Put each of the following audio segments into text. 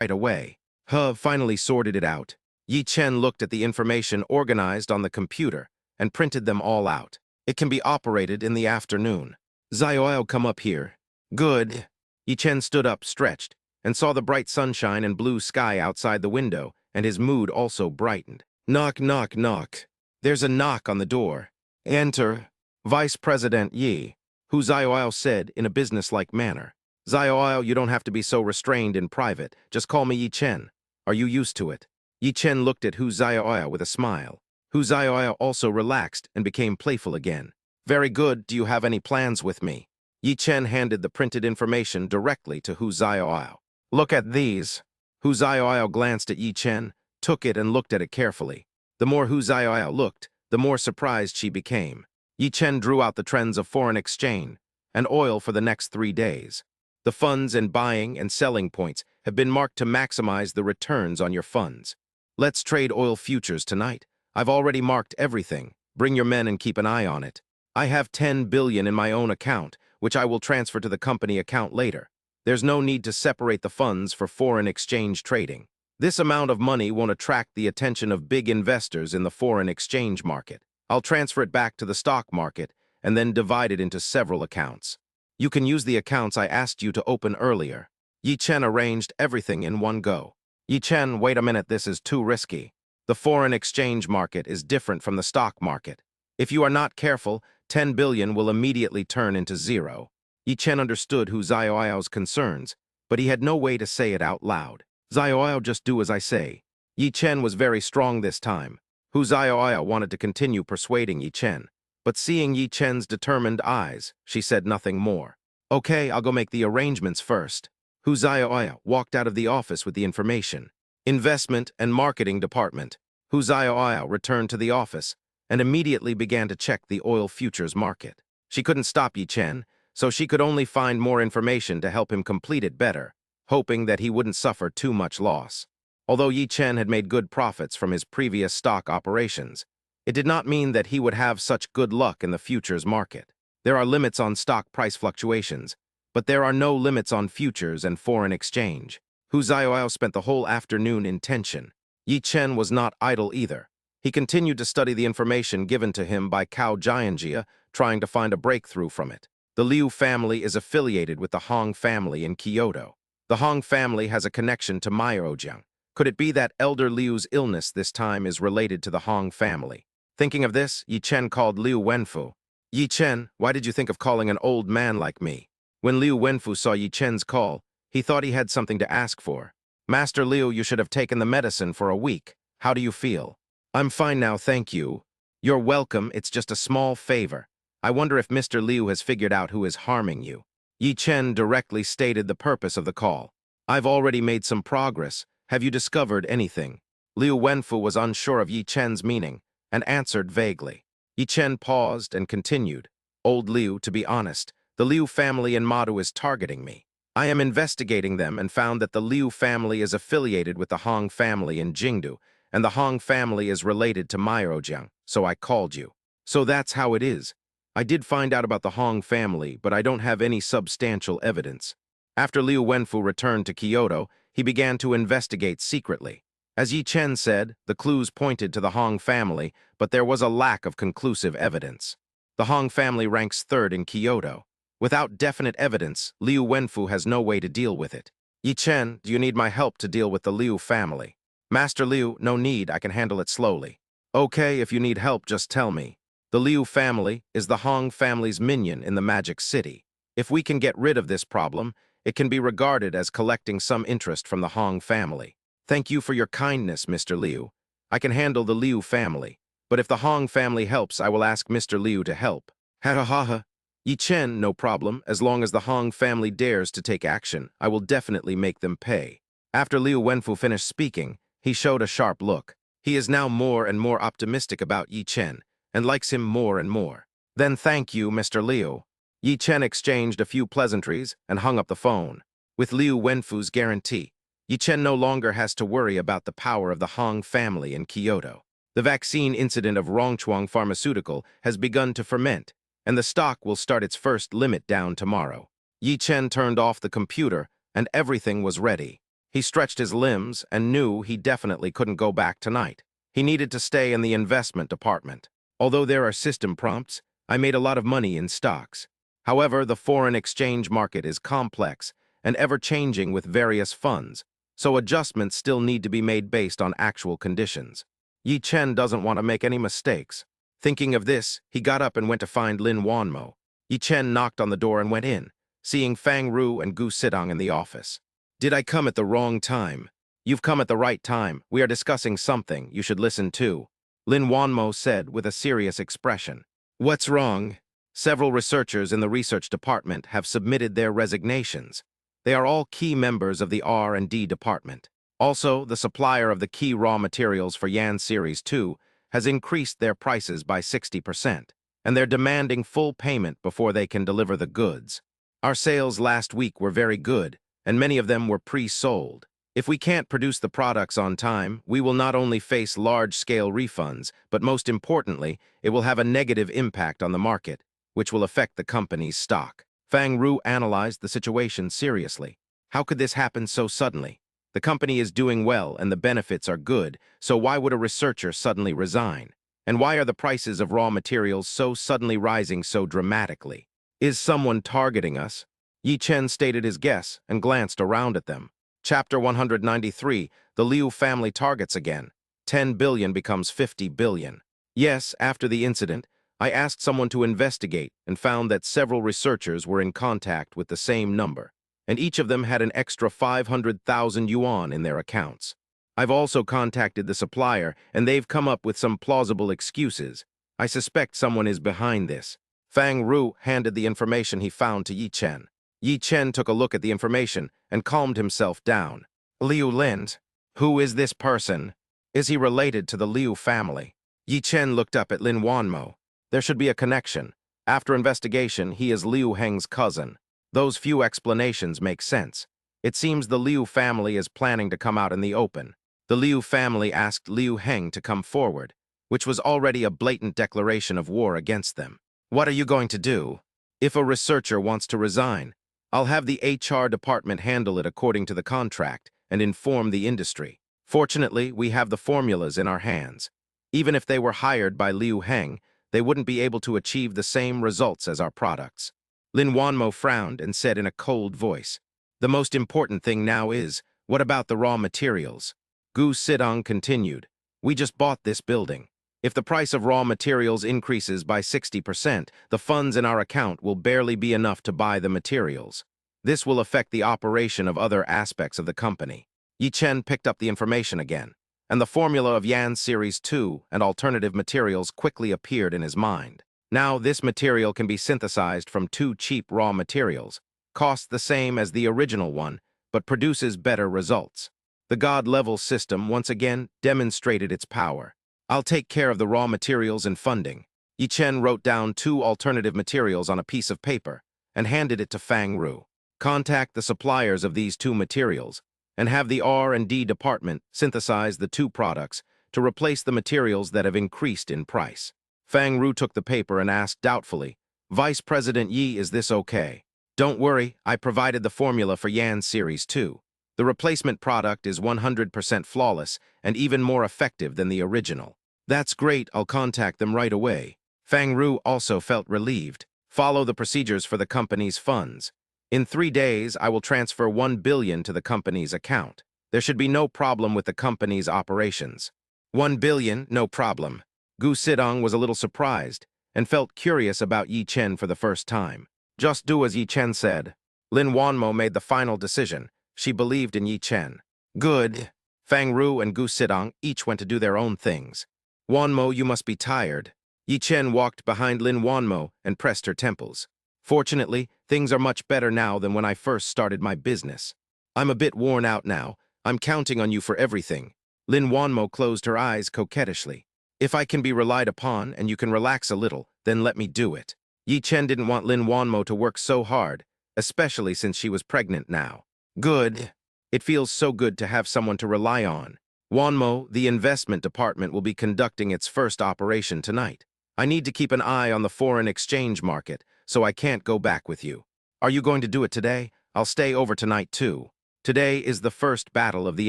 right away. He finally sorted it out. Yi Chen looked at the information organized on the computer and printed them all out. It can be operated in the afternoon. Zioil, come up here. Good. Yi Chen stood up, stretched, and saw the bright sunshine and blue sky outside the window, and his mood also brightened. Knock, knock, knock. There's a knock on the door. Enter. Vice President Yi, who Zioil said in a businesslike manner. Zioil, you don't have to be so restrained in private. Just call me Yi Chen. Are you used to it? Yi Chen looked at Hu Zioil with a smile. Hu Zioil also relaxed and became playful again. Very good. Do you have any plans with me? Yi Chen handed the printed information directly to Hu Zioil. Look at these. Hu Zioil glanced at Yi Chen, took it and looked at it carefully. The more Hu Zioil looked, the more surprised she became. Yi Chen drew out the trends of foreign exchange and oil for the next 3 days. The funds and buying and selling points have been marked to maximize the returns on your funds. Let's trade oil futures tonight. I've already marked everything. Bring your men and keep an eye on it. I have 10 billion in my own account, which I will transfer to the company account later. There's no need to separate the funds for foreign exchange trading. This amount of money won't attract the attention of big investors in the foreign exchange market. I'll transfer it back to the stock market and then divide it into several accounts. You can use the accounts I asked you to open earlier. Yi Chen arranged everything in one go. Yi Chen, wait a minute, this is too risky. The foreign exchange market is different from the stock market. If you are not careful, 10 billion will immediately turn into zero. Yi Chen understood Hu Zioil's concerns, but he had no way to say it out loud. Zioil, just do as I say. Yi Chen was very strong this time. Hu Zioil wanted to continue persuading Yi Chen, but seeing Yi Chen's determined eyes, she said nothing more. Okay, I'll go make the arrangements first. Hu Zioil walked out of the office with the information. Investment and Marketing Department. Hu Zioil returned to the office and immediately began to check the oil futures market. She couldn't stop Yi Chen, so she could only find more information to help him complete it better, hoping that he wouldn't suffer too much loss. Although Yi Chen had made good profits from his previous stock operations, it did not mean that he would have such good luck in the futures market. There are limits on stock price fluctuations, but there are no limits on futures and foreign exchange. Hu Zioil spent the whole afternoon in tension. Yi Chen was not idle either. He continued to study the information given to him by Cao Jianjia, trying to find a breakthrough from it. The Liu family is affiliated with the Hong family in Kyoto. The Hong family has a connection to Miaojiang. Could it be that Elder Liu's illness this time is related to the Hong family? Thinking of this, Yi Chen called Liu Wenfu. Yi Chen, why did you think of calling an old man like me? When Liu Wenfu saw Yi Chen's call, he thought he had something to ask for. Master Liu, you should have taken the medicine for a week. How do you feel? I'm fine now, thank you. You're welcome, it's just a small favor. I wonder if Mr. Liu has figured out who is harming you. Yi Chen directly stated the purpose of the call. I've already made some progress. Have you discovered anything? Liu Wenfu was unsure of Yi Chen's meaning and answered vaguely. Yi Chen paused and continued. Old Liu, to be honest, the Liu family in Madu is targeting me. I am investigating them and found that the Liu family is affiliated with the Hong family in Jingdu, and the Hong family is related to Miaojiang, so I called you. So that's how it is. I did find out about the Hong family, but I don't have any substantial evidence. After Liu Wenfu returned to Kyoto, he began to investigate secretly. As Yi Chen said, the clues pointed to the Hong family, but there was a lack of conclusive evidence. The Hong family ranks third in Kyoto. Without definite evidence, Liu Wenfu has no way to deal with it. Yi Chen, do you need my help to deal with the Liu family? Master Liu, no need, I can handle it slowly. Okay, if you need help, just tell me. The Liu family is the Hong family's minion in the Magic City. If we can get rid of this problem, it can be regarded as collecting some interest from the Hong family. Thank you for your kindness, Mr. Liu. I can handle the Liu family, but if the Hong family helps, I will ask Mr. Liu to help. Ha ha ha ha. Yi Chen, no problem. As long as the Hong family dares to take action, I will definitely make them pay. After Liu Wenfu finished speaking, he showed a sharp look. He is now more and more optimistic about Yi Chen, and likes him more and more. Then thank you, Mr. Liu. Yi Chen exchanged a few pleasantries and hung up the phone. With Liu Wenfu's guarantee, Yi Chen no longer has to worry about the power of the Hong family in Kyoto. The vaccine incident of Rongchuang Pharmaceutical has begun to ferment, and the stock will start its first limit down tomorrow. Yi Chen turned off the computer, and everything was ready. He stretched his limbs and knew he definitely couldn't go back tonight. He needed to stay in the investment department. Although there are system prompts, I made a lot of money in stocks. However, the foreign exchange market is complex and ever-changing with various funds, so adjustments still need to be made based on actual conditions. Yi Chen doesn't want to make any mistakes. Thinking of this, he got up and went to find Lin Wanmo. Yi Chen knocked on the door and went in, seeing Fang Ru and Gu Sidong in the office. Did I come at the wrong time? You've come at the right time. We are discussing something you should listen to, Lin Wanmo said with a serious expression. What's wrong? Several researchers in the research department have submitted their resignations. They are all key members of the R&D department. Also, the supplier of the key raw materials for Yan Series 2 has increased their prices by 60%, and they're demanding full payment before they can deliver the goods. Our sales last week were very good, and many of them were pre-sold. If we can't produce the products on time, we will not only face large-scale refunds, but most importantly, it will have a negative impact on the market, which will affect the company's stock. Fang Ru analyzed the situation seriously. How could this happen so suddenly? The company is doing well and the benefits are good, so why would a researcher suddenly resign? And why are the prices of raw materials so suddenly rising so dramatically? Is someone targeting us? Yi Chen stated his guess and glanced around at them. Chapter 193, the Liu family targets again. 10 billion becomes 50 billion. Yes, after the incident, I asked someone to investigate and found that several researchers were in contact with the same number, and each of them had an extra 500,000 yuan in their accounts. I've also contacted the supplier, and they've come up with some plausible excuses. I suspect someone is behind this. Fang Ru handed the information he found to Yi Chen. Yi Chen took a look at the information and calmed himself down. Liu Lind? Who is this person? Is he related to the Liu family? Yi Chen looked up at Lin Wanmo. There should be a connection. After investigation, he is Liu Heng's cousin. Those few explanations make sense. It seems the Liu family is planning to come out in the open. The Liu family asked Liu Heng to come forward, which was already a blatant declaration of war against them. What are you going to do? If a researcher wants to resign, I'll have the HR department handle it according to the contract and inform the industry. Fortunately, we have the formulas in our hands. Even if they were hired by Liu Heng, they wouldn't be able to achieve the same results as our products. Lin Wanmo frowned and said in a cold voice, the most important thing now is, what about the raw materials? Gu Sidong continued, we just bought this building. If the price of raw materials increases by 60%, the funds in our account will barely be enough to buy the materials. This will affect the operation of other aspects of the company. Yi Chen picked up the information again, and the formula of Yan Series 2 and alternative materials quickly appeared in his mind. Now this material can be synthesized from two cheap raw materials, costs the same as the original one, but produces better results. The God-level system once again demonstrated its power. I'll take care of the raw materials and funding. Yi Chen wrote down 2 alternative materials on a piece of paper and handed it to Fang Ru. Contact the suppliers of these 2 materials and have the R&D department synthesize the 2 products to replace the materials that have increased in price. Fang Ru took the paper and asked doubtfully, Vice President Yi, is this okay? Don't worry, I provided the formula for Yan Series 2. The replacement product is 100% flawless and even more effective than the original. That's great, I'll contact them right away. Fang Ru also felt relieved. Follow the procedures for the company's funds. In 3 days, I will transfer 1 billion to the company's account. There should be no problem with the company's operations. 1 billion, no problem. Gu Sidong was a little surprised and felt curious about Yi Chen for the first time. Just do as Yi Chen said. Lin Wanmo made the final decision. She believed in Yi Chen. Good. Fang Ru and Gu Sidong each went to do their own things. Wanmo, you must be tired. Yi Chen walked behind Lin Wanmo and pressed her temples. Fortunately, things are much better now than when I first started my business. I'm a bit worn out now. I'm counting on you for everything. Lin Wanmo closed her eyes coquettishly. If I can be relied upon and you can relax a little, then let me do it. Yi Chen didn't want Lin Wanmo to work so hard, especially since she was pregnant now. Good. It feels so good to have someone to rely on. Wanmo, the investment department will be conducting its first operation tonight. I need to keep an eye on the foreign exchange market, so I can't go back with you. Are you going to do it today? I'll stay over tonight too. Today is the first battle of the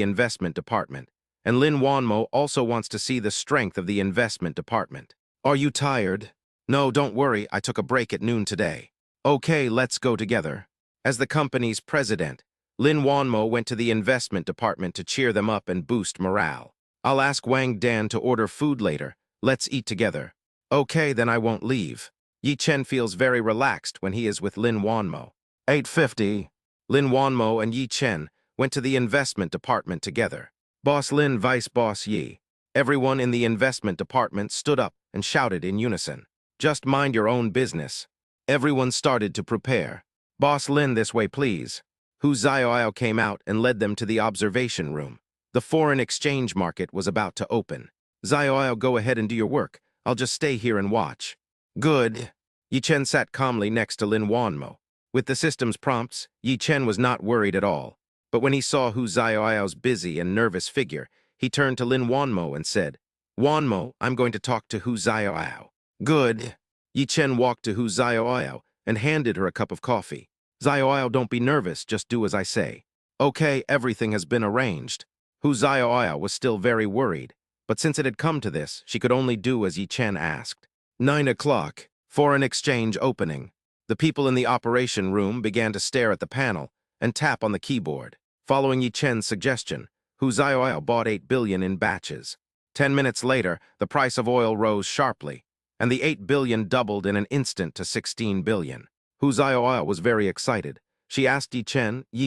investment department, and Lin Wanmo also wants to see the strength of the investment department. Are you tired? No, don't worry, I took a break at noon today. Okay, let's go together. As the company's president, Lin Wanmo went to the investment department to cheer them up and boost morale. I'll ask Wang Dan to order food later. Let's eat together. Okay, then I won't leave. Yi Chen feels very relaxed when he is with Lin Wanmo. 8:50. Lin Wanmo and Yi Chen went to the investment department together. Boss Lin, Vice Boss Yi. Everyone in the investment department stood up and shouted in unison. Just mind your own business. Everyone started to prepare. Boss Lin, this way, please. Hu Xiaoyao came out and led them to the observation room. The foreign exchange market was about to open. Xiaoyao, go ahead and do your work. I'll just stay here and watch. Good. Yi Chen sat calmly next to Lin Wanmo. With the system's prompts, Yi Chen was not worried at all. But when he saw Hu Xiaoyao's busy and nervous figure, he turned to Lin Wanmo and said, Wanmo, I'm going to talk to Hu Xiaoyao. Good. Yi Chen walked to Hu Xiaoyao and handed her a cup of coffee. Xiaoyao, don't be nervous, just do as I say. Okay, everything has been arranged. Hu Xiaoyao was still very worried, but since it had come to this, she could only do as Yi Chen asked. 9 o'clock, foreign exchange opening. The people in the operation room began to stare at the panel and tap on the keyboard. Following Yi Chen's suggestion, Hu Xiaoyao bought 8 billion in batches. 10 minutes later, the price of oil rose sharply, and the 8 billion doubled in an instant to 16 billion. Hu Xiaoyao was very excited. She asked Yi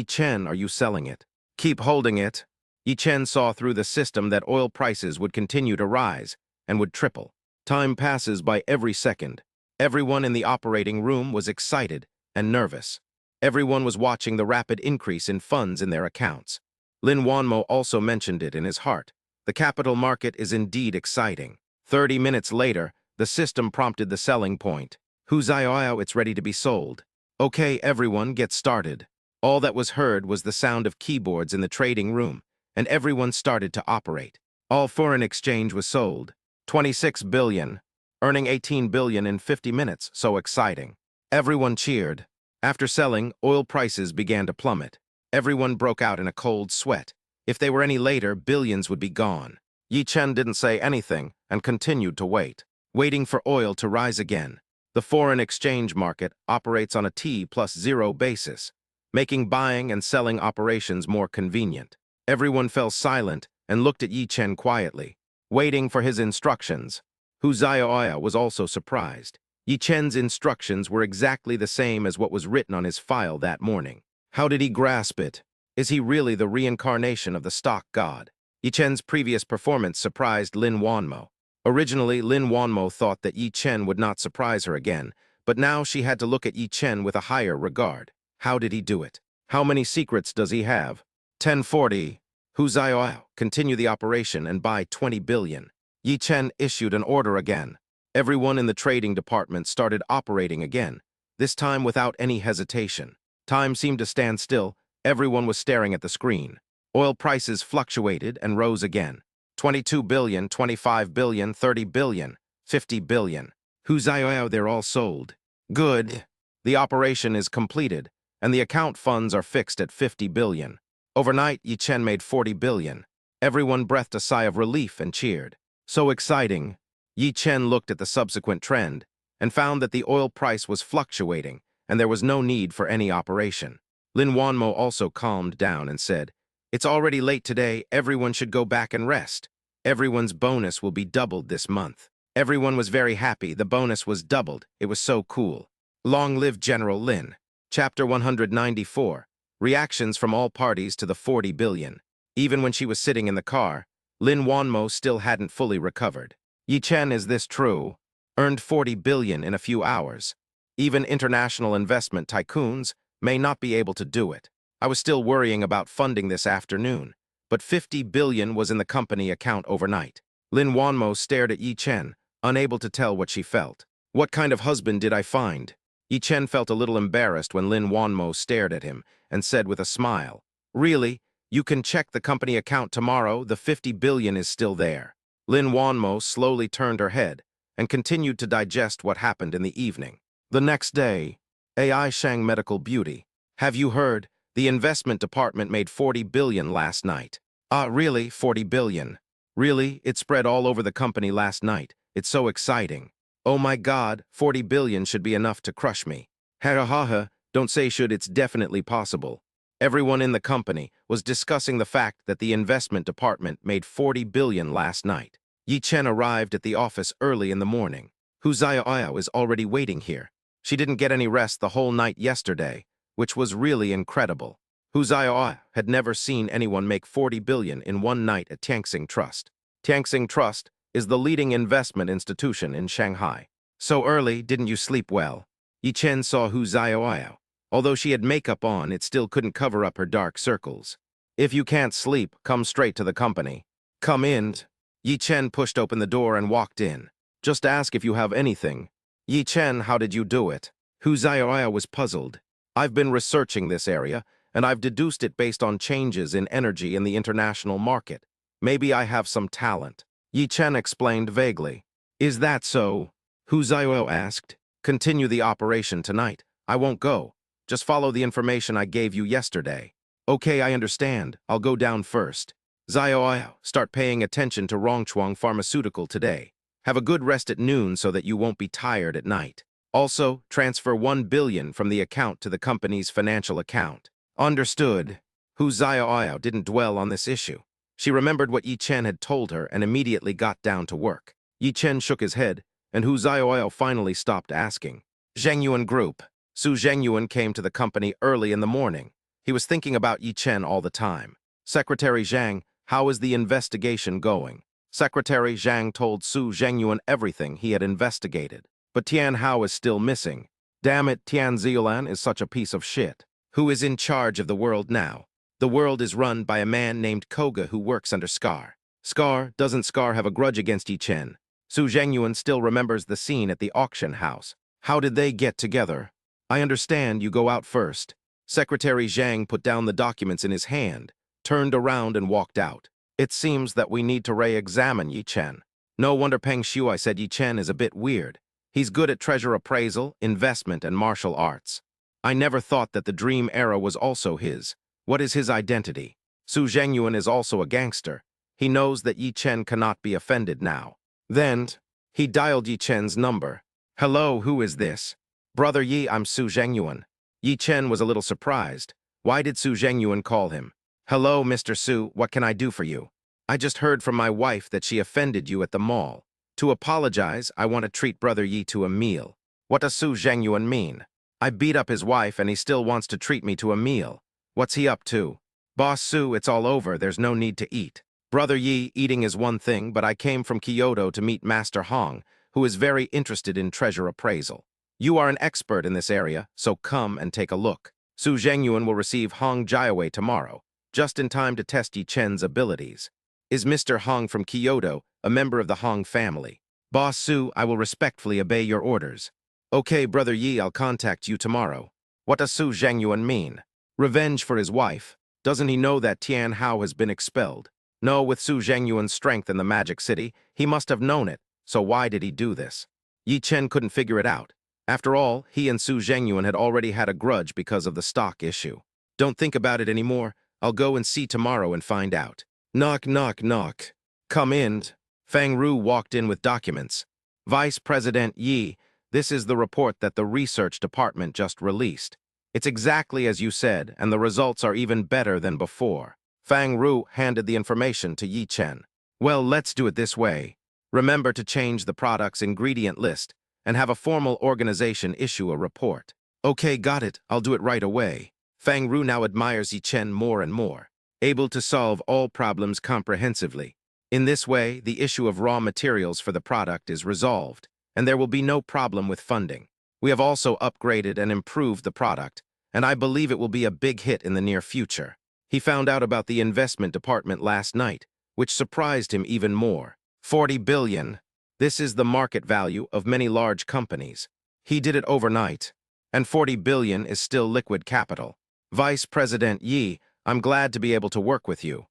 Chen, are you selling it? Keep holding it. Yi Chen saw through the system that oil prices would continue to rise and would triple. Time passes by every second. Everyone in the operating room was excited and nervous. Everyone was watching the rapid increase in funds in their accounts. Lin Wanmo also mentioned it in his heart. The capital market is indeed exciting. 30 minutes later, the system prompted the selling point. Hu Xiaoyao, it's ready to be sold. Okay, everyone, get started. All that was heard was the sound of keyboards in the trading room, and everyone started to operate. All foreign exchange was sold. 26 billion, earning 18 billion in 50 minutes, so exciting. Everyone cheered. After selling, oil prices began to plummet. Everyone broke out in a cold sweat. If they were any later, billions would be gone. Yi Chen didn't say anything and continued to wait, waiting for oil to rise again. The foreign exchange market operates on a T+0 basis, making buying and selling operations more convenient. Everyone fell silent and looked at Yi Chen quietly, waiting for his instructions. Hu Xiaoyao was also surprised. Yi Chen's instructions were exactly the same as what was written on his file that morning. How did he grasp it? Is he really the reincarnation of the stock god? Yi Chen's previous performance surprised Lin Wanmo. Originally, Lin Wanmo thought that Yi Chen would not surprise her again, but now she had to look at Yi Chen with a higher regard. How did he do it? How many secrets does he have? 10:40. Hu Xiaoyao, continue the operation and buy 20 billion. Yi Chen issued an order again. Everyone in the trading department started operating again, this time without any hesitation. Time seemed to stand still. Everyone was staring at the screen. Oil prices fluctuated and rose again. 22 billion, 25 billion, 30 billion, 50 billion. Hu Xiaoyao, they're all sold. Good. The operation is completed, and the account funds are fixed at 50 billion. Overnight, Yi Chen made 40 billion. Everyone breathed a sigh of relief and cheered. So exciting. Yi Chen looked at the subsequent trend and found that the oil price was fluctuating and there was no need for any operation. Lin Wanmo also calmed down and said, it's already late today, everyone should go back and rest. Everyone's bonus will be doubled this month. Everyone was very happy, the bonus was doubled, it was so cool. Long live General Lin. Chapter 194. Reactions from all parties to the 40 billion. Even when she was sitting in the car, Lin Wanmo still hadn't fully recovered. Yi Chen, is this true? Earned 40 billion in a few hours. Even international investment tycoons may not be able to do it. I was still worrying about funding this afternoon, but 50 billion was in the company account overnight. Lin Wanmo stared at Yi Chen, unable to tell what she felt. What kind of husband did I find? Yi Chen felt a little embarrassed when Lin Wanmo stared at him and said with a smile, really? You can check the company account tomorrow, the 50 billion is still there. Lin Wanmo slowly turned her head and continued to digest what happened in the evening. The next day, AI Shang Medical Beauty. Have you heard? The investment department made 40 billion last night. Ah, really? 40 billion? Really? It spread all over the company last night. It's so exciting. Oh my God, 40 billion should be enough to crush me. Ha ha ha, don't say should, it's definitely possible. Everyone in the company was discussing the fact that the investment department made 40 billion last night. Yi Chen arrived at the office early in the morning. Hu Xiaoyao is already waiting here. She didn't get any rest the whole night yesterday, which was really incredible. Hu Xiaoyao had never seen anyone make 40 billion in one night at Tianxing Trust. Tianxing Trust is the leading investment institution in Shanghai. So early, didn't you sleep well? Yi Chen saw Hu Xiaoyao. Although she had makeup on, it still couldn't cover up her dark circles. If you can't sleep, come straight to the company. Come in. Yi Chen pushed open the door and walked in. Just ask if you have anything. Yi Chen, how did you do it? Hu Xiaoyao was puzzled. I've been researching this area, and I've deduced it based on changes in energy in the international market. Maybe I have some talent. Yi Chen explained vaguely. Is that so? Hu Xiaoyao asked. Continue the operation tonight. I won't go. Just follow the information I gave you yesterday. Okay, I understand. I'll go down first. Xiaoyao, start paying attention to Rongchuang Pharmaceutical today. Have a good rest at noon so that you won't be tired at night. Also, transfer 1 billion from the account to the company's financial account. Understood. Hu Xiaoyao didn't dwell on this issue. She remembered what Yi Chen had told her and immediately got down to work. Yi Chen shook his head, and Hu Xiaoyao finally stopped asking. Zhengyuan Group. Su Zhengyuan came to the company early in the morning. He was thinking about Yi Chen all the time. Secretary Zhang, how is the investigation going? Secretary Zhang told Su Zhengyuan everything he had investigated. But Tian Hao is still missing. Damn it, Tian Ziyuan is such a piece of shit. Who is in charge of the world now? The world is run by a man named Koga who works under Scar. Doesn't Scar have a grudge against Yi Chen? Su Zhengyuan still remembers the scene at the auction house. How did they get together? I understand you go out first. Secretary Zhang put down the documents in his hand, turned around and walked out. It seems that we need to re-examine Yi Chen. No wonder Peng Shuai said Yi Chen is a bit weird. He's good at treasure appraisal, investment, and martial arts. I never thought that the dream era was also his. What is his identity? Su Zhengyuan is also a gangster. He knows that Yi Chen cannot be offended now. Then, he dialed Yi Chen's number. Hello, who is this? Brother Yi, I'm Su Zhengyuan. Yi Chen was a little surprised. Why did Su Zhengyuan call him? Hello, Mr. Su, what can I do for you? I just heard from my wife that she offended you at the mall. To apologize, I want to treat Brother Yi to a meal. What does Su Zhengyuan mean? I beat up his wife and he still wants to treat me to a meal. What's he up to? Boss Su, it's all over, there's no need to eat. Brother Yi, eating is one thing, but I came from Kyoto to meet Master Hong, who is very interested in treasure appraisal. You are an expert in this area, so come and take a look. Su Zhengyuan will receive Hong Jiawei tomorrow, just in time to test Yi Chen's abilities. Is Mr. Hong from Kyoto a member of the Hong family? Boss Su, I will respectfully obey your orders. Okay, Brother Yi, I'll contact you tomorrow. What does Su Zhengyuan mean? Revenge for his wife. Doesn't he know that Tian Hao has been expelled? No, with Su Zhengyuan's strength in the Magic City, he must have known it, so why did he do this? Yi Chen couldn't figure it out. After all, he and Su Zhengyuan had already had a grudge because of the stock issue. Don't think about it anymore. I'll go and see tomorrow and find out. Knock, knock, knock. Come in. Fang Ru walked in with documents. Vice President Yi, this is the report that the research department just released. It's exactly as you said, and the results are even better than before. Fang Ru handed the information to Yi Chen. Well, let's do it this way. Remember to change the product's ingredient list and have a formal organization issue a report. Okay, got it. I'll do it right away. Fang Ru now admires Yi Chen more and more, able to solve all problems comprehensively. In this way, the issue of raw materials for the product is resolved, and there will be no problem with funding. We have also upgraded and improved the product, and I believe it will be a big hit in the near future. He found out about the investment department last night, which surprised him even more. 40 billion. This is the market value of many large companies. He did it overnight, and 40 billion is still liquid capital. Vice President Yi, I'm glad to be able to work with you.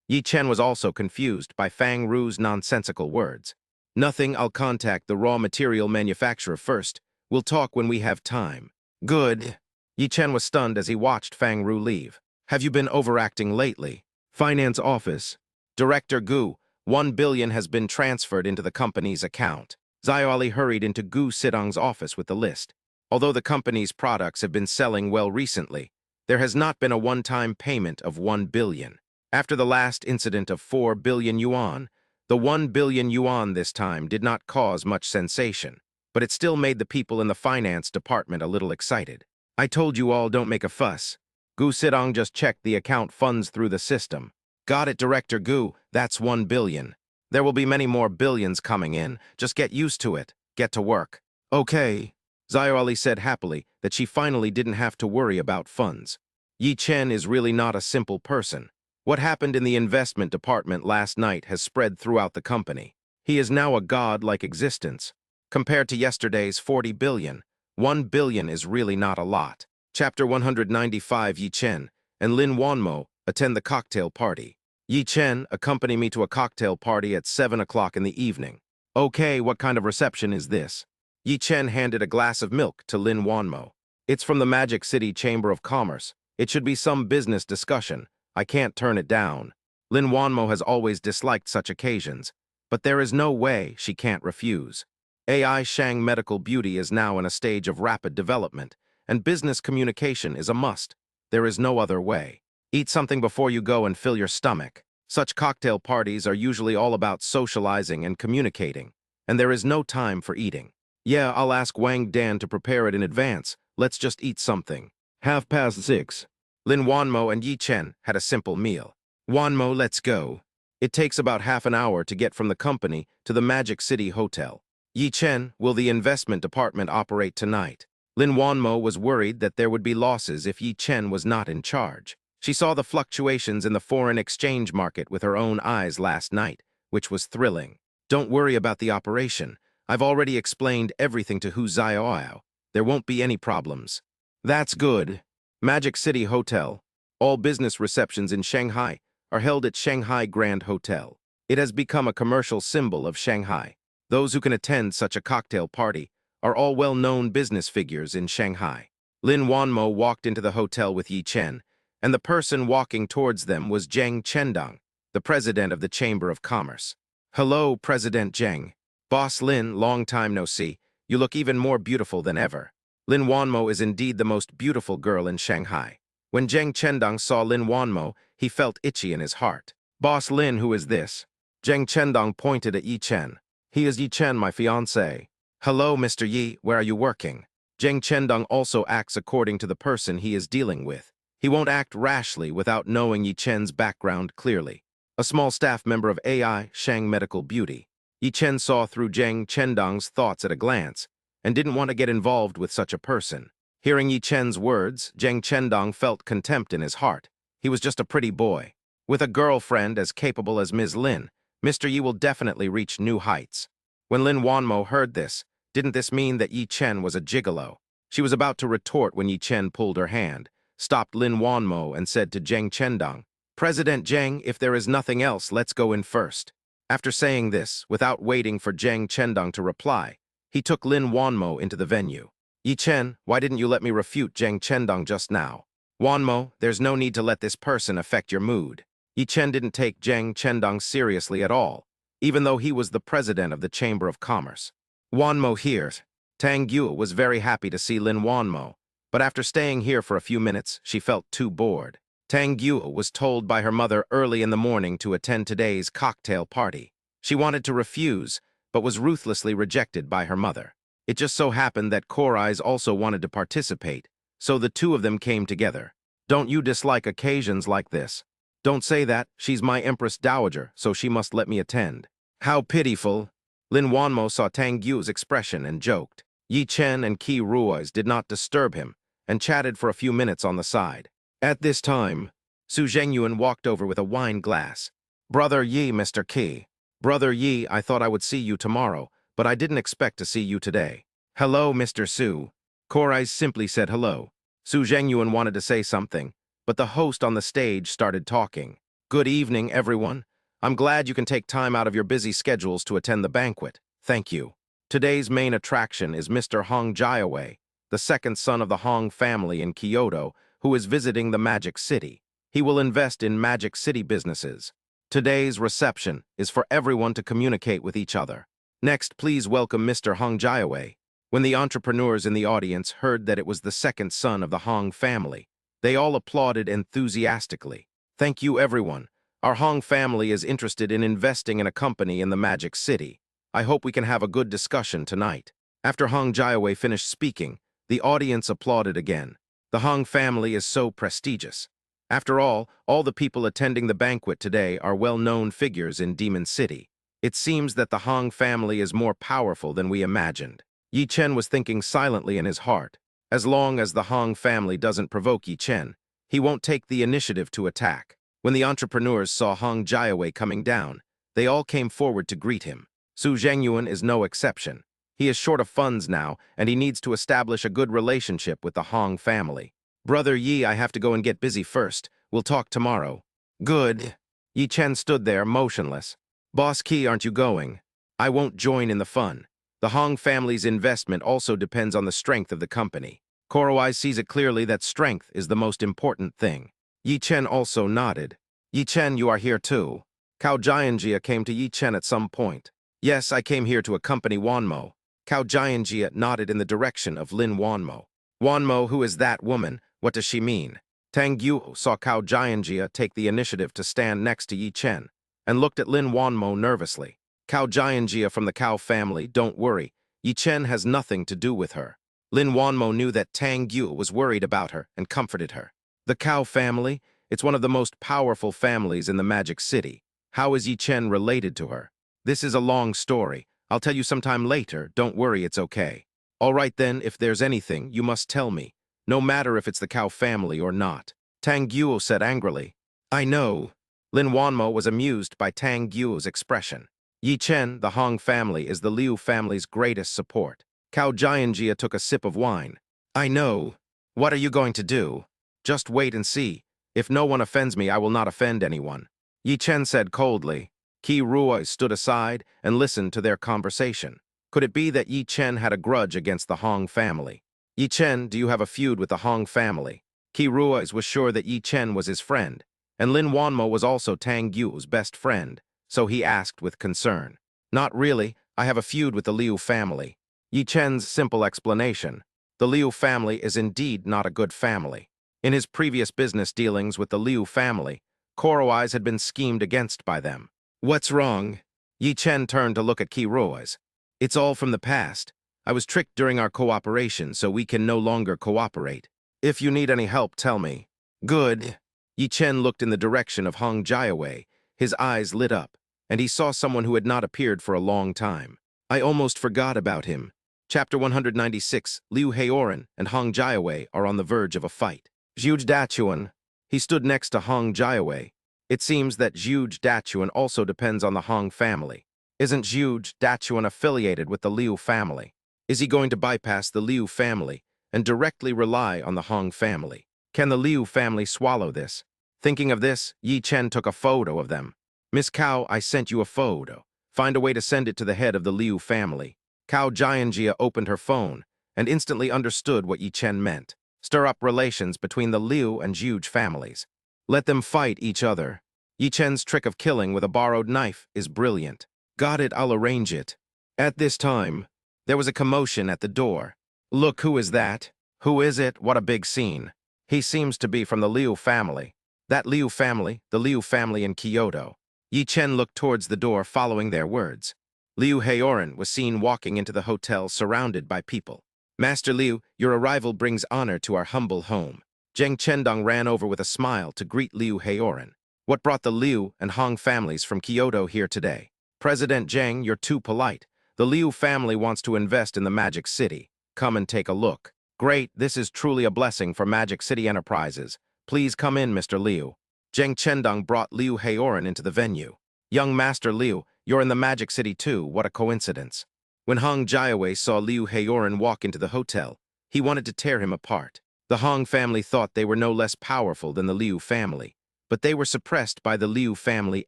Yi Chen was also confused by Fang Ru's nonsensical words. Nothing, I'll contact the raw material manufacturer first. We'll talk when we have time. Good. Yi Chen was stunned as he watched Fang Ru leave. Have you been overacting lately? Finance office. Director Gu, 1 billion has been transferred into the company's account. Xiaoli hurried into Gu Sidong's office with the list. Although the company's products have been selling well recently, there has not been a one-time payment of 1 billion. After the last incident of 4 billion yuan, the 1 billion yuan this time did not cause much sensation, but it still made the people in the finance department a little excited. I told you all don't make a fuss. Gu Sidong just checked the account funds through the system. Got it, Director Gu, that's 1 billion. There will be many more billions coming in. Just get used to it. Get to work. Okay. Xiaoli said happily that she finally didn't have to worry about funds. Yi Chen is really not a simple person. What happened in the investment department last night has spread throughout the company. He is now a god-like existence. Compared to yesterday's 40 billion, 1 billion is really not a lot. Chapter 195 Yi Chen and Lin Wanmo attend the cocktail party. Yi Chen, accompany me to a cocktail party at 7 o'clock in the evening. Okay, what kind of reception is this? Yi Chen handed a glass of milk to Lin Wanmo. It's from the Magic City Chamber of Commerce. It should be some business discussion. I can't turn it down. Lin Wanmo has always disliked such occasions, but there is no way she can't refuse. AI Shang Medical Beauty is now in a stage of rapid development, and business communication is a must. There is no other way. Eat something before you go and fill your stomach. Such cocktail parties are usually all about socializing and communicating, and there is no time for eating. Yeah, I'll ask Wang Dan to prepare it in advance. Let's just eat something. 6:30. Lin Wanmo and Yi Chen had a simple meal. Wanmo, let's go. It takes about half an hour to get from the company to the Magic City Hotel. Yi Chen, will the investment department operate tonight? Lin Wanmo was worried that there would be losses if Yi Chen was not in charge. She saw the fluctuations in the foreign exchange market with her own eyes last night, which was thrilling. Don't worry about the operation. I've already explained everything to Hu Xiaoao. There won't be any problems. That's good. Magic City Hotel. All business receptions in Shanghai are held at Shanghai Grand Hotel. It has become a commercial symbol of Shanghai. Those who can attend such a cocktail party are all well-known business figures in Shanghai. Lin Wanmo walked into the hotel with Yi Chen, and the person walking towards them was Zheng Chendong, the president of the Chamber of Commerce. Hello, President Zheng. Boss Lin, long time no see. You look even more beautiful than ever. Lin Wanmo is indeed the most beautiful girl in Shanghai. When Zheng Chendong saw Lin Wanmo, he felt itchy in his heart. Boss Lin, who is this? Zheng Chendong pointed at Yi Chen. He is Yi Chen, my fiancé. Hello, Mr. Yi, where are you working? Zheng Chendong also acts according to the person he is dealing with. He won't act rashly without knowing Yi Chen's background clearly. A small staff member of AI Shang Medical Beauty. Yi Chen saw through Zheng Chendong's thoughts at a glance and didn't want to get involved with such a person. Hearing Yi Chen's words, Zheng Chendong felt contempt in his heart. He was just a pretty boy. With a girlfriend as capable as Ms. Lin, Mr. Yi will definitely reach new heights. When Lin Wanmo heard this, didn't this mean that Yi Chen was a gigolo? She was about to retort when Yi Chen pulled her hand, stopped Lin Wanmo and said to Zheng Chendong, President Zheng, if there is nothing else, let's go in first. After saying this, without waiting for Zheng Chendong to reply, he took Lin Wanmo into the venue. Yi Chen, why didn't you let me refute Zheng Chendong just now? Wanmo, there's no need to let this person affect your mood. Yi Chen didn't take Zheng Chendong seriously at all, even though he was the president of the Chamber of Commerce. Wanmo here. Tang Yue was very happy to see Lin Wanmo, but after staying here for a few minutes, she felt too bored. Tang Yue was told by her mother early in the morning to attend today's cocktail party. She wanted to refuse, but was ruthlessly rejected by her mother. It just so happened that Korai's also wanted to participate, so the two of them came together. Don't you dislike occasions like this? Don't say that, she's my Empress Dowager, so she must let me attend. How pitiful. Lin Wanmo saw Tang Yue's expression and joked. Yi Chen and Qi Ruo's did not disturb him, and chatted for a few minutes on the side. At this time, Su Zhengyuan walked over with a wine glass. Brother Yi, Mr. Qi. Brother Yi, I thought I would see you tomorrow, but I didn't expect to see you today. Hello, Mr. Su. Korai simply said hello. Su Zhengyuan wanted to say something, but the host on the stage started talking. Good evening, everyone. I'm glad you can take time out of your busy schedules to attend the banquet. Thank you. Today's main attraction is Mr. Hong Jiawei, the second son of the Hong family in Kyoto, who is visiting the Magic City. He will invest in Magic City businesses. Today's reception is for everyone to communicate with each other. Next, please welcome Mr. Hong Jiawei. When the entrepreneurs in the audience heard that it was the second son of the Hong family, they all applauded enthusiastically. Thank you, everyone. Our Hong family is interested in investing in a company in the Magic City. I hope we can have a good discussion tonight. After Hong Jiawei finished speaking, the audience applauded again. The Hong family is so prestigious. After all the people attending the banquet today are well-known figures in Demon City. It seems that the Hong family is more powerful than we imagined. Yi Chen was thinking silently in his heart. As long as the Hong family doesn't provoke Yi Chen, he won't take the initiative to attack. When the entrepreneurs saw Hong Jiawei coming down, they all came forward to greet him. Su Zhengyuan is no exception. He is short of funds now, and he needs to establish a good relationship with the Hong family. Brother Yi, I have to go and get busy first. We'll talk tomorrow. Good. Yi Chen stood there, motionless. Boss Qi, aren't you going? I won't join in the fun. The Hong family's investment also depends on the strength of the company. Korowai sees it clearly that strength is the most important thing. Yi Chen also nodded. Yi Chen, you are here too. Cao Jianjia came to Yi Chen at some point. Yes, I came here to accompany Wanmo. Cao Jianjia nodded in the direction of Lin Wanmo. Wanmo, who is that woman? What does she mean? Tang Yu saw Cao Jianjia take the initiative to stand next to Yi Chen and looked at Lin Wanmo nervously. Cao Jianjia from the Cao family, don't worry. Yi Chen has nothing to do with her. Lin Wanmo knew that Tang Yu was worried about her and comforted her. The Cao family? It's one of the most powerful families in the Magic City. How is Yi Chen related to her? This is a long story. I'll tell you sometime later. Don't worry, it's okay. All right then, if there's anything, you must tell me. No matter if it's the Cao family or not. Tang Guo said angrily. I know. Lin Wanmo was amused by Tang Guo's expression. Yi Chen, the Hong family, is the Liu family's greatest support. Cao Jianjia took a sip of wine. I know. What are you going to do? Just wait and see. If no one offends me, I will not offend anyone. Yi Chen said coldly. Qi Ruoi stood aside and listened to their conversation. Could it be that Yi Chen had a grudge against the Hong family? Yi Chen, do you have a feud with the Hong family? Qi Ruoi was sure that Yi Chen was his friend, and Lin Wanmo was also Tang Yu's best friend, so he asked with concern. Not really, I have a feud with the Liu family. Yi Chen's simple explanation. The Liu family is indeed not a good family. In his previous business dealings with the Liu family, Korowai's had been schemed against by them. What's wrong? Yi Chen turned to look at Qi Ruoi's. It's all from the past. I was tricked during our cooperation, so we can no longer cooperate. If you need any help, tell me. Good. Yi Chen looked in the direction of Hong Jiawei. His eyes lit up, and he saw someone who had not appeared for a long time. I almost forgot about him. Chapter 196, Liu Heoran and Hong Jiawei are on the verge of a fight. Zhuge Dachuan. He stood next to Hong Jiawei. It seems that Zhuge Dachuan also depends on the Hong family. Isn't Zhuge Dachuan affiliated with the Liu family? Is he going to bypass the Liu family and directly rely on the Hong family? Can the Liu family swallow this? Thinking of this, Yi Chen took a photo of them. Miss Cao, I sent you a photo. Find a way to send it to the head of the Liu family. Cao Jianjia opened her phone and instantly understood what Yi Chen meant. Stir up relations between the Liu and Zhuge families. Let them fight each other. Yi Chen's trick of killing with a borrowed knife is brilliant. Got it, I'll arrange it. At this time, there was a commotion at the door. Look, who is that? Who is it? What a big scene. He seems to be from the Liu family. That Liu family, the Liu family in Kyoto. Yi Chen looked towards the door following their words. Liu Heoran was seen walking into the hotel surrounded by people. Master Liu, your arrival brings honor to our humble home. Zheng Chendong ran over with a smile to greet Liu Heoran. What brought the Liu and Hong families from Kyoto here today? President Zheng, you're too polite. The Liu family wants to invest in the Magic City. Come and take a look. Great, this is truly a blessing for Magic City Enterprises. Please come in, Mr. Liu. Zheng Chendong brought Liu Heoran into the venue. Young Master Liu, you're in the Magic City too, what a coincidence. When Hong Jiawei saw Liu Heoran walk into the hotel, he wanted to tear him apart. The Hong family thought they were no less powerful than the Liu family, but they were suppressed by the Liu family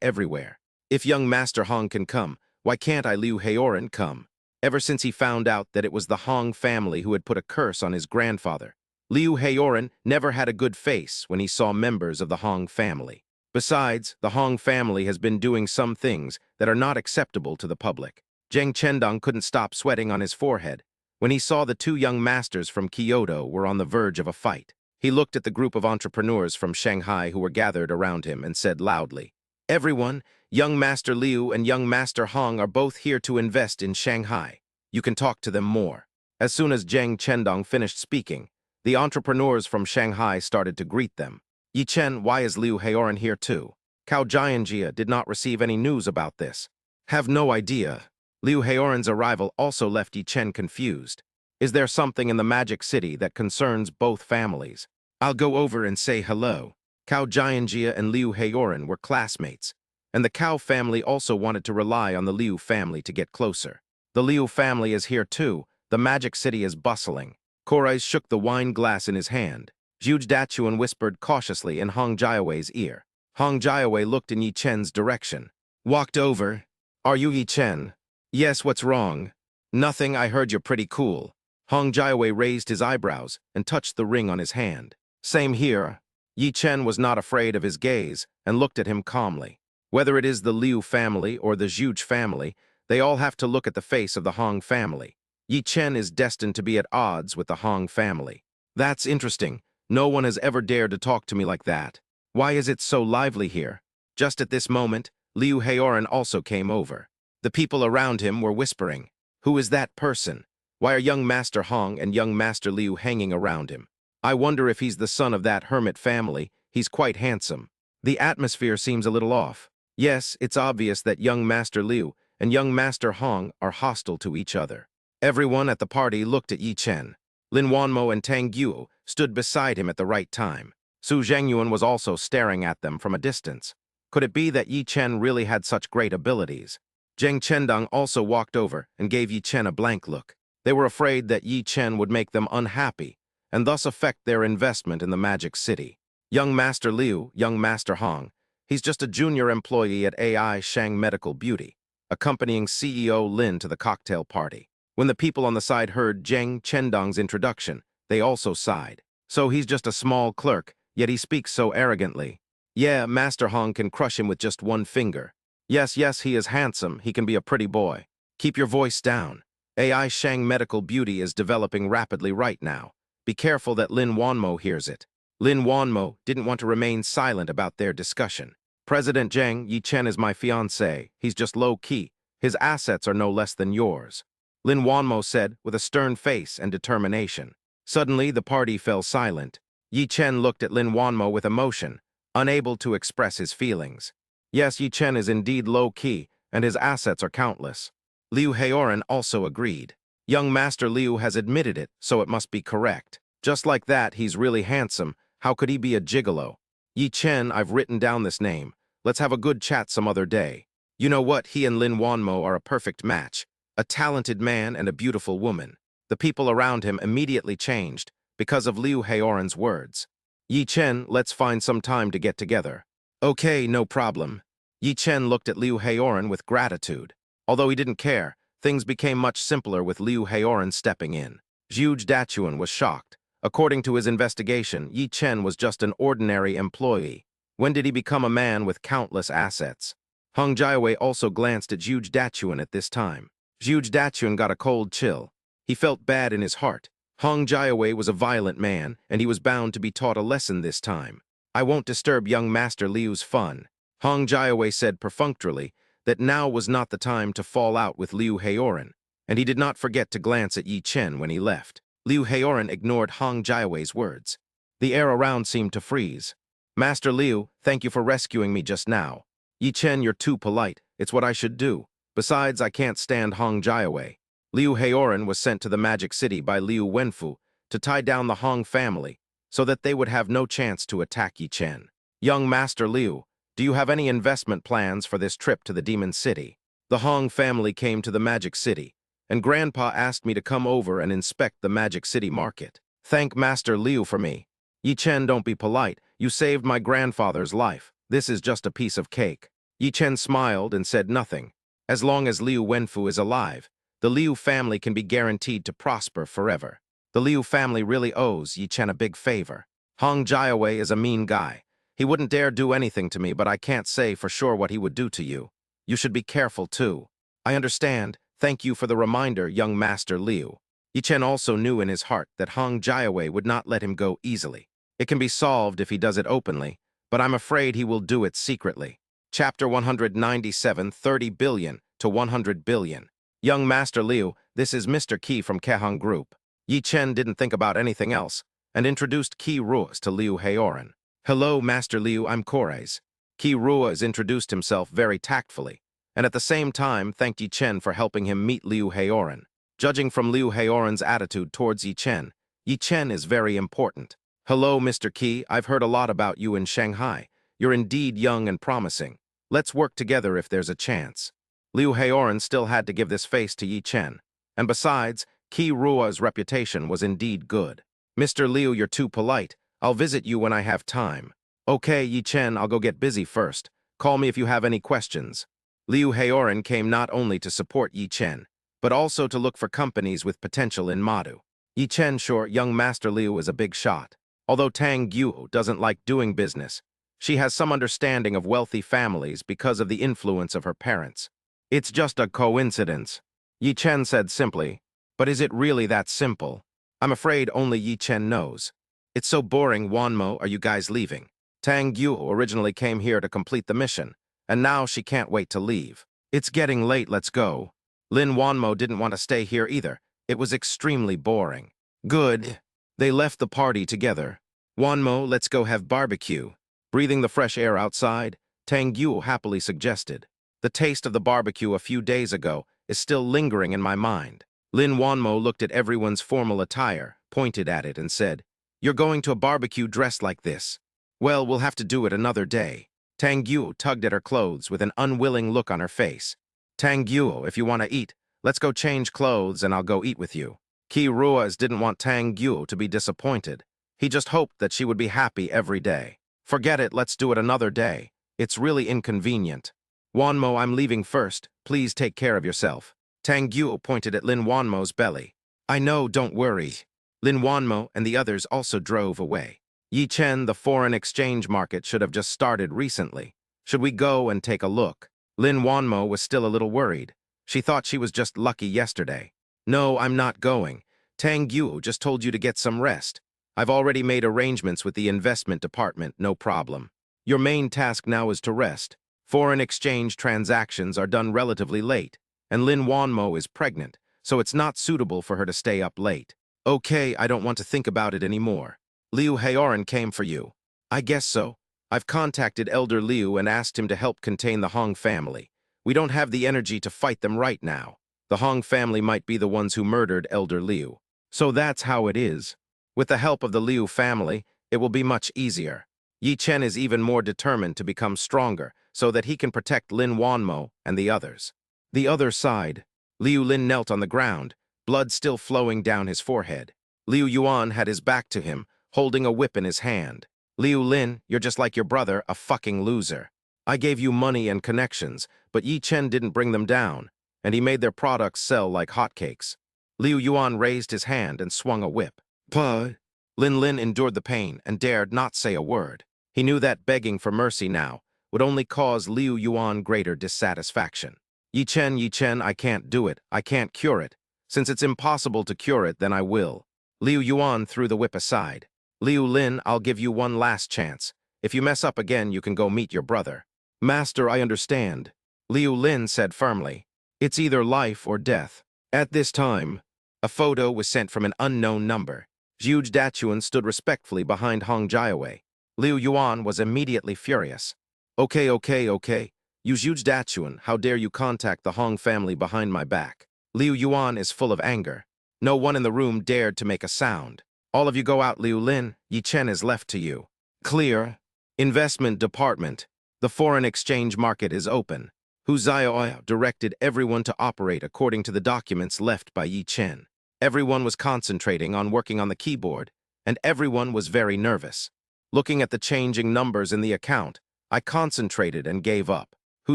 everywhere. If young Master Hong can come, why can't I Liu Heoran come? ever since he found out that it was the Hong family who had put a curse on his grandfather. Liu Heoran never had a good face when he saw members of the Hong family. Besides, the Hong family has been doing some things that are not acceptable to the public. Zheng Chendong couldn't stop sweating on his forehead when he saw the two young masters from Kyoto were on the verge of a fight. He looked at the group of entrepreneurs from Shanghai who were gathered around him and said loudly, "Everyone, young Master Liu and young Master Hong are both here to invest in Shanghai. You can talk to them more." As soon as Zheng Chendong finished speaking, the entrepreneurs from Shanghai started to greet them. "Yi Chen, why is Liu Heoran here too?" Cao Jianjia did not receive any news about this. "Have no idea." Liu Heoran's arrival also left Yi Chen confused. "Is there something in the Magic City that concerns both families? I'll go over and say hello." Cao Jianjia and Liu Heoran were classmates, and the Cao family also wanted to rely on the Liu family to get closer. "The Liu family is here too. The Magic City is bustling." Korais shook the wine glass in his hand. Zhuge Dachuan whispered cautiously in Hong Jiawei's ear. Hong Jiawei looked in Yi Chen's direction. Walked over. "Are you Yi Chen?" "Yes, what's wrong?" "Nothing, I heard you're pretty cool." Hong Jiawei raised his eyebrows and touched the ring on his hand. "Same here." Yi Chen was not afraid of his gaze and looked at him calmly. Whether it is the Liu family or the Zhuge family, they all have to look at the face of the Hong family. Yi Chen is destined to be at odds with the Hong family. "That's interesting. No one has ever dared to talk to me like that. Why is it so lively here?" Just at this moment, Liu Heoran also came over. The people around him were whispering, "Who is that person? Why are young Master Hong and young Master Liu hanging around him? I wonder if he's the son of that hermit family. He's quite handsome." The atmosphere seems a little off. Yes, it's obvious that young Master Liu and young Master Hong are hostile to each other. Everyone at the party looked at Yi Chen. Lin Wanmo and Tang Guo stood beside him at the right time. Su Zhengyuan was also staring at them from a distance. Could it be that Yi Chen really had such great abilities? Zheng Chendong also walked over and gave Yi Chen a blank look. They were afraid that Yi Chen would make them unhappy and thus affect their investment in the Magic City. Young Master Liu, young Master Hong, he's just a junior employee at AI Shang Medical Beauty, accompanying CEO Lin to the cocktail party. When the people on the side heard Zheng Chendong's introduction, they also sighed. So he's just a small clerk, yet he speaks so arrogantly. Yeah, Master Hong can crush him with just one finger. Yes, he is handsome, he can be a pretty boy. Keep your voice down. AI Shang Medical Beauty is developing rapidly right now. Be careful that Lin Wanmo hears it. Lin Wanmo didn't want to remain silent about their discussion. "President Zheng, Yi Chen is my fiancé. He's just low-key. His assets are no less than yours," Lin Wanmo said with a stern face and determination. Suddenly, the party fell silent. Yi Chen looked at Lin Wanmo with emotion, unable to express his feelings. Yes, Yi Chen is indeed low-key, and his assets are countless. Liu Heoran also agreed. Young Master Liu has admitted it, so it must be correct. Just like that, he's really handsome. How could he be a gigolo? Yi Chen, I've written down this name. Let's have a good chat some other day. You know what? He and Lin Wanmo are a perfect match. A talented man and a beautiful woman. The people around him immediately changed because of Liu Heoran's words. "Yi Chen, let's find some time to get together." "Okay, no problem." Yi Chen looked at Liu Heoran with gratitude. Although he didn't care, things became much simpler with Liu Heoran stepping in. Zhuge Dachuan was shocked. According to his investigation, Yi Chen was just an ordinary employee. When did he become a man with countless assets? Hong Jiawei also glanced at Zhuge Dachuan at this time. Zhuge Dachuan got a cold chill. He felt bad in his heart. Hong Jiawei was a violent man, and he was bound to be taught a lesson this time. "I won't disturb young Master Liu's fun." Hong Jiawei said perfunctorily that now was not the time to fall out with Liu Heoran, and he did not forget to glance at Yi Chen when he left. Liu Heoran ignored Hong Jiawei's words. The air around seemed to freeze. "Master Liu, thank you for rescuing me just now." "Yi Chen, you're too polite. It's what I should do. Besides, I can't stand Hong Jiawei." Liu Heoran was sent to the Magic City by Liu Wenfu to tie down the Hong family so that they would have no chance to attack Yi Chen. "Young Master Liu, do you have any investment plans for this trip to the Demon City?" The Hong family came to the Magic City, and Grandpa asked me to come over and inspect the Magic City market. "Thank Master Liu for me." "Yi Chen, don't be polite. You saved my grandfather's life. This is just a piece of cake." Yi Chen smiled and said nothing. As long as Liu Wenfu is alive, The Liu family can be guaranteed to prosper forever. The Liu family really owes Yi Chen a big favor. Hong Jiawei is a mean guy. He wouldn't dare do anything to me, but I can't say for sure what he would do to you. You should be careful, too. I understand. Thank you for the reminder, young Master Liu. Yi Chen also knew in his heart that Hong Jiawei would not let him go easily. It can be solved if he does it openly, but I'm afraid he will do it secretly. Chapter 197, 30 billion to 100 billion. Young Master Liu, this is Mr. Qi from Kehong Group. Yi Chen didn't think about anything else, and introduced Qi Ruo's to Liu Heoran. Hello, Master Liu, I'm Kores. Qi Ruo's introduced himself very tactfully, and at the same time thanked Yi Chen for helping him meet Liu Heoran. Judging from Liu Heoran's attitude towards Yi Chen is very important. Hello, Mr. Qi, I've heard a lot about you in Shanghai. You're indeed young and promising. Let's work together if there's a chance. Liu Heoran still had to give this face to Yi Chen, and besides, Qi Ruo's reputation was indeed good. Mr. Liu, you're too polite. I'll visit you when I have time. Okay, Yi Chen, I'll go get busy first. Call me if you have any questions. Liu Heoran came not only to support Yi Chen, but also to look for companies with potential in Madu. Yi Chen sure young Master Liu is a big shot. Although Tang Guo doesn't like doing business, she has some understanding of wealthy families because of the influence of her parents. It's just a coincidence, Yi Chen said simply. But is it really that simple? I'm afraid only Yi Chen knows. It's so boring, Wanmo, are you guys leaving? Tang Guo originally came here to complete the mission, and now she can't wait to leave. It's getting late, let's go. Lin Wanmo didn't want to stay here either. It was extremely boring. Good. They left the party together. Wanmo, let's go have barbecue. Breathing the fresh air outside, Tang Guo happily suggested. The taste of the barbecue a few days ago is still lingering in my mind. Lin Wanmo looked at everyone's formal attire, pointed at it, and said, You're going to a barbecue dressed like this. Well, we'll have to do it another day. Tang Guo tugged at her clothes with an unwilling look on her face. Tang Guo, if you want to eat, let's go change clothes and I'll go eat with you. Qi Ruo's didn't want Tang Guo to be disappointed. He just hoped that she would be happy every day. Forget it, let's do it another day. It's really inconvenient. Wanmo, I'm leaving first. Please take care of yourself. Tang Guo pointed at Lin Wanmo's belly. I know, don't worry. Lin Wanmo and the others also drove away. Yi Chen, the foreign exchange market should have just started recently. Should we go and take a look? Lin Wanmo was still a little worried. She thought she was just lucky yesterday. No, I'm not going. Tang Guo just told you to get some rest. I've already made arrangements with the investment department, no problem. Your main task now is to rest. Foreign exchange transactions are done relatively late, and Lin Wanmo is pregnant, so it's not suitable for her to stay up late. Okay, I don't want to think about it anymore. Liu Heoran came for you. I guess so. I've contacted Elder Liu and asked him to help contain the Hong family. We don't have the energy to fight them right now. The Hong family might be the ones who murdered Elder Liu. So that's how it is. With the help of the Liu family, it will be much easier. Yi Chen is even more determined to become stronger so that he can protect Lin Wanmo and the others. The other side. Liu Lin knelt on the ground, blood still flowing down his forehead. Liu Yuan had his back to him, holding a whip in his hand. Liu Lin, you're just like your brother, a fucking loser. I gave you money and connections, but Yi Chen didn't bring them down, and he made their products sell like hotcakes. Liu Yuan raised his hand and swung a whip. Puh. Lin Lin endured the pain and dared not say a word. He knew that begging for mercy now would only cause Liu Yuan greater dissatisfaction. Yi Chen, I can't do it. I can't cure it. Since it's impossible to cure it, then I will. Liu Yuan threw the whip aside. Liu Lin, I'll give you one last chance. If you mess up again, you can go meet your brother. Master, I understand. Liu Lin said firmly. It's either life or death. At this time, a photo was sent from an unknown number. Zhu Dachuan stood respectfully behind Hong Jiawei. Liu Yuan was immediately furious. Okay. You Zhu Dachuan, how dare you contact the Hong family behind my back? Liu Yuan is full of anger. No one in the room dared to make a sound. All of you go out, Liu Lin. Yi Chen is left to you. Clear. Investment department. The foreign exchange market is open. Hu Zhaoyao directed everyone to operate according to the documents left by Yi Chen. Everyone was concentrating on working on the keyboard, and everyone was very nervous. Looking at the changing numbers in the account, I concentrated and gave up. Hu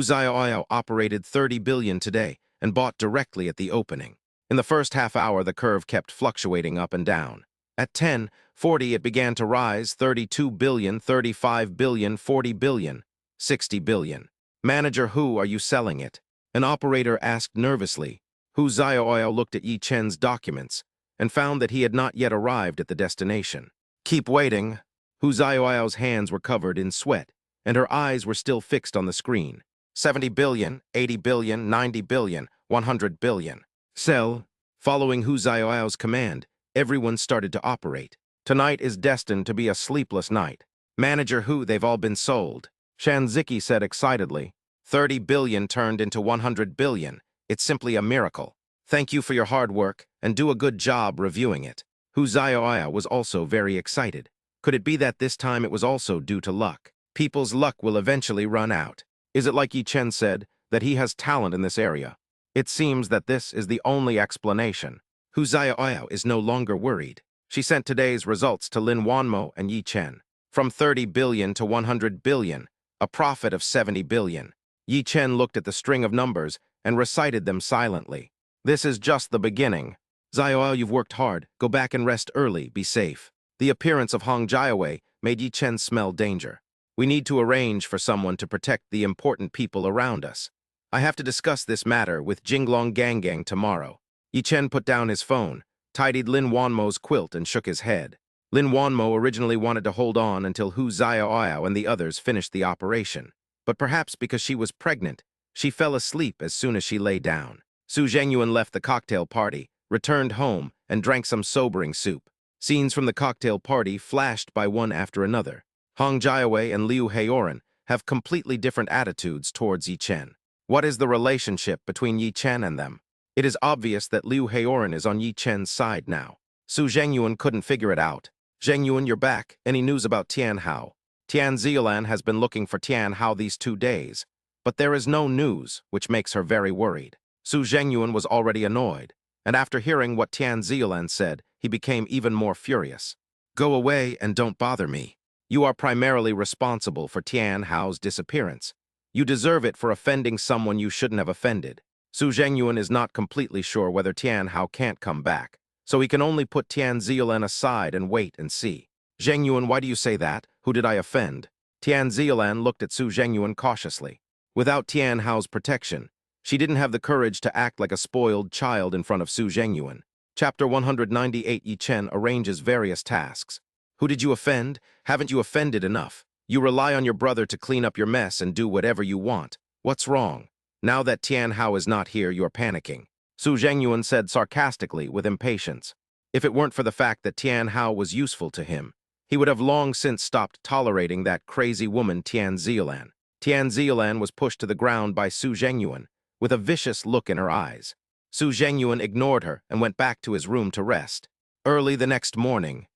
Zhaoyao operated 30 billion today, and bought directly at the opening. In the first half hour, the curve kept fluctuating up and down. At 10:40, it began to rise 32 billion, 35 billion, 40 billion, 60 billion. Manager, who are you selling it? An operator asked nervously. Hu Xiaoyao looked at Yi Chen's documents and found that he had not yet arrived at the destination. Keep waiting. Hu Xiaoyao's hands were covered in sweat, and her eyes were still fixed on the screen. 70 billion, 80 billion, 90 billion, 100 billion. Sell. Following Hu Xiaoyao's command, everyone started to operate. Tonight is destined to be a sleepless night. Manager Hu, they've all been sold. Shan Ziki said excitedly. 30 billion turned into 100 billion. It's simply a miracle. Thank you for your hard work, and do a good job reviewing it. Hu Xiaoyao was also very excited. Could it be that this time it was also due to luck? People's luck will eventually run out. Is it like Yi Chen said, that he has talent in this area? It seems that this is the only explanation. Hu Xiaoyao is no longer worried. She sent today's results to Lin Wanmo and Yi Chen. From 30 billion to 100 billion, a profit of 70 billion. Yi Chen looked at the string of numbers and recited them silently. This is just the beginning. Xiaoyao, you've worked hard. Go back and rest early. Be safe. The appearance of Hong Jiawei made Yi Chen smell danger. We need to arrange for someone to protect the important people around us. I have to discuss this matter with Jinglong Gang tomorrow. Yi Chen put down his phone, tidied Lin Wanmo's quilt, and shook his head. Lin Wanmo originally wanted to hold on until Hu Xiaoyao and the others finished the operation. But perhaps because she was pregnant, she fell asleep as soon as she lay down. Su Zhengyuan left the cocktail party, returned home, and drank some sobering soup. Scenes from the cocktail party flashed by one after another. Hong Jiawei and Liu Heioran have completely different attitudes towards Yi Chen. What is the relationship between Yi Chen and them? It is obvious that Liu Heioran is on Yi Chen's side now. Su Zhengyuan couldn't figure it out. Zhengyuan, you're back. Any news about Tian Hao? Tian Zilan has been looking for Tian Hao these 2 days, but there is no news, which makes her very worried. Su Zhengyuan was already annoyed, and after hearing what Tian Zilan said, he became even more furious. Go away and don't bother me. You are primarily responsible for Tian Hao's disappearance. You deserve it for offending someone you shouldn't have offended. Su Zhengyuan is not completely sure whether Tian Hao can't come back, so he can only put Tian Zilan aside and wait and see. Zhengyuan, why do you say that? Who did I offend? Tian Zilan looked at Su Zhengyuan cautiously. Without Tian Hao's protection, she didn't have the courage to act like a spoiled child in front of Su Zhengyuan. Chapter 198. Yi Chen arranges various tasks. Who did you offend? Haven't you offended enough? You rely on your brother to clean up your mess and do whatever you want. What's wrong? Now that Tian Hao is not here, you're panicking. Su Zhengyuan said sarcastically with impatience. If it weren't for the fact that Tian Hao was useful to him, he would have long since stopped tolerating that crazy woman Tian Zilan. Tian Zilan was pushed to the ground by Su Zhengyuan, with a vicious look in her eyes. Su Zhengyuan ignored her and went back to his room to rest. Early the next morning,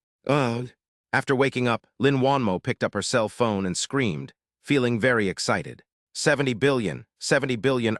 after waking up, Lin Wanmo picked up her cell phone and screamed, feeling very excited. 70 billion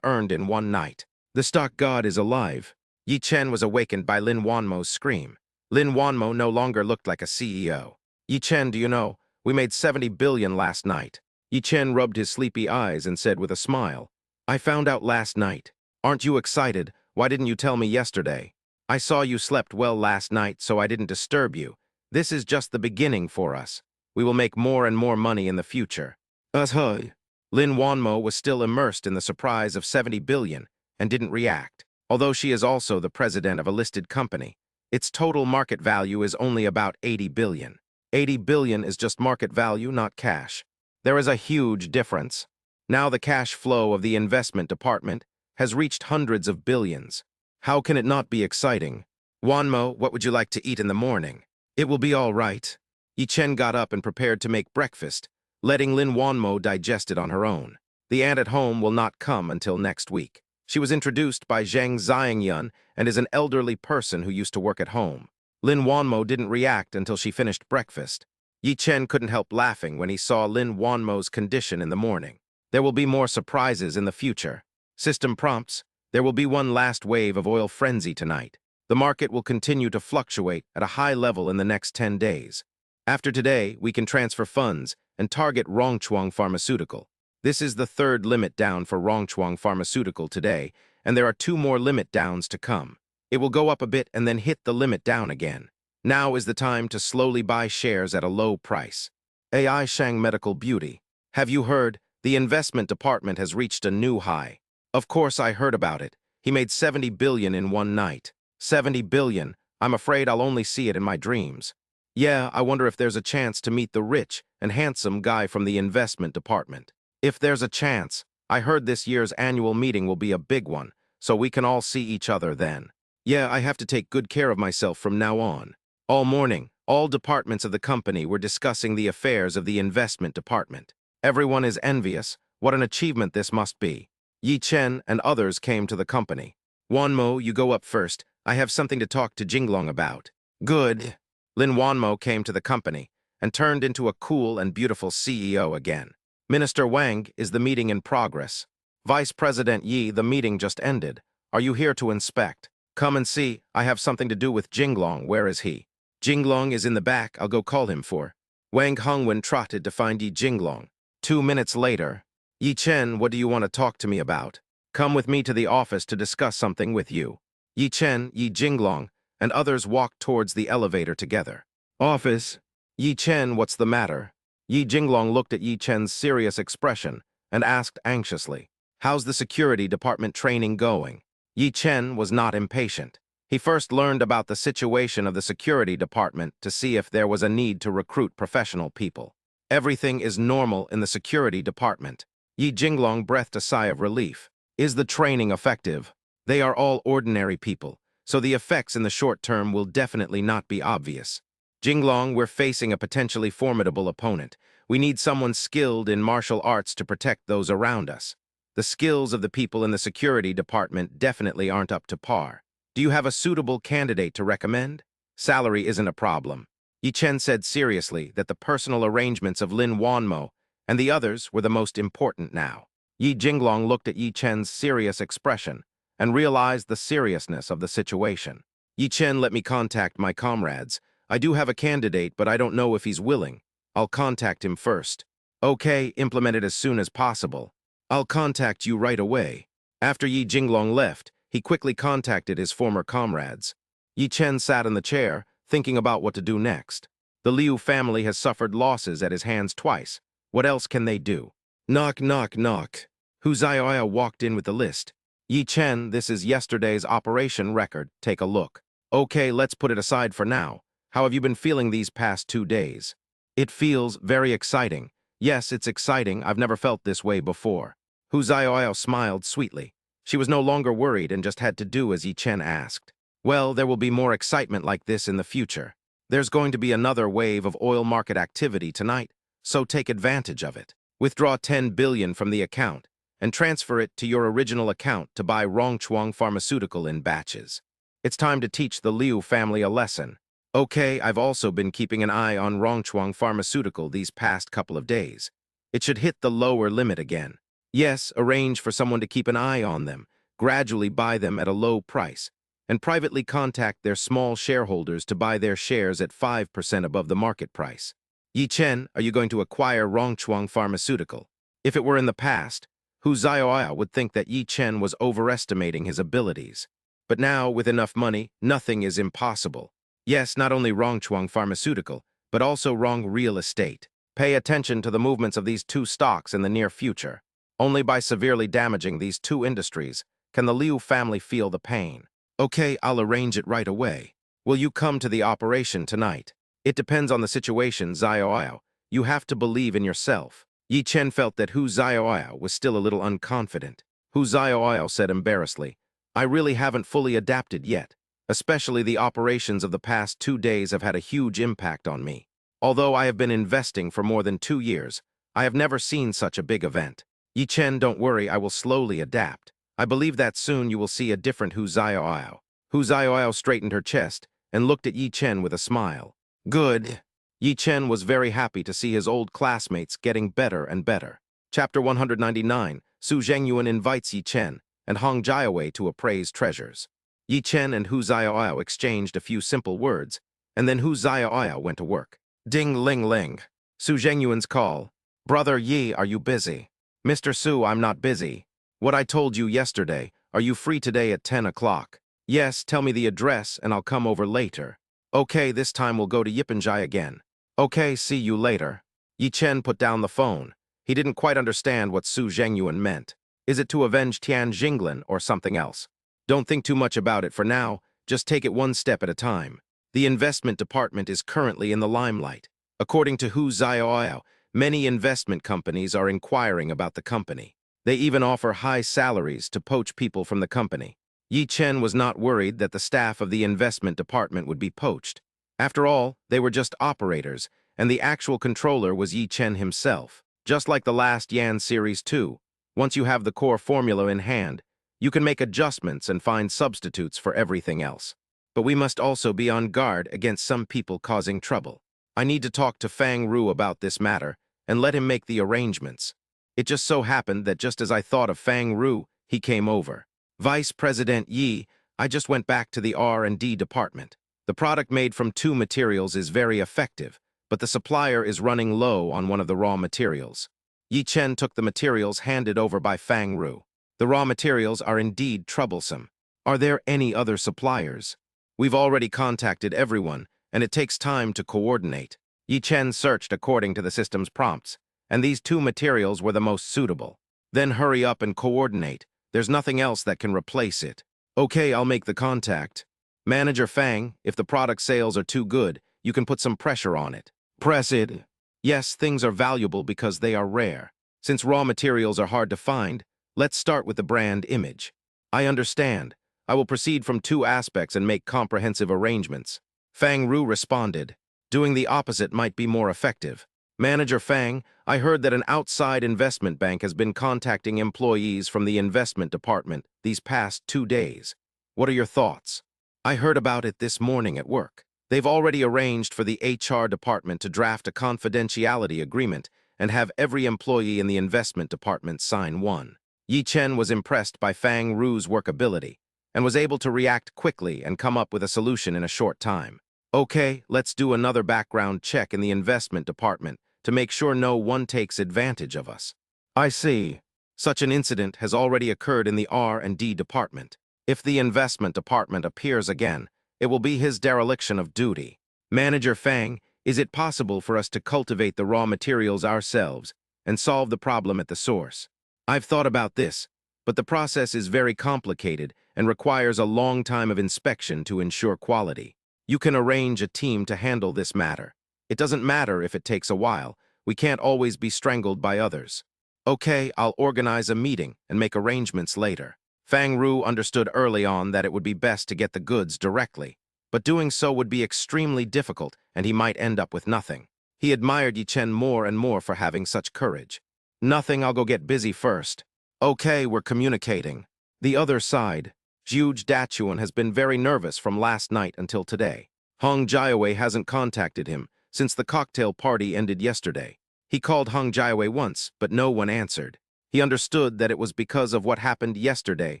earned in one night. The stock god is alive. Yi Chen was awakened by Lin Wanmo's scream. Lin Wanmo no longer looked like a CEO. Yi Chen, do you know, we made 70 billion last night. Yi Chen rubbed his sleepy eyes and said with a smile, I found out last night. Aren't you excited? Why didn't you tell me yesterday? I saw you slept well last night, so I didn't disturb you. This is just the beginning for us. We will make more and more money in the future. Lin Wanmo was still immersed in the surprise of 70 billion and didn't react. Although she is also the president of a listed company, its total market value is only about 80 billion. 80 billion is just market value, not cash. There is a huge difference. Now the cash flow of the investment department has reached hundreds of billions. How can it not be exciting? Wanmo, what would you like to eat in the morning? It will be all right. Yi Chen got up and prepared to make breakfast, letting Lin Wanmo digest it on her own. The aunt at home will not come until next week. She was introduced by Zhang Xiangyun and is an elderly person who used to work at home. Lin Wanmo didn't react until she finished breakfast. Yi Chen couldn't help laughing when he saw Lin Wanmo's condition in the morning. There will be more surprises in the future. System prompts, there will be one last wave of oil frenzy tonight. The market will continue to fluctuate at a high level in the next 10 days. After today, we can transfer funds and target Rongchuang Pharmaceutical. This is the third limit down for Rongchuang Pharmaceutical today, and there are 2 more limit downs to come. It will go up a bit and then hit the limit down again. Now is the time to slowly buy shares at a low price. AI Shang Medical Beauty. Have you heard? The investment department has reached a new high. Of course I heard about it. He made 70 billion in one night. 70 billion. I'm afraid I'll only see it in my dreams. Yeah, I wonder if there's a chance to meet the rich and handsome guy from the investment department. If there's a chance, I heard this year's annual meeting will be a big one, so we can all see each other then. Yeah, I have to take good care of myself from now on. All morning, all departments of the company were discussing the affairs of the investment department. Everyone is envious. What an achievement this must be. Yi Chen and others came to the company. Wanmo, you go up first. I have something to talk to Jinglong about. Good. Lin Wanmo came to the company and turned into a cool and beautiful CEO again. Minister Wang, is the meeting in progress? Vice President Yi, the meeting just ended. Are you here to inspect? Come and see. I have something to do with Jinglong. Where is he? Jinglong is in the back. I'll go call him for. Wang Hongwen trotted to find Yi Jinglong. 2 minutes later. Yi Chen, what do you want to talk to me about? Come with me to the office to discuss something with you. Yi Chen, Yi Jinglong, and others walked towards the elevator together. Office. Yi Chen, what's the matter? Yi Jinglong looked at Yi Chen's serious expression and asked anxiously, how's the security department training going? Yi Chen was not impatient. He first learned about the situation of the security department to see if there was a need to recruit professional people. Everything is normal in the security department. Yi Jinglong breathed a sigh of relief. Is the training effective? They are all ordinary people, so the effects in the short term will definitely not be obvious. Jinglong, we're facing a potentially formidable opponent. We need someone skilled in martial arts to protect those around us. The skills of the people in the security department definitely aren't up to par. Do you have a suitable candidate to recommend? Salary isn't a problem. Yi Chen said seriously that the personal arrangements of Lin Wanmo and the others were the most important now. Yi Jinglong looked at Yi Chen's serious expression and realized the seriousness of the situation. Yi Chen, let me contact my comrades. I do have a candidate, but I don't know if he's willing. I'll contact him first. Okay, implement it as soon as possible. I'll contact you right away. After Yi Jinglong left, he quickly contacted his former comrades. Yi Chen sat in the chair, thinking about what to do next. The Liu family has suffered losses at his hands twice. What else can they do? Knock, knock, knock. Hu Zioya walked in with the list. Yi Chen, this is yesterday's operation record. Take a look. Okay, let's put it aside for now. How have you been feeling these past 2 days? It feels very exciting. Yes, it's exciting. I've never felt this way before. Hu Zioya smiled sweetly. She was no longer worried and just had to do as Yi Chen asked. Well, there will be more excitement like this in the future. There's going to be another wave of oil market activity tonight, so take advantage of it. Withdraw 10 billion from the account and transfer it to your original account to buy Rongchuang Pharmaceutical in batches. It's time to teach the Liu family a lesson. Okay, I've also been keeping an eye on Rongchuang Pharmaceutical these past couple of days. It should hit the lower limit again. Yes, arrange for someone to keep an eye on them, gradually buy them at a low price, and privately contact their small shareholders to buy their shares at 5% above the market price. Yi Chen, are you going to acquire Rongchuang Pharmaceutical? If it were in the past, Hu Zioya would think that Yi Chen was overestimating his abilities. But now, with enough money, nothing is impossible. Yes, not only Rongchuang Pharmaceutical, but also Rong Real Estate. Pay attention to the movements of these 2 stocks in the near future. Only by severely damaging these 2 industries can the Liu family feel the pain. Okay, I'll arrange it right away. Will you come to the operation tonight? It depends on the situation, Zioya. You have to believe in yourself. Yi Chen felt that Hu Zioya was still a little unconfident. Hu Zioya said embarrassedly, I really haven't fully adapted yet. Especially the operations of the past 2 days have had a huge impact on me. Although I have been investing for more than 2 years, I have never seen such a big event. Yi Chen, don't worry, I will slowly adapt. I believe that soon you will see a different Hu Zioya. Hu Zioya straightened her chest and looked at Yi Chen with a smile. Good. Yi Chen was very happy to see his old classmates getting better and better. Chapter 199, Su Zhengyuan invites Yi Chen and Hong Jiawei to appraise treasures. Yi Chen and Hu Zioya exchanged a few simple words, and then Hu Zioya went to work. Ding ling ling. Su Zhengyuan's call. Brother Yi, are you busy? Mr. Su, I'm not busy. What I told you yesterday, Are you free today at 10 o'clock? Yes, tell me the address and I'll come over later. Okay, this time we'll go to Yipanjai again. Okay, see you later. Yi Chen put down the phone. He didn't quite understand what Su Zhengyuan meant. Is it to avenge Tian Jinglan or something else? Don't think too much about it for now, just take it one step at a time. The investment department is currently in the limelight. According to Hu Xiaoyao, many investment companies are inquiring about the company. They even offer high salaries to poach people from the company. Yi Chen was not worried that the staff of the investment department would be poached. After all, they were just operators, and the actual controller was Yi Chen himself. Just like the last Yan Series 2, once you have the core formula in hand, you can make adjustments and find substitutes for everything else. But we must also be on guard against some people causing trouble. I need to talk to Fang Ru about this matter and let him make the arrangements. It just so happened that just as I thought of Fang Ru, he came over. Vice President Yi, I just went back to the R&D department. The product made from 2 materials is very effective, but the supplier is running low on one of the raw materials. Yi Chen took the materials handed over by Fang Ru. The raw materials are indeed troublesome. Are there any other suppliers? We've already contacted everyone, and it takes time to coordinate. Yi Chen searched according to the system's prompts, and these 2 materials were the most suitable. Then hurry up and coordinate. There's nothing else that can replace it. Okay, I'll make the contact. Manager Fang, if the product sales are too good, you can put some pressure on it. Press it. Yes, things are valuable because they are rare. Since raw materials are hard to find, let's start with the brand image. I understand. I will proceed from 2 aspects and make comprehensive arrangements. Fang Ru responded. Doing the opposite might be more effective. Manager Fang, I heard that an outside investment bank has been contacting employees from the investment department these past 2 days. What are your thoughts? I heard about it this morning at work. They've already arranged for the HR department to draft a confidentiality agreement and have every employee in the investment department sign one. Yi Chen was impressed by Fang Ru's workability and was able to react quickly and come up with a solution in a short time. Okay, let's do another background check in the investment department to make sure no one takes advantage of us. I see. Such an incident has already occurred in the R&D department. If the investment department appears again, it will be his dereliction of duty. Manager Fang, is it possible for us to cultivate the raw materials ourselves and solve the problem at the source? I've thought about this, but the process is very complicated and requires a long time of inspection to ensure quality. You can arrange a team to handle this matter. It doesn't matter if it takes a while. We can't always be strangled by others. Okay, I'll organize a meeting and make arrangements later. Fang Ru understood early on that it would be best to get the goods directly, but doing so would be extremely difficult and he might end up with nothing. He admired Yi Chen more and more for having such courage. Nothing, I'll go get busy first. Okay, we're communicating. The other side. Zhu Dachuan has been very nervous from last night until today. Hong Jiawei hasn't contacted him since the cocktail party ended yesterday. He called Hong Jiawei once, but no one answered. He understood that it was because of what happened yesterday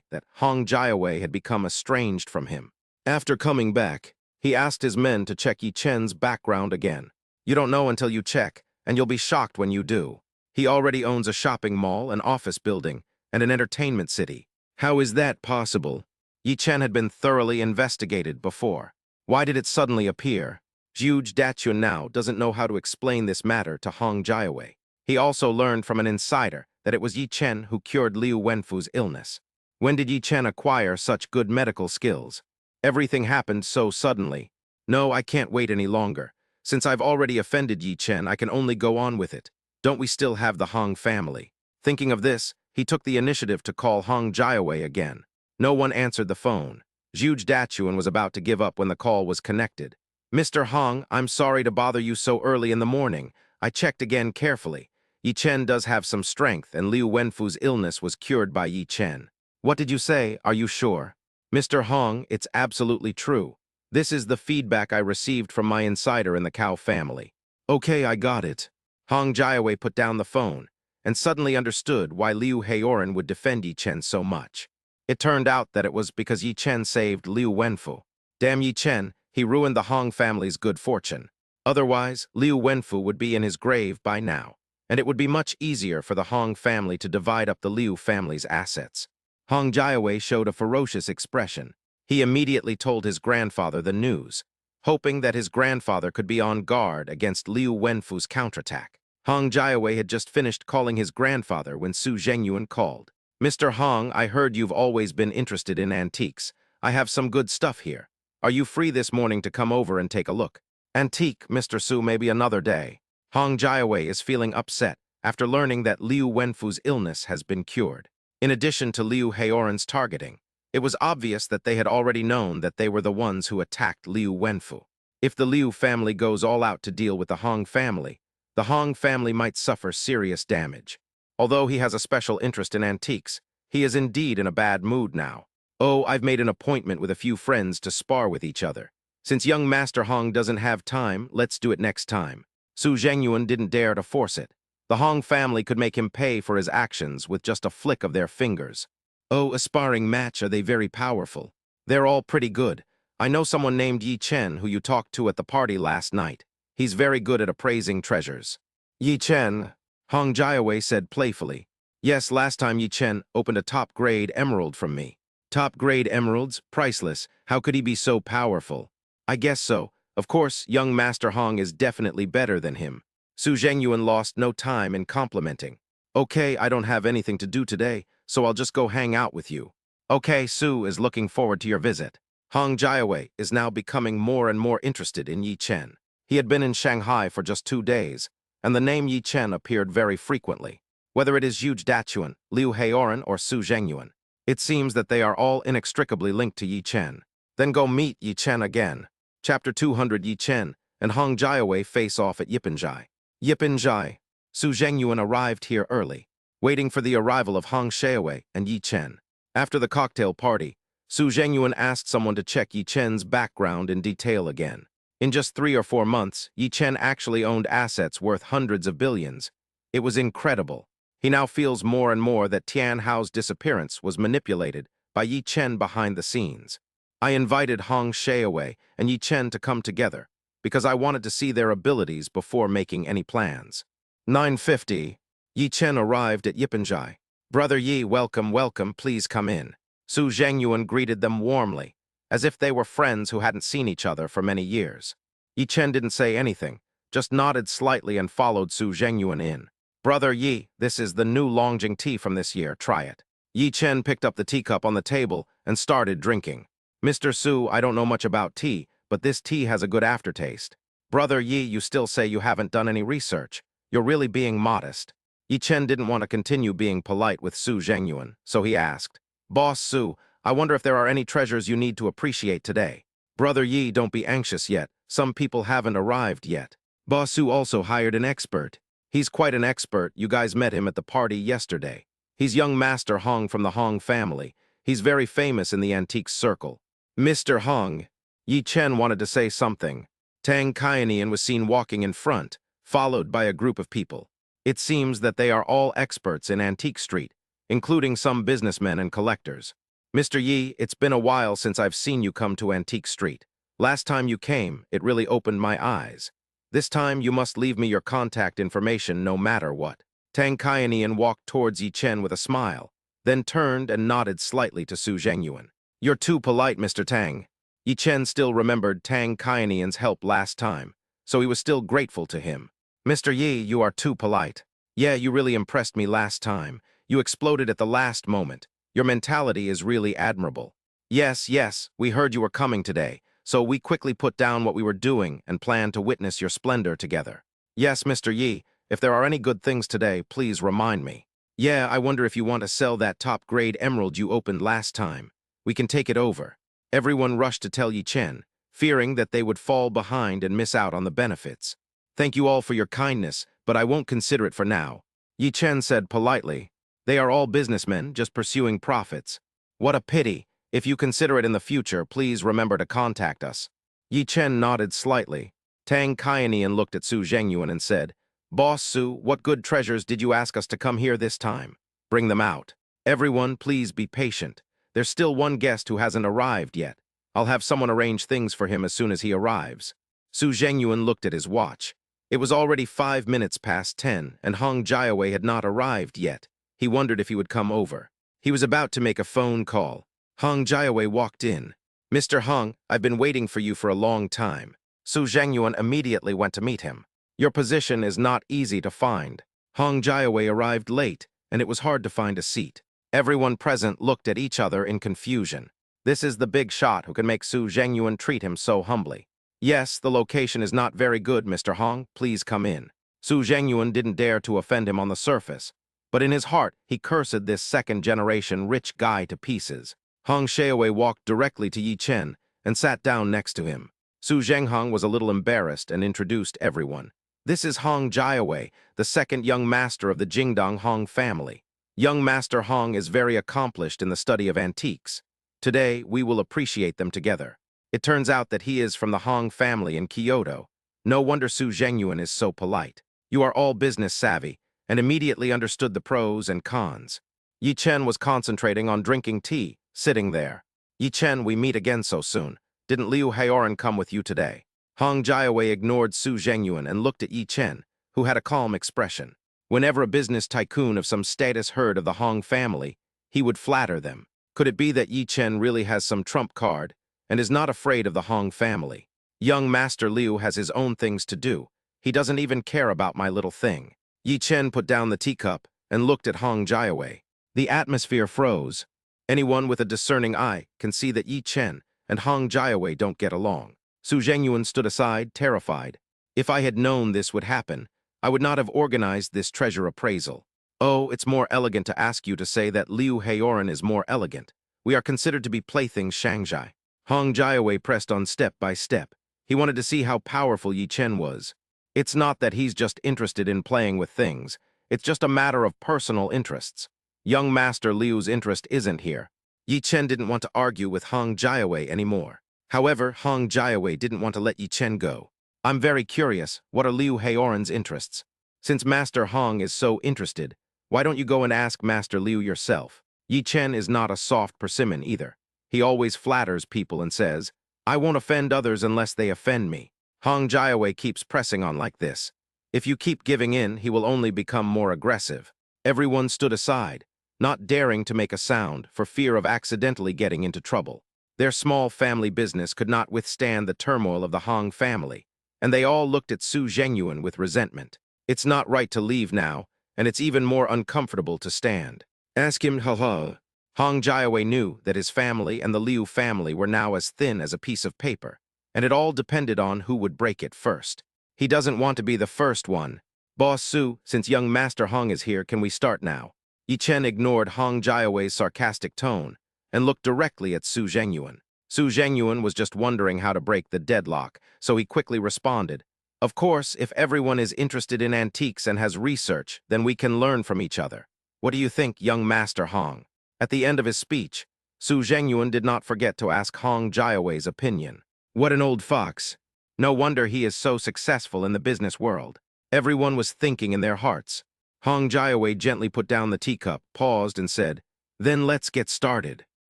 that Hong Jiawei had become estranged from him. After coming back, he asked his men to check Yi Chen's background again. You don't know until you check, and you'll be shocked when you do. He already owns a shopping mall, an office building, and an entertainment city. How is that possible? Yi Chen had been thoroughly investigated before. Why did it suddenly appear? Zhu Dachuan now doesn't know how to explain this matter to Hong Jiawei. He also learned from an insider that it was Yi Chen who cured Liu Wenfu's illness. When did Yi Chen acquire such good medical skills? Everything happened so suddenly. No, I can't wait any longer. Since I've already offended Yi Chen, I can only go on with it. Don't we still have the Hong family? Thinking of this, he took the initiative to call Hong Jiawei again. No one answered the phone. Zhu Dachuan was about to give up when the call was connected. Mr. Hong, I'm sorry to bother you so early in the morning. I checked again carefully. Yi Chen does have some strength, and Liu Wenfu's illness was cured by Yi Chen. What did you say? Are you sure? Mr. Hong, it's absolutely true. This is the feedback I received from my insider in the Cao family. Okay, I got it. Hong Jiawei put down the phone and suddenly understood why Liu Heoran would defend Yi Chen so much. It turned out that it was because Yi Chen saved Liu Wenfu. Damn Yi Chen, he ruined the Hong family's good fortune. Otherwise, Liu Wenfu would be in his grave by now, and it would be much easier for the Hong family to divide up the Liu family's assets. Hong Jiawei showed a ferocious expression. He immediately told his grandfather the news, hoping that his grandfather could be on guard against Liu Wenfu's counterattack. Hong Jiawei had just finished calling his grandfather when Su Zhengyuan called. "Mr. Hong, I heard you've always been interested in antiques. I have some good stuff here. Are you free this morning to come over and take a look?" "Antique, Mr. Su, maybe another day." Hong Jiawei is feeling upset after learning that Liu Wenfu's illness has been cured. In addition to Liu Haoran's targeting, it was obvious that they had already known that they were the ones who attacked Liu Wenfu. If the Liu family goes all out to deal with the Hong family might suffer serious damage. Although he has a special interest in antiques, he is indeed in a bad mood now. "Oh, I've made an appointment with a few friends to spar with each other. Since young Master Hong doesn't have time, let's do it next time." Su Zhengyuan didn't dare to force it. The Hong family could make him pay for his actions with just a flick of their fingers. "Oh, a sparring match, are they very powerful?" "They're all pretty good. I know someone named Yi Chen who you talked to at the party last night. He's very good at appraising treasures." "Yi Chen," Hong Jiawei said playfully. "Yes, last time Yi Chen opened a top-grade emerald from me." "Top-grade emeralds? Priceless. How could he be so powerful?" "I guess so. Of course, young Master Hong is definitely better than him." Su Zhengyuan lost no time in complimenting. "Okay, I don't have anything to do today, so I'll just go hang out with you." "Okay, Su is looking forward to your visit." Hong Jiawei is now becoming more and more interested in Yi Chen. He had been in Shanghai for just 2 days, and the name Yi Chen appeared very frequently. Whether it is Yu Dachuan, Liu Haoran, or Su Zhengyuan, it seems that they are all inextricably linked to Yi Chen. Then go meet Yi Chen again. Chapter 200. Yi Chen and Hong Jiawei face off at Yipanzhai. Yipanzhai. Su Zhengyuan arrived here early, waiting for the arrival of Hong Jiawei and Yi Chen. After the cocktail party, Su Zhengyuan asked someone to check Yi Chen's background in detail again. In just 3 or 4 months, Yi Chen actually owned assets worth hundreds of billions. It was incredible. He now feels more and more that Tian Hao's disappearance was manipulated by Yi Chen behind the scenes. "I invited Hong Jiawei and Yi Chen to come together because I wanted to see their abilities before making any plans." 9:50. Yi Chen arrived at Yipanzhai. "Brother Yi, welcome, welcome, please come in." Su Zhengyuan greeted them warmly, as if they were friends who hadn't seen each other for many years. Yi Chen didn't say anything, just nodded slightly and followed Su Zhengyuan in. "Brother Yi, this is the new Longjing tea from this year, try it." Yi Chen picked up the teacup on the table and started drinking. "Mr. Su, I don't know much about tea, but this tea has a good aftertaste." "Brother Yi, you still say you haven't done any research. You're really being modest." Yi Chen didn't want to continue being polite with Su Zhengyuan, so he asked, "Boss Su, I wonder if there are any treasures you need to appreciate today." "Brother Yi, don't be anxious yet. Some people haven't arrived yet." Boss Su also hired an expert. He's quite an expert. You guys met him at the party yesterday. He's young Master Hong from the Hong family. He's very famous in the antique circle. "Mr. Hong." Yi Chen wanted to say something. Tang Kaianian was seen walking in front, followed by a group of people. It seems that they are all experts in Antique Street, including some businessmen and collectors. "Mr. Yi, it's been a while since I've seen you come to Antique Street. Last time you came, it really opened my eyes. This time you must leave me your contact information no matter what." Tang Kaianian walked towards Yi Chen with a smile, then turned and nodded slightly to Su Zhengyuan. "You're too polite, Mr. Tang." Yi Chen still remembered Tang Kaianian's help last time, so he was still grateful to him. "Mr. Yi, you are too polite. Yeah, you really impressed me last time. You exploded at the last moment. Your mentality is really admirable." Yes, we heard you were coming today, so we quickly put down what we were doing and planned to witness your splendor together." "Yes, Mr. Yi, if there are any good things today, please remind me." "Yeah, I wonder if you want to sell that top-grade emerald you opened last time. We can take it over." Everyone rushed to tell Yi Chen, fearing that they would fall behind and miss out on the benefits. "Thank you all for your kindness, but I won't consider it for now," Yi Chen said politely. "They are all businessmen, just pursuing profits." "What a pity. If you consider it in the future, please remember to contact us." Yi Chen nodded slightly. Tang Kaianian looked at Su Zhengyuan and said, "Boss Su, what good treasures did you ask us to come here this time? Bring them out." "Everyone, please be patient. There's still one guest who hasn't arrived yet. I'll have someone arrange things for him as soon as he arrives." Su Zhengyuan looked at his watch. It was already 5 minutes past 10, and Hong Jiawei had not arrived yet. He wondered if he would come over. He was about to make a phone call. Hong Jiawei walked in. "Mr. Hong, I've been waiting for you for a long time." Su Zhengyuan immediately went to meet him. "Your position is not easy to find." Hong Jiawei arrived late, and it was hard to find a seat. Everyone present looked at each other in confusion. This is the big shot who can make Su Zhengyuan treat him so humbly. "Yes, the location is not very good, Mr. Hong. Please come in." Su Zhengyuan didn't dare to offend him on the surface, but in his heart he cursed this second-generation rich guy to pieces. Hong Xiaowei walked directly to Yi Chen and sat down next to him. Su Zhenghong was a little embarrassed and introduced everyone. "This is Hong Jiawei, the second young master of the Jingdong Hong family. Young Master Hong is very accomplished in the study of antiques. Today, we will appreciate them together. It turns out that he is from the Hong family in Kyoto. No wonder Su Zhengyuan is so polite. You are all business savvy, and immediately understood the pros and cons." Yi Chen was concentrating on drinking tea, sitting there. "Yi Chen, we meet again so soon. Didn't Liu Haoran come with you today?" Hong Jiawei ignored Su Zhengyuan and looked at Yi Chen, who had a calm expression. Whenever a business tycoon of some status heard of the Hong family, he would flatter them. Could it be that Yi Chen really has some trump card and is not afraid of the Hong family? Young Master Liu has his own things to do. He doesn't even care about my little thing. Yi Chen put down the teacup and looked at Hong Jiawei. The atmosphere froze. Anyone with a discerning eye can see that Yi Chen and Hong Jiawei don't get along. Su Zhengyuan stood aside, terrified. "If I had known this would happen, I would not have organized this treasure appraisal." "Oh, it's more elegant to ask you to say that Liu Haoran is more elegant. We are considered to be playthings Shanghai." Hong Jiawei pressed on step by step. He wanted to see how powerful Yi Chen was. It's not that he's just interested in playing with things. It's just a matter of personal interests. Young Master Liu's interest isn't here. Yi Chen didn't want to argue with Hong Jiawei anymore. However, Hong Jiawei didn't want to let Yi Chen go. "I'm very curious, what are Liu Haoran's interests? Since Master Hong is so interested, why don't you go and ask Master Liu yourself?" Yi Chen is not a soft persimmon either. He always flatters people and says, "I won't offend others unless they offend me." Hong Jiawei keeps pressing on like this. If you keep giving in, he will only become more aggressive. Everyone stood aside, not daring to make a sound for fear of accidentally getting into trouble. Their small family business could not withstand the turmoil of the Hong family, and they all looked at Su Zhengyuan with resentment. It's not right to leave now, and it's even more uncomfortable to stand. "Ask him, ha." Hong Jiawei knew that his family and the Liu family were now as thin as a piece of paper, and it all depended on who would break it first. He doesn't want to be the first one. "Boss Su, since young Master Hong is here, can we start now?" Yi Chen ignored Hong Jiawei's sarcastic tone and looked directly at Su Zhengyuan. Su Zhengyuan was just wondering how to break the deadlock, so he quickly responded, "Of course, if everyone is interested in antiques and has research, then we can learn from each other. What do you think, young Master Hong?" At the end of his speech, Su Zhengyuan did not forget to ask Hong Jiawei's opinion. "What an old fox. No wonder he is so successful in the business world." Everyone was thinking in their hearts. Hong Jiawei gently put down the teacup, paused, and said, "Then let's get started."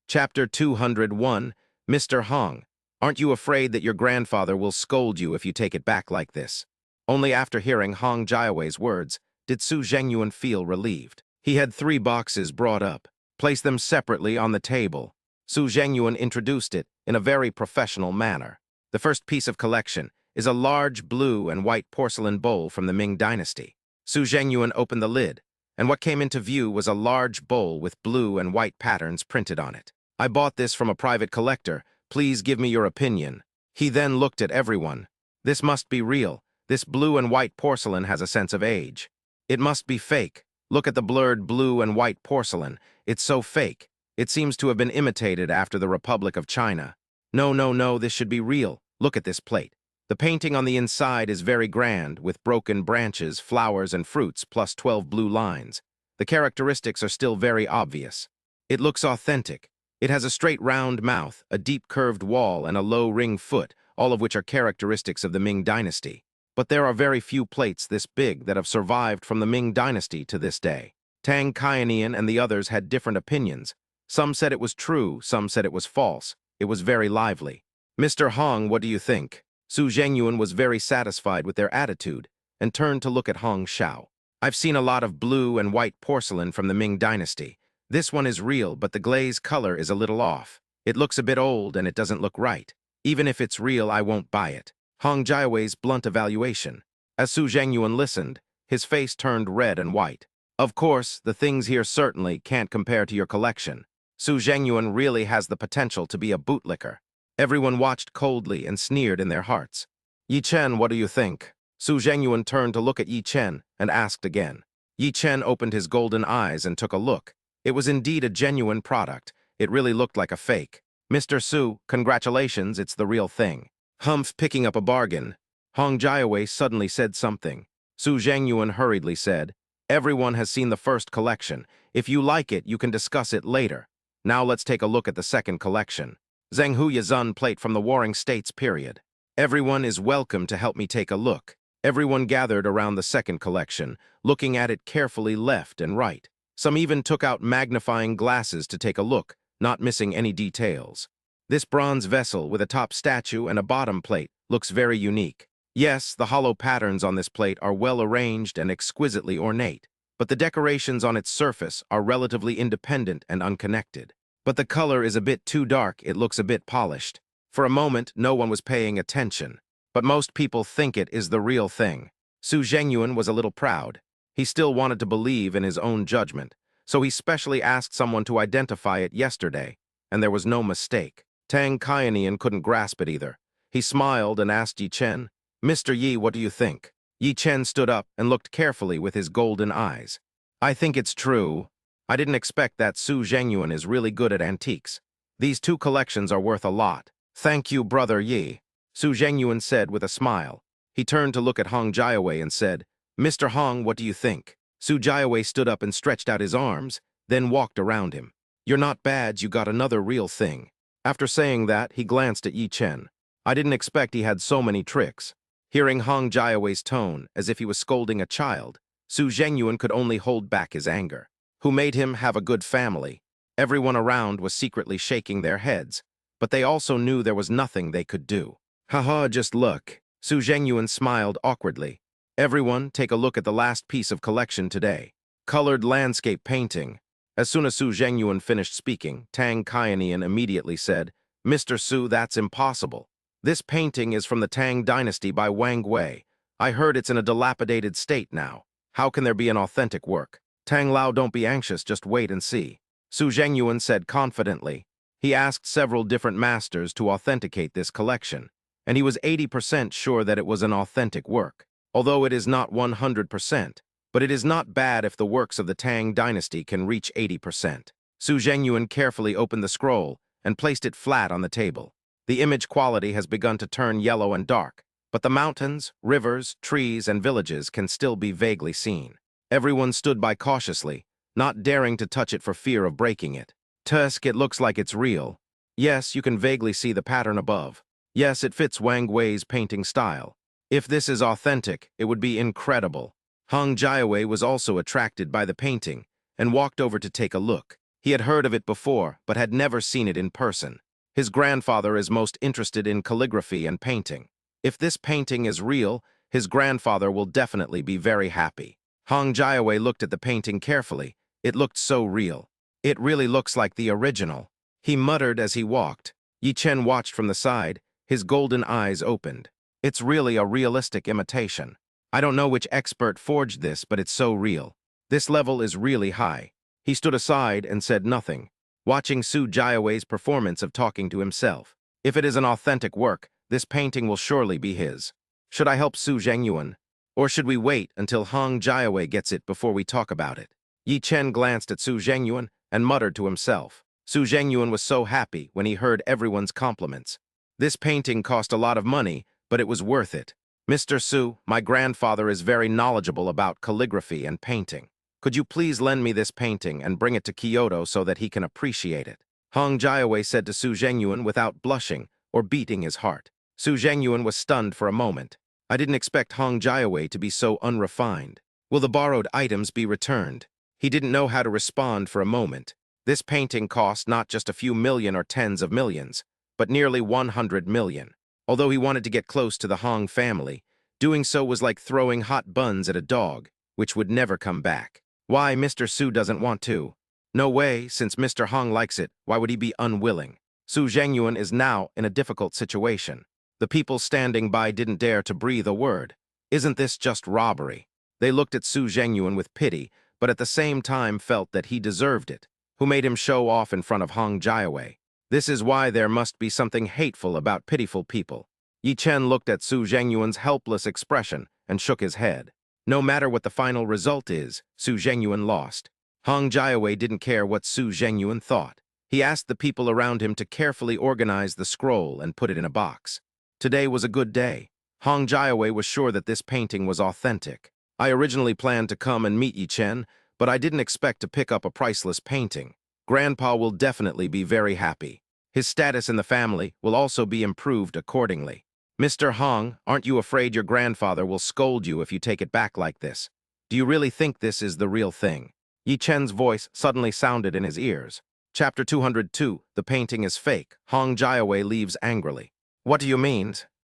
Chapter 201, Mr. Hong, aren't you afraid that your grandfather will scold you if you take it back like this? Only after hearing Hong Jiawei's words did Su Zhengyuan feel relieved. He had 3 boxes brought up. Place them separately on the table. Su Zhengyuan introduced it in a very professional manner. The first piece of collection is a large blue and white porcelain bowl from the Ming Dynasty. Su Zhengyuan opened the lid, and what came into view was a large bowl with blue and white patterns printed on it. "I bought this from a private collector. Please give me your opinion." He then looked at everyone. "This must be real. This blue and white porcelain has a sense of age. It must be fake. Look at the blurred blue and white porcelain. It's so fake. It seems to have been imitated after the Republic of China. No, this should be real. Look at this plate. The painting on the inside is very grand, with broken branches, flowers, and fruits, plus 12 blue lines. The characteristics are still very obvious. It looks authentic. It has a straight round mouth, a deep curved wall, and a low ring foot, all of which are characteristics of the Ming Dynasty. But there are very few plates this big that have survived from the Ming Dynasty to this day." Tang Kaianian and the others had different opinions. Some said it was true, some said it was false. It was very lively. "Mr. Hong, what do you think?" Su Zhengyuan was very satisfied with their attitude and turned to look at Hong Xiao. "I've seen a lot of blue and white porcelain from the Ming Dynasty. This one is real, but the glaze color is a little off. It looks a bit old and it doesn't look right. Even if it's real, I won't buy it. Hong Jiawei's blunt evaluation. As Su Zhengyuan listened, his face turned red and white. Of course, the things here certainly can't compare to your collection. Su Zhengyuan really has the potential to be a bootlicker. Everyone watched coldly and sneered in their hearts. Yi Chen, what do you think? Su Zhengyuan turned to look at Yi Chen and asked again. Yi Chen opened his golden eyes and took a look. It was indeed a genuine product. It really looked like a fake. Mr. Su, congratulations, it's the real thing. Humph, picking up a bargain. Hong Jiawei suddenly said something. Su Zhengyuan hurriedly said, everyone has seen the first collection. If you like it, you can discuss it later. Now let's take a look at the second collection. Zhenghu Yazun plate from the Warring States period. Everyone is welcome to help me take a look. Everyone gathered around the second collection, looking at it carefully left and right. Some even took out magnifying glasses to take a look, not missing any details. This bronze vessel with a top statue and a bottom plate looks very unique. Yes, the hollow patterns on this plate are well arranged and exquisitely ornate, but the decorations on its surface are relatively independent and unconnected. But the color is a bit too dark, it looks a bit polished. For a moment, no one was paying attention, but most people think it is the real thing. Su Zhengyuan was a little proud. He still wanted to believe in his own judgment, so he specially asked someone to identify it yesterday, and there was no mistake. Tang Kaianian couldn't grasp it either. He smiled and asked Yi Chen, Mr. Yi, what do you think? Yi Chen stood up and looked carefully with his golden eyes. I think it's true. I didn't expect that Su Zhengyuan is really good at antiques. These two collections are worth a lot. Thank you, Brother Yi, Su Zhengyuan said with a smile. He turned to look at Hong Jiawei and said, Mr. Hong, what do you think? Su Jiawei stood up and stretched out his arms, then walked around him. You're not bad, you got another real thing. After saying that, he glanced at Yi Chen. I didn't expect he had so many tricks. Hearing Hong Jiawei's tone, as if he was scolding a child, Su Zhengyuan could only hold back his anger. Who made him have a good family? Everyone around was secretly shaking their heads, but they also knew there was nothing they could do. Haha, just look. Su Zhengyuan smiled awkwardly. Everyone, take a look at the last piece of collection today. Colored landscape painting. As soon as Su Zhengyuan finished speaking, Tang Kaianian immediately said, Mr. Su, that's impossible. This painting is from the Tang dynasty by Wang Wei. I heard it's in a dilapidated state now. How can there be an authentic work? Tang Lao, don't be anxious, just wait and see. Su Zhengyuan said confidently. He asked several different masters to authenticate this collection, and he was 80% sure that it was an authentic work. Although it is not 100%, but it is not bad if the works of the Tang dynasty can reach 80%. Su Zhengyuan carefully opened the scroll and placed it flat on the table. The image quality has begun to turn yellow and dark, but the mountains, rivers, trees, and villages can still be vaguely seen. Everyone stood by cautiously, not daring to touch it for fear of breaking it. Tusk, it looks like it's real. Yes, you can vaguely see the pattern above. Yes, it fits Wang Wei's painting style. If this is authentic, it would be incredible. Hong Jiawei was also attracted by the painting and walked over to take a look. He had heard of it before, but had never seen it in person. His grandfather is most interested in calligraphy and painting. If this painting is real, his grandfather will definitely be very happy. Hong Jiawei looked at the painting carefully. It looked so real. It really looks like the original. He muttered as he walked. Yi Chen watched from the side, his golden eyes opened. It's really a realistic imitation. I don't know which expert forged this, but it's so real. This level is really high. He stood aside and said nothing, watching Su Jiawei's performance of talking to himself. If it is an authentic work, this painting will surely be his. Should I help Su Zhengyuan? Or should we wait until Hong Jiawei gets it before we talk about it? Yi Chen glanced at Su Zhengyuan and muttered to himself. Su Zhengyuan was so happy when he heard everyone's compliments. This painting cost a lot of money, but it was worth it. Mr. Su, my grandfather is very knowledgeable about calligraphy and painting. Could you please lend me this painting and bring it to Kyoto so that he can appreciate it? Hong Jiawei said to Su Zhengyuan without blushing or beating his heart. Su Zhengyuan was stunned for a moment. I didn't expect Hong Jiawei to be so unrefined. Will the borrowed items be returned? He didn't know how to respond for a moment. This painting cost not just a few million or tens of millions, but nearly 100 million. Although he wanted to get close to the Hong family, doing so was like throwing hot buns at a dog, which would never come back. Why, Mr. Su doesn't want to. No way, since Mr. Hong likes it, why would he be unwilling? Su Zhengyuan is now in a difficult situation. The people standing by didn't dare to breathe a word. Isn't this just robbery? They looked at Su Zhengyuan with pity, but at the same time felt that he deserved it. Who made him show off in front of Hong Jiawei? This is why there must be something hateful about pitiful people. Yi Chen looked at Su Zhengyuan's helpless expression and shook his head. No matter what the final result is, Su Zhengyuan lost. Hong Jiawei didn't care what Su Zhengyuan thought. He asked the people around him to carefully organize the scroll and put it in a box. Today was a good day. Hong Jiawei was sure that this painting was authentic. I originally planned to come and meet Yi Chen, but I didn't expect to pick up a priceless painting. Grandpa will definitely be very happy. His status in the family will also be improved accordingly. Mr. Hong, aren't you afraid your grandfather will scold you if you take it back like this? Do you really think this is the real thing? Yi Chen's voice suddenly sounded in his ears. Chapter 202, The Painting is Fake. Hong Jiawei leaves angrily. What do you mean?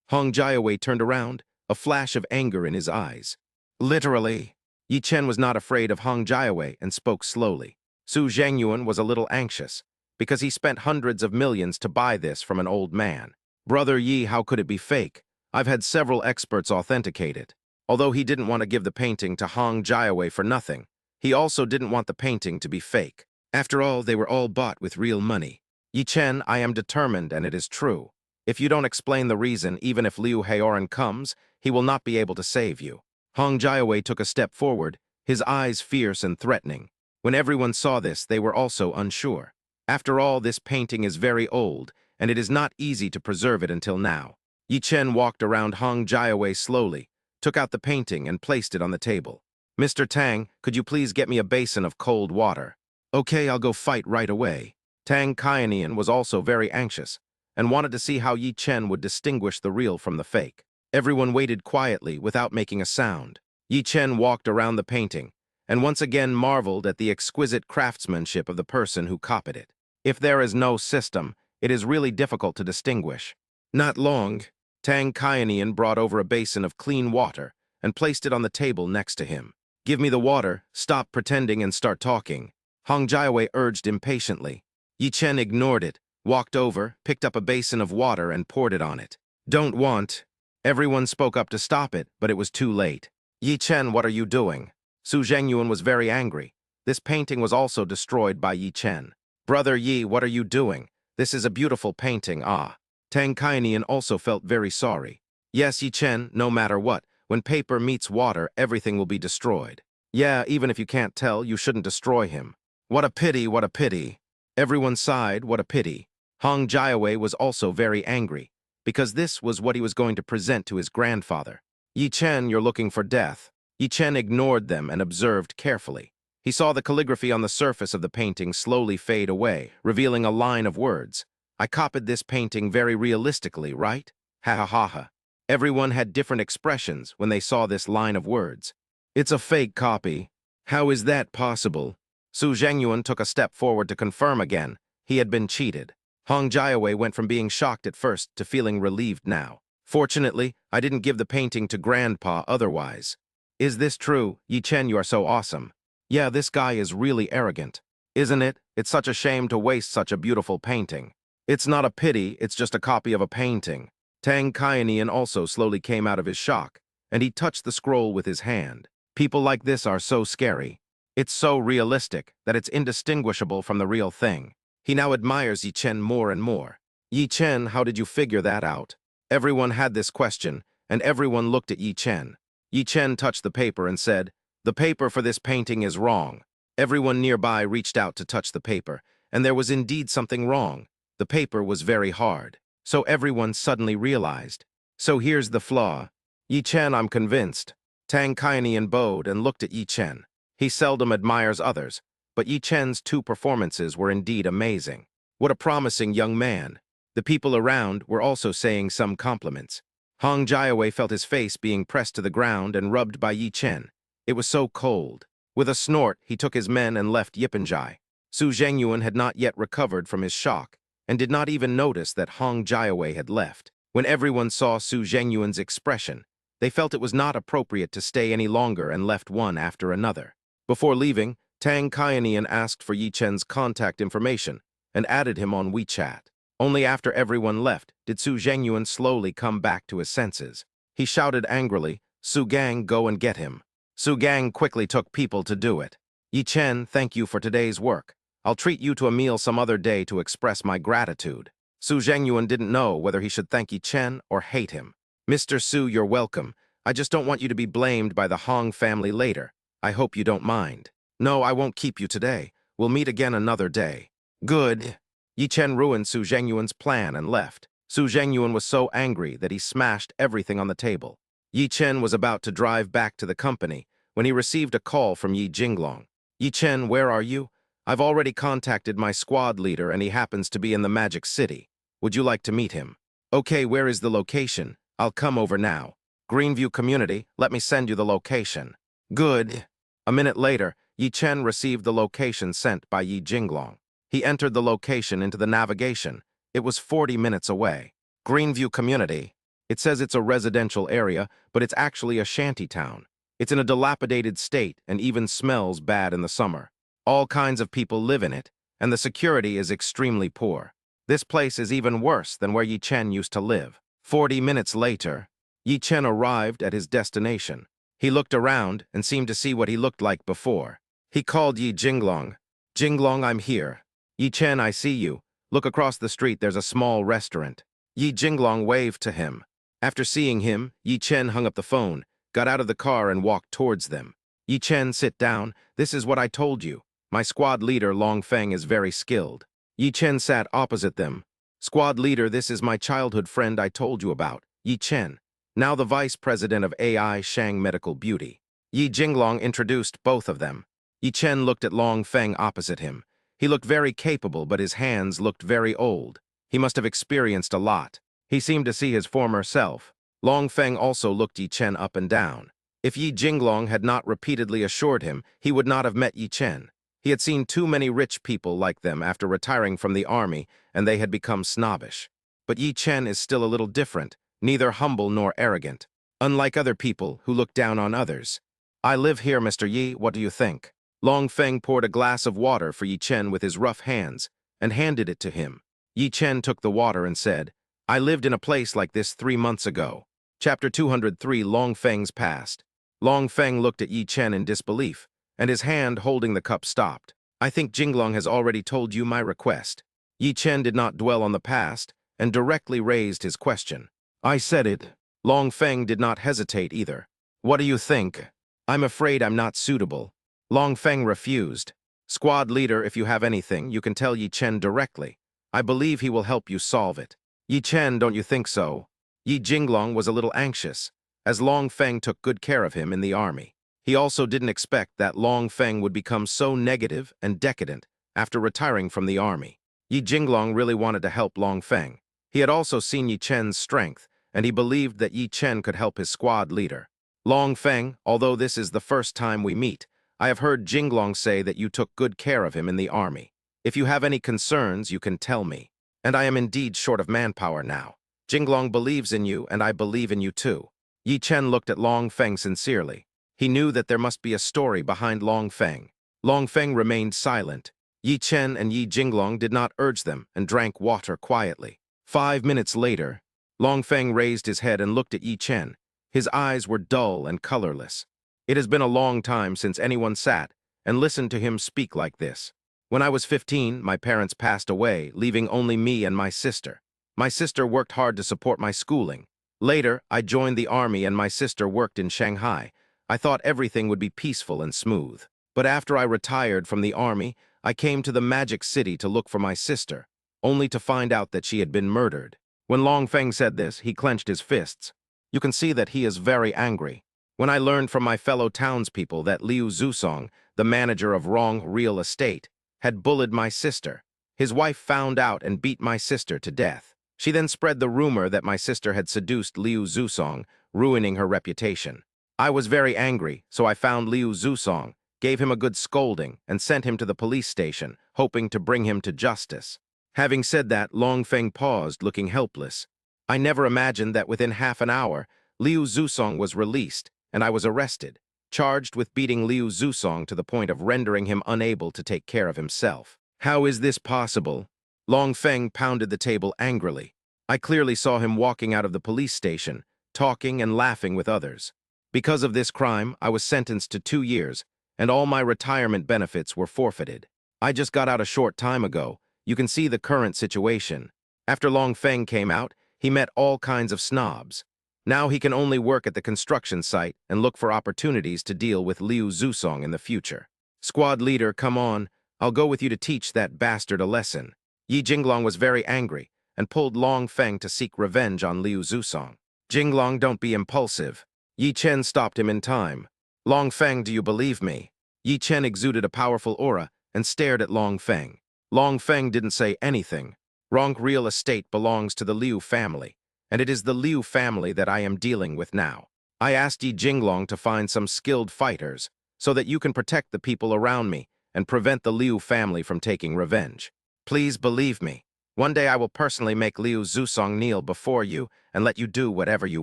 Hong Jiawei turned around, a flash of anger in his eyes. Literally. Yi Chen was not afraid of Hong Jiawei and spoke slowly. Su Zhengyuan was a little anxious, because he spent hundreds of millions to buy this from an old man. Brother Yi, how could it be fake? I've had several experts authenticate it. Although he didn't want to give the painting to Hong Jiawei for nothing, he also didn't want the painting to be fake. After all, they were all bought with real money. Yi Chen, I am determined, and it is true. If you don't explain the reason, even if Liu Haoran comes, he will not be able to save you. Hong Jiawei took a step forward, his eyes fierce and threatening. When everyone saw this, they were also unsure. After all, this painting is very old, and it is not easy to preserve it until now. Yi Chen walked around Hong Jiawei slowly, took out the painting and placed it on the table. Mr. Tang, could you please get me a basin of cold water? Okay, I'll go fight right away. Tang Kaianian was also very anxious, and wanted to see how Yi Chen would distinguish the real from the fake. Everyone waited quietly without making a sound. Yi Chen walked around the painting, and once again marveled at the exquisite craftsmanship of the person who copied it. If there is no system, it is really difficult to distinguish. Not long, Tang Kaianian brought over a basin of clean water and placed it on the table next to him. Give me the water, stop pretending and start talking. Hong Jiawei urged impatiently. Yi Chen ignored it, walked over, picked up a basin of water and poured it on it. Don't want. Everyone spoke up to stop it, but it was too late. Yi Chen, what are you doing? Su Zhengyuan was very angry. This painting was also destroyed by Yi Chen. Brother Yi, what are you doing? This is a beautiful painting, ah. Tang Kaianian also felt very sorry. Yes, Yi Chen, no matter what, when paper meets water, everything will be destroyed. Yeah, even if you can't tell, you shouldn't destroy him. What a pity, what a pity. Everyone sighed, what a pity. Hong Jiawei was also very angry, because this was what he was going to present to his grandfather. Yi Chen, you're looking for death. Yi Chen ignored them and observed carefully. He saw the calligraphy on the surface of the painting slowly fade away, revealing a line of words. I copied this painting very realistically, right? Ha ha ha ha. Everyone had different expressions when they saw this line of words. It's a fake copy. How is that possible? Su Zhengyuan took a step forward to confirm again. He had been cheated. Hong Jiawei went from being shocked at first to feeling relieved now. Fortunately, I didn't give the painting to Grandpa otherwise. Is this true? Yi Chen, you are so awesome. Yeah, this guy is really arrogant. Isn't it? It's such a shame to waste such a beautiful painting. It's not a pity, it's just a copy of a painting. Tang Kaianian also slowly came out of his shock, and he touched the scroll with his hand. People like this are so scary. It's so realistic that it's indistinguishable from the real thing. He now admires Yi Chen more and more. Yi Chen, how did you figure that out? Everyone had this question, and everyone looked at Yi Chen. Yi Chen touched the paper and said, the paper for this painting is wrong. Everyone nearby reached out to touch the paper, and there was indeed something wrong. The paper was very hard. So everyone suddenly realized. So here's the flaw. Yi Chen, I'm convinced. Tang Kaianian bowed and looked at Yi Chen. He seldom admires others, but Yi Chen's two performances were indeed amazing. What a promising young man. The people around were also saying some compliments. Hong Jiawei felt his face being pressed to the ground and rubbed by Yi Chen. It was so cold. With a snort, he took his men and left Yipanjai. Su Zhengyuan had not yet recovered from his shock, and did not even notice that Hong Jiawei had left. When everyone saw Su Zhengyuan's expression, they felt it was not appropriate to stay any longer and left one after another. Before leaving, Tang Kaianian asked for Yi Chen's contact information and added him on WeChat. Only after everyone left did Su Zhengyuan slowly come back to his senses. He shouted angrily, "Su Gang, go and get him." Su Gang quickly took people to do it. "Yi Chen, thank you for today's work. I'll treat you to a meal some other day to express my gratitude." Su Zhengyuan didn't know whether he should thank Yi Chen or hate him. "Mr. Su, you're welcome. I just don't want you to be blamed by the Hong family later. I hope you don't mind." "No, I won't keep you today. We'll meet again another day." "Good." Yi Chen ruined Su Zhengyuan's plan and left. Su Zhengyuan was so angry that he smashed everything on the table. Yi Chen was about to drive back to the company when he received a call from Yi Jinglong. "Yi Chen, where are you? I've already contacted my squad leader and he happens to be in the Magic City. Would you like to meet him?" "Okay, where is the location? I'll come over now." "Greenview Community, let me send you the location." "Good." A minute later, Yi Chen received the location sent by Yi Jinglong. He entered the location into the navigation. It was 40 minutes away. Greenview Community. It says it's a residential area, but it's actually a shanty town. It's in a dilapidated state and even smells bad in the summer. All kinds of people live in it, and the security is extremely poor. This place is even worse than where Yi Chen used to live. 40 minutes later, Yi Chen arrived at his destination. He looked around and seemed to see what he looked like before. He called Yi Jinglong. "Jinglong, I'm here." "Yi Chen, I see you. Look across the street, there's a small restaurant." Yi Jinglong waved to him. After seeing him, Yi Chen hung up the phone, got out of the car and walked towards them. "Yi Chen, sit down. This is what I told you. My squad leader, Long Feng, is very skilled." Yi Chen sat opposite them. "Squad leader, this is my childhood friend I told you about, Yi Chen. Now the vice president of AI Shang Medical Beauty." Yi Jinglong introduced both of them. Yi Chen looked at Long Feng opposite him. He looked very capable, but his hands looked very old. He must have experienced a lot. He seemed to see his former self. Long Feng also looked Yi Chen up and down. If Yi Jinglong had not repeatedly assured him, he would not have met Yi Chen. He had seen too many rich people like them after retiring from the army, and they had become snobbish. But Yi Chen is still a little different, neither humble nor arrogant, unlike other people who look down on others. "I live here, Mr. Yi, what do you think?" Long Feng poured a glass of water for Yi Chen with his rough hands and handed it to him. Yi Chen took the water and said, "I lived in a place like this 3 months ago." Chapter 203, Long Feng's Past. Long Feng looked at Yi Chen in disbelief, and his hand holding the cup stopped. "I think Jinglong has already told you my request." Yi Chen did not dwell on the past and directly raised his question. "I said it." Long Feng did not hesitate either. "What do you think?" "I'm afraid I'm not suitable." Long Feng refused. "Squad leader, if you have anything, you can tell Yi Chen directly. I believe he will help you solve it." "Yi Chen, don't you think so?" Yi Jinglong was a little anxious, as Long Feng took good care of him in the army. He also didn't expect that Long Feng would become so negative and decadent after retiring from the army. Yi Jinglong really wanted to help Long Feng. He had also seen Yi Chen's strength, and he believed that Yi Chen could help his squad leader. "Long Feng, although this is the first time we meet, I have heard Jinglong say that you took good care of him in the army. If you have any concerns, you can tell me. And I am indeed short of manpower now. Jinglong believes in you, and I believe in you too." Yi Chen looked at Long Feng sincerely. He knew that there must be a story behind Long Feng. Long Feng remained silent. Yi Chen and Yi Jinglong did not urge them and drank water quietly. 5 minutes later, Long Feng raised his head and looked at Yi Chen. His eyes were dull and colorless. It has been a long time since anyone sat and listened to him speak like this. "When I was 15, my parents passed away, leaving only me and my sister. My sister worked hard to support my schooling. Later, I joined the army and my sister worked in Shanghai. I thought everything would be peaceful and smooth. But after I retired from the army, I came to the Magic City to look for my sister, only to find out that she had been murdered." When Long Feng said this, he clenched his fists. You can see that he is very angry. "When I learned from my fellow townspeople that Liu Zusong, the manager of Rong Real Estate, had bullied my sister, his wife found out and beat my sister to death. She then spread the rumor that my sister had seduced Liu Zusong, ruining her reputation. I was very angry, so I found Liu Zusong, gave him a good scolding, and sent him to the police station, hoping to bring him to justice." Having said that, Long Feng paused, looking helpless. "I never imagined that within half an hour, Liu Zusong was released, and I was arrested. charged with beating Liu Zusong to the point of rendering him unable to take care of himself. How is this possible? Long Feng pounded the table angrily. I clearly saw him walking out of the police station, talking and laughing with others. Because of this crime, I was sentenced to 2 years, and all my retirement benefits were forfeited. I just got out a short time ago. You can see the current situation. After Long Feng came out, he met all kinds of snobs. Now he can only work at the construction site and look for opportunities to deal with Liu Zusong in the future. Squad leader, come on. I'll go with you to teach that bastard a lesson. Yi Jinglong was very angry and pulled Long Feng to seek revenge on Liu Zusong. Jinglong, don't be impulsive. Yi Chen stopped him in time. Long Feng, do you believe me? Yi Chen exuded a powerful aura and stared at Long Feng. Long Feng didn't say anything. Rong real estate belongs to the Liu family, and it is the Liu family that I am dealing with now. I asked Yi Jinglong to find some skilled fighters so that you can protect the people around me and prevent the Liu family from taking revenge. Please believe me. One day I will personally make Liu Zusong kneel before you and let you do whatever you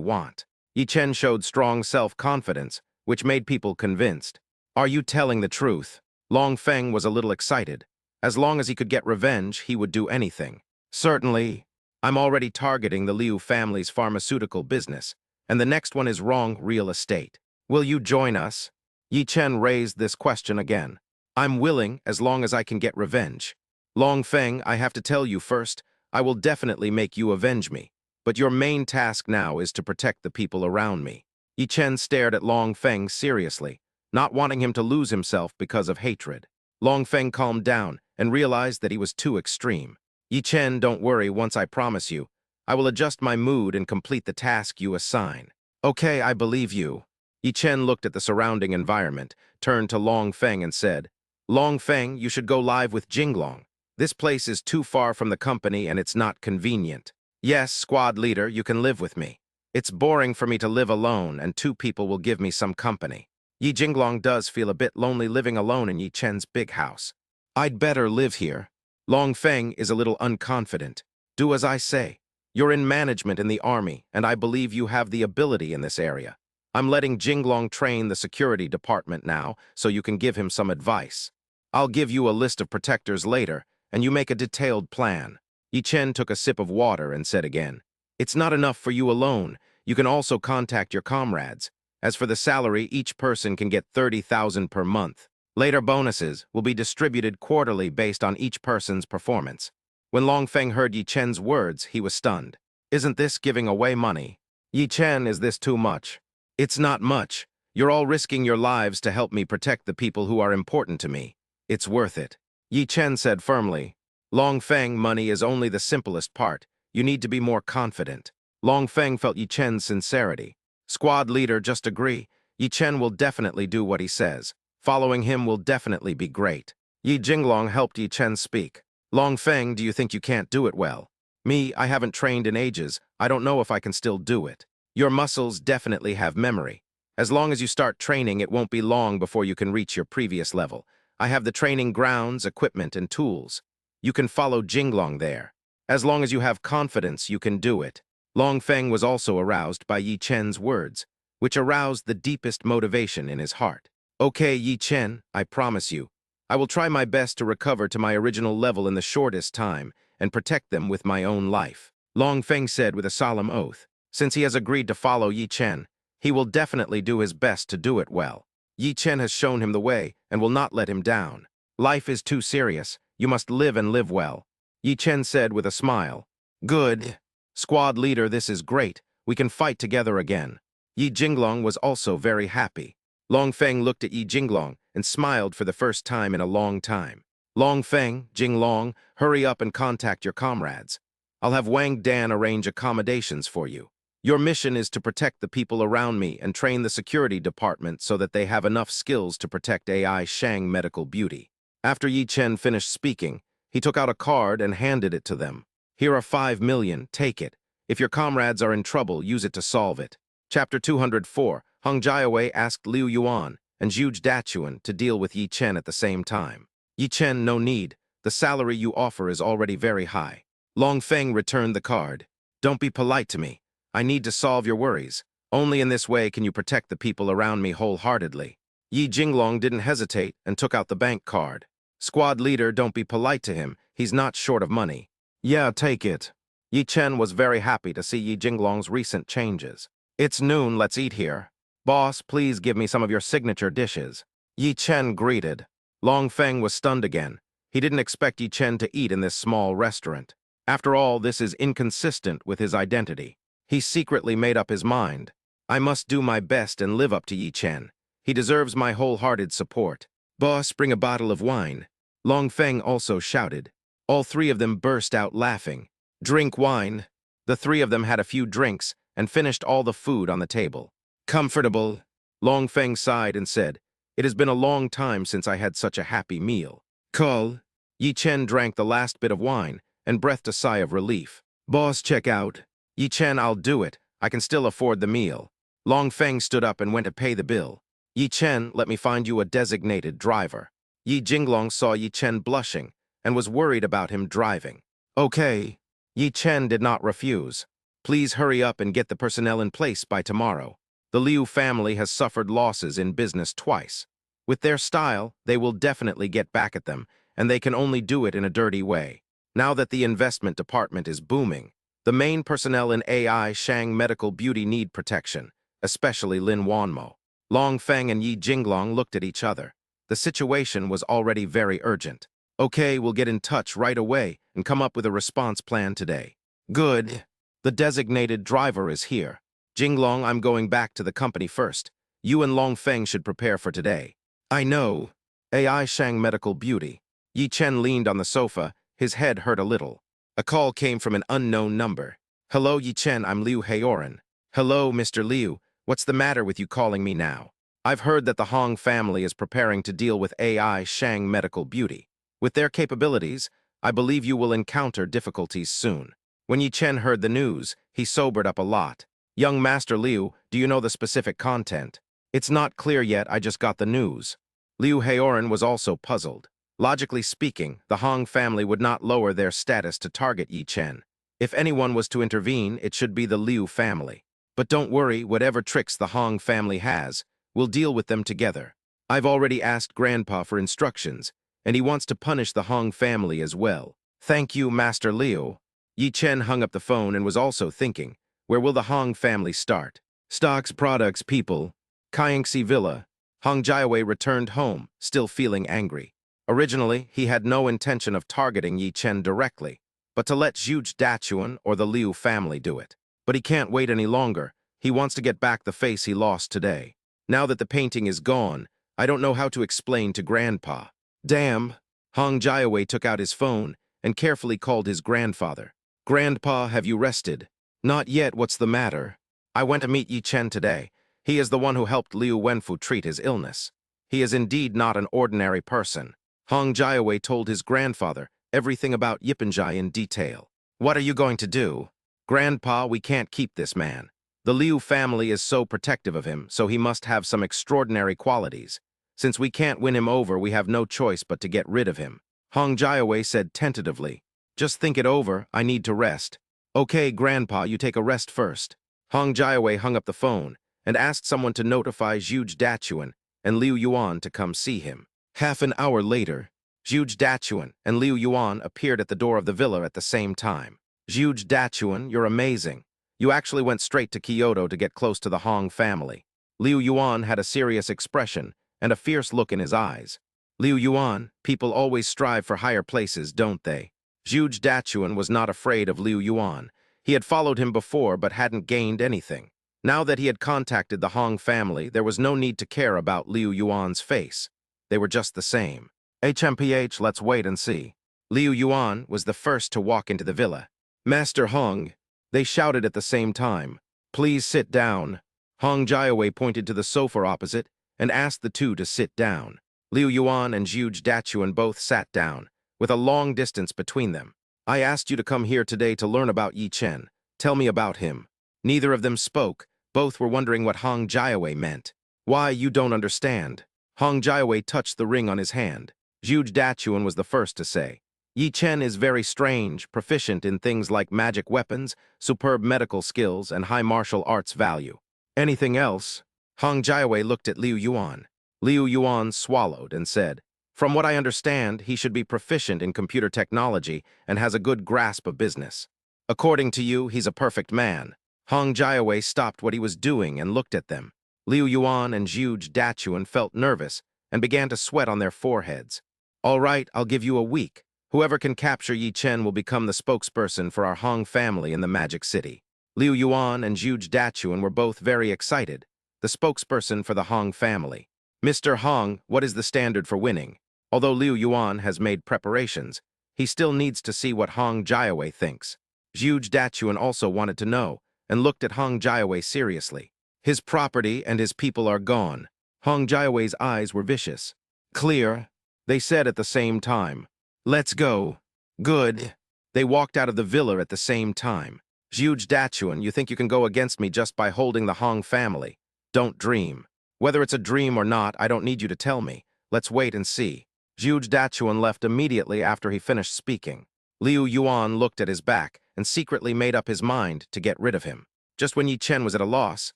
want. Yi Chen showed strong self-confidence, which made people convinced. Are you telling the truth? Long Feng was a little excited. As long as he could get revenge, he would do anything. Certainly. I'm already targeting the Liu family's pharmaceutical business, and the next one is Rong real estate. Will you join us? Yi Chen raised this question again. I'm willing as long as I can get revenge. Long Feng, I have to tell you first, I will definitely make you avenge me, but your main task now is to protect the people around me. Yi Chen stared at Long Feng seriously, not wanting him to lose himself because of hatred. Long Feng calmed down and realized that he was too extreme. Yi Chen, don't worry, once I promise you, I will adjust my mood and complete the task you assign. Okay, I believe you. Yi Chen looked at the surrounding environment, turned to Long Feng and said, Long Feng, you should go live with Jinglong. This place is too far from the company and it's not convenient. Yes, squad leader, you can live with me. It's boring for me to live alone and 2 people will give me some company. Yi Jinglong does feel a bit lonely living alone in Yi Chen's big house. I'd better live here. Long Feng is a little unconfident. Do as I say. You're in management in the army, and I believe you have the ability in this area. I'm letting Jinglong train the security department now, so you can give him some advice. I'll give you a list of protectors later, and you make a detailed plan. Yi Chen took a sip of water and said again, It's not enough for you alone. You can also contact your comrades. As for the salary, each person can get 30,000 per month. Later bonuses will be distributed quarterly based on each person's performance. When Long Feng heard Yi Chen's words, he was stunned. Isn't this giving away money? Yi Chen, is this too much? It's not much. You're all risking your lives to help me protect the people who are important to me. It's worth it. Yi Chen said firmly. Long Feng, money is only the simplest part. You need to be more confident. Long Feng felt Yi Chen's sincerity. Squad leader, just agree. Yi Chen will definitely do what he says. Following him will definitely be great. Yi Jinglong helped Yi Chen speak. Long Feng, do you think you can't do it well? Me, I haven't trained in ages. I don't know if I can still do it. Your muscles definitely have memory. As long as you start training, it won't be long before you can reach your previous level. I have the training grounds, equipment, and tools. You can follow Jinglong there. As long as you have confidence, you can do it. Long Feng was also aroused by Yi Chen's words, which aroused the deepest motivation in his heart. Okay, Yi Chen, I promise you, I will try my best to recover to my original level in the shortest time and protect them with my own life. Long Feng said with a solemn oath. Since he has agreed to follow Yi Chen, he will definitely do his best to do it well. Yi Chen has shown him the way and will not let him down. Life is too serious. You must live and live well. Yi Chen said with a smile. Good. Squad leader, this is great. We can fight together again. Yi Jinglong was also very happy. Long Feng looked at Yi Jinglong and smiled for the first time in a long time. Long Feng, Jinglong, hurry up and contact your comrades. I'll have Wang Dan arrange accommodations for you. Your mission is to protect the people around me and train the security department so that they have enough skills to protect AI Shang Medical Beauty. After Yi Chen finished speaking, he took out a card and handed it to them. Here are 5 million, take it. If your comrades are in trouble, use it to solve it. Chapter 204. Hung Jiawei asked Liu Yuan and Zhu Dachuan to deal with Yi Chen at the same time. Yi Chen, no need. The salary you offer is already very high. Long Feng returned the card. Don't be polite to me. I need to solve your worries. Only in this way can you protect the people around me wholeheartedly. Yi Jinglong didn't hesitate and took out the bank card. Squad leader, don't be polite to him. He's not short of money. Yeah, take it. Yi Chen was very happy to see Yi Jinglong's recent changes. It's noon, let's eat here. Boss, please give me some of your signature dishes. Yi Chen greeted. Long Feng was stunned again. He didn't expect Yi Chen to eat in this small restaurant. After all, this is inconsistent with his identity. He secretly made up his mind. I must do my best and live up to Yi Chen. He deserves my wholehearted support. Boss, bring a bottle of wine. Long Feng also shouted. All three of them burst out laughing. Drink wine. The three of them had a few drinks and finished all the food on the table. Comfortable. Long Feng sighed and said, It has been a long time since I had such a happy meal. Call. Yi Chen drank the last bit of wine and breathed a sigh of relief. Boss, check out. Yi Chen, I'll do it. I can still afford the meal. Long Feng stood up and went to pay the bill. Yi Chen, let me find you a designated driver. Yi Jinglong saw Yi Chen blushing and was worried about him driving. Okay. Yi Chen did not refuse. Please hurry up and get the personnel in place by tomorrow. The Liu family has suffered losses in business twice. With their style, they will definitely get back at them, and they can only do it in a dirty way. Now that the investment department is booming, the main personnel in AI Shang Medical Beauty need protection, especially Lin Wanmo. Long Feng and Yi Jinglong looked at each other. The situation was already very urgent. Okay, we'll get in touch right away and come up with a response plan today. Good. The designated driver is here. Jinglong, I'm going back to the company first. You and Long Feng should prepare for today. I know. AI Shang Medical Beauty. Yi Chen leaned on the sofa. His head hurt a little. A call came from an unknown number. Hello, Yi Chen, I'm Liu Heioran. Hello, Mr. Liu. What's the matter with you calling me now? I've heard that the Hong family is preparing to deal with AI Shang Medical Beauty. With their capabilities, I believe you will encounter difficulties soon. When Yi Chen heard the news, he sobered up a lot. Young Master Liu, do you know the specific content? It's not clear yet, I just got the news. Liu Heioran was also puzzled. Logically speaking, the Hong family would not lower their status to target Yi Chen. If anyone was to intervene, it should be the Liu family. But don't worry, whatever tricks the Hong family has, we'll deal with them together. I've already asked Grandpa for instructions, and he wants to punish the Hong family as well. Thank you, Master Liu. Yi Chen hung up the phone and was also thinking, where will the Hong family start? Stocks, products, people. Kaiengsi Villa. Hong Jiawei returned home, still feeling angry. Originally, he had no intention of targeting Yi Chen directly, but to let Zhu Dachuan or the Liu family do it. But he can't wait any longer. He wants to get back the face he lost today. Now that the painting is gone, I don't know how to explain to Grandpa. Damn. Hong Jiawei took out his phone and carefully called his grandfather. Grandpa, have you rested? Not yet, what's the matter? I went to meet Yi Chen today. He is the one who helped Liu Wenfu treat his illness. He is indeed not an ordinary person. Hong Jiawei told his grandfather everything about Yipenjai in detail. What are you going to do? Grandpa, we can't keep this man. The Liu family is so protective of him, so he must have some extraordinary qualities. Since we can't win him over, we have no choice but to get rid of him. Hong Jiawei said tentatively. Just think it over, I need to rest. Okay, Grandpa, you take a rest first. Hong Jiawei hung up the phone and asked someone to notify Zhu Dachuan and Liu Yuan to come see him. Half an hour later, Zhu Dachuan and Liu Yuan appeared at the door of the villa at the same time. Zhu Dachuan, you're amazing. You actually went straight to Kyoto to get close to the Hong family. Liu Yuan had a serious expression and a fierce look in his eyes. Liu Yuan, people always strive for higher places, don't they? Zhu Dachuan was not afraid of Liu Yuan. He had followed him before but hadn't gained anything. Now that he had contacted the Hong family, there was no need to care about Liu Yuan's face. They were just the same. HMPH, let's wait and see. Liu Yuan was the first to walk into the villa. Master Hong, they shouted at the same time. Please sit down. Hong Jiawei pointed to the sofa opposite and asked the two to sit down. Liu Yuan and Zhu Dachuan both sat down, with a long distance between them. I asked you to come here today to learn about Yi Chen. Tell me about him. Neither of them spoke. Both were wondering what Hong Jiawei meant. Why, you don't understand. Hong Jiawei touched the ring on his hand. Zhu Dachuan was the first to say. Yi Chen is very strange, proficient in things like magic weapons, superb medical skills, and high martial arts value. Anything else? Hong Jiawei looked at Liu Yuan. Liu Yuan swallowed and said, "From what I understand, he should be proficient in computer technology and has a good grasp of business. According to you, he's a perfect man." Hong Jiawei stopped what he was doing and looked at them. Liu Yuan and Zhu Dachuan felt nervous and began to sweat on their foreheads. "All right, I'll give you a week. Whoever can capture Yi Chen will become the spokesperson for our Hong family in the Magic City." Liu Yuan and Zhu Dachuan were both very excited. The spokesperson for the Hong family. "Mr. Hong, what is the standard for winning?" Although Liu Yuan has made preparations, he still needs to see what Hong Jiawei thinks. Zhu Dachuan also wanted to know, and looked at Hong Jiawei seriously. "His property and his people are gone." Hong Jiawei's eyes were vicious. "Clear," they said at the same time. "Let's go." "Good." They walked out of the villa at the same time. "Zhu Dachuan, you think you can go against me just by holding the Hong family? Don't dream. Whether it's a dream or not, I don't need you to tell me. Let's wait and see." Zhu Dachuan left immediately after he finished speaking. Liu Yuan looked at his back and secretly made up his mind to get rid of him. Just when Yi Chen was at a loss,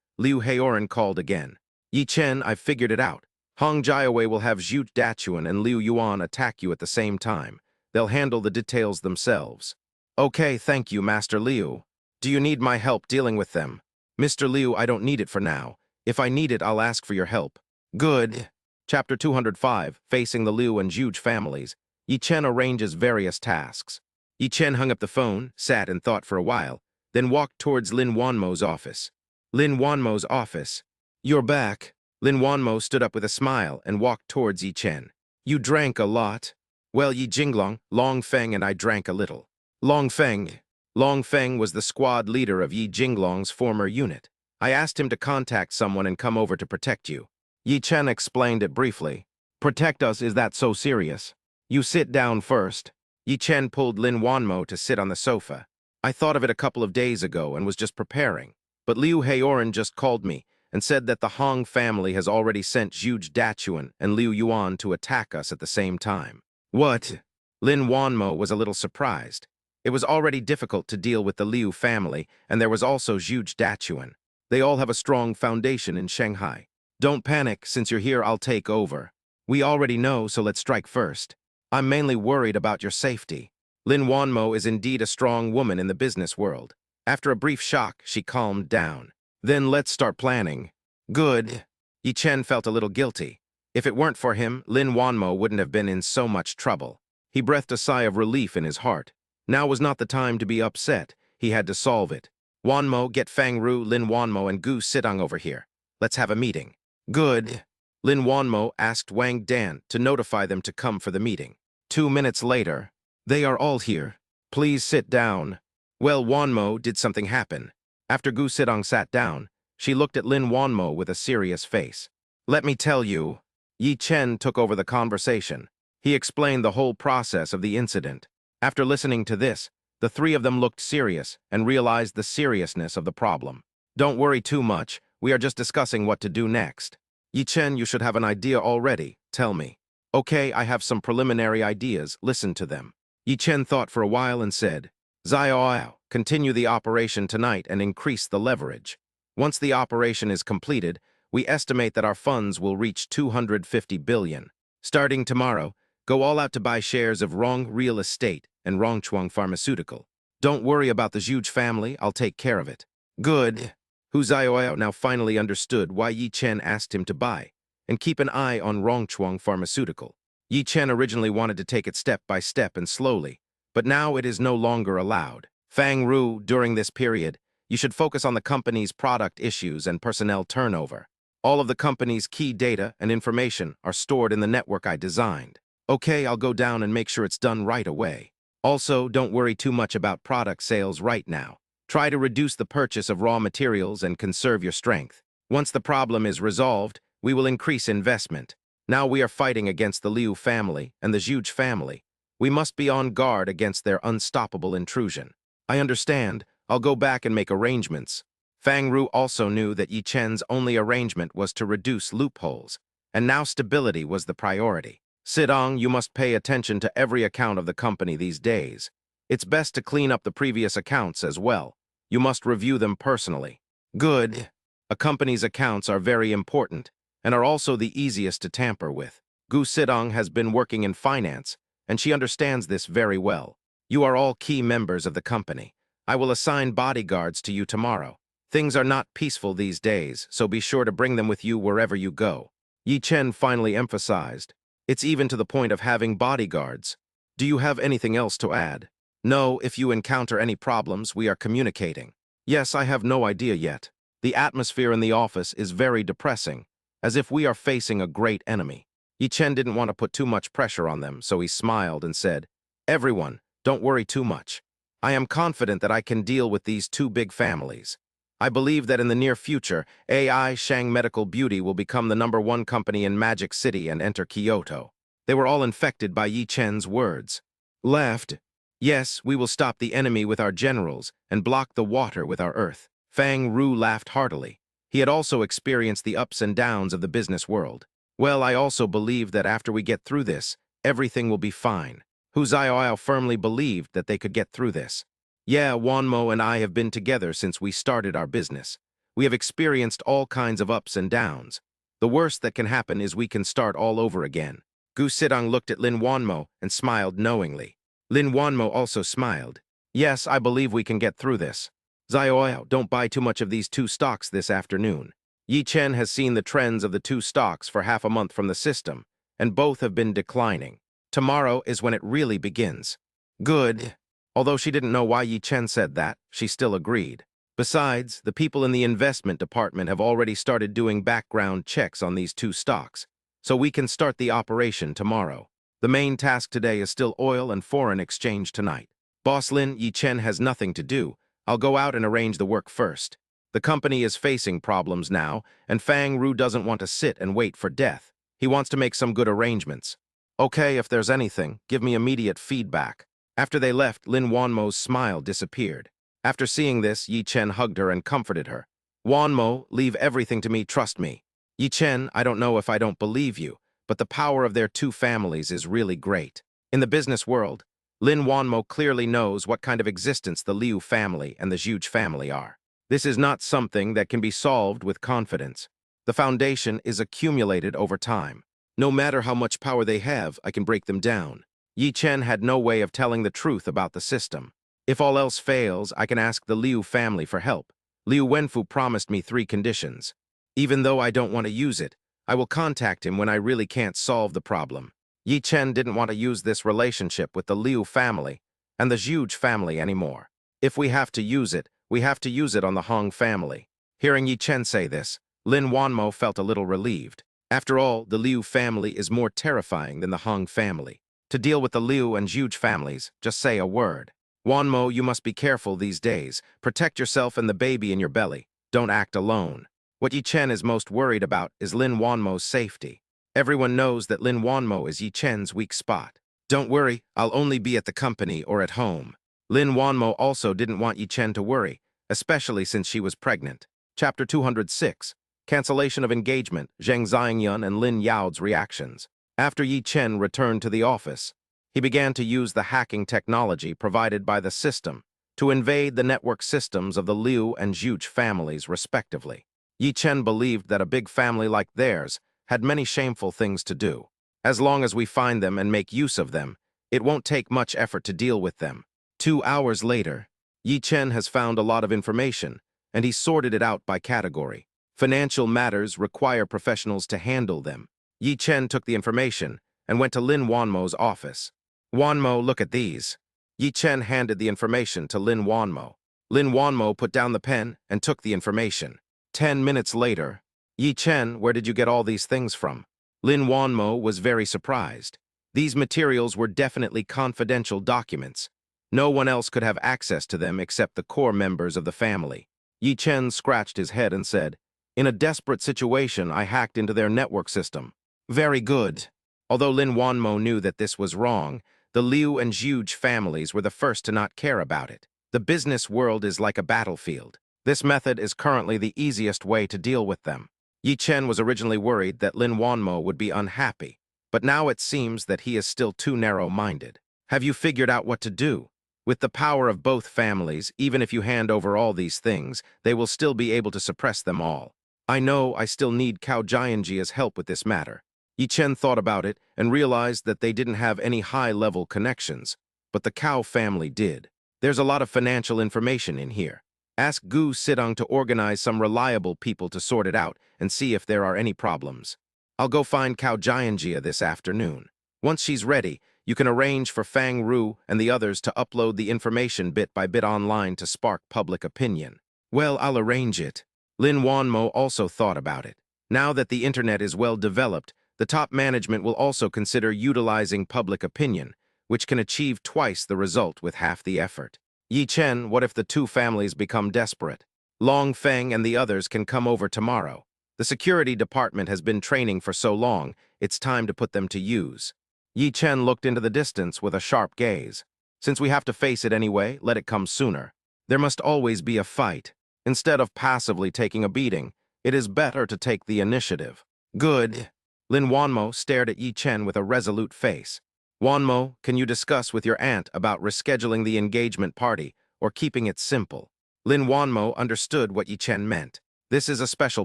Liu Haoran called again. "Yi Chen, I've figured it out. Hong Jiawei will have Zhu Dachuan and Liu Yuan attack you at the same time. They'll handle the details themselves." "Okay, thank you, Master Liu. Do you need my help dealing with them?" "Mr. Liu, I don't need it for now. If I need it, I'll ask for your help." "Good." Chapter 205, Facing the Liu and Zhu families. Yi Chen arranges various tasks. Yi Chen hung up the phone, sat and thought for a while, then walked towards Lin Wanmo's office. Lin Wanmo's office. "You're back." Lin Wanmo stood up with a smile and walked towards Yi Chen. "You drank a lot." "Well, Yi Jinglong, Long Feng and I drank a little." Long Feng. Long Feng was the squad leader of Yi Jinglong's former unit. "I asked him to contact someone and come over to protect you." Yi Chen explained it briefly. "Protect us, is that so serious?" "You sit down first." Yi Chen pulled Lin Wanmo to sit on the sofa. "I thought of it a couple of days ago and was just preparing. But Liu Haoran just called me and said that the Hong family has already sent Zhu Dachuan and Liu Yuan to attack us at the same time." "What?" Lin Wanmo was a little surprised. It was already difficult to deal with the Liu family, and there was also Zhu Dachuan. They all have a strong foundation in Shanghai. "Don't panic, since you're here I'll take over. We already know, so let's strike first. I'm mainly worried about your safety." Lin Wanmo is indeed a strong woman in the business world. After a brief shock, she calmed down. "Then let's start planning." "Good." Yi Chen felt a little guilty. If it weren't for him, Lin Wanmo wouldn't have been in so much trouble. He breathed a sigh of relief in his heart. Now was not the time to be upset. He had to solve it. "Wanmo, get Fang Ru, Lin Wanmo, and Gu Sidong over here. Let's have a meeting." "Good." Lin Wanmo asked Wang Dan to notify them to come for the meeting. 2 minutes later, "They are all here. Please sit down." Well, Wanmo did something happen. After Gu Sidong sat down, she looked at Lin Wanmo with a serious face. "Let me tell you." Yi Chen took over the conversation. He explained the whole process of the incident. After listening to this, the three of them looked serious and realized the seriousness of the problem. "Don't worry too much. We are just discussing what to do next." "Yi Chen, you should have an idea already. Tell me." "Okay, I have some preliminary ideas. Listen to them." Yi Chen thought for a while and said, "Xiao, continue the operation tonight and increase the leverage. Once the operation is completed, we estimate that our funds will reach 250 billion. Starting tomorrow, go all out to buy shares of Rong Real Estate and Rongchuang Pharmaceutical. Don't worry about the Zhuge family, I'll take care of it." "Good." Hu Xiao now finally understood why Yi Chen asked him to buy, and keep an eye on Rongchuang Pharmaceutical. Yi Chen originally wanted to take it step by step and slowly, but now it is no longer allowed. "Fang Ru, during this period, you should focus on the company's product issues and personnel turnover. All of the company's key data and information are stored in the network I designed." "Okay, I'll go down and make sure it's done right away. Also, don't worry too much about product sales right now. Try to reduce the purchase of raw materials and conserve your strength. Once the problem is resolved, we will increase investment. Now we are fighting against the Liu family and the Zhuge family. We must be on guard against their unstoppable intrusion." "I understand. I'll go back and make arrangements." Fang Ru also knew that Yi Chen's only arrangement was to reduce loopholes, and now stability was the priority. "Sidong, you must pay attention to every account of the company these days. It's best to clean up the previous accounts as well. You must review them personally." "Good." A company's accounts are very important, and are also the easiest to tamper with. Gu Sidong has been working in finance, and she understands this very well. You are all key members of the company. I will assign bodyguards to you tomorrow. Things are not peaceful these days, so be sure to bring them with you wherever you go. Yi Chen finally emphasized. It's even to the point of having bodyguards. Do you have anything else to add? No, if you encounter any problems, we are communicating. Yes, I have no idea yet. The atmosphere in the office is very depressing, as if we are facing a great enemy. Yi Chen didn't want to put too much pressure on them, so he smiled and said, Everyone, don't worry too much. I am confident that I can deal with these two big families. I believe that in the near future, AI Shang Medical Beauty will become the #1 company in Magic City and enter Kyoto. They were all infected by Yi Chen's words. Laughed. Yes, we will stop the enemy with our generals and block the water with our earth. Fang Ru laughed heartily. He had also experienced the ups and downs of the business world. Well, I also believe that after we get through this, everything will be fine. Hu Zioao firmly believed that they could get through this. Yeah, Wanmo and I have been together since we started our business. We have experienced all kinds of ups and downs. The worst that can happen is we can start all over again. Gu Sidong looked at Lin Wanmo and smiled knowingly. Lin Wanmo also smiled. Yes, I believe we can get through this. Zioao, don't buy too much of these two stocks this afternoon. Yi Chen has seen the trends of the two stocks for half a month from the system, and both have been declining. Tomorrow is when it really begins. Good. Although she didn't know why Yi Chen said that, she still agreed. Besides, the people in the investment department have already started doing background checks on these two stocks, so we can start the operation tomorrow. The main task today is still oil and foreign exchange tonight. Boss Lin, Yi Chen has nothing to do. I'll go out and arrange the work first. The company is facing problems now, and Fang Ru doesn't want to sit and wait for death. He wants to make some good arrangements. Okay, if there's anything, give me immediate feedback. After they left, Lin Wanmo's smile disappeared. After seeing this, Yi Chen hugged her and comforted her. Wanmo, leave everything to me, trust me. Yi Chen, I don't know if I don't believe you, but the power of their two families is really great. In the business world, Lin Wanmo clearly knows what kind of existence the Liu family and the Zhuge family are. This is not something that can be solved with confidence. The foundation is accumulated over time. No matter how much power they have, I can break them down. Yi Chen had no way of telling the truth about the system. If all else fails, I can ask the Liu family for help. Liu Wenfu promised me 3 conditions. Even though I don't want to use it, I will contact him when I really can't solve the problem. Yi Chen didn't want to use this relationship with the Liu family and the Zhuge family anymore. If we have to use it, we have to use it on the Hong family. Hearing Yi Chen say this, Lin Wanmo felt a little relieved. After all, the Liu family is more terrifying than the Hong family. To deal with the Liu and Zhuge families, just say a word. Wanmo, you must be careful these days. Protect yourself and the baby in your belly. Don't act alone. What Yi Chen is most worried about is Lin Wanmo's safety. Everyone knows that Lin Wanmo is Yi Chen's weak spot. Don't worry, I'll only be at the company or at home. Lin Wanmo also didn't want Yi Chen to worry, especially since she was pregnant. Chapter 206. Cancellation of engagement, Zheng Xiangyun and Lin Yao's reactions. After Yi Chen returned to the office, he began to use the hacking technology provided by the system to invade the network systems of the Liu and Zhuge families, respectively. Yi Chen believed that a big family like theirs had many shameful things to do. As long as we find them and make use of them, it won't take much effort to deal with them. 2 hours later, Yi Chen has found a lot of information, and he sorted it out by category. Financial matters require professionals to handle them. Yi Chen took the information and went to Lin Wanmo's office. Wanmo, look at these. Yi Chen handed the information to Lin Wanmo. Lin Wanmo put down the pen and took the information. 10 minutes later, Yi Chen, where did you get all these things from? Lin Wanmo was very surprised. These materials were definitely confidential documents. No one else could have access to them except the core members of the family. Yi Chen scratched his head and said, in a desperate situation, I hacked into their network system. Very good. Although Lin Wanmo knew that this was wrong, the Liu and Zhuge families were the first to not care about it. The business world is like a battlefield. This method is currently the easiest way to deal with them. Yi Chen was originally worried that Lin Wanmo would be unhappy, but now it seems that he is still too narrow-minded. Have you figured out what to do? With the power of both families, even if you hand over all these things, they will still be able to suppress them all. I know I still need Cao Jianjia's help with this matter. Yi Chen thought about it and realized that they didn't have any high-level connections, but the Cao family did. There's a lot of financial information in here. Ask Gu Sidong to organize some reliable people to sort it out and see if there are any problems. I'll go find Cao Jianjia this afternoon. Once she's ready, you can arrange for Fang Ru and the others to upload the information bit by bit online to spark public opinion. Well, I'll arrange it. Lin Wanmo also thought about it. Now that the internet is well developed, the top management will also consider utilizing public opinion, which can achieve twice the result with half the effort. Yi Chen, what if the two families become desperate? Long Feng and the others can come over tomorrow. The security department has been training for so long, it's time to put them to use. Yi Chen looked into the distance with a sharp gaze. Since we have to face it anyway, let it come sooner. There must always be a fight. Instead of passively taking a beating, it is better to take the initiative. Good. Lin Wanmo stared at Yi Chen with a resolute face. Wanmo, can you discuss with your aunt about rescheduling the engagement party or keeping it simple? Lin Wanmo understood what Yi Chen meant. This is a special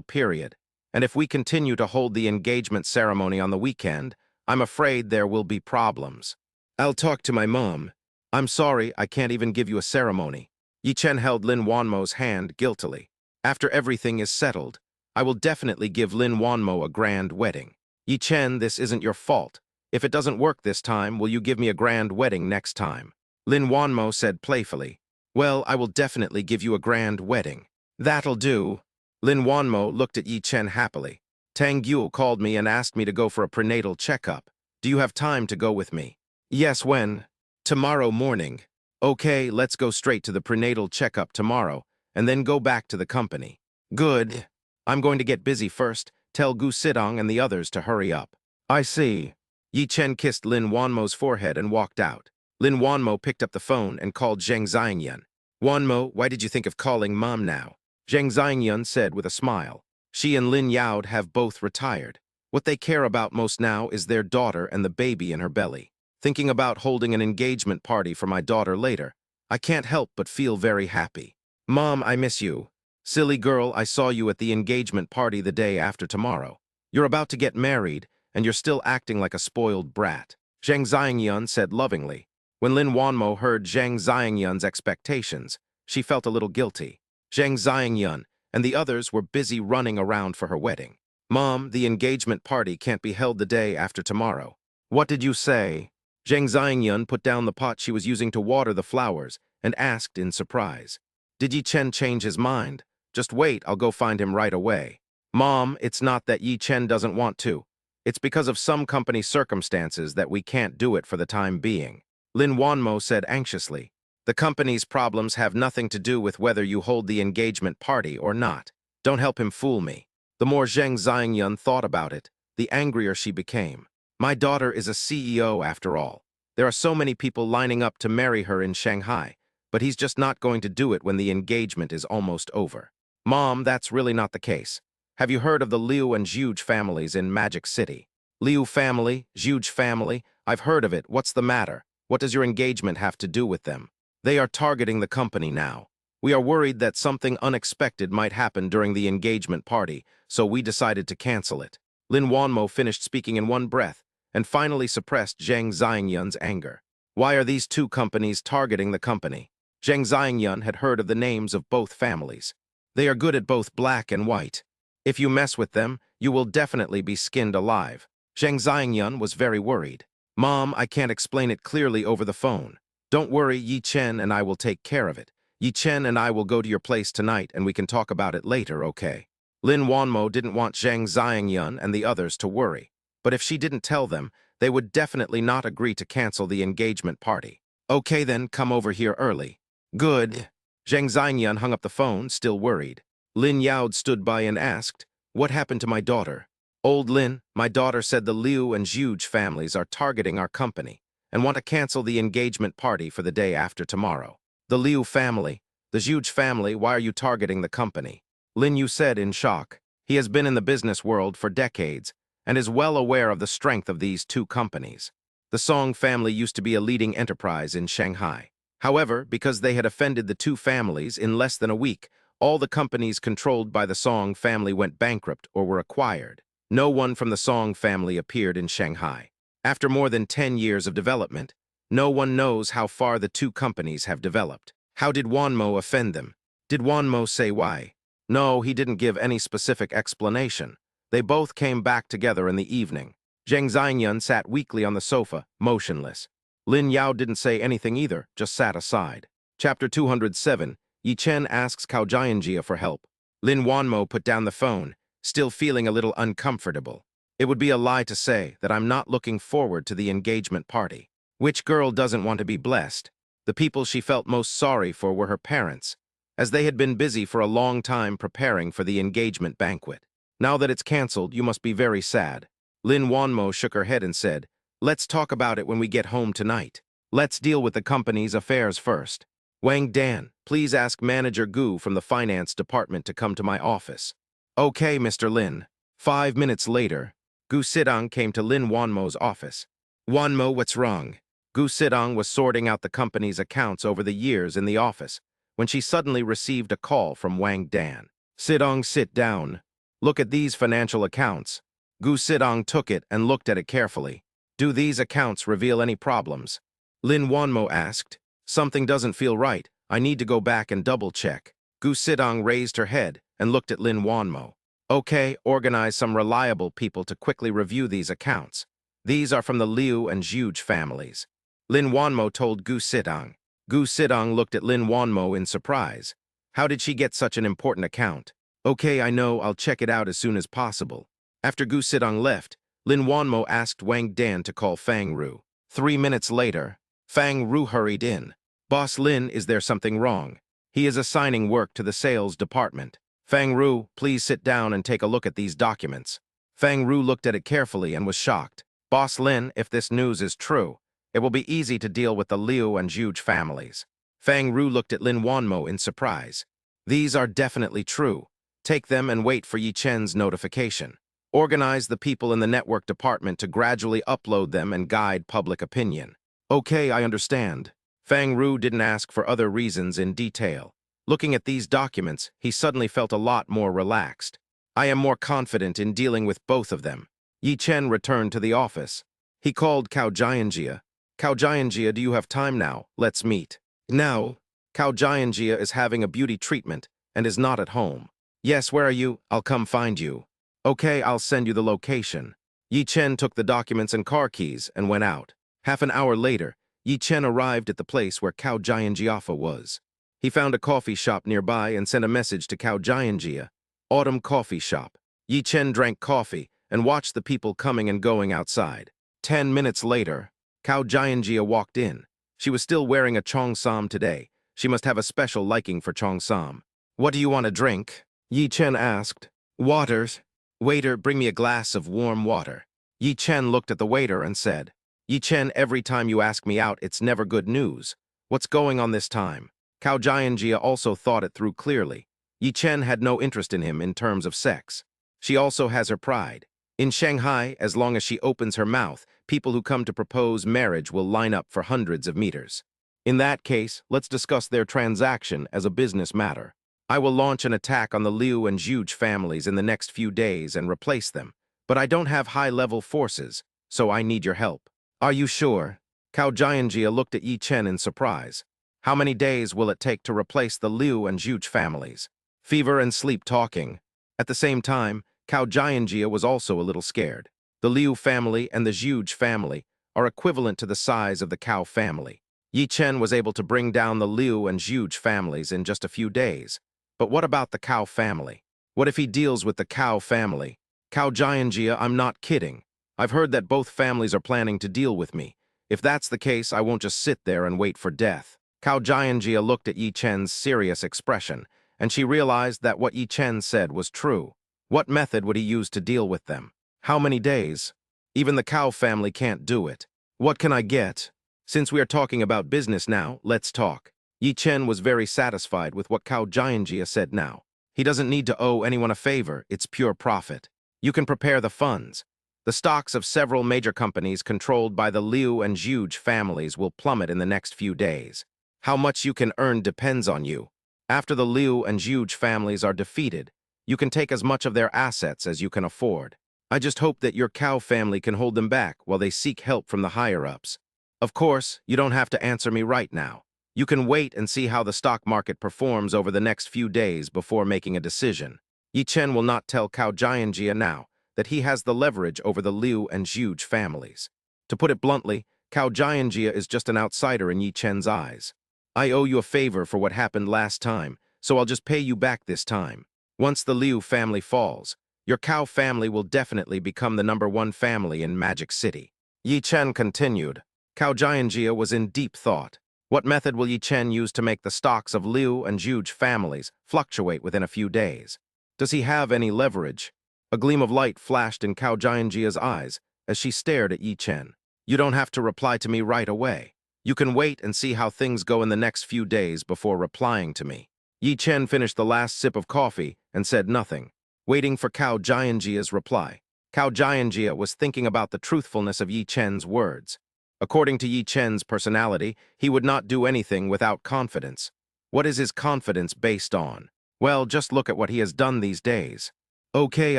period, and if we continue to hold the engagement ceremony on the weekend, I'm afraid there will be problems. I'll talk to my mom. I'm sorry, I can't even give you a ceremony. Yi Chen held Lin Wanmo's hand guiltily. After everything is settled, I will definitely give Lin Wanmo a grand wedding. Yi Chen, this isn't your fault. If it doesn't work this time, will you give me a grand wedding next time? Lin Wanmo said playfully. Well, I will definitely give you a grand wedding. That'll do. Lin Wanmo looked at Yi Chen happily. Tang Yul called me and asked me to go for a prenatal checkup. Do you have time to go with me? Yes, when? Tomorrow morning. Okay, let's go straight to the prenatal checkup tomorrow, and then go back to the company. Good. I'm going to get busy first. Tell Gu Sidong and the others to hurry up. I see. Yi Chen kissed Lin Wanmo's forehead and walked out. Lin Wanmo picked up the phone and called Zheng Xiangyan. Wanmo, why did you think of calling Mom now? Zheng Xiangyan said with a smile. She and Lin Yaod have both retired. What they care about most now is their daughter and the baby in her belly. Thinking about holding an engagement party for my daughter later, I can't help but feel very happy. Mom, I miss you. Silly girl, I saw you at the engagement party the day after tomorrow. You're about to get married, and you're still acting like a spoiled brat. Zheng Xiangyan said lovingly. When Lin Wanmo heard Zheng Xiangyan's expectations, she felt a little guilty. Zheng Xiangyan and the others were busy running around for her wedding. Mom, the engagement party can't be held the day after tomorrow. What did you say? Zheng Xiangyan put down the pot she was using to water the flowers and asked in surprise. Did Yi Chen change his mind? Just wait, I'll go find him right away. Mom, it's not that Yi Chen doesn't want to. It's because of some company circumstances that we can't do it for the time being. Lin Wanmo said anxiously. The company's problems have nothing to do with whether you hold the engagement party or not. Don't help him fool me. The more Zheng Xiangyan thought about it, the angrier she became. My daughter is a CEO after all. There are so many people lining up to marry her in Shanghai, but he's just not going to do it when the engagement is almost over. Mom, that's really not the case. Have you heard of the Liu and Zhuge families in Magic City? Liu family, Zhuge family, I've heard of it. What's the matter? What does your engagement have to do with them? They are targeting the company now. We are worried that something unexpected might happen during the engagement party, so we decided to cancel it. Lin Wanmo finished speaking in one breath and finally suppressed Zheng Xiangyan's anger. Why are these two companies targeting the company? Zheng Xiangyan had heard of the names of both families. They are good at both black and white. If you mess with them, you will definitely be skinned alive. Zheng Xiangyan was very worried. Mom, I can't explain it clearly over the phone. Don't worry, Yi Chen and I will take care of it. Yi Chen and I will go to your place tonight and we can talk about it later, okay? Lin Wanmo didn't want Zheng Xiangyan and the others to worry, but if she didn't tell them, they would definitely not agree to cancel the engagement party. Okay then, come over here early. Good. Zheng Xiangyan hung up the phone, still worried. Lin Yaod stood by and asked, What happened to my daughter? Old Lin, my daughter said the Liu and Zhuge families are targeting our company and want to cancel the engagement party for the day after tomorrow. The Liu family, the Zhuge family, why are you targeting the company? Lin Yu said in shock. He has been in the business world for decades and is well aware of the strength of these two companies. The Song family used to be a leading enterprise in Shanghai. However, because they had offended the two families in less than a week, All the companies controlled by the Song family went bankrupt or were acquired. No one from the Song family appeared in Shanghai. After more than 10 years of development, no one knows how far the two companies have developed. How did Wanmo offend them? Did Wanmo say why? No, he didn't give any specific explanation. They both came back together in the evening. Zheng Xinyun sat weakly on the sofa, motionless. Lin Yao didn't say anything either, just sat aside. Chapter 207, Yi Chen asks Cao Jianjia for help. Lin Wanmo put down the phone, still feeling a little uncomfortable. It would be a lie to say that I'm not looking forward to the engagement party. Which girl doesn't want to be blessed? The people she felt most sorry for were her parents, as they had been busy for a long time preparing for the engagement banquet. Now that it's canceled, you must be very sad. Lin Wanmo shook her head and said, let's talk about it when we get home tonight. Let's deal with the company's affairs first. Wang Dan, please ask Manager Gu from the finance department to come to my office. Okay, Mr. Lin. 5 minutes later, Gu Sidong came to Lin Wanmo's office. Wanmo, what's wrong? Gu Sidong was sorting out the company's accounts over the years in the office when she suddenly received a call from Wang Dan. Sidong, sit down. Look at these financial accounts. Gu Sidong took it and looked at it carefully. Do these accounts reveal any problems? Lin Wanmo asked. Something doesn't feel right. I need to go back and double-check. Gu Sidong raised her head and looked at Lin Wanmo. Okay, organize some reliable people to quickly review these accounts. These are from the Liu and Zhuge families. Lin Wanmo told Gu Sidong. Gu Sidong looked at Lin Wanmo in surprise. How did she get such an important account? Okay, I know, I'll check it out as soon as possible. After Gu Sidong left, Lin Wanmo asked Wang Dan to call Fang Ru. 3 minutes later, Fang Ru hurried in. Boss Lin, is there something wrong? He is assigning work to the sales department. Fang Ru, please sit down and take a look at these documents. Fang Ru looked at it carefully and was shocked. Boss Lin, if this news is true, it will be easy to deal with the Liu and Zhuge families. Fang Ru looked at Lin Wanmo in surprise. These are definitely true. Take them and wait for Yi Chen's notification. Organize the people in the network department to gradually upload them and guide public opinion. Okay, I understand. Fang Ru didn't ask for other reasons in detail. Looking at these documents, he suddenly felt a lot more relaxed. I am more confident in dealing with both of them. Yi Chen returned to the office. He called Cao Jianjia. Cao Jianjia, do you have time now? Let's meet. Now, Cao Jianjia is having a beauty treatment and is not at home. Yes, where are you? I'll come find you. Okay, I'll send you the location. Yi Chen took the documents and car keys and went out. Half an hour later, Yi Chen arrived at the place where Cao Jianjia was. He found a coffee shop nearby and sent a message to Cao Jianjia. Autumn coffee shop. Yi Chen drank coffee and watched the people coming and going outside. 10 minutes later, Cao Jianjia walked in. She was still wearing a cheongsam today. She must have a special liking for cheongsam. What do you want to drink? Yi Chen asked. Waters. Waiter, bring me a glass of warm water. Yi Chen looked at the waiter and said, Yi Chen, every time you ask me out, it's never good news. What's going on this time? Cao Jianjia also thought it through clearly. Yi Chen had no interest in him in terms of sex. She also has her pride. In Shanghai, as long as she opens her mouth, people who come to propose marriage will line up for hundreds of meters. In that case, let's discuss their transaction as a business matter. I will launch an attack on the Liu and Zhuge families in the next few days and replace them, but I don't have high-level forces, so I need your help. Are you sure? Cao Jianjia looked at Yi Chen in surprise. How many days will it take to replace the Liu and Zhuge families? Fever and sleep talking. At the same time, Cao Jianjia was also a little scared. The Liu family and the Zhuge family are equivalent to the size of the Cao family. Yi Chen was able to bring down the Liu and Zhuge families in just a few days. But what about the Cao family? What if he deals with the Cao family? Cao Jianjia, I'm not kidding. I've heard that both families are planning to deal with me. If that's the case, I won't just sit there and wait for death. Cao Jianjia looked at Yi Chen's serious expression, and she realized that what Yi Chen said was true. What method would he use to deal with them? How many days? Even the Cao family can't do it. What can I get? Since we are talking about business now, let's talk. Yi Chen was very satisfied with what Cao Jianjia said now. He doesn't need to owe anyone a favor, it's pure profit. You can prepare the funds. The stocks of several major companies controlled by the Liu and Zhuge families will plummet in the next few days. How much you can earn depends on you. After the Liu and Zhuge families are defeated, you can take as much of their assets as you can afford. I just hope that your cow family can hold them back while they seek help from the higher-ups. Of course, you don't have to answer me right now. You can wait and see how the stock market performs over the next few days before making a decision. Yi Chen will not tell Cao Jianjia now that he has the leverage over the Liu and Zhuge families. To put it bluntly, Cao Jianjia is just an outsider in Yi Chen's eyes. I owe you a favor for what happened last time, so I'll just pay you back this time. Once the Liu family falls, your cow family will definitely become the #1 family in Magic City. Yi Chen continued. Cao Jianjia was in deep thought. What method will Yi Chen use to make the stocks of Liu and Zhuge families fluctuate within a few days? Does he have any leverage? A gleam of light flashed in Cao Jianjia's eyes as she stared at Yi Chen. You don't have to reply to me right away. You can wait and see how things go in the next few days before replying to me. Yi Chen finished the last sip of coffee and said nothing, waiting for Cao Jianjia's reply. Cao Jianjia was thinking about the truthfulness of Yi Chen's words. According to Yi Chen's personality, he would not do anything without confidence. What is his confidence based on? Well, just look at what he has done these days. Okay,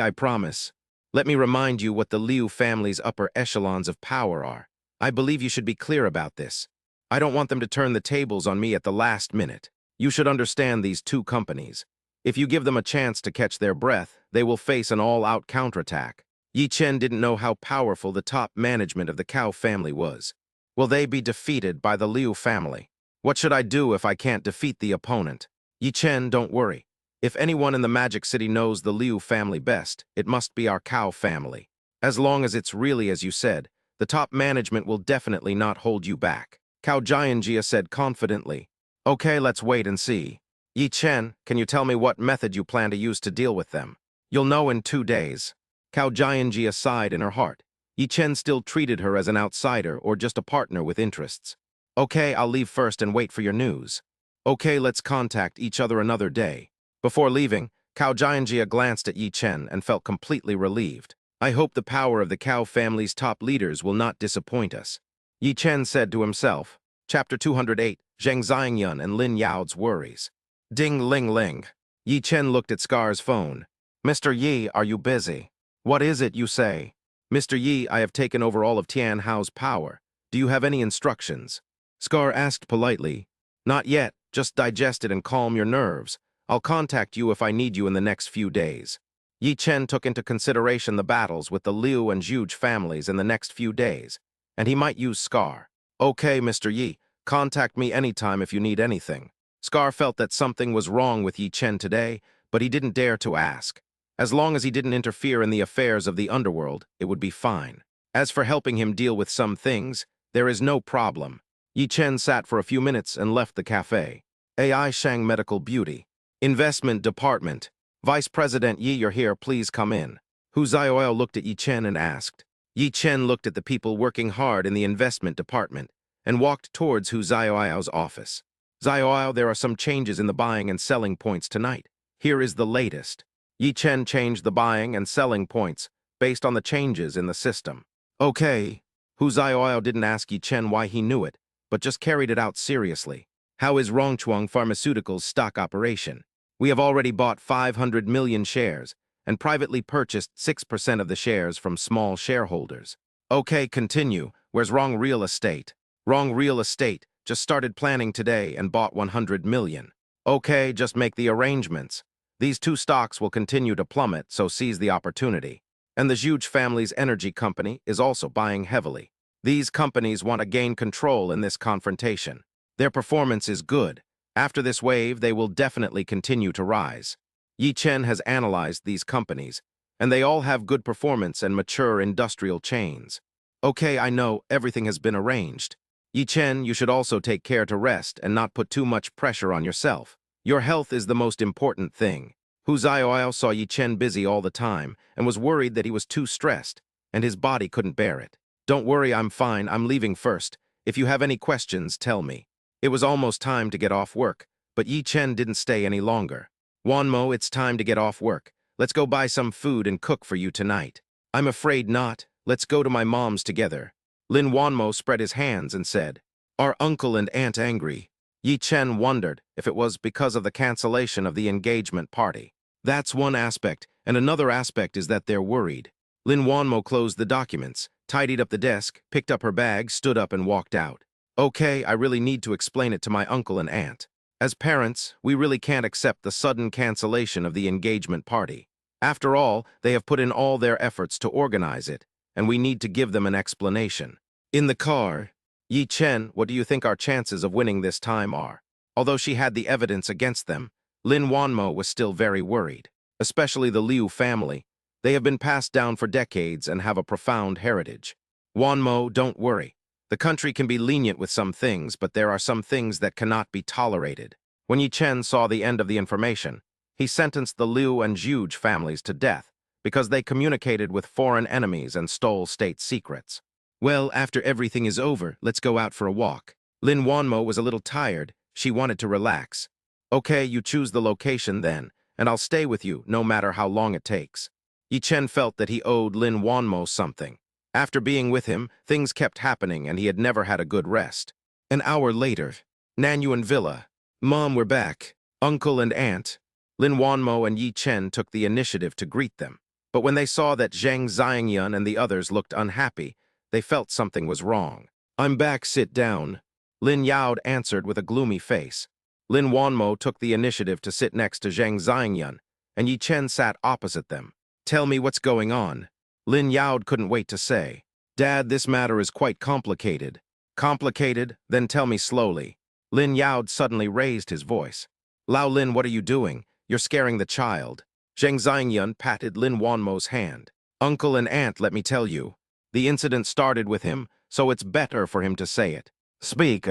I promise. Let me remind you what the Liu family's upper echelons of power are. I believe you should be clear about this. I don't want them to turn the tables on me at the last minute. You should understand these two companies. If you give them a chance to catch their breath, they will face an all-out counterattack. Yi Chen didn't know how powerful the top management of the Cao family was. Will they be defeated by the Liu family? What should I do if I can't defeat the opponent? Yi Chen, don't worry. If anyone in the Magic City knows the Liu family best, it must be our Cao family. As long as it's really as you said, the top management will definitely not hold you back. Cao Jianjia said confidently. Okay, let's wait and see. Yi Chen, can you tell me what method you plan to use to deal with them? You'll know in 2 days. Cao Jianjia sighed in her heart. Yi Chen still treated her as an outsider or just a partner with interests. Okay, I'll leave first and wait for your news. Okay, let's contact each other another day. Before leaving, Cao Jianjia glanced at Yi Chen and felt completely relieved. I hope the power of the Cao family's top leaders will not disappoint us. Yi Chen said to himself. Chapter 208, Zheng Xiangyun and Lin Yao's Worries. Ding ling ling. Yi Chen looked at Scar's phone. Mr. Yi, are you busy? What is it you say? Mr. Yi, I have taken over all of Tian Hao's power. Do you have any instructions? Scar asked politely. Not yet, just digest it and calm your nerves. I'll contact you if I need you in the next few days. Yi Chen took into consideration the battles with the Liu and Zhuge families in the next few days, and he might use Scar. Okay, Mr. Yi, contact me anytime if you need anything. Scar felt that something was wrong with Yi Chen today, but he didn't dare to ask. As long as he didn't interfere in the affairs of the underworld, it would be fine. As for helping him deal with some things, there is no problem. Yi Chen sat for a few minutes and left the cafe. AI Shang Medical Beauty. Investment Department. Vice President Yi, you're here, please come in. Hu Zioil looked at Yi Chen and asked. Yi Chen looked at the people working hard in the investment department and walked towards Hu Zioil's office. Zioil, there are some changes in the buying and selling points tonight. Here is the latest. Yi Chen changed the buying and selling points based on the changes in the system. Okay. Hu Zioil didn't ask Yi Chen why he knew it, but just carried it out seriously. How is Rongchuang Pharmaceuticals' stock operation? We have already bought 500 million shares and privately purchased 6% of the shares from small shareholders. Okay, continue. Where's Rong Real Estate? Rong Real Estate just started planning today and bought 100 million. Okay, just make the arrangements. These two stocks will continue to plummet, so seize the opportunity. And the Zhuge family's energy company is also buying heavily. These companies want to gain control in this confrontation. Their performance is good. After this wave, they will definitely continue to rise. Yi Chen has analyzed these companies, and they all have good performance and mature industrial chains. Okay, I know, everything has been arranged. Yi Chen, you should also take care to rest and not put too much pressure on yourself. Your health is the most important thing. Hu Zioil saw Yi Chen busy all the time and was worried that he was too stressed, and his body couldn't bear it. Don't worry, I'm fine, I'm leaving first. If you have any questions, tell me. It was almost time to get off work, but Yi Chen didn't stay any longer. Wanmo, it's time to get off work. Let's go buy some food and cook for you tonight. I'm afraid not. Let's go to my mom's together. Lin Wanmo spread his hands and said, Are uncle and aunt angry? Yi Chen wondered if it was because of the cancellation of the engagement party. That's one aspect, and another aspect is that they're worried. Lin Wanmo closed the documents, tidied up the desk, picked up her bag, stood up and walked out. Okay, I really need to explain it to my uncle and aunt. As parents, we really can't accept the sudden cancellation of the engagement party. After all, they have put in all their efforts to organize it, and we need to give them an explanation. In the car, Yi Chen, what do you think our chances of winning this time are? Although she had the evidence against them, Lin Wanmo was still very worried, especially the Liu family. They have been passed down for decades and have a profound heritage. Wanmo, don't worry. The country can be lenient with some things, but there are some things that cannot be tolerated. When Yi Chen saw the end of the information, he sentenced the Liu and Zhuge families to death because they communicated with foreign enemies and stole state secrets. Well, after everything is over, let's go out for a walk. Lin Wanmo was a little tired. She wanted to relax. Okay, you choose the location then, and I'll stay with you no matter how long it takes. Yi Chen felt that he owed Lin Wanmo something. After being with him, things kept happening and he had never had a good rest. An hour later, Nanyuan Villa. Mom, we're back. Uncle and aunt. Lin Wanmo and Yi Chen took the initiative to greet them. But when they saw that Zhang Xiangyun and the others looked unhappy, they felt something was wrong. I'm back, sit down. Lin Yaod answered with a gloomy face. Lin Wanmo took the initiative to sit next to Zhang Xiangyun, and Yi Chen sat opposite them. Tell me what's going on. Lin Yaod couldn't wait to say. Dad, this matter is quite complicated. Complicated? Then tell me slowly. Lin Yaod suddenly raised his voice. Lao Lin, what are you doing? You're scaring the child. Zhang Xiangyun patted Lin Wanmo's hand. Uncle and aunt, let me tell you. The incident started with him, so it's better for him to say it. Speak.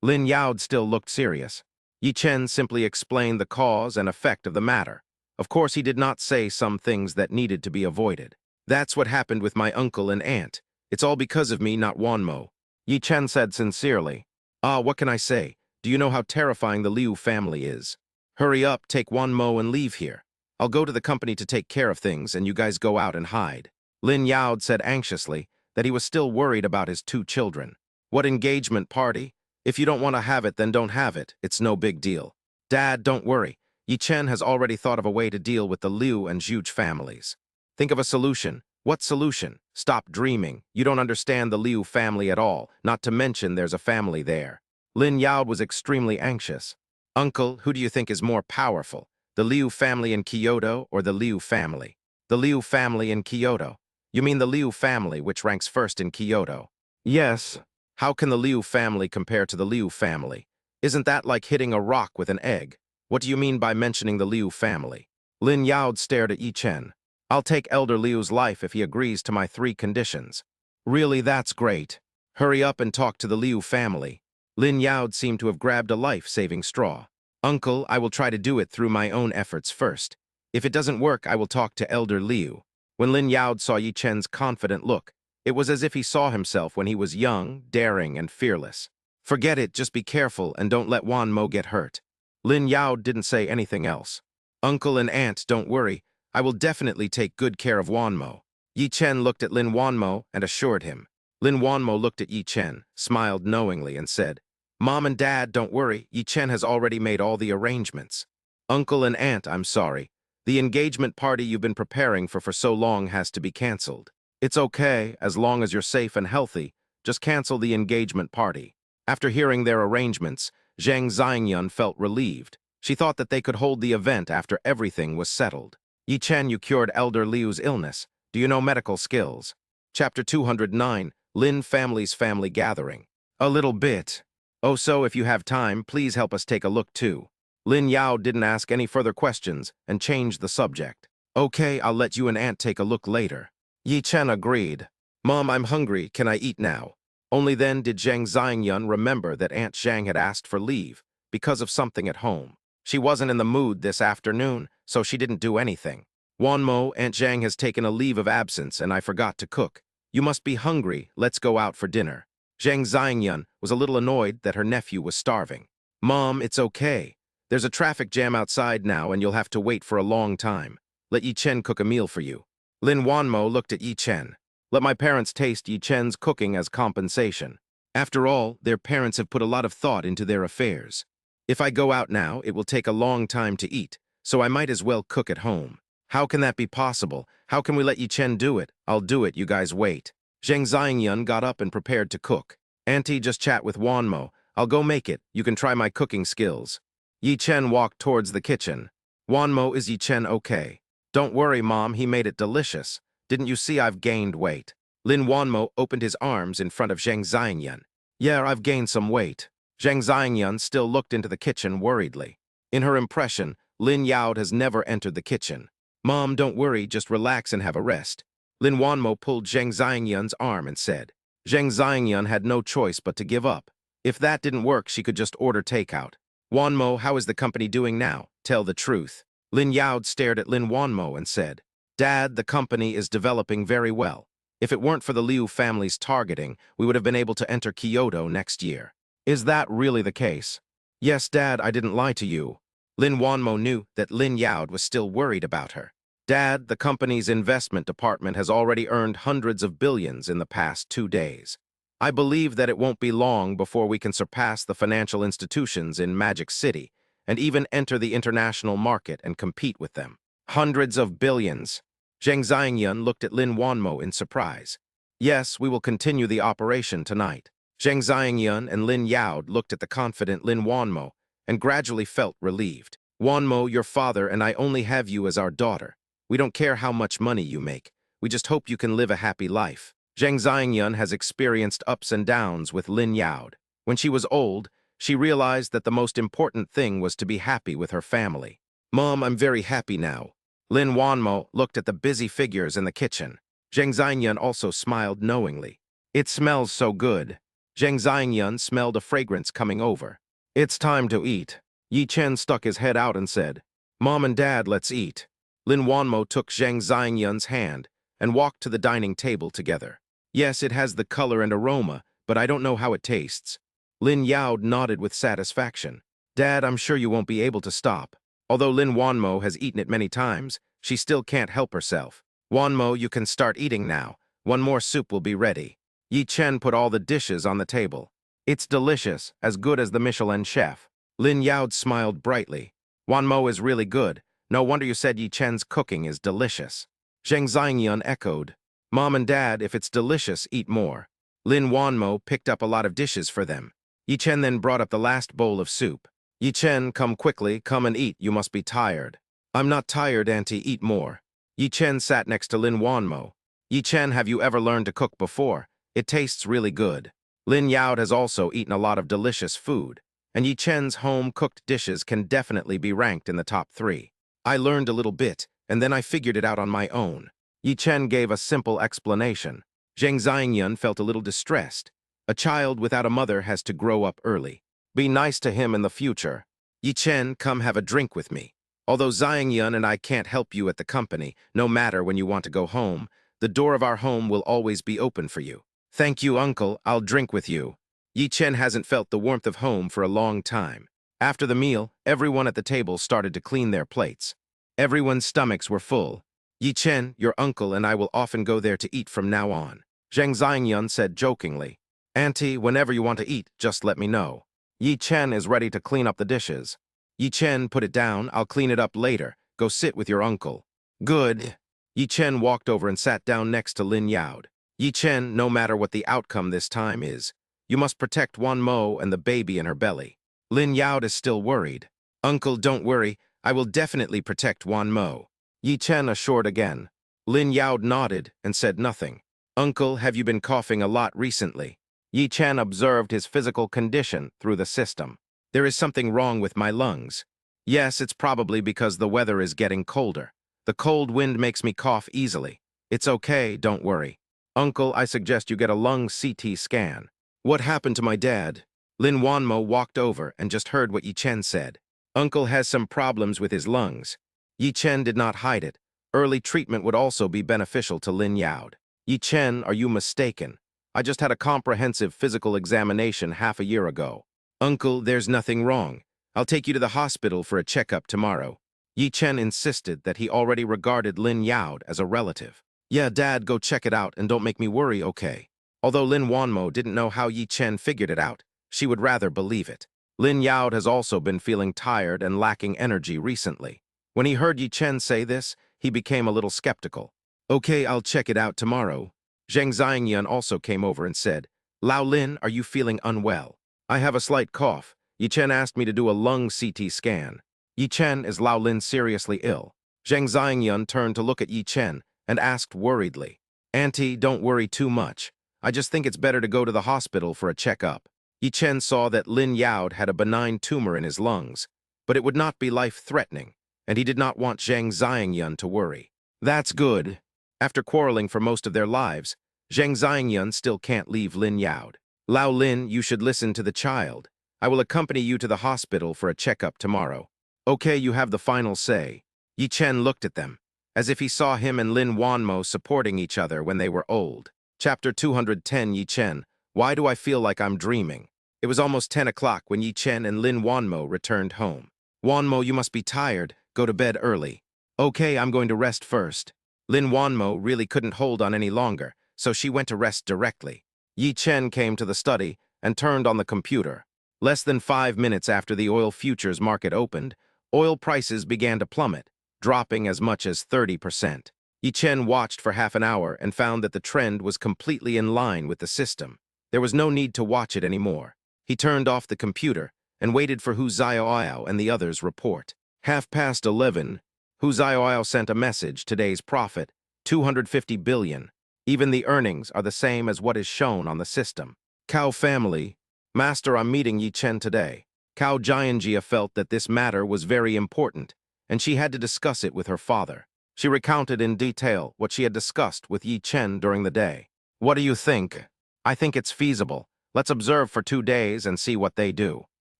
Lin Yaod still looked serious. Yi Chen simply explained the cause and effect of the matter. Of course, he did not say some things that needed to be avoided. That's what happened with my uncle and aunt. It's all because of me, not Wanmo. Yi Chen said sincerely. What can I say? Do you know how terrifying the Liu family is? Hurry up, take Wanmo and leave here. I'll go to the company to take care of things and you guys go out and hide. Lin Yaod said anxiously that he was still worried about his two children. What engagement party? If you don't want to have it, then don't have it. It's no big deal. Dad, don't worry. Yi Chen has already thought of a way to deal with the Liu and Zhuge families. Think of a solution. What solution? Stop dreaming. You don't understand the Liu family at all, not to mention there's a family there. Lin Yaod was extremely anxious. Uncle, who do you think is more powerful? The Liu family in Kyoto or the Liu family? The Liu family in Kyoto. You mean the Liu family, which ranks first in Kyoto? Yes. How can the Liu family compare to the Liu family? Isn't that like hitting a rock with an egg? What do you mean by mentioning the Liu family? Lin Yaod stared at Yi Chen. I'll take Elder Liu's life if he agrees to my 3 conditions. Really, that's great. Hurry up and talk to the Liu family. Lin Yaod seemed to have grabbed a life-saving straw. Uncle, I will try to do it through my own efforts first. If it doesn't work, I will talk to Elder Liu. When Lin Yaod saw Yi Chen's confident look, it was as if he saw himself when he was young, daring, and fearless. Forget it, just be careful and don't let Wanmo get hurt. Lin Yaod didn't say anything else. Uncle and aunt, don't worry. I will definitely take good care of Wanmo. Yi Chen looked at Lin Wanmo and assured him. Lin Wanmo looked at Yi Chen, smiled knowingly, and said, Mom and Dad, don't worry. Yi Chen has already made all the arrangements. Uncle and aunt, I'm sorry. The engagement party you've been preparing for so long has to be canceled. It's okay, as long as you're safe and healthy. Just cancel the engagement party. After hearing their arrangements, Zhang Xiangyun felt relieved. She thought that they could hold the event after everything was settled. Yi Chen, you cured Elder Liu's illness. Do you know medical skills? Chapter 209, Lin Family's Family Gathering. A little bit. Oh, so if you have time, please help us take a look too. Lin Yaod didn't ask any further questions and changed the subject. Okay, I'll let you and aunt take a look later. Yi Chen agreed. Mom, I'm hungry. Can I eat now? Only then did Zhang Xiangyun remember that Aunt Zhang had asked for leave because of something at home. She wasn't in the mood this afternoon, so she didn't do anything. Wanmo, Aunt Zhang has taken a leave of absence and I forgot to cook. You must be hungry. Let's go out for dinner. Zhang Xiangyun was a little annoyed that her nephew was starving. Mom, it's okay. There's a traffic jam outside now and you'll have to wait for a long time. Let Yi Chen cook a meal for you. Lin Wanmo looked at Yi Chen. Let my parents taste Yi Chen's cooking as compensation. After all, their parents have put a lot of thought into their affairs. If I go out now, it will take a long time to eat, so I might as well cook at home. How can that be possible? How can we let Yi Chen do it? I'll do it, you guys wait. Zheng Xiangyun got up and prepared to cook. Auntie, just chat with Wanmo. I'll go make it. You can try my cooking skills. Yi Chen walked towards the kitchen. Wanmo, is Yi Chen okay? Don't worry, Mom, he made it delicious. Didn't you see I've gained weight? Lin Wanmo opened his arms in front of Zheng Xiangyun. Yeah, I've gained some weight. Zheng Xiangyun still looked into the kitchen worriedly. In her impression, Lin Yao has never entered the kitchen. Mom, don't worry, just relax and have a rest. Lin Wanmo pulled Zheng Xiangyun's arm and said. Zheng Xiangyun had no choice but to give up. If that didn't work, she could just order takeout. Wanmo, how is the company doing now? Tell the truth. Lin Yao stared at Lin Wanmo and said, Dad, the company is developing very well. If it weren't for the Liu family's targeting, we would have been able to enter Kyoto next year. Is that really the case? Yes, Dad, I didn't lie to you. Lin Wanmo knew that Lin Yao was still worried about her. Dad, the company's investment department has already earned hundreds of billions in the past 2 days. I believe that it won't be long before we can surpass the financial institutions in Magic City and even enter the international market and compete with them. Hundreds of billions. Zheng Xiangyun looked at Lin Wanmo in surprise. Yes, we will continue the operation tonight. Zheng Xiangyun and Lin Yao looked at the confident Lin Wanmo and gradually felt relieved. Wanmo, your father and I only have you as our daughter. We don't care how much money you make. We just hope you can live a happy life. Zheng Xiangyun has experienced ups and downs with Lin Yao. When she was old, she realized that the most important thing was to be happy with her family. Mom, I'm very happy now. Lin Wanmo looked at the busy figures in the kitchen. Zheng Xiangyun also smiled knowingly. It smells so good. Zheng Xiangyun smelled a fragrance coming over. It's time to eat. Yi Chen stuck his head out and said, Mom and Dad, let's eat. Lin Wanmo took Zheng Xiangyun's hand and walked to the dining table together. Yes, it has the color and aroma, but I don't know how it tastes. Lin Yao nodded with satisfaction. Dad, I'm sure you won't be able to stop. Although Lin Wanmo has eaten it many times, she still can't help herself. Wanmo, you can start eating now. One more soup will be ready. Yi Chen put all the dishes on the table. It's delicious, as good as the Michelin chef. Lin Yao smiled brightly. Wanmo is really good. No wonder you said Yi Chen's cooking is delicious. Zheng Xiangyun echoed. Mom and Dad, if it's delicious, eat more. Lin Wanmo picked up a lot of dishes for them. Yi Chen then brought up the last bowl of soup. Yi Chen, come quickly, come and eat, you must be tired. I'm not tired, Auntie, eat more. Yi Chen sat next to Lin Wanmo. Yi Chen, have you ever learned to cook before? It tastes really good. Lin Yao has also eaten a lot of delicious food, and Yi Chen's home-cooked dishes can definitely be ranked in the top 3. I learned a little bit, and then I figured it out on my own. Yi Chen gave a simple explanation. Zheng Xiangyun felt a little distressed. A child without a mother has to grow up early. Be nice to him in the future. Yi Chen, come have a drink with me. Although Xiangyun and I can't help you at the company, no matter when you want to go home, the door of our home will always be open for you. Thank you, Uncle, I'll drink with you. Yi Chen hasn't felt the warmth of home for a long time. After the meal, everyone at the table started to clean their plates. Everyone's stomachs were full. Yi Chen, your uncle and I will often go there to eat from now on. Zheng Xiangyun said jokingly. Auntie, whenever you want to eat, just let me know. Yi Chen is ready to clean up the dishes. Yi Chen, put it down, I'll clean it up later. Go sit with your uncle. Good. Yi Chen walked over and sat down next to Lin Yao. Yi Chen, no matter what the outcome this time is, you must protect Wanmo and the baby in her belly. Lin Yao is still worried. Uncle, don't worry, I will definitely protect Wanmo. Yi Chen assured again. Lin Yao nodded and said nothing. Uncle, have you been coughing a lot recently? Yi Chen observed his physical condition through the system. There is something wrong with my lungs. Yes, it's probably because the weather is getting colder. The cold wind makes me cough easily. It's okay, don't worry. Uncle, I suggest you get a lung CT scan. What happened to my dad? Lin Wanmo walked over and just heard what Yi Chen said. Uncle has some problems with his lungs. Yi Chen did not hide it. Early treatment would also be beneficial to Lin Yao. Yi Chen, are you mistaken? I just had a comprehensive physical examination half a year ago. Uncle, there's nothing wrong. I'll take you to the hospital for a checkup tomorrow. Yi Chen insisted that he already regarded Lin Yao as a relative. Yeah, Dad, go check it out and don't make me worry, okay? Although Lin Wanmo didn't know how Yi Chen figured it out, she would rather believe it. Lin Yao has also been feeling tired and lacking energy recently. When he heard Yi Chen say this, he became a little skeptical. Okay, I'll check it out tomorrow. Zhang Xiangyan also came over and said, Lao Lin, are you feeling unwell? I have a slight cough. Yi Chen asked me to do a lung CT scan. Yi Chen, is Lao Lin seriously ill? Zhang Xiangyan turned to look at Yi Chen and asked worriedly, Auntie, don't worry too much. I just think it's better to go to the hospital for a checkup. Yi Chen saw that Lin Yao had a benign tumor in his lungs, but it would not be life-threatening, and he did not want Zhang Xiangyan to worry. That's good. After quarreling for most of their lives, Zhang Xiangyan still can't leave Lin Yao. Lao Lin, you should listen to the child. I will accompany you to the hospital for a checkup tomorrow. Okay, you have the final say. Yi Chen looked at them, as if he saw him and Lin Wanmo supporting each other when they were old. Chapter 210. Yi Chen, why do I feel like I'm dreaming? It was almost 10 o'clock when Yi Chen and Lin Wanmo returned home. Wanmo, you must be tired. Go to bed early. Okay, I'm going to rest first. Lin Wanmo really couldn't hold on any longer, so she went to rest directly. Yi Chen came to the study and turned on the computer. Less than 5 minutes after the oil futures market opened, oil prices began to plummet, dropping as much as 30%. Yi Chen watched for half an hour and found that the trend was completely in line with the system. There was no need to watch it anymore. He turned off the computer and waited for Hu Xiaoyao and the others' report. 11:30, Hu Xiaoyao sent a message, today's profit, 250 billion. Even the earnings are the same as what is shown on the system. Cao family, Master, I'm meeting Yi Chen today. Cao Jianjia felt that this matter was very important, and she had to discuss it with her father. She recounted in detail what she had discussed with Yi Chen during the day. What do you think? I think it's feasible. Let's observe for 2 days and see what they do.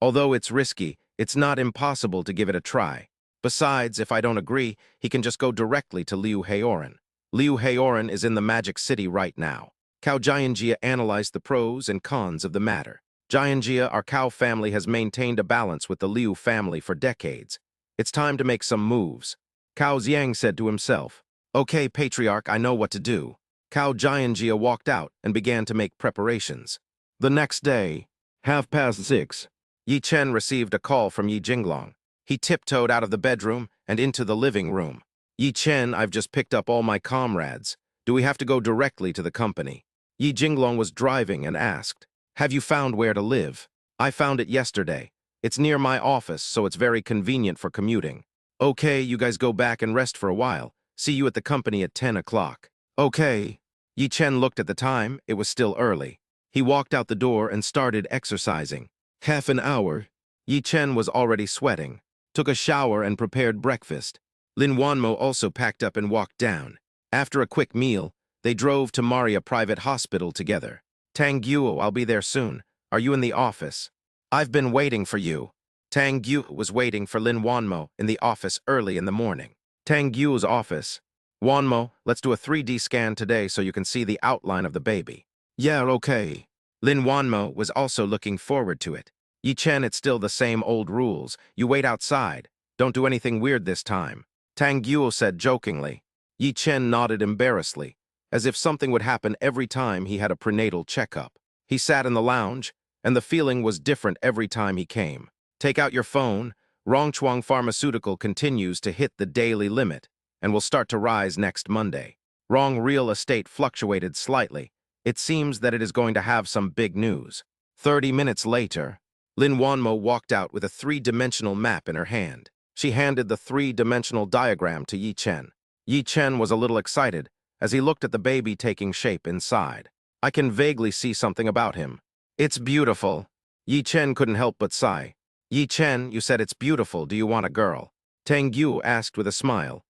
Although it's risky, it's not impossible to give it a try. Besides, if I don't agree, he can just go directly to Liu Heoran. Liu Heoran is in the Magic City right now. Cao Jianjia analyzed the pros and cons of the matter. Jianjia, our Cao family has maintained a balance with the Liu family for decades. It's time to make some moves. Cao Xiang said to himself, Okay, Patriarch, I know what to do. Cao Jianjia walked out and began to make preparations. The next day, 6:30, Yi Chen received a call from Yi Jinglong. He tiptoed out of the bedroom and into the living room. Yi Chen, I've just picked up all my comrades. Do we have to go directly to the company? Yi Jinglong was driving and asked, Have you found where to live? I found it yesterday. It's near my office, so it's very convenient for commuting. Okay, you guys go back and rest for a while. See you at the company at 10 o'clock. Okay. Yi Chen looked at the time. It was still early. He walked out the door and started exercising. Half an hour. Yi Chen was already sweating, took a shower and prepared breakfast. Lin Wanmo also packed up and walked down. After a quick meal, they drove to Maria Private Hospital together. Tang Guo, I'll be there soon. Are you in the office? I've been waiting for you. Tang Guo was waiting for Lin Wanmo in the office early in the morning. Tang Guo's office. Wanmo, let's do a 3D scan today so you can see the outline of the baby. Yeah, okay. Lin Wanmo was also looking forward to it. Yi Chen, it's still the same old rules. You wait outside. Don't do anything weird this time. Tang Guo said jokingly. Yi Chen nodded embarrassedly, as if something would happen every time he had a prenatal checkup. He sat in the lounge, and the feeling was different every time he came. Take out your phone. Rongchuang Pharmaceutical continues to hit the daily limit and will start to rise next Monday. Rong real estate fluctuated slightly. It seems that it is going to have some big news. 30 minutes later, Lin Wanmo walked out with a 3-dimensional map in her hand. She handed the 3-dimensional diagram to Yi Chen. Yi Chen was a little excited as he looked at the baby taking shape inside. I can vaguely see something about him. It's beautiful. Yi Chen couldn't help but sigh. Yi Chen, you said it's beautiful. Do you want a girl? Tang Yu asked with a smile.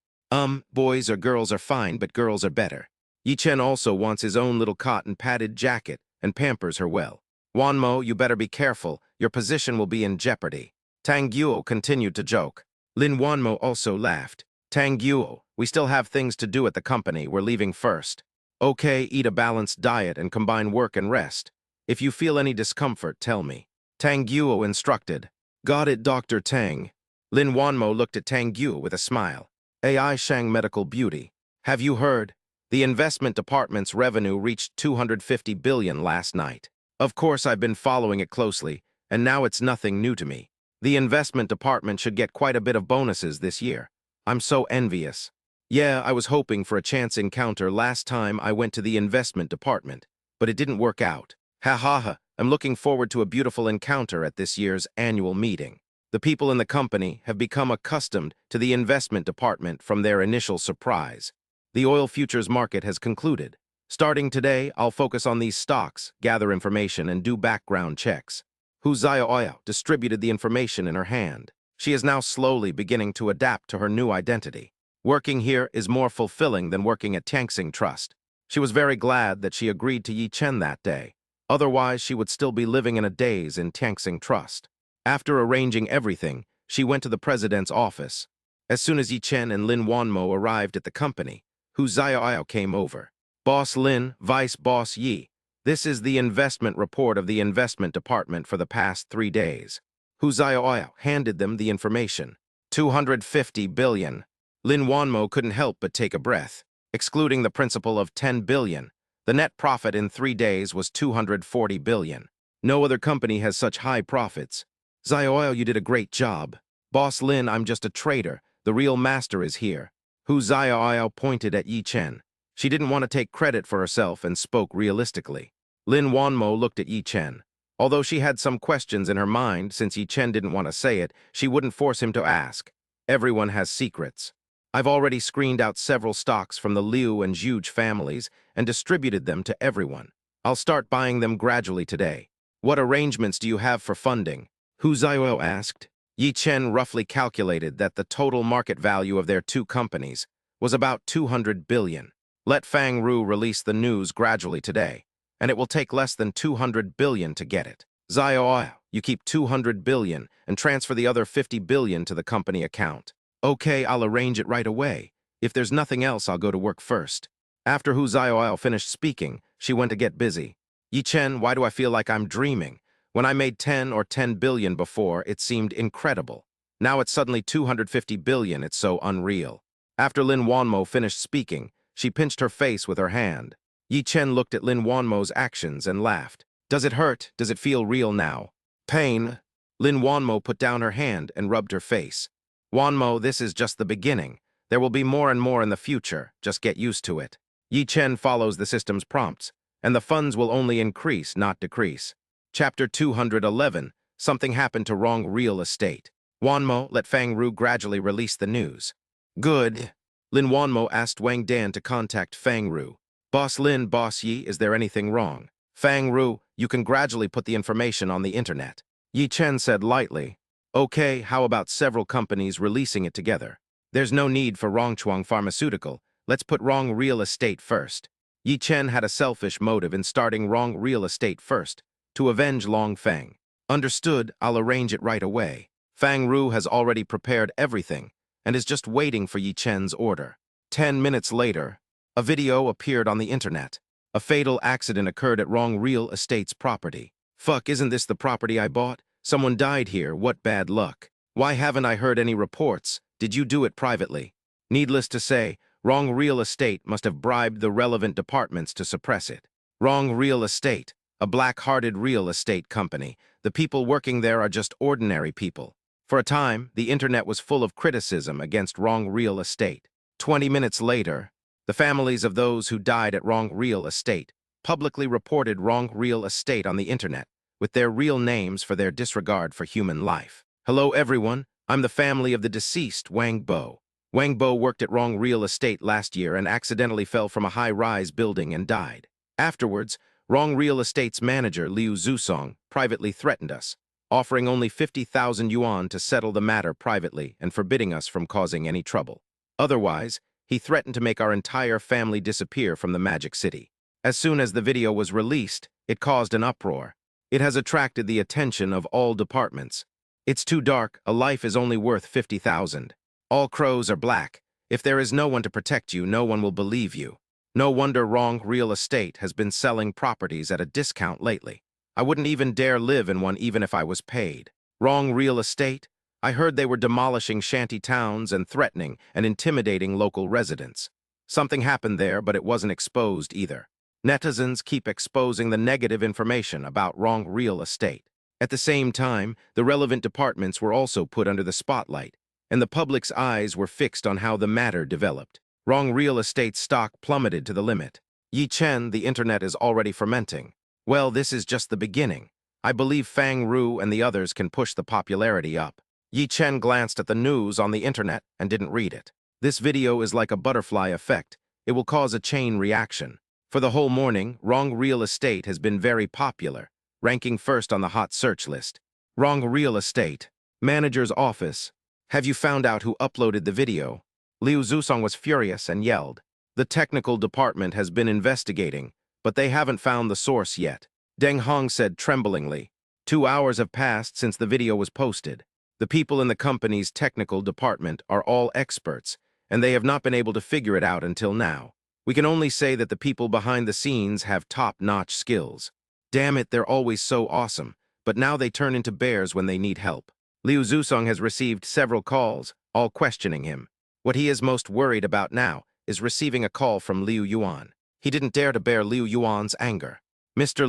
Boys or girls are fine, but girls are better. Yi Chen also wants his own little cotton-padded jacket and pampers her well. Wanmo, you better be careful. Your position will be in jeopardy. Tang Guo continued to joke. Lin Wanmo also laughed. Tang Guo, we still have things to do at the company. We're leaving first. Okay, eat a balanced diet and combine work and rest. If you feel any discomfort, tell me. Tang Guo instructed. Got it, Dr. Tang. Lin Wanmo looked at Tang Guo with a smile. AI Shang Medical Beauty. Have you heard? The investment department's revenue reached 250 billion last night. Of course, I've been following it closely, and now it's nothing new to me. The investment department should get quite a bit of bonuses this year. I'm so envious. Yeah, I was hoping for a chance encounter last time I went to the investment department, but it didn't work out. Ha ha ha, I'm looking forward to a beautiful encounter at this year's annual meeting. The people in the company have become accustomed to the investment department from their initial surprise. The oil futures market has concluded. Starting today, I'll focus on these stocks, gather information, and do background checks. Hu Xiaoyao distributed the information in her hand. She is now slowly beginning to adapt to her new identity. Working here is more fulfilling than working at Tianxing Trust. She was very glad that she agreed to Yi Chen that day. Otherwise, she would still be living in a daze in Tianxing Trust. After arranging everything, she went to the president's office. As soon as Yi Chen and Lin Wanmo arrived at the company, Hu Xiaoyao came over. Boss Lin, Vice Boss Yi. This is the investment report of the investment department for the past 3 days. Hu Xiaoyao handed them the information. 250 billion. Lin Wanmo couldn't help but take a breath. Excluding the principal of 10 billion, the net profit in 3 days was 240 billion. No other company has such high profits. Xiaoyao, you did a great job. Boss Lin, I'm just a trader. The real master is here. Hu Xiaoyao pointed at Yi Chen. She didn't want to take credit for herself and spoke realistically. Lin Wanmo looked at Yi Chen. Although she had some questions in her mind, since Yi Chen didn't want to say it, she wouldn't force him to ask. Everyone has secrets. I've already screened out several stocks from the Liu and Zhuge families and distributed them to everyone. I'll start buying them gradually today. What arrangements do you have for funding? Hu Xiaoyao asked. Yi Chen roughly calculated that the total market value of their 2 companies was about 200 billion. Let Fang Ru release the news gradually today, and it will take less than 200 billion to get it. Xiaoyao, you keep 200 billion and transfer the other 50 billion to the company account. Okay, I'll arrange it right away. If there's nothing else, I'll go to work first. After Hu Xiaoyao finished speaking, she went to get busy. Yi Chen, why do I feel like I'm dreaming? When I made 10 billion before, it seemed incredible. Now it's suddenly 250 billion, it's so unreal. After Lin Wanmo finished speaking, she pinched her face with her hand. Yi Chen looked at Lin Wanmo's actions and laughed. Does it hurt? Does it feel real now? Pain. Lin Wanmo put down her hand and rubbed her face. Wanmo, this is just the beginning. There will be more and more in the future. Just get used to it. Yi Chen follows the system's prompts, and the funds will only increase, not decrease. Chapter 211. Something happened to wrong real estate. Wanmo, let Fang Ru gradually release the news. Good. Lin Wanmo asked Wang Dan to contact Fang Ru. Boss Lin, Boss Yi, is there anything wrong? Fang Ru, you can gradually put the information on the internet. Yi Chen said lightly. Okay, how about several companies releasing it together? There's no need for Rongchuang Pharmaceutical. Let's put wrong real estate first. Yi Chen had a selfish motive in starting wrong real estate first, to avenge Long Feng. Understood, I'll arrange it right away. Fang Ru has already prepared everything, and is just waiting for Yi Chen's order. 10 minutes later, a video appeared on the internet. A fatal accident occurred at wrong real estate's property. Fuck, isn't this the property I bought? Someone died here, what bad luck. Why haven't I heard any reports? Did you do it privately? Needless to say, wrong real estate must have bribed the relevant departments to suppress it. Wrong real estate, a black-hearted real estate company. The people working there are just ordinary people. For a time, the internet was full of criticism against wrong real estate. 20 minutes later, the families of those who died at wrong real estate publicly reported wrong real estate on the internet, with their real names for their disregard for human life. Hello everyone, I'm the family of the deceased Wang Bo. Wang Bo worked at wrong real estate last year and accidentally fell from a high-rise building and died. Afterwards, wrong real estate's manager Liu Zusong privately threatened us, offering only 50,000 yuan to settle the matter privately and forbidding us from causing any trouble. Otherwise, he threatened to make our entire family disappear from the Magic City. As soon as the video was released, it caused an uproar. It has attracted the attention of all departments. It's too dark, a life is only worth 50,000. All crows are black. If there is no one to protect you, no one will believe you. No wonder wrong real estate has been selling properties at a discount lately. I wouldn't even dare live in one even if I was paid. Wrong real estate? I heard they were demolishing shanty towns and threatening and intimidating local residents. Something happened there, but it wasn't exposed either. Netizens keep exposing the negative information about wrong real estate. At the same time, the relevant departments were also put under the spotlight, and the public's eyes were fixed on how the matter developed. Wrong real estate stock plummeted to the limit. Yi Chen, the internet is already fermenting. Well, this is just the beginning. I believe Fang Ru and the others can push the popularity up. Yi Chen glanced at the news on the internet and didn't read it. This video is like a butterfly effect. It will cause a chain reaction. For the whole morning, wrong real estate has been very popular, ranking first on the hot search list. Wrong real estate. Manager's office. Have you found out who uploaded the video? Liu Zusong was furious and yelled. The technical department has been investigating, but they haven't found the source yet. Deng Hong said tremblingly. 2 hours have passed since the video was posted. The people in the company's technical department are all experts, and they have not been able to figure it out until now. We can only say that the people behind the scenes have top-notch skills. Damn it, they're always so awesome, but now they turn into bears when they need help. Liu Zusong has received several calls, all questioning him. What he is most worried about now is receiving a call from Liu Yuan. He didn't dare to bear Liu Yuan's anger. Mr.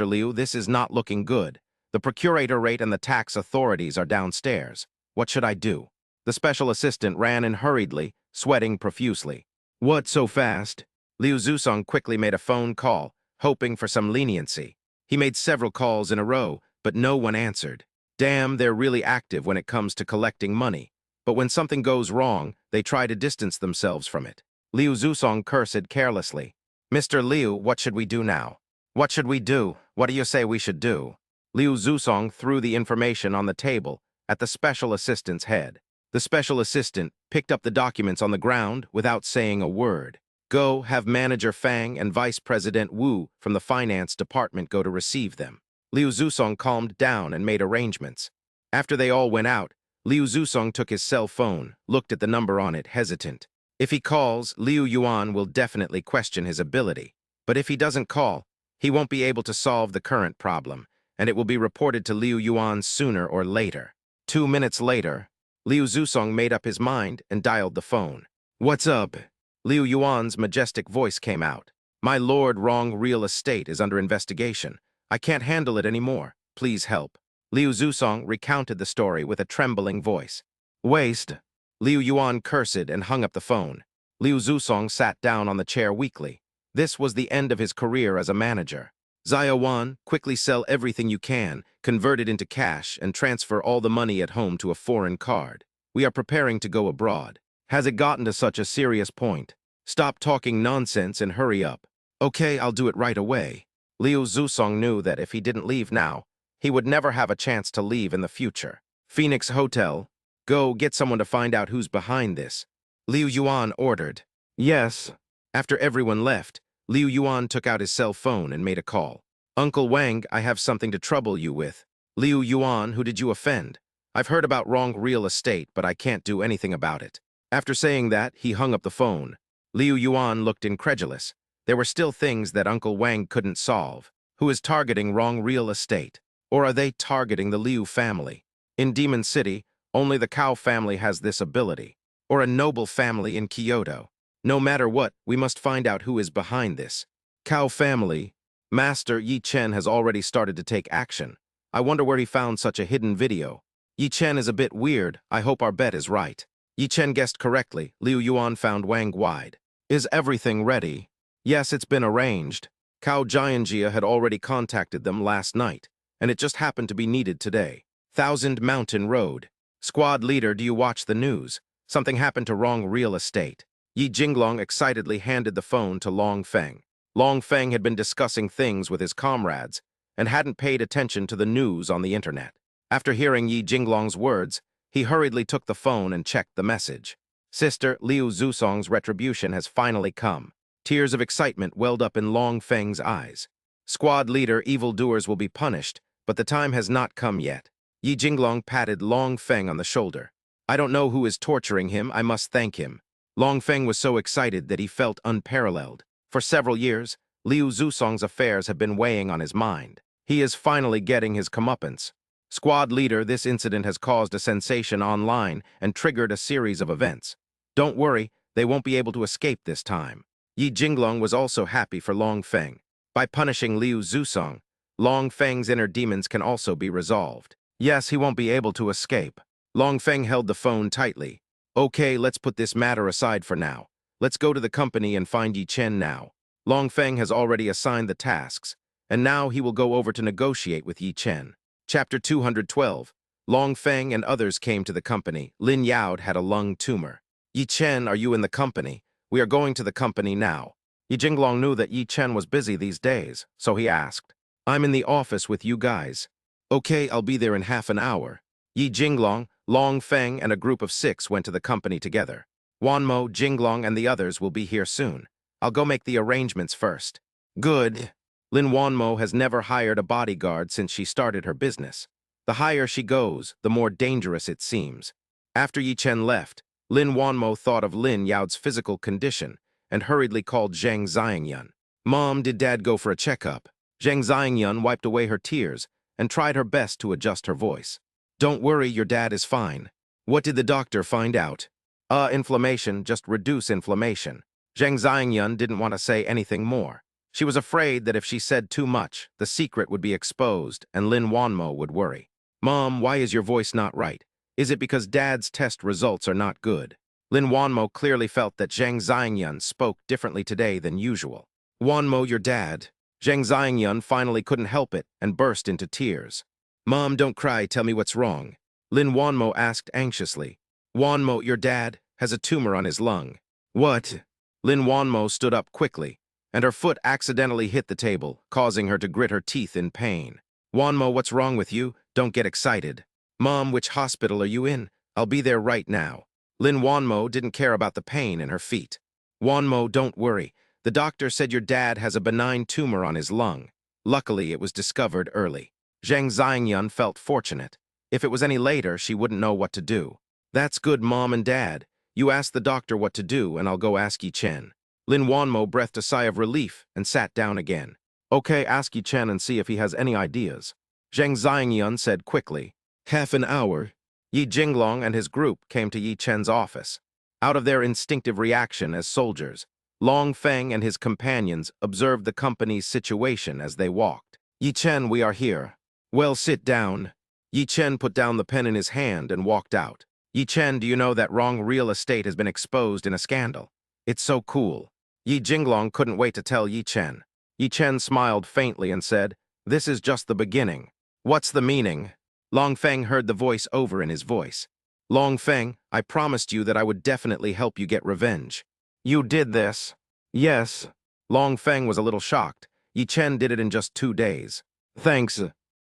Liu, this is not looking good. The procurator rate and the tax authorities are downstairs. What should I do? The special assistant ran in hurriedly, sweating profusely. What, so fast? Liu Zusong quickly made a phone call, hoping for some leniency. He made several calls in a row, but no one answered. Damn, they're really active when it comes to collecting money. But when something goes wrong, they try to distance themselves from it. Liu Zusong cursed carelessly. Mr. Liu, what should we do now? What should we do? What do you say we should do? Liu Zusong threw the information on the table at the special assistant's head. The special assistant picked up the documents on the ground without saying a word. Go, have Manager Fang and Vice President Wu from the finance department go to receive them. Liu Zusong calmed down and made arrangements. After they all went out, Liu Zusong took his cell phone, looked at the number on it, hesitant. If he calls, Liu Yuan will definitely question his ability. But if he doesn't call, he won't be able to solve the current problem, and it will be reported to Liu Yuan sooner or later. 2 minutes later, Liu Zusong made up his mind and dialed the phone. What's up? Liu Yuan's majestic voice came out. My lord, wrong real estate is under investigation. I can't handle it anymore. Please help. Liu Zusong recounted the story with a trembling voice. Waste. Liu Yuan cursed and hung up the phone. Liu Zusong sat down on the chair weakly. This was the end of his career as a manager. Zaya, quickly sell everything you can, convert it into cash, and transfer all the money at home to a foreign card. We are preparing to go abroad. Has it gotten to such a serious point? Stop talking nonsense and hurry up. Okay, I'll do it right away. Liu Zusong knew that if he didn't leave now, he would never have a chance to leave in the future. Phoenix Hotel. Go get someone to find out who's behind this. Liu Yuan ordered. Yes. After everyone left, Liu Yuan took out his cell phone and made a call. Uncle Wang, I have something to trouble you with. Liu Yuan, who did you offend? I've heard about wrong real estate, but I can't do anything about it. After saying that, he hung up the phone. Liu Yuan looked incredulous. There were still things that Uncle Wang couldn't solve. Who is targeting wrong real estate? Or are they targeting the Liu family? In Demon City, only the Cao family has this ability. Or a noble family in Kyoto. No matter what, we must find out who is behind this. Cao family. Master Yi Chen has already started to take action. I wonder where he found such a hidden video. Yi Chen is a bit weird. I hope our bet is right. Yi Chen guessed correctly. Liu Yuan found Wang wide. Is everything ready? Yes, it's been arranged. Cao Jianjia had already contacted them last night, and it just happened to be needed today. 1000 Mountain Road. Squad leader, do you watch the news? Something happened to wrong real estate. Yi Jinglong excitedly handed the phone to Long Feng. Long Feng had been discussing things with his comrades and hadn't paid attention to the news on the internet. After hearing Yi Jinglong's words, he hurriedly took the phone and checked the message. Sister, Liu Zusong's retribution has finally come. Tears of excitement welled up in Long Feng's eyes. Squad leader, evildoers will be punished, but the time has not come yet. Yi Jinglong patted Long Feng on the shoulder. I don't know who is torturing him, I must thank him. Long Feng was so excited that he felt unparalleled. For several years, Liu Zusong's affairs have been weighing on his mind. He is finally getting his comeuppance. Squad leader, this incident has caused a sensation online and triggered a series of events. Don't worry, they won't be able to escape this time. Yi Jinglong was also happy for Long Feng. By punishing Liu Zusong, Long Feng's inner demons can also be resolved. Yes, he won't be able to escape. Long Feng held the phone tightly. Okay, let's put this matter aside for now. Let's go to the company and find Yi Chen now. Long Feng has already assigned the tasks, and now he will go over to negotiate with Yi Chen. Chapter 212. Long Feng and others came to the company. Lin Yao had a lung tumor. Yi Chen, are you in the company? We are going to the company now. Yi Jinglong knew that Yi Chen was busy these days, so he asked, I'm in the office with you guys. Okay, I'll be there in half an hour. Yi Jinglong, Long Feng, and a group of 6 went to the company together. Wanmo, Jinglong, and the others will be here soon. I'll go make the arrangements first. Good. Lin Wanmo has never hired a bodyguard since she started her business. The higher she goes, the more dangerous it seems. After Yi Chen left, Lin Wanmo thought of Lin Yao's physical condition and hurriedly called Zhang Xiangyun. Mom, did Dad go for a checkup? Zhang Xiangyun wiped away her tears and tried her best to adjust her voice. Don't worry, your dad is fine. What did the doctor find out? Inflammation, just reduce inflammation. Zhang Xiangyun didn't want to say anything more. She was afraid that if she said too much, the secret would be exposed and Lin Wanmo would worry. Mom, why is your voice not right? Is it because Dad's test results are not good? Lin Wanmo clearly felt that Zhang Xiangyun spoke differently today than usual. Wanmo, your dad. Zhang Xiangyun finally couldn't help it and burst into tears. Mom, don't cry, tell me what's wrong. Lin Wanmo asked anxiously. Wanmo, your dad, has a tumor on his lung. What? Lin Wanmo stood up quickly, and her foot accidentally hit the table, causing her to grit her teeth in pain. Wanmo, what's wrong with you? Don't get excited. Mom, which hospital are you in? I'll be there right now. Lin Wanmo didn't care about the pain in her feet. Wanmo, don't worry. The doctor said your dad has a benign tumor on his lung. Luckily, it was discovered early. Zhang Xiangyun felt fortunate. If it was any later, she wouldn't know what to do. That's good, Mom and Dad. You ask the doctor what to do, and I'll go ask Yi Chen. Lin Wanmo breathed a sigh of relief and sat down again. Okay, ask Yi Chen and see if he has any ideas. Zhang Xiangyun said quickly. Half an hour. Yi Jinglong and his group came to Yi Chen's office. Out of their instinctive reaction as soldiers, Long Feng and his companions observed the company's situation as they walked. Yi Chen, we are here. Well, sit down. Yi Chen put down the pen in his hand and walked out. Yi Chen, do you know that wrong real estate has been exposed in a scandal? It's so cool. Yi Jinglong couldn't wait to tell Yi Chen. Yi Chen smiled faintly and said, This is just the beginning. What's the meaning? Long Feng heard the voice over in his voice. Long Feng, I promised you that I would definitely help you get revenge. You did this? Yes. Long Feng was a little shocked. Yi Chen did it in just 2 days. Thanks.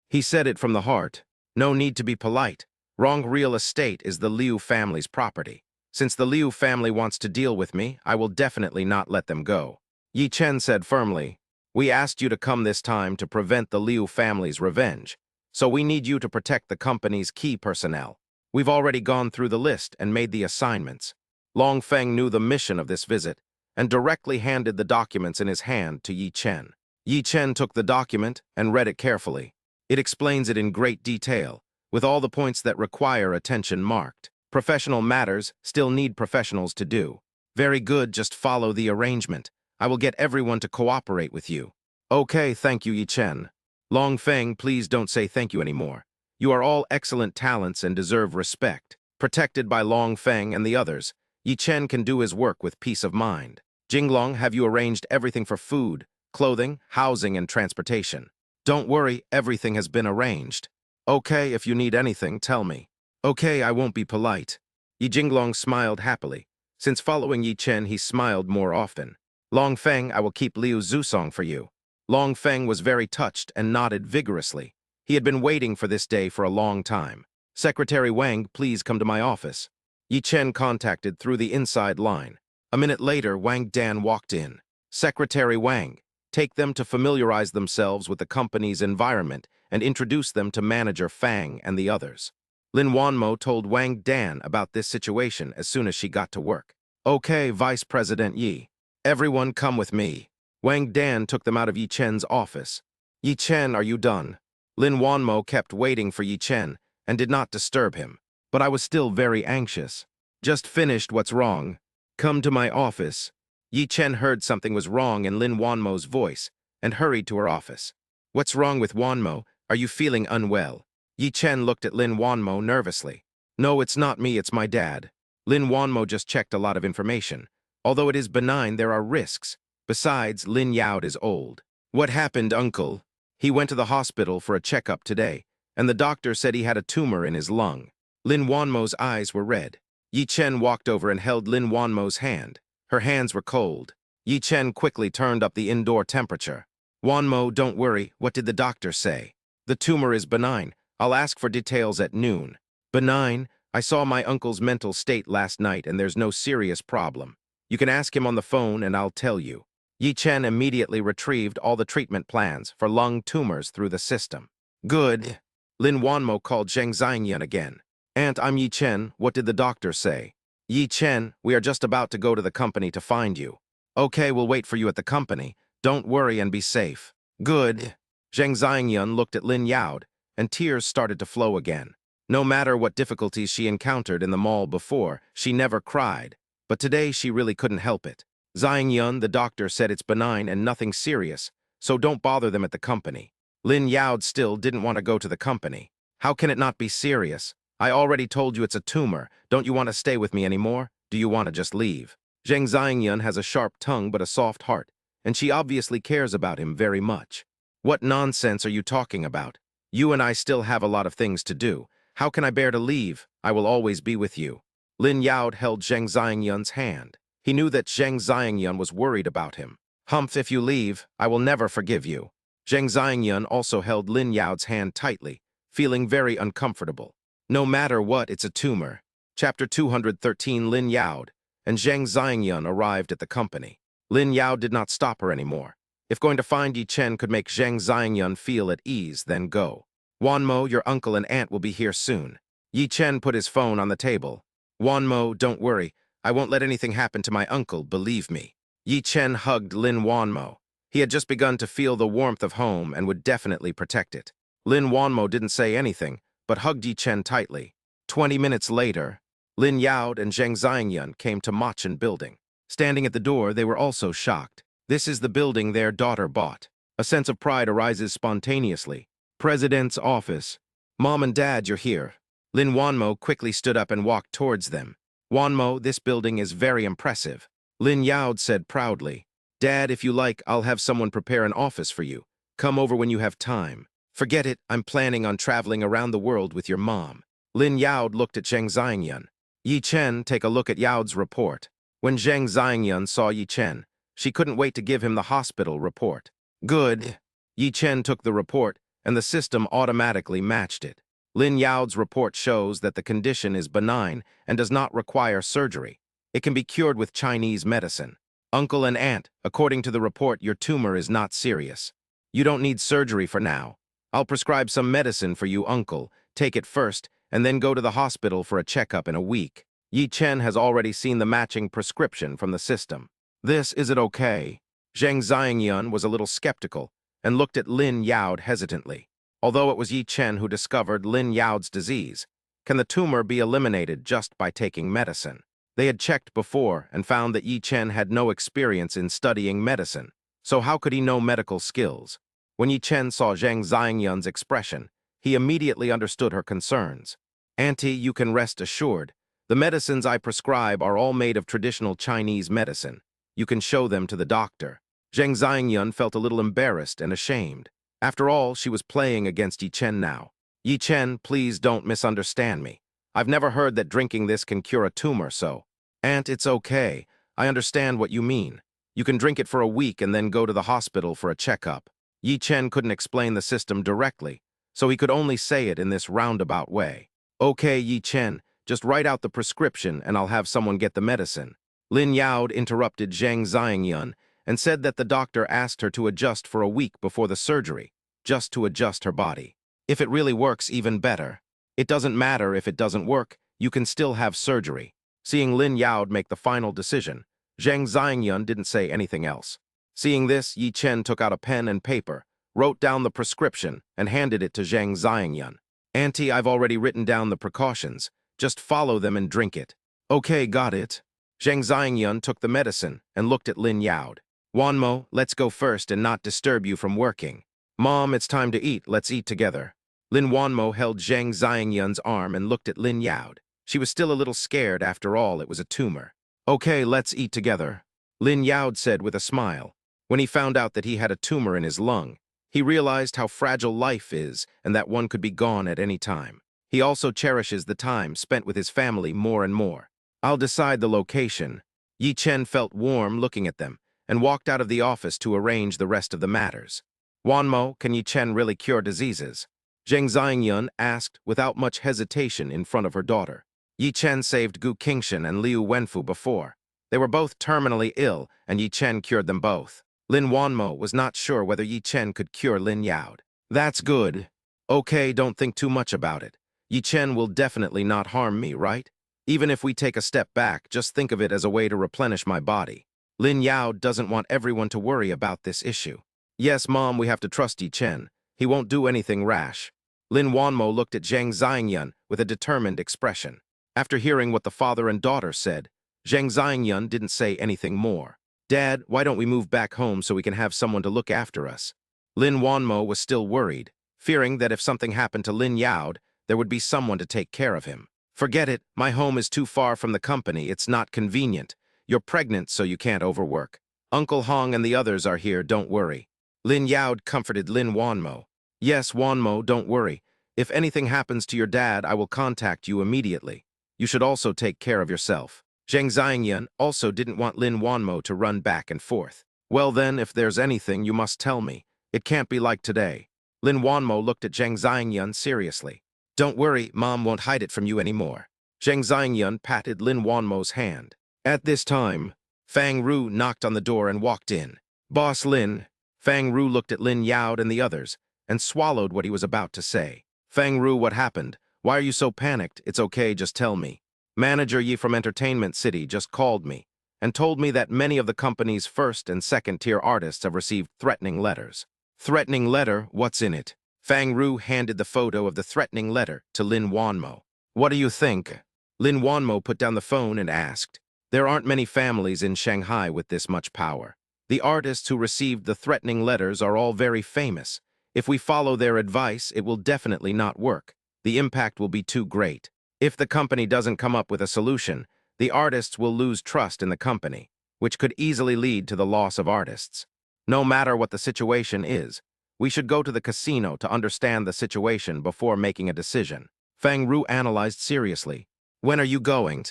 He said it from the heart. No need to be polite. Wrong real estate is the Liu family's property. Since the Liu family wants to deal with me, I will definitely not let them go. Yi Chen said firmly, We asked you to come this time to prevent the Liu family's revenge, so we need you to protect the company's key personnel. We've already gone through the list and made the assignments. Long Feng knew the mission of this visit and directly handed the documents in his hand to Yi Chen. Yi Chen took the document and read it carefully. It explains it in great detail, with all the points that require attention marked. Professional matters still need professionals to do. Very good, just follow the arrangement. I will get everyone to cooperate with you. Okay, thank you, Yi Chen. Long Feng, please don't say thank you anymore. You are all excellent talents and deserve respect. Protected by Long Feng and the others, Yi Chen can do his work with peace of mind. Jinglong, have you arranged everything for food, clothing, housing, and transportation? Don't worry, everything has been arranged. Okay, if you need anything, tell me. Okay, I won't be polite. Yi Jinglong smiled happily. Since following Yi Chen, he smiled more often. Long Feng, I will keep Liu Zusong for you. Long Feng was very touched and nodded vigorously. He had been waiting for this day for a long time. Secretary Wang, please come to my office. Yi Chen contacted through the inside line. A minute later, Wang Dan walked in. Secretary Wang, take them to familiarize themselves with the company's environment and introduce them to Manager Fang and the others. Lin Wanmo told Wang Dan about this situation as soon as she got to work. Okay, Vice President Yi. Everyone come with me. Wang Dan took them out of Yi Chen's office. Yi Chen, are you done? Lin Wanmo kept waiting for Yi Chen and did not disturb him, but I was still very anxious. Just finished, what's wrong? Come to my office. Yi Chen heard something was wrong in Lin Wanmo's voice and hurried to her office. What's wrong with Wanmo? Are you feeling unwell? Yi Chen looked at Lin Wanmo nervously. No, it's not me, it's my dad. Lin Wanmo just checked a lot of information. Although it is benign, there are risks. Besides, Lin Yao is old. What happened, uncle? He went to the hospital for a checkup today, and the doctor said he had a tumor in his lung. Lin Wanmo's eyes were red. Yi Chen walked over and held Lin Wanmo's hand. Her hands were cold. Yi Chen quickly turned up the indoor temperature. Wanmo, don't worry, what did the doctor say? The tumor is benign. I'll ask for details at noon. Benign? I saw my uncle's mental state last night and there's no serious problem. You can ask him on the phone and I'll tell you. Yi Chen immediately retrieved all the treatment plans for lung tumors through the system. Good. Lin Wanmo called Zheng Xiangyan again. Aunt, I'm Yi Chen. What did the doctor say? Yi Chen, we are just about to go to the company to find you. Okay, we'll wait for you at the company. Don't worry and be safe. Good. Zheng Xiangyan looked at Lin Yao, and tears started to flow again. No matter what difficulties she encountered in the mall before, she never cried. But today she really couldn't help it. Xiangyan, the doctor, said it's benign and nothing serious, so don't bother them at the company. Lin Yao still didn't want to go to the company. How can it not be serious? I already told you it's a tumor. Don't you want to stay with me anymore? Do you want to just leave? Zheng Xiangyan has a sharp tongue but a soft heart, and she obviously cares about him very much. What nonsense are you talking about? You and I still have a lot of things to do. How can I bear to leave? I will always be with you. Lin Yao held Zheng Xiangyan's hand. He knew that Zheng Xiangyan was worried about him. Humph, if you leave, I will never forgive you. Zheng Xiangyan also held Lin Yao's hand tightly, feeling very uncomfortable. No matter what, it's a tumor. Chapter 213. Lin Yao and Zheng Xiangyan arrived at the company. Lin Yao did not stop her anymore. If going to find Yi Chen could make Zheng Xiangyan feel at ease, then go. Wanmo, your uncle and aunt will be here soon. Yi Chen put his phone on the table. Wanmo, don't worry. I won't let anything happen to my uncle, believe me. Yi Chen hugged Lin Wanmo. He had just begun to feel the warmth of home and would definitely protect it. Lin Wanmo didn't say anything, but hugged Yi Chen tightly. 20 minutes later, Lin Yao and Zheng Xiangyan came to Machen building. Standing at the door, they were also shocked. This is the building their daughter bought. A sense of pride arises spontaneously. President's office. Mom and Dad, you're here. Lin Wanmo quickly stood up and walked towards them. Wanmo, this building is very impressive. Lin Yao said proudly. Dad, if you like, I'll have someone prepare an office for you. Come over when you have time. Forget it, I'm planning on traveling around the world with your mom. Lin Yao looked at Zheng Xiangyan. Yi Chen, take a look at Yao's report. When Zheng Xiangyan saw Yi Chen, she couldn't wait to give him the hospital report. Good. Yi Chen took the report, and the system automatically matched it. Lin Yao's report shows that the condition is benign and does not require surgery. It can be cured with Chinese medicine. Uncle and aunt, according to the report, your tumor is not serious. You don't need surgery for now. I'll prescribe some medicine for you, uncle. Take it first, and then go to the hospital for a checkup in a week. Yi Chen has already seen the matching prescription from the system. Is it okay? Zheng Xiangyan was a little skeptical and looked at Lin Yao hesitantly. Although it was Yi Chen who discovered Lin Yao's disease, can the tumor be eliminated just by taking medicine? They had checked before and found that Yi Chen had no experience in studying medicine, so how could he know medical skills? When Yi Chen saw Zheng Xiangyan's expression, he immediately understood her concerns. Auntie, you can rest assured. The medicines I prescribe are all made of traditional Chinese medicine. You can show them to the doctor. Zheng Xiangyan felt a little embarrassed and ashamed. After all, she was playing against Yi Chen now. Yi Chen, please don't misunderstand me. I've never heard that drinking this can cure a tumor, so. Aunt, it's okay. I understand what you mean. You can drink it for a week and then go to the hospital for a checkup. Yi Chen couldn't explain the system directly, so he could only say it in this roundabout way. Okay, Yi Chen, just write out the prescription and I'll have someone get the medicine. Lin Yao interrupted Zheng Xiangyan and said that the doctor asked her to adjust for a week before the surgery, just to adjust her body. If it really works, even better. It doesn't matter if it doesn't work, you can still have surgery. Seeing Lin Yao make the final decision, Zheng Xiangyan didn't say anything else. Seeing this, Yi Chen took out a pen and paper, wrote down the prescription, and handed it to Zheng Xiangyan. Auntie, I've already written down the precautions. Just follow them and drink it. Okay, got it. Zheng Xiangyan took the medicine and looked at Lin Yao. Wanmo, let's go first and not disturb you from working. Mom, it's time to eat. Let's eat together. Lin Wanmo held Zhang Xiangyun's arm and looked at Lin Yaod. She was still a little scared. After all, it was a tumor. Okay, let's eat together, Lin Yaod said with a smile. When he found out that he had a tumor in his lung, he realized how fragile life is and that one could be gone at any time. He also cherishes the time spent with his family more and more. I'll decide the location. Yi Chen felt warm looking at them and walked out of the office to arrange the rest of the matters. Wanmo, can Yi Chen really cure diseases? Zheng Xiangyun asked without much hesitation in front of her daughter. Yi Chen saved Gu Qingshan and Liu Wenfu before. They were both terminally ill, and Yi Chen cured them both. Lin Wanmo was not sure whether Yi Chen could cure Lin Yaod. That's good. Okay, don't think too much about it. Yi Chen will definitely not harm me, right? Even if we take a step back, just think of it as a way to replenish my body. Lin Yaod doesn't want everyone to worry about this issue. Yes, Mom, we have to trust Yi Chen. He won't do anything rash. Lin Wanmo looked at Zhang Xiangyun with a determined expression. After hearing what the father and daughter said, Zhang Xiangyun didn't say anything more. Dad, why don't we move back home so we can have someone to look after us? Lin Wanmo was still worried, fearing that if something happened to Lin Yaod, there would be someone to take care of him. Forget it, my home is too far from the company, it's not convenient. You're pregnant, so you can't overwork. Uncle Hong and the others are here, don't worry. Lin Yaod comforted Lin Wanmo. Yes, Wanmo, don't worry. If anything happens to your dad, I will contact you immediately. You should also take care of yourself. Zheng Xiangyun also didn't want Lin Wanmo to run back and forth. Well then, if there's anything, you must tell me. It can't be like today. Lin Wanmo looked at Zheng Xiangyun seriously. Don't worry, Mom won't hide it from you anymore. Zheng Xiangyun patted Lin Wanmo's hand. At this time, Fang Ru knocked on the door and walked in. Boss Lin. Fang Ru looked at Lin Yaod and the others and swallowed what he was about to say. Fang Ru, what happened? Why are you so panicked? It's okay, just tell me. Manager Yi from Entertainment City just called me and told me that many of the company's first and second-tier artists have received threatening letters. Threatening letter? What's in it? Fang Ru handed the photo of the threatening letter to Lin Wanmo. What do you think? Lin Wanmo put down the phone and asked. There aren't many families in Shanghai with this much power. The artists who received the threatening letters are all very famous. If we follow their advice, it will definitely not work. The impact will be too great. If the company doesn't come up with a solution, the artists will lose trust in the company, which could easily lead to the loss of artists. No matter what the situation is, we should go to the casino to understand the situation before making a decision. Fang Ru analyzed seriously. When are you going?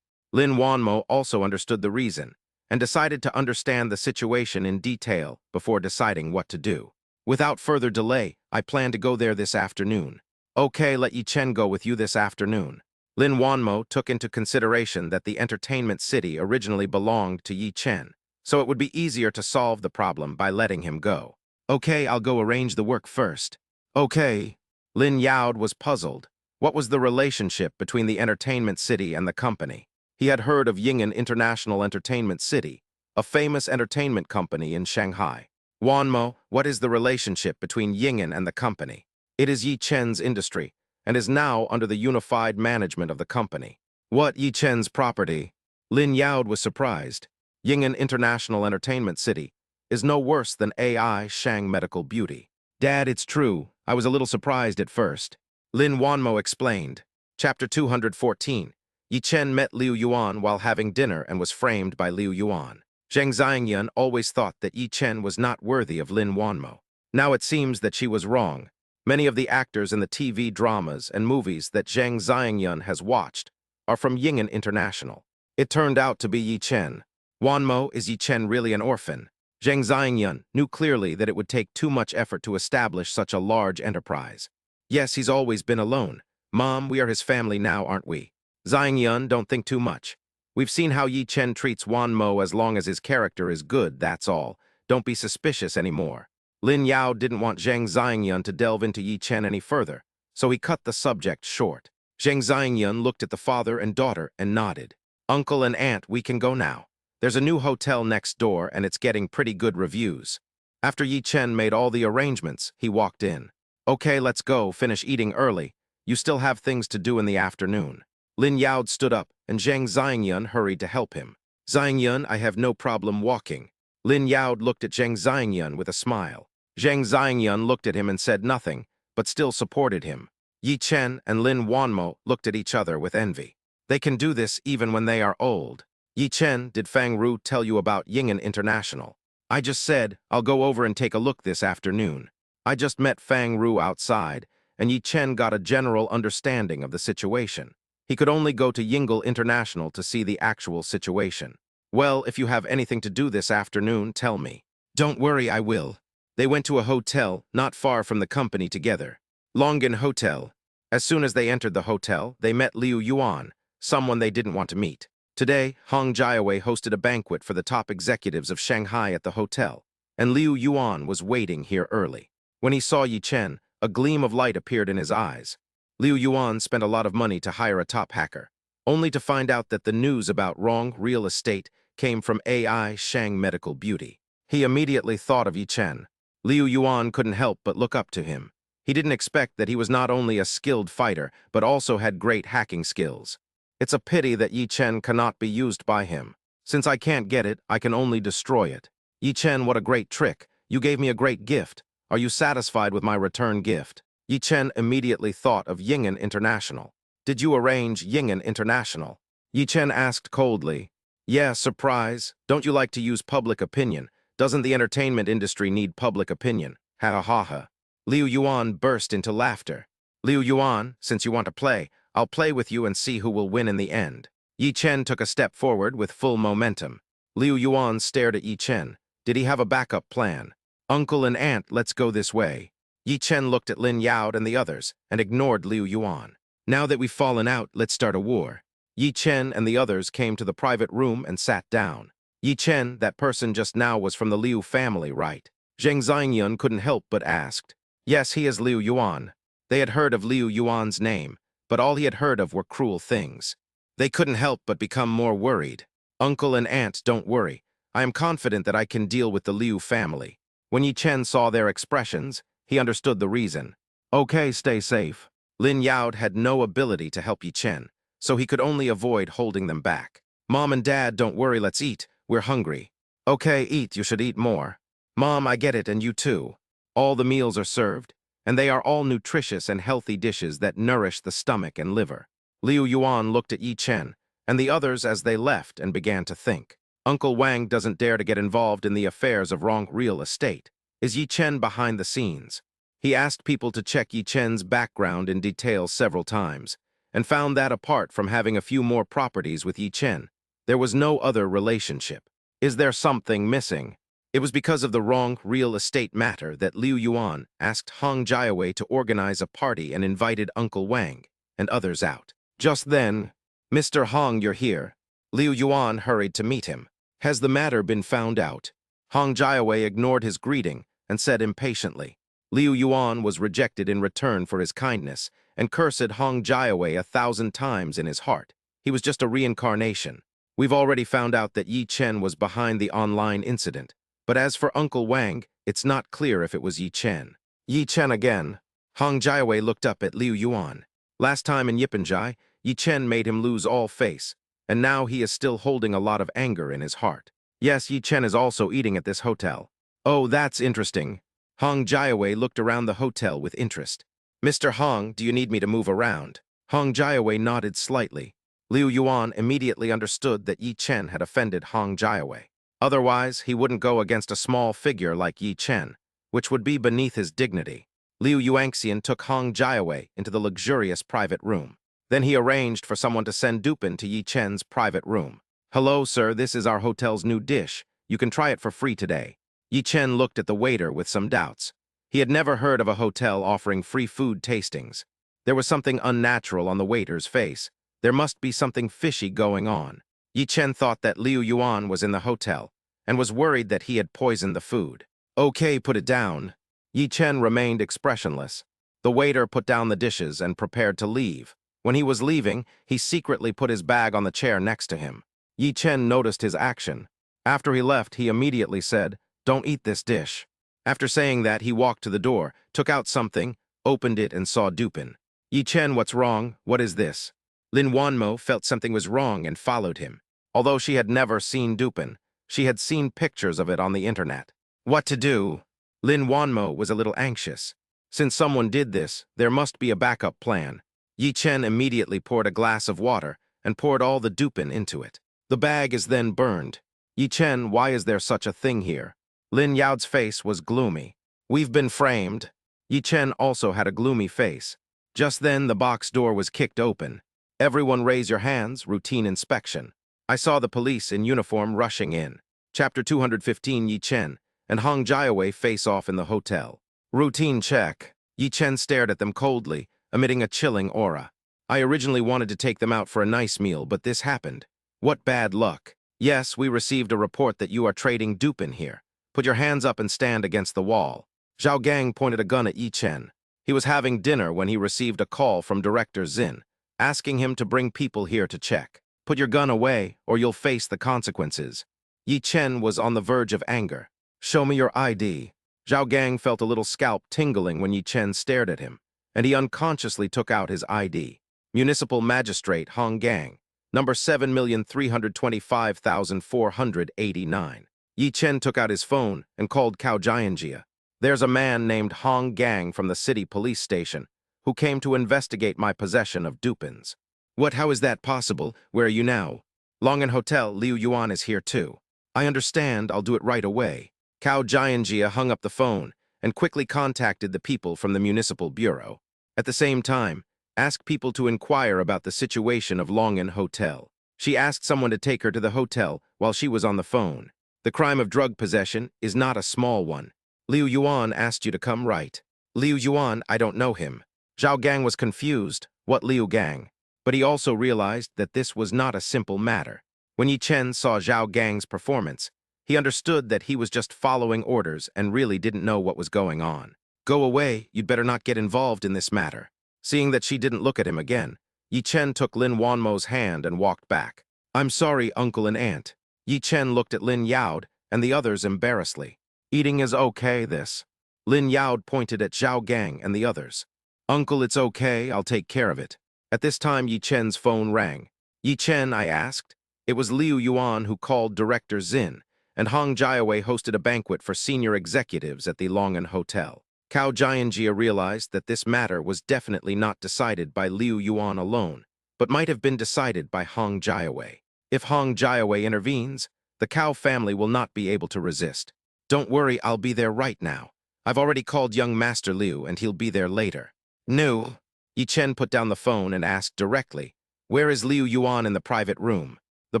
Lin Wanmo also understood the reason and decided to understand the situation in detail before deciding what to do. Without further delay, I plan to go there this afternoon. Okay, let Yi Chen go with you this afternoon. Lin Wanmo took into consideration that the entertainment city originally belonged to Yi Chen, so it would be easier to solve the problem by letting him go. Okay, I'll go arrange the work first. Okay. Lin Yaod was puzzled. What was the relationship between the entertainment city and the company? He had heard of Ying'an International Entertainment City, a famous entertainment company in Shanghai. Wanmo, what is the relationship between Ying'an and the company? It is Yi Chen's industry, and is now under the unified management of the company. What, Yi Chen's property? Lin Yaod was surprised. Ying'an International Entertainment City is no worse than AI Shang Medical Beauty. Dad, it's true. I was a little surprised at first. Lin Wanmo explained. Chapter 214. Yi Chen met Liu Yuan while having dinner and was framed by Liu Yuan. Zheng Xiangyun always thought that Yi Chen was not worthy of Lin Wanmo. Now it seems that she was wrong. Many of the actors in the TV dramas and movies that Zheng Xiangyun has watched are from Ying'an International. It turned out to be Yi Chen. Wanmo, is Yi Chen really an orphan? Zheng Xiangyun knew clearly that it would take too much effort to establish such a large enterprise. Yes, he's always been alone. Mom, we are his family now, aren't we? Xiangyun, don't think too much. We've seen how Yi Chen treats Wanmo. As long as his character is good, that's all. Don't be suspicious anymore. Lin Yaod didn't want Zheng Xiangyun to delve into Yi Chen any further, so he cut the subject short. Zheng Xiangyun looked at the father and daughter and nodded. Uncle and aunt, we can go now. There's a new hotel next door and it's getting pretty good reviews. After Yi Chen made all the arrangements, he walked in. Okay, let's go, finish eating early. You still have things to do in the afternoon. Lin Yaod stood up and Zheng Xiangyun hurried to help him. Xiangyun, I have no problem walking. Lin Yaod looked at Zheng Xiangyun with a smile. Zhang Xiangyun looked at him and said nothing, but still supported him. Yi Chen and Lin Wanmo looked at each other with envy. They can do this even when they are old. Yi Chen, did Fang Ru tell you about Ying'an International? I just said, I'll go over and take a look this afternoon. I just met Fang Ru outside, and Yi Chen got a general understanding of the situation. He could only go to Ying'an International to see the actual situation. Well, if you have anything to do this afternoon, tell me. Don't worry, I will. They went to a hotel not far from the company together. Longan Hotel. As soon as they entered the hotel, they met Liu Yuan, someone they didn't want to meet. Today, Hong Jiawei hosted a banquet for the top executives of Shanghai at the hotel, and Liu Yuan was waiting here early. When he saw Yi Chen, a gleam of light appeared in his eyes. Liu Yuan spent a lot of money to hire a top hacker, only to find out that the news about wrong real estate came from AI Shang Medical Beauty. He immediately thought of Yi Chen. Liu Yuan couldn't help but look up to him. He didn't expect that he was not only a skilled fighter, but also had great hacking skills. It's a pity that Yi Chen cannot be used by him. Since I can't get it, I can only destroy it. Yi Chen, what a great trick. You gave me a great gift. Are you satisfied with my return gift? Yi Chen immediately thought of Ying'an International. Did you arrange Ying'an International? Yi Chen asked coldly. Yeah, surprise. Don't you like to use public opinion? Doesn't the entertainment industry need public opinion? Ha ha ha ha. Liu Yuan burst into laughter. Liu Yuan, since you want to play, I'll play with you and see who will win in the end. Yi Chen took a step forward with full momentum. Liu Yuan stared at Yi Chen. Did he have a backup plan? Uncle and aunt, let's go this way. Yi Chen looked at Lin Yao and the others and ignored Liu Yuan. Now that we've fallen out, let's start a war. Yi Chen and the others came to the private room and sat down. Yi Chen, that person just now was from the Liu family, right? Zhang Xiangyun couldn't help but asked. Yes, he is Liu Yuan. They had heard of Liu Yuan's name, but all he had heard of were cruel things. They couldn't help but become more worried. Uncle and aunt, don't worry. I am confident that I can deal with the Liu family. When Yi Chen saw their expressions, he understood the reason. Okay, stay safe. Lin Yao had no ability to help Yi Chen, so he could only avoid holding them back. Mom and Dad, don't worry, let's eat. We're hungry. Okay, eat, you should eat more. Mom, I get it, and you too. All the meals are served, and they are all nutritious and healthy dishes that nourish the stomach and liver. Liu Yuan looked at Yi Chen and the others as they left and began to think. Uncle Wang doesn't dare to get involved in the affairs of wrong real estate. Is Yi Chen behind the scenes? He asked people to check Yi Chen's background in detail several times, and found that apart from having a few more properties with Yi Chen, there was no other relationship. Is there something missing? It was because of the wrong real estate matter that Liu Yuan asked Hong Jiawei to organize a party and invited Uncle Wang and others out. Just then, Mr. Hong, you're here. Liu Yuan hurried to meet him. Has the matter been found out? Hong Jiawei ignored his greeting and said impatiently. Liu Yuan was rejected in return for his kindness and cursed Hong Jiawei 1,000 times in his heart. He was just a reincarnation. We've already found out that Yi Chen was behind the online incident. But as for Uncle Wang, it's not clear if it was Yi Chen. Yi Chen again. Hong Jiawei looked up at Liu Yuan. Last time in Yipanjai, Yi Chen made him lose all face, and now he is still holding a lot of anger in his heart. Yes, Yi Chen is also eating at this hotel. Oh, that's interesting. Hong Jiawei looked around the hotel with interest. Mr. Hong, do you need me to move around? Hong Jiawei nodded slightly. Liu Yuan immediately understood that Yi Chen had offended Hong Jiawei. Otherwise, he wouldn't go against a small figure like Yi Chen, which would be beneath his dignity. Liu Yuanxian took Hong Jiawei into the luxurious private room. Then he arranged for someone to send Dupin to Yi Chen's private room. Hello, sir, this is our hotel's new dish. You can try it for free today. Yi Chen looked at the waiter with some doubts. He had never heard of a hotel offering free food tastings. There was something unnatural on the waiter's face. There must be something fishy going on. Yi Chen thought that Liu Yuan was in the hotel and was worried that he had poisoned the food. Okay, put it down. Yi Chen remained expressionless. The waiter put down the dishes and prepared to leave. When he was leaving, he secretly put his bag on the chair next to him. Yi Chen noticed his action. After he left, he immediately said, "Don't eat this dish." After saying that, he walked to the door, took out something, opened it, and saw Dupin. Yi Chen, what's wrong? What is this? Lin Wanmo felt something was wrong and followed him. Although she had never seen Dupin, she had seen pictures of it on the internet. What to do? Lin Wanmo was a little anxious. Since someone did this, there must be a backup plan. Yi Chen immediately poured a glass of water and poured all the dupin into it. The bag is then burned. Yi Chen, why is there such a thing here? Lin Yao's face was gloomy. We've been framed. Yi Chen also had a gloomy face. Just then, the box door was kicked open. Everyone raise your hands, routine inspection. I saw the police in uniform rushing in. Chapter 215, Yi Chen and Hong Jiawei face off in the hotel. Routine check. Yi Chen stared at them coldly, emitting a chilling aura. I originally wanted to take them out for a nice meal, but this happened. What bad luck. Yes, we received a report that you are trading dupin here. Put your hands up and stand against the wall. Zhao Gang pointed a gun at Yi Chen. He was having dinner when he received a call from Director Zin, asking him to bring people here to check. Put your gun away, or you'll face the consequences. Yi Chen was on the verge of anger. Show me your ID. Zhao Gang felt a little scalp tingling when Yi Chen stared at him, and he unconsciously took out his ID. Municipal Magistrate Hong Gang, number 7,325,489. Yi Chen took out his phone and called Cao Jianjia. There's a man named Hong Gang from the city police station who came to investigate my possession of dupins. What, how is that possible? Where are you now? Longan Hotel, Liu Yuan is here too. I understand, I'll do it right away. Cao Jianjia hung up the phone and quickly contacted the people from the municipal bureau. At the same time, asked people to inquire about the situation of Longan Hotel. She asked someone to take her to the hotel while she was on the phone. The crime of drug possession is not a small one. Liu Yuan asked you to come, right? Liu Yuan, I don't know him. Zhao Gang was confused. What Liu Gang? But he also realized that this was not a simple matter. When Yi Chen saw Zhao Gang's performance, he understood that he was just following orders and really didn't know what was going on. Go away, you'd better not get involved in this matter. Seeing that she didn't look at him again, Yi Chen took Lin Wanmo's hand and walked back. I'm sorry, uncle and aunt. Yi Chen looked at Lin Yao and the others embarrassedly. Eating is okay, this. Lin Yao pointed at Zhao Gang and the others. Uncle, it's okay, I'll take care of it. At this time, Yi Chen's phone rang. Yi Chen, I asked. It was Liu Yuan who called Director Zin, and Hong Jiawei hosted a banquet for senior executives at the Longan Hotel. Cao Jianjia realized that this matter was definitely not decided by Liu Yuan alone, but might have been decided by Hong Jiawei. If Hong Jiawei intervenes, the Cao family will not be able to resist. Don't worry, I'll be there right now. I've already called young Master Liu, and he'll be there later. No. Yi Chen put down the phone and asked directly, where is Liu Yuan in the private room? The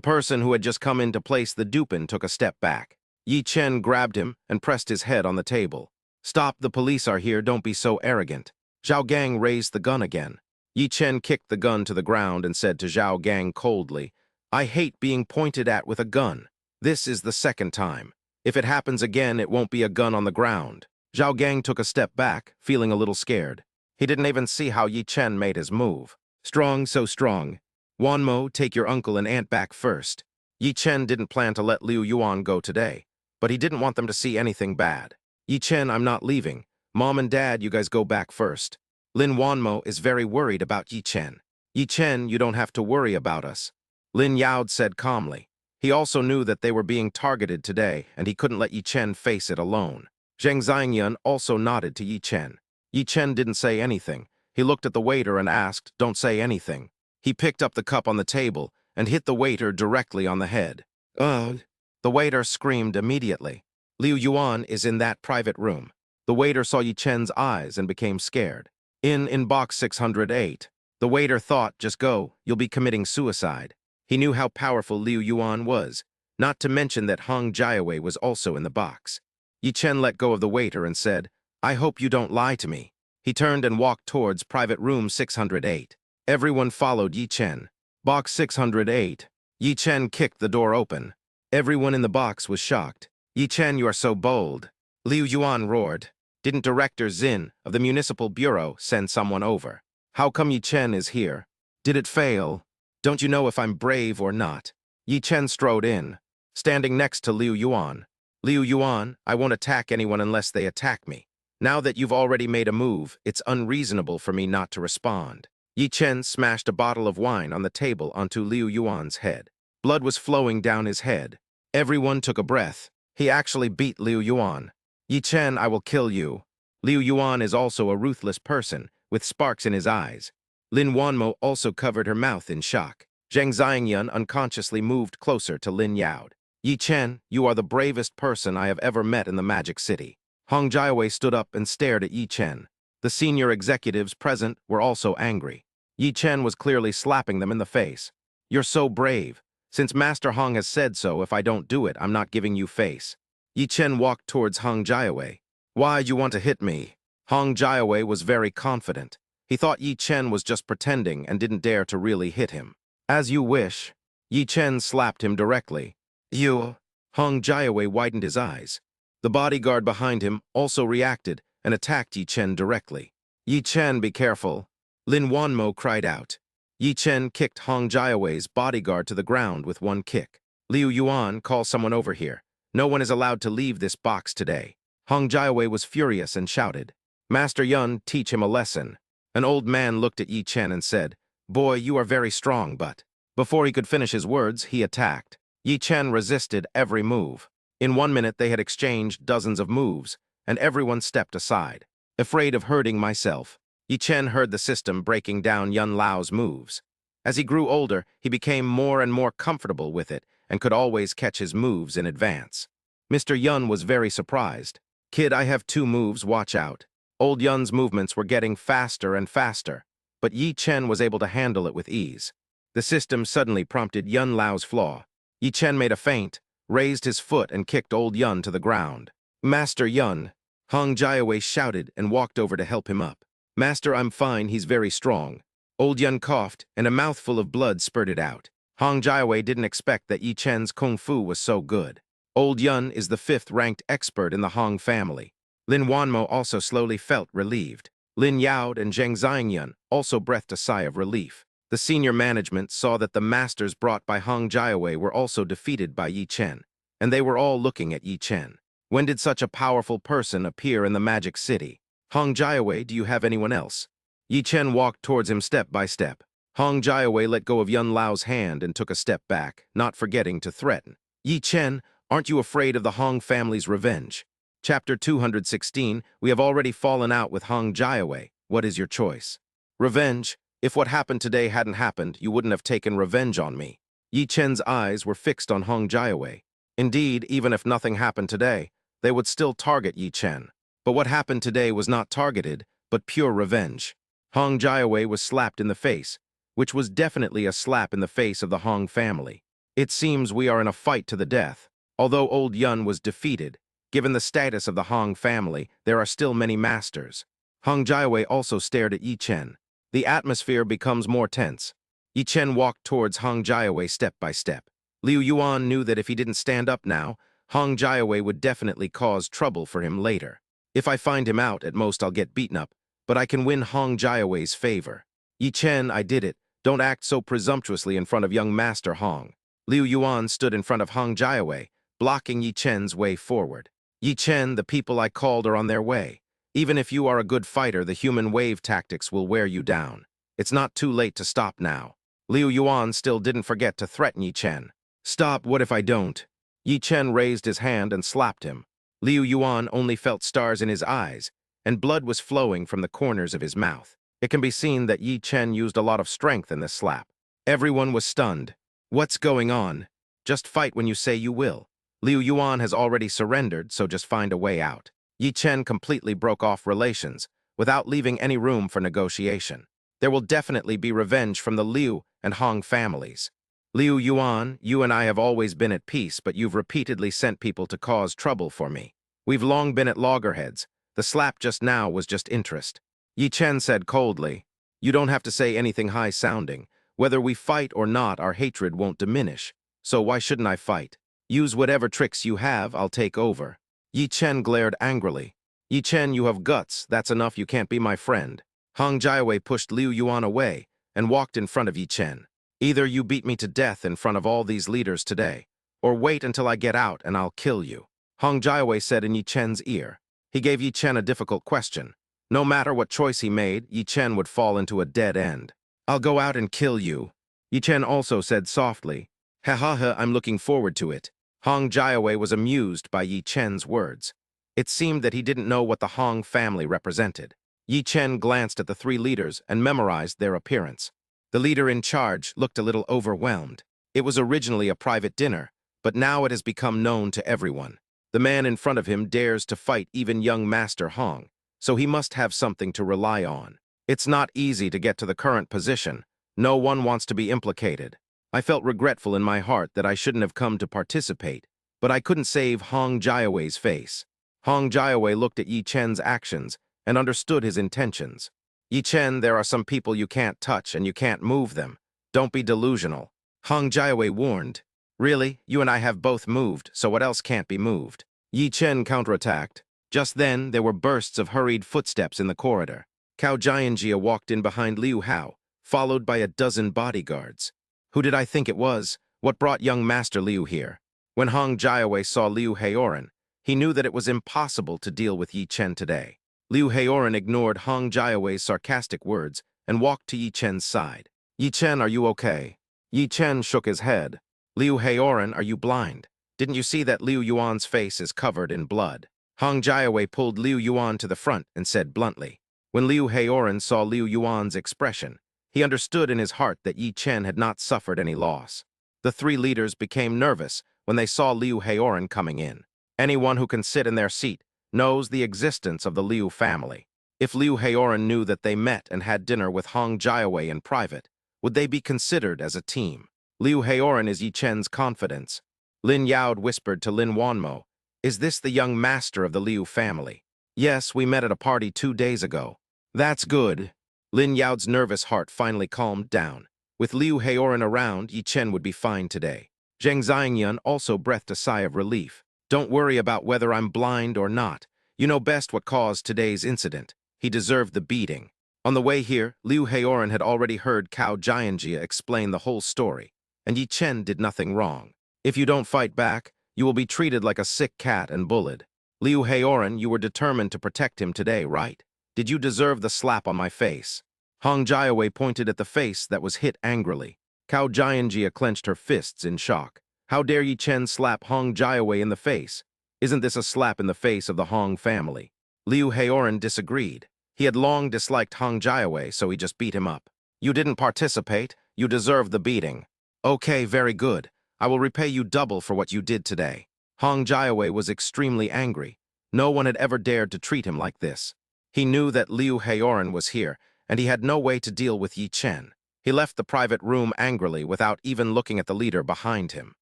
person who had just come in to place the dupin took a step back. Yi Chen grabbed him and pressed his head on the table. Stop, the police are here, don't be so arrogant. Zhao Gang raised the gun again. Yi Chen kicked the gun to the ground and said to Zhao Gang coldly, I hate being pointed at with a gun. This is the second time. If it happens again, it won't be a gun on the ground. Zhao Gang took a step back, feeling a little scared. He didn't even see how Yi Chen made his move. Strong, so strong. Wanmo, take your uncle and aunt back first. Yi Chen didn't plan to let Liu Yuan go today, but he didn't want them to see anything bad. Yi Chen, I'm not leaving. Mom and Dad, you guys go back first. Lin Wanmo is very worried about Yi Chen. Yi Chen, you don't have to worry about us. Lin Yao said calmly. He also knew that they were being targeted today, and he couldn't let Yi Chen face it alone. Zheng Xiangyun also nodded to Yi Chen. Yi Chen didn't say anything. He looked at the waiter and asked, don't say anything. He picked up the cup on the table and hit the waiter directly on the head. Ugh. The waiter screamed immediately. Liu Yuan is in that private room. The waiter saw Yi Chen's eyes and became scared. In box 608. The waiter thought, just go, you'll be committing suicide. He knew how powerful Liu Yuan was, not to mention that Hong Jiawei was also in the box. Yi Chen let go of the waiter and said, I hope you don't lie to me. He turned and walked towards private room 608. Everyone followed Yi Chen. Box 608. Yi Chen kicked the door open. Everyone in the box was shocked. Yi Chen, you are so bold. Liu Yuan roared. Didn't Director Zin of the Municipal Bureau send someone over? How come Yi Chen is here? Did it fail? Don't you know if I'm brave or not? Yi Chen strode in, standing next to Liu Yuan. Liu Yuan, I won't attack anyone unless they attack me. Now that you've already made a move, it's unreasonable for me not to respond. Yi Chen smashed a bottle of wine on the table onto Liu Yuan's head. Blood was flowing down his head. Everyone took a breath. He actually beat Liu Yuan. Yi Chen, I will kill you. Liu Yuan is also a ruthless person, with sparks in his eyes. Lin Wanmo also covered her mouth in shock. Zhang Xiangyun unconsciously moved closer to Lin Yao. Yi Chen, you are the bravest person I have ever met in the Magic City. Hong Jiawei stood up and stared at Yi Chen. The senior executives present were also angry. Yi Chen was clearly slapping them in the face. You're so brave. Since Master Hong has said so, if I don't do it, I'm not giving you face. Yi Chen walked towards Hong Jiawei. Why'd you want to hit me? Hong Jiawei was very confident. He thought Yi Chen was just pretending and didn't dare to really hit him. As you wish. Yi Chen slapped him directly. You. Hong Jiawei widened his eyes. The bodyguard behind him also reacted and attacked Yi Chen directly. Yi Chen, be careful. Lin Wanmo cried out. Yi Chen kicked Hong Jiawei's bodyguard to the ground with one kick. Liu Yuan, call someone over here. No one is allowed to leave this box today. Hong Jiawei was furious and shouted. Master Yun, teach him a lesson. An old man looked at Yi Chen and said, Boy, you are very strong, but... Before he could finish his words, he attacked. Yi Chen resisted every move. In 1 minute, they had exchanged dozens of moves, and everyone stepped aside. Afraid of hurting myself, Yi Chen heard the system breaking down Yun Lao's moves. As he grew older, he became more and more comfortable with it and could always catch his moves in advance. Mr. Yun was very surprised. Kid, I have 2 moves, watch out. Old Yun's movements were getting faster and faster, but Yi Chen was able to handle it with ease. The system suddenly prompted Yun Lao's flaw. Yi Chen made a feint, raised his foot and kicked old Yun to the ground. Master Yun, Hong Jiawei shouted and walked over to help him up. Master, I'm fine, he's very strong. Old Yun coughed, and a mouthful of blood spurted out. Hong Jiawei didn't expect that Yi Chen's kung fu was so good. Old Yun is the 5th-ranked expert in the Hong family. Lin Wanmo also slowly felt relieved. Lin Yao and Zhang Xiangyun also breathed a sigh of relief. The senior management saw that the masters brought by Hong Jiawei were also defeated by Yi Chen, and they were all looking at Yi Chen. When did such a powerful person appear in the Magic City? Hong Jiawei, do you have anyone else? Yi Chen walked towards him step by step. Hong Jiawei let go of Yun Lao's hand and took a step back, not forgetting to threaten. Yi Chen, aren't you afraid of the Hong family's revenge? Chapter 216, we have already fallen out with Hong Jiawei. What is your choice? Revenge. If what happened today hadn't happened, you wouldn't have taken revenge on me. Yi Chen's eyes were fixed on Hong Jiawei. Indeed, even if nothing happened today, they would still target Yi Chen. But what happened today was not targeted, but pure revenge. Hong Jiawei was slapped in the face, which was definitely a slap in the face of the Hong family. It seems we are in a fight to the death. Although old Yun was defeated, given the status of the Hong family, there are still many masters. Hong Jiawei also stared at Yi Chen. The atmosphere becomes more tense. Yi Chen walked towards Hong Jiawei step by step. Liu Yuan knew that if he didn't stand up now, Hong Jiawei would definitely cause trouble for him later. If I find him out, at most I'll get beaten up, but I can win Hong Jiawei's favor. Yi Chen, I did it. Don't act so presumptuously in front of young Master Hong. Liu Yuan stood in front of Hong Jiawei, blocking Yi Chen's way forward. Yi Chen, the people I called are on their way. Even if you are a good fighter, the human wave tactics will wear you down. It's not too late to stop now. Liu Yuan still didn't forget to threaten Yi Chen. Stop, what if I don't? Yi Chen raised his hand and slapped him. Liu Yuan only felt stars in his eyes, and blood was flowing from the corners of his mouth. It can be seen that Yi Chen used a lot of strength in this slap. Everyone was stunned. What's going on? Just fight when you say you will. Liu Yuan has already surrendered, so just find a way out. Yi Chen completely broke off relations, without leaving any room for negotiation. There will definitely be revenge from the Liu and Hong families. Liu Yuan, you and I have always been at peace, but you've repeatedly sent people to cause trouble for me. We've long been at loggerheads. The slap just now was just interest. Yi Chen said coldly, you don't have to say anything high-sounding. Whether we fight or not, our hatred won't diminish. So why shouldn't I fight? Use whatever tricks you have, I'll take over. Yi Chen glared angrily. Yi Chen, you have guts. That's enough, you can't be my friend. Hong Jiawei pushed Liu Yuan away and walked in front of Yi Chen. Either you beat me to death in front of all these leaders today, or wait until I get out and I'll kill you. Hong Jiawei said in Yi Chen's ear. He gave Yi Chen a difficult question. No matter what choice he made, Yi Chen would fall into a dead end. I'll go out and kill you. Yi Chen also said softly. Ha ha ha, I'm looking forward to it. Hong Jiawei was amused by Yi Chen's words. It seemed that he didn't know what the Hong family represented. Yi Chen glanced at the three leaders and memorized their appearance. The leader in charge looked a little overwhelmed. It was originally a private dinner, but now it has become known to everyone. The man in front of him dares to fight even young Master Hong, so he must have something to rely on. It's not easy to get to the current position. No one wants to be implicated. I felt regretful in my heart that I shouldn't have come to participate, but I couldn't save Hong Jiawei's face. Hong Jiawei looked at Yi Chen's actions and understood his intentions. Yi Chen, there are some people you can't touch and you can't move them. Don't be delusional. Hong Jiawei warned. Really, you and I have both moved, so what else can't be moved? Yi Chen counterattacked. Just then, there were bursts of hurried footsteps in the corridor. Cao Jianjia walked in behind Liu Hao, followed by a dozen bodyguards. Who did I think it was? What brought young Master Liu here? When Hong Jiawei saw Liu Haoran, he knew that it was impossible to deal with Yi Chen today. Liu Haoran ignored Hong Jiawei's sarcastic words and walked to Yi Chen's side. Yi Chen, are you okay? Yi Chen shook his head. Liu Haoran, are you blind? Didn't you see that Liu Yuan's face is covered in blood? Hong Jiawei pulled Liu Yuan to the front and said bluntly. When Liu Haoran saw Liu Yuan's expression, he understood in his heart that Yi Chen had not suffered any loss. The three leaders became nervous when they saw Liu Haoran coming in. Anyone who can sit in their seat knows the existence of the Liu family. If Liu Haoran knew that they met and had dinner with Hong Jiawei in private, would they be considered as a team? Liu Haoran is Yi Chen's confidence. Lin Yaod whispered to Lin Wanmo, "Is this the young master of the Liu family?" "Yes, we met at a party 2 days ago." "That's good." Lin Yaod's nervous heart finally calmed down. With Liu Haoran around, Yi Chen would be fine today. Zheng Xiangyun also breathed a sigh of relief. "Don't worry about whether I'm blind or not. You know best what caused today's incident. He deserved the beating." On the way here, Liu Haoran had already heard Cao Jianjia explain the whole story, and Yi Chen did nothing wrong. If you don't fight back, you will be treated like a sick cat and bullied. Liu Haoran, you were determined to protect him today, right? Did you deserve the slap on my face? Hong Jiawei pointed at the face that was hit angrily. Cao Jianjia clenched her fists in shock. How dare Yi Chen slap Hong Jiawei in the face? Isn't this a slap in the face of the Hong family? Liu Haoran disagreed. He had long disliked Hong Jiawei, so he just beat him up. You didn't participate. You deserve the beating. Okay, very good. I will repay you double for what you did today. Hong Jiawei was extremely angry. No one had ever dared to treat him like this. He knew that Liu Haoran was here, and he had no way to deal with Yi Chen. He left the private room angrily without even looking at the leader behind him.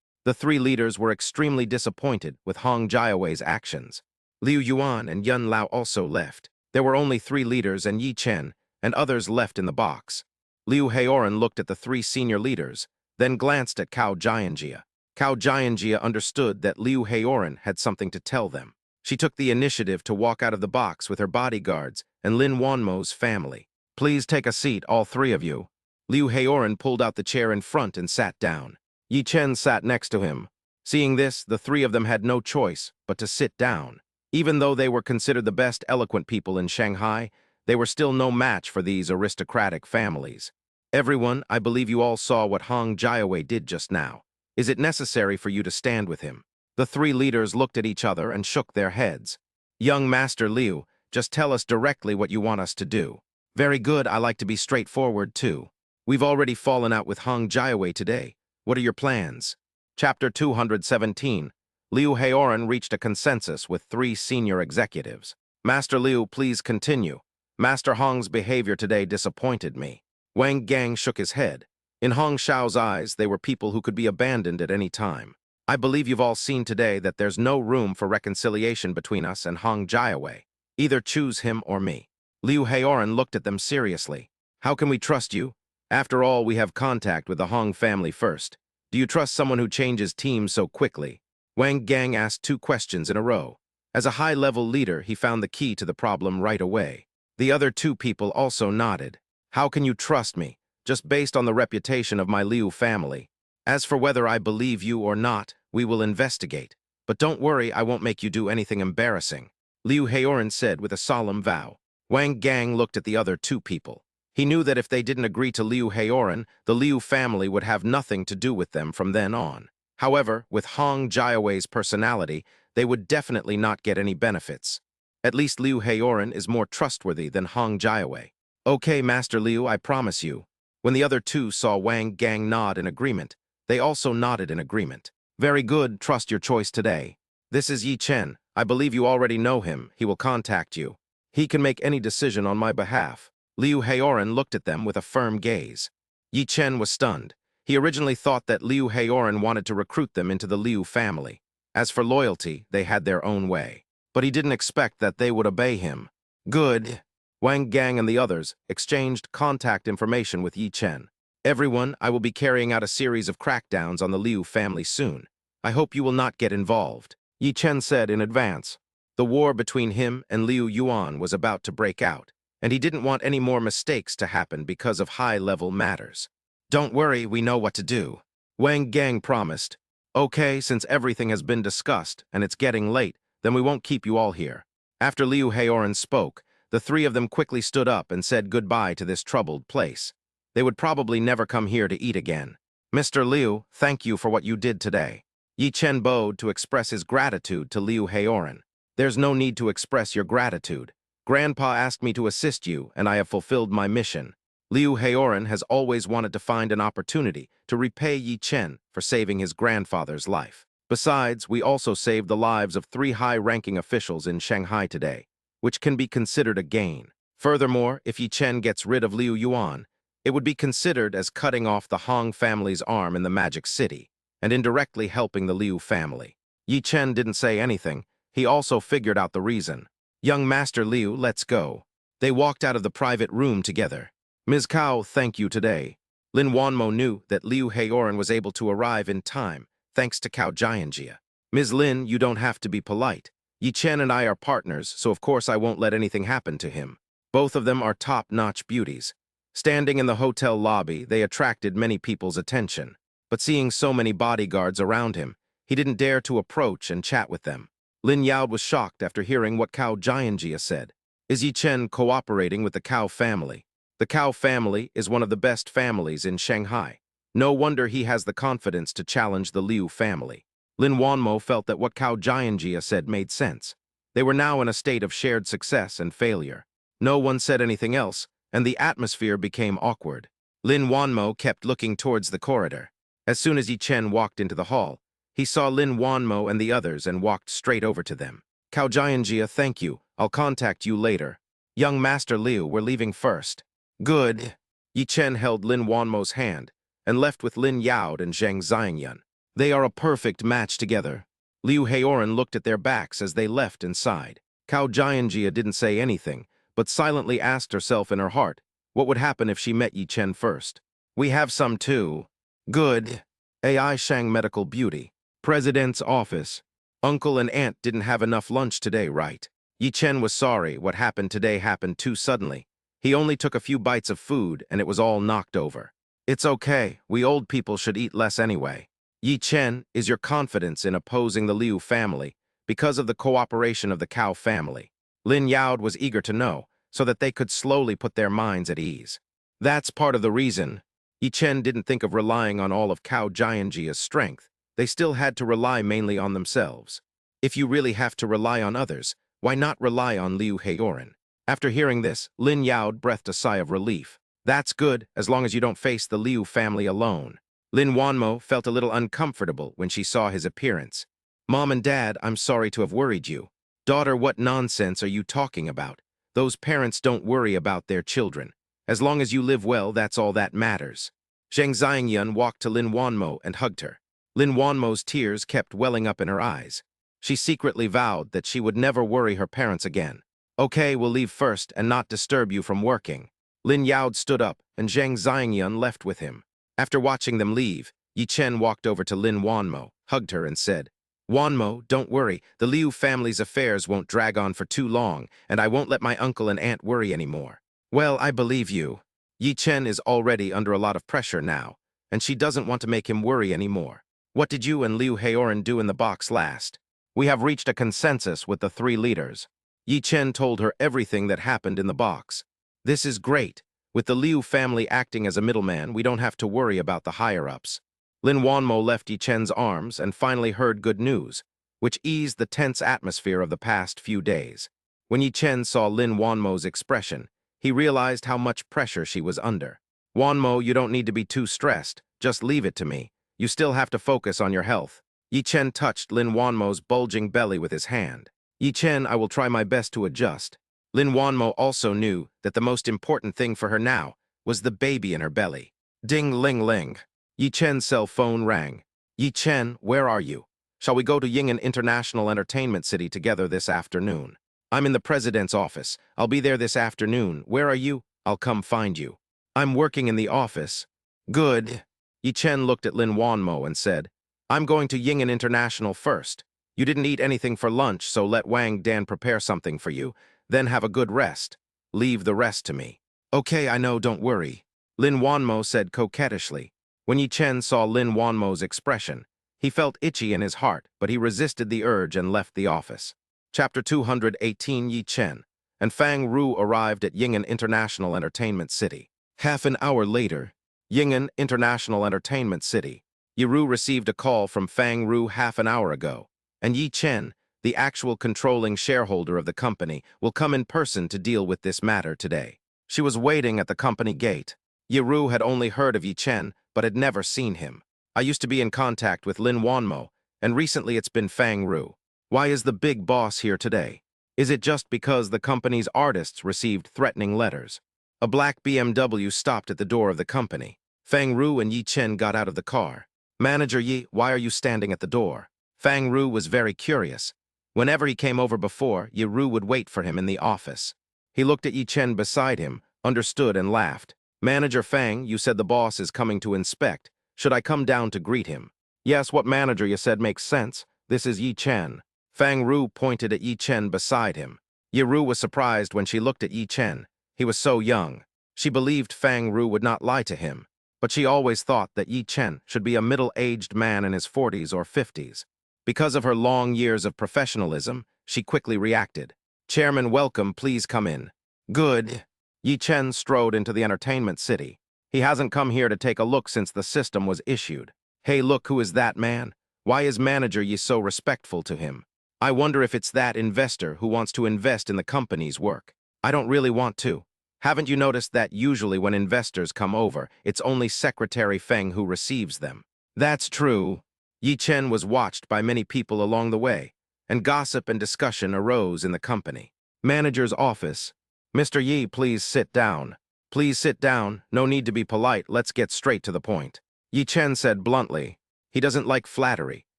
The three leaders were extremely disappointed with Hong Jiawei's actions. Liu Yuan and Yun Lao also left. There were only 3 leaders and Yi Chen, and others left in the box. Liu Haoran looked at the 3 senior leaders, then glanced at Cao Jianjia. Cao Jianjia understood that Liu Haoran had something to tell them. She took the initiative to walk out of the box with her bodyguards and Lin Wanmo's family. "Please take a seat, all 3 of you." Liu Haoran pulled out the chair in front and sat down. Yi Chen sat next to him. Seeing this, the 3 of them had no choice but to sit down. Even though they were considered the best eloquent people in Shanghai, they were still no match for these aristocratic families. "Everyone, I believe you all saw what Hong Jiawei did just now. Is it necessary for you to stand with him?" The 3 leaders looked at each other and shook their heads. "Young Master Liu, just tell us directly what you want us to do." "Very good, I like to be straightforward too. We've already fallen out with Hong Jiawei today. What are your plans?" Chapter 217. Liu Haoran reached a consensus with 3 senior executives. "Master Liu, please continue. Master Hong's behavior today disappointed me." Wang Gang shook his head. In Hong Shao's eyes, they were people who could be abandoned at any time. "I believe you've all seen today that there's no room for reconciliation between us and Hong Jiawei. Either choose him or me." Liu Haoran looked at them seriously. "How can we trust you? After all, we have contact with the Hong family first. Do you trust someone who changes teams so quickly?" Wang Gang asked 2 questions in a row. As a high-level leader, he found the key to the problem right away. The other 2 people also nodded. "How can you trust me? Just based on the reputation of my Liu family. As for whether I believe you or not, we will investigate. But don't worry, I won't make you do anything embarrassing," Liu Haoran said with a solemn vow. Wang Gang looked at the other 2 people. He knew that if they didn't agree to Liu Haoran, the Liu family would have nothing to do with them from then on. However, with Hong Jiawei's personality, they would definitely not get any benefits. At least Liu Heoran is more trustworthy than Hong Jiawei. Okay, Master Liu, I promise you. When the other two saw Wang Gang nod in agreement, they also nodded in agreement. Very good, trust your choice today. This is Yi Chen. I believe you already know him. He will contact you. He can make any decision on my behalf. Liu Heoran looked at them with a firm gaze. Yi Chen was stunned. He originally thought that Liu Heoran wanted to recruit them into the Liu family. As for loyalty, they had their own way. But he didn't expect that they would obey him. Good. Wang Gang and the others exchanged contact information with Yi Chen. Everyone, I will be carrying out a series of crackdowns on the Liu family soon. I hope you will not get involved, Yi Chen said in advance. The war between him and Liu Yuan was about to break out, and he didn't want any more mistakes to happen because of high-level matters. Don't worry, we know what to do, Wang Gang promised. Okay, since everything has been discussed and it's getting late, then we won't keep you all here. After Liu Heoran spoke, the three of them quickly stood up and said goodbye to this troubled place. They would probably never come here to eat again. Mr. Liu, thank you for what you did today. Yi Chen bowed to express his gratitude to Liu Heoran. There's no need to express your gratitude. Grandpa asked me to assist you, and I have fulfilled my mission. Liu Heoran has always wanted to find an opportunity to repay Yi Chen for saving his grandfather's life. Besides, we also saved the lives of 3 high-ranking officials in Shanghai today, which can be considered a gain. Furthermore, if Yi Chen gets rid of Liu Yuan, it would be considered as cutting off the Hong family's arm in the Magic City, and indirectly helping the Liu family. Yi Chen didn't say anything. He also figured out the reason. Young Master Liu, let's go. They walked out of the private room together. Ms. Cao, thank you today. Lin Wanmo knew that Liu Heoran was able to arrive in time, thanks to Cao Jianjia. Ms. Lin, you don't have to be polite. Yi Chen and I are partners, so of course I won't let anything happen to him. Both of them are top-notch beauties. Standing in the hotel lobby, they attracted many people's attention. But seeing so many bodyguards around him, he didn't dare to approach and chat with them. Lin Yao was shocked after hearing what Cao Jianjia said. Is Yi Chen cooperating with the Cao family? The Cao family is one of the best families in Shanghai. No wonder he has the confidence to challenge the Liu family. Lin Wanmo felt that what Cao Jianjia said made sense. They were now in a state of shared success and failure. No one said anything else, and the atmosphere became awkward. Lin Wanmo kept looking towards the corridor. As soon as Yi Chen walked into the hall, he saw Lin Wanmo and the others and walked straight over to them. Cao Jianjia, thank you. I'll contact you later. Young Master Liu, we're leaving first. Good. Yi Chen held Lin Wanmo's hand and left with Lin Yao and Zhang Xiangyun. They are a perfect match together. Liu Heoran looked at their backs as they left and sighed. Cao Jianjia didn't say anything, but silently asked herself in her heart, what would happen if she met Yi Chen first? We have some too. Good. AI Shang Medical Beauty. President's office. Uncle and aunt didn't have enough lunch today, right? Yi Chen was sorry. What happened today happened too suddenly. He only took a few bites of food and it was all knocked over. It's okay. We old people should eat less anyway. Yi Chen, is your confidence in opposing the Liu family because of the cooperation of the Cao family? Lin Yao was eager to know, so that they could slowly put their minds at ease. That's part of the reason. Yi Chen didn't think of relying on all of Cao Jianjia's strength. They still had to rely mainly on themselves. If you really have to rely on others, why not rely on Liu Heoran? After hearing this, Lin Yao breathed a sigh of relief. That's good, as long as you don't face the Liu family alone. Lin Wanmo felt a little uncomfortable when she saw his appearance. Mom and Dad, I'm sorry to have worried you. Daughter, what nonsense are you talking about? Those parents don't worry about their children. As long as you live well, that's all that matters. Zhang Xiangyun walked to Lin Wanmo and hugged her. Lin Wanmo's tears kept welling up in her eyes. She secretly vowed that she would never worry her parents again. Okay, we'll leave first and not disturb you from working. Lin Yao stood up and Zhang Xiangyun left with him. After watching them leave, Yi Chen walked over to Lin Wanmo, hugged her and said, Wanmo, don't worry, the Liu family's affairs won't drag on for too long, and I won't let my uncle and aunt worry anymore. Well, I believe you. Yi Chen is already under a lot of pressure now, and she doesn't want to make him worry anymore. What did you and Liu Heoran do in the box last? We have reached a consensus with the 3 leaders. Yi Chen told her everything that happened in the box. This is great. With the Liu family acting as a middleman, we don't have to worry about the higher-ups. Lin Wanmo left Yi Chen's arms and finally heard good news. which eased the tense atmosphere of the past few days. When Yi Chen saw Lin Wanmo's expression, he realized how much pressure she was under. "Wanmo, you don't need to be too stressed. Just leave it to me. You still have to focus on your health." Yi Chen touched Lin Wanmo's bulging belly with his hand. "Yi Chen, I will try my best to adjust." Lin Wanmo also knew that the most important thing for her now was the baby in her belly. Ding-ling-ling. Yi Chen's cell phone rang. "Yi Chen, where are you? Shall we go to Ying'an International Entertainment City together this afternoon?" "I'm in the president's office. I'll be there this afternoon. Where are you?" "I'll come find you." "I'm working in the office." "Good." Yi Chen looked at Lin Wanmo and said, "I'm going to Ying'an International first. You didn't eat anything for lunch, so let Wang Dan prepare something for you. Then have a good rest. Leave the rest to me." "Okay, I know, don't worry," Lin Wanmo said coquettishly. When Yi Chen saw Lin Wanmo's expression, he felt itchy in his heart, but he resisted the urge and left the office. Chapter 218. Yi Chen and Fang Ru arrived at Ying'an International Entertainment City. Half an hour later, Ying'an International Entertainment City. Yi Ru received a call from Fang Ru half an hour ago, and Yi Chen, the actual controlling shareholder of the company, will come in person to deal with this matter today. She was waiting at the company gate. Yi Ru had only heard of Yi Chen, but had never seen him. "I used to be in contact with Lin Wanmo, and recently it's been Fang Ru. Why is the big boss here today? Is it just because the company's artists received threatening letters?" A black BMW stopped at the door of the company. Fang Ru and Yi Chen got out of the car. "Manager Yi, why are you standing at the door?" Fang Ru was very curious. Whenever he came over before, Yi Ru would wait for him in the office. He looked at Yi Chen beside him, understood and laughed. "Manager Fang, you said the boss is coming to inspect. Should I come down to greet him?" "Yes, what manager you said makes sense. This is Yi Chen." Fang Ru pointed at Yi Chen beside him. Yi Ru was surprised when she looked at Yi Chen. He was so young. She believed Fang Ru would not lie to him, but she always thought that Yi Chen should be a middle-aged man in his 40s or 50s. Because of her long years of professionalism, she quickly reacted. "Chairman, welcome, please come in." "Good." Yi Chen strode into the entertainment city. He hasn't come here to take a look since the system was issued. "Hey, look, who is that man? Why is manager Yi so respectful to him? I wonder if it's that investor who wants to invest in the company's work. I don't really want to. Haven't you noticed that usually when investors come over, it's only Secretary Feng who receives them?" "That's true." Yi Chen was watched by many people along the way, and gossip and discussion arose in the company. Manager's office. "Mr. Yi, please sit down." "Please sit down. No need to be polite. Let's get straight to the point." Yi Chen said bluntly. He doesn't like flattery.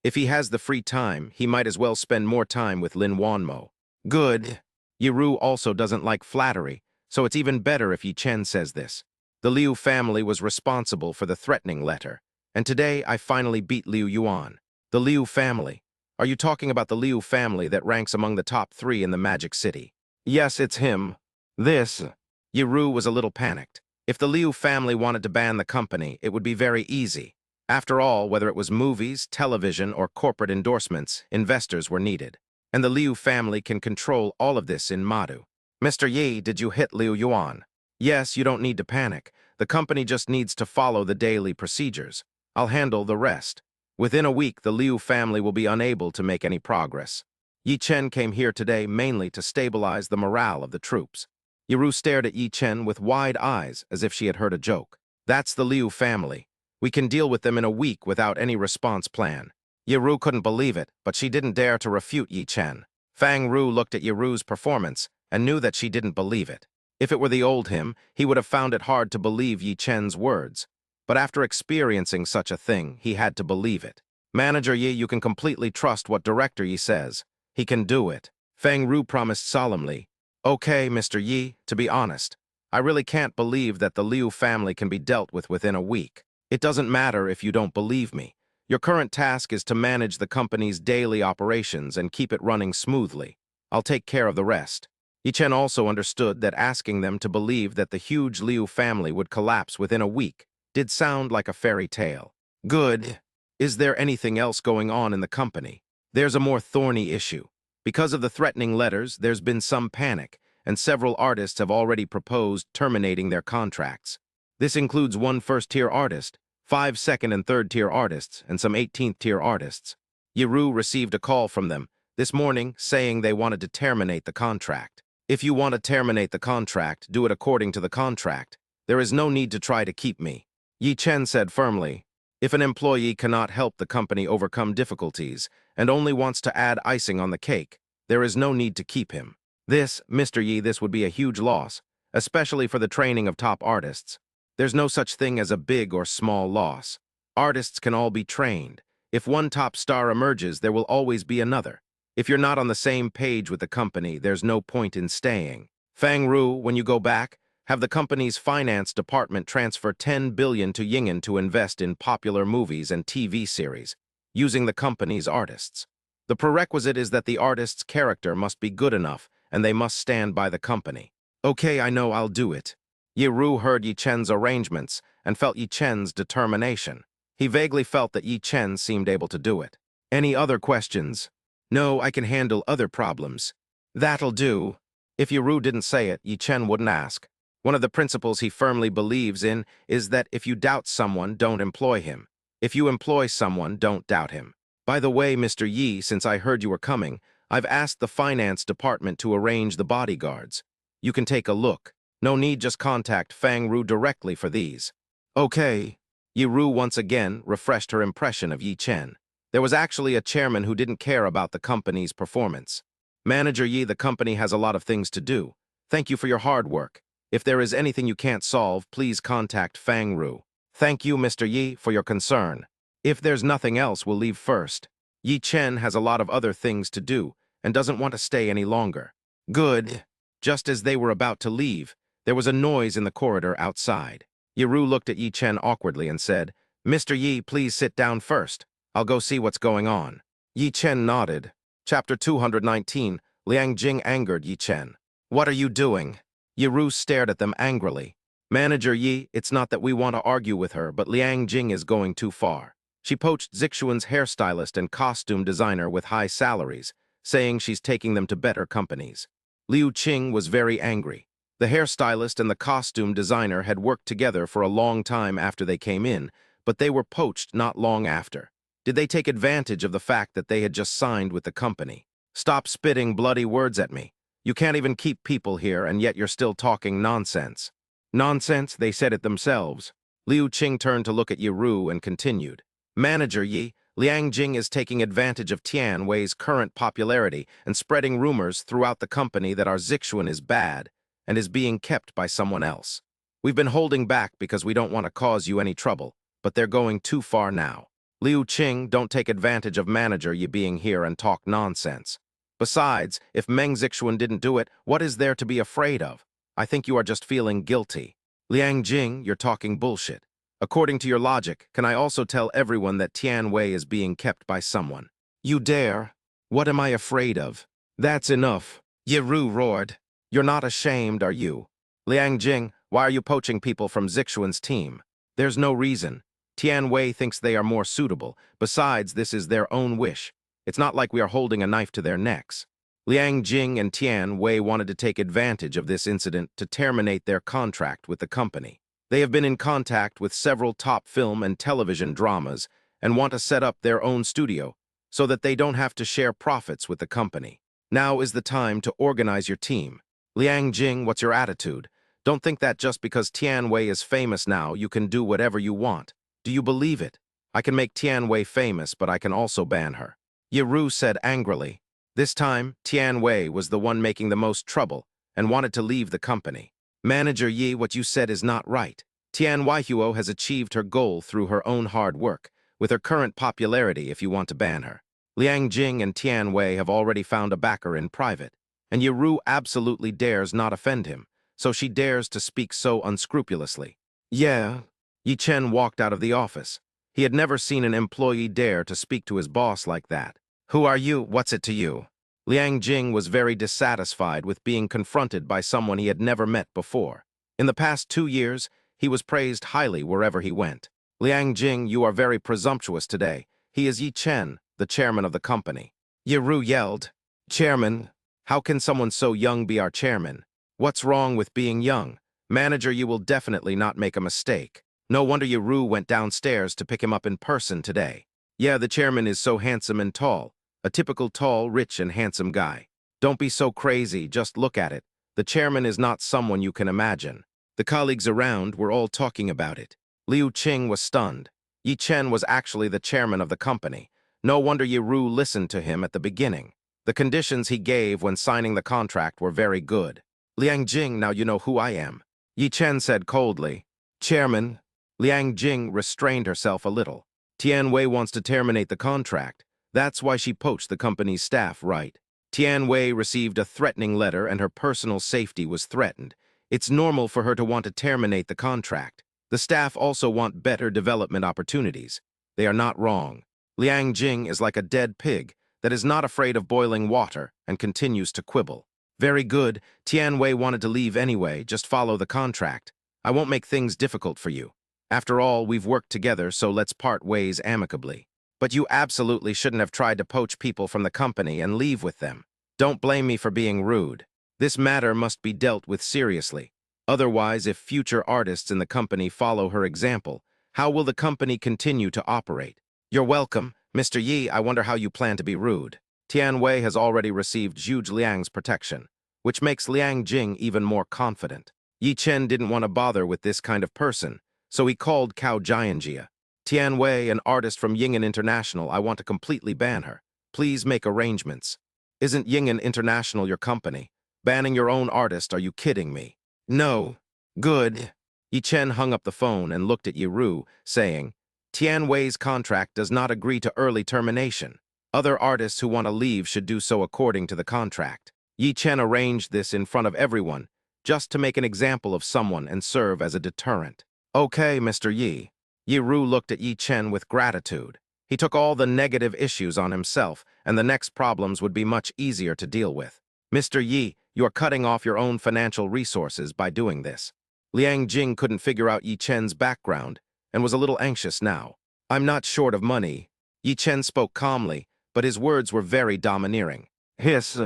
If he has the free time, he might as well spend more time with Lin Wanmo. "Good." Yi Ru also doesn't like flattery, so it's even better if Yi Chen says this. "The Liu family was responsible for the threatening letter, and today I finally beat Liu Yuan." "The Liu family? Are you talking about the Liu family that ranks among the top 3 in the Magic City?" "Yes, it's him." Yi Ru was a little panicked. If the Liu family wanted to ban the company, it would be very easy. After all, whether it was movies, television, or corporate endorsements, investors were needed. And the Liu family can control all of this in Madu. "Mr. Yi, did you hit Liu Yuan?" "Yes, you don't need to panic. The company just needs to follow the daily procedures. I'll handle the rest. Within a week, the Liu family will be unable to make any progress." Yi Chen came here today mainly to stabilize the morale of the troops. Yi Ru stared at Yi Chen with wide eyes as if she had heard a joke. "That's the Liu family. We can deal with them in a week without any response plan." Yi Ru couldn't believe it, but she didn't dare to refute Yi Chen. Fang Ru looked at Yi Ru's performance and knew that she didn't believe it. If it were the old him, he would have found it hard to believe Yi Chen's words. But after experiencing such a thing, he had to believe it. "Manager Yi, you can completely trust what Director Yi says. He can do it." Fang Ru promised solemnly. "Okay, Mr. Yi, to be honest, I really can't believe that the Liu family can be dealt with within a week. It doesn't matter if you don't believe me. Your current task is to manage the company's daily operations and keep it running smoothly. I'll take care of the rest." Yi Chen also understood that asking them to believe that the huge Liu family would collapse within a week did sound like a fairy tale. "Good. Is there anything else going on in the company?" "There's a more thorny issue. Because of the threatening letters, there's been some panic, and several artists have already proposed terminating their contracts. This includes 1 first-tier artist, 5 second- and third-tier artists, and some 18th-tier artists." Yiru received a call from them this morning saying they wanted to terminate the contract. If you want to terminate the contract, do it according to the contract. There is no need to try to keep me. Yi Chen said firmly. If an employee cannot help the company overcome difficulties and only wants to add icing on the cake, there is no need to keep him. This, Mr. Yi, this would be a huge loss, especially for the training of top artists. There's no such thing as a big or small loss. Artists can all be trained. If one top star emerges, there will always be another. If you're not on the same page with the company, there's no point in staying. Fang Ru, when you go back, have the company's finance department transfer 10 billion to Ying'an to invest in popular movies and TV series, using the company's artists. The prerequisite is that the artist's character must be good enough, and they must stand by the company. Okay, I know, I'll do it. Yi Ru heard Yi Chen's arrangements and felt Yi Chen's determination. He vaguely felt that Yi Chen seemed able to do it. Any other questions? No, I can handle other problems. That'll do. If Yi Ru didn't say it, Yi Chen wouldn't ask. One of the principles he firmly believes in is that if you doubt someone, don't employ him. If you employ someone, don't doubt him. By the way, Mr. Yi, since I heard you were coming, I've asked the finance department to arrange the bodyguards. You can take a look. No need, just contact Fang Ru directly for these. Okay. Yi Ru once again refreshed her impression of Yi Chen. There was actually a chairman who didn't care about the company's performance. Manager Yi, the company has a lot of things to do. Thank you for your hard work. If there is anything you can't solve, please contact Fang Ru. Thank you, Mr. Yi, for your concern. If there's nothing else, we'll leave first. Yi Chen has a lot of other things to do and doesn't want to stay any longer. Good. Just as they were about to leave, there was a noise in the corridor outside. Yi Ru looked at Yi Chen awkwardly and said, Mr. Yi, please sit down first. I'll go see what's going on. Yi Chen nodded. Chapter 219, Liang Jing angered Yi Chen. What are you doing? Yi Ru stared at them angrily. Manager Yi, it's not that we want to argue with her, but Liang Jing is going too far. She poached Zixuan's hairstylist and costume designer with high salaries, saying she's taking them to better companies. Liu Qing was very angry. The hairstylist and the costume designer had worked together for a long time after they came in, but they were poached not long after. Did they take advantage of the fact that they had just signed with the company? Stop spitting bloody words at me. You can't even keep people here, and yet you're still talking nonsense. Nonsense, they said it themselves. Liu Qing turned to look at Yi Ru and continued. Manager Yi, Liang Jing is taking advantage of Tian Wei's current popularity and spreading rumors throughout the company that our Zixuan is bad and is being kept by someone else. We've been holding back because we don't want to cause you any trouble, but they're going too far now. Liu Qing, don't take advantage of Manager Yi being here and talk nonsense. Besides, if Meng Zixuan didn't do it, what is there to be afraid of? I think you are just feeling guilty. Liang Jing, you're talking bullshit. According to your logic, can I also tell everyone that Tian Wei is being kept by someone? You dare? What am I afraid of? That's enough. Yi Ru roared. You're not ashamed, are you? Liang Jing, why are you poaching people from Zixuan's team? There's no reason. Tian Wei thinks they are more suitable. Besides, this is their own wish. It's not like we are holding a knife to their necks. Liang Jing and Tian Wei wanted to take advantage of this incident to terminate their contract with the company. They have been in contact with several top film and television dramas and want to set up their own studio so that they don't have to share profits with the company. Now is the time to organize your team. Liang Jing, what's your attitude? Don't think that just because Tian Wei is famous now, you can do whatever you want. Do you believe it? I can make Tian Wei famous, but I can also ban her. Yi Ru said angrily. This time, Tian Wei was the one making the most trouble and wanted to leave the company. Manager Yi, what you said is not right. Tian Weihuo has achieved her goal through her own hard work, with her current popularity if you want to ban her. Liang Jing and Tian Wei have already found a backer in private, and Yi Ru absolutely dares not offend him, so she dares to speak so unscrupulously. Yeah. Yi Chen walked out of the office. He had never seen an employee dare to speak to his boss like that. Who are you? What's it to you? Liang Jing was very dissatisfied with being confronted by someone he had never met before. In the past 2 years, he was praised highly wherever he went. Liang Jing, you are very presumptuous today. He is Yi Chen, the chairman of the company. Yi Ru yelled, Chairman? How can someone so young be our chairman? What's wrong with being young? Manager, you will definitely not make a mistake. No wonder Yi Ru went downstairs to pick him up in person today. Yeah, the chairman is so handsome and tall. A typical tall, rich, and handsome guy. Don't be so crazy, just look at it. The chairman is not someone you can imagine. The colleagues around were all talking about it. Liu Qing was stunned. Yi Chen was actually the chairman of the company. No wonder Yi Ru listened to him at the beginning. The conditions he gave when signing the contract were very good. Liang Jing, now you know who I am. Yi Chen said coldly. Chairman. Liang Jing restrained herself a little. Tian Wei wants to terminate the contract. That's why she poached the company's staff, right? Tian Wei received a threatening letter and her personal safety was threatened. It's normal for her to want to terminate the contract. The staff also want better development opportunities. They are not wrong. Liang Jing is like a dead pig that is not afraid of boiling water and continues to quibble. Very good. Tian Wei wanted to leave anyway. Just follow the contract. I won't make things difficult for you. After all, we've worked together, so let's part ways amicably. But you absolutely shouldn't have tried to poach people from the company and leave with them. Don't blame me for being rude. This matter must be dealt with seriously. Otherwise, if future artists in the company follow her example, how will the company continue to operate? You're welcome. Mr. Yi, I wonder how you plan to be rude. Tian Wei has already received Zhu Liang's protection, which makes Liang Jing even more confident. Yi Chen didn't want to bother with this kind of person, so he called Cao Jianjia. Tian Wei, an artist from Ying'an International, I want to completely ban her. Please make arrangements. Isn't Ying'an International your company? Banning your own artist, are you kidding me? No. Good. Yi Chen hung up the phone and looked at Yi Ru, saying, Tian Wei's contract does not agree to early termination. Other artists who want to leave should do so according to the contract. Yi Chen arranged this in front of everyone, just to make an example of someone and serve as a deterrent. Okay, Mr. Yi. Yi Ru looked at Yi Chen with gratitude. He took all the negative issues on himself, and the next problems would be much easier to deal with. Mr. Yi, you are cutting off your own financial resources by doing this. Liang Jing couldn't figure out Yi Chen's background and was a little anxious now. I'm not short of money. Yi Chen spoke calmly, but his words were very domineering. Hiss.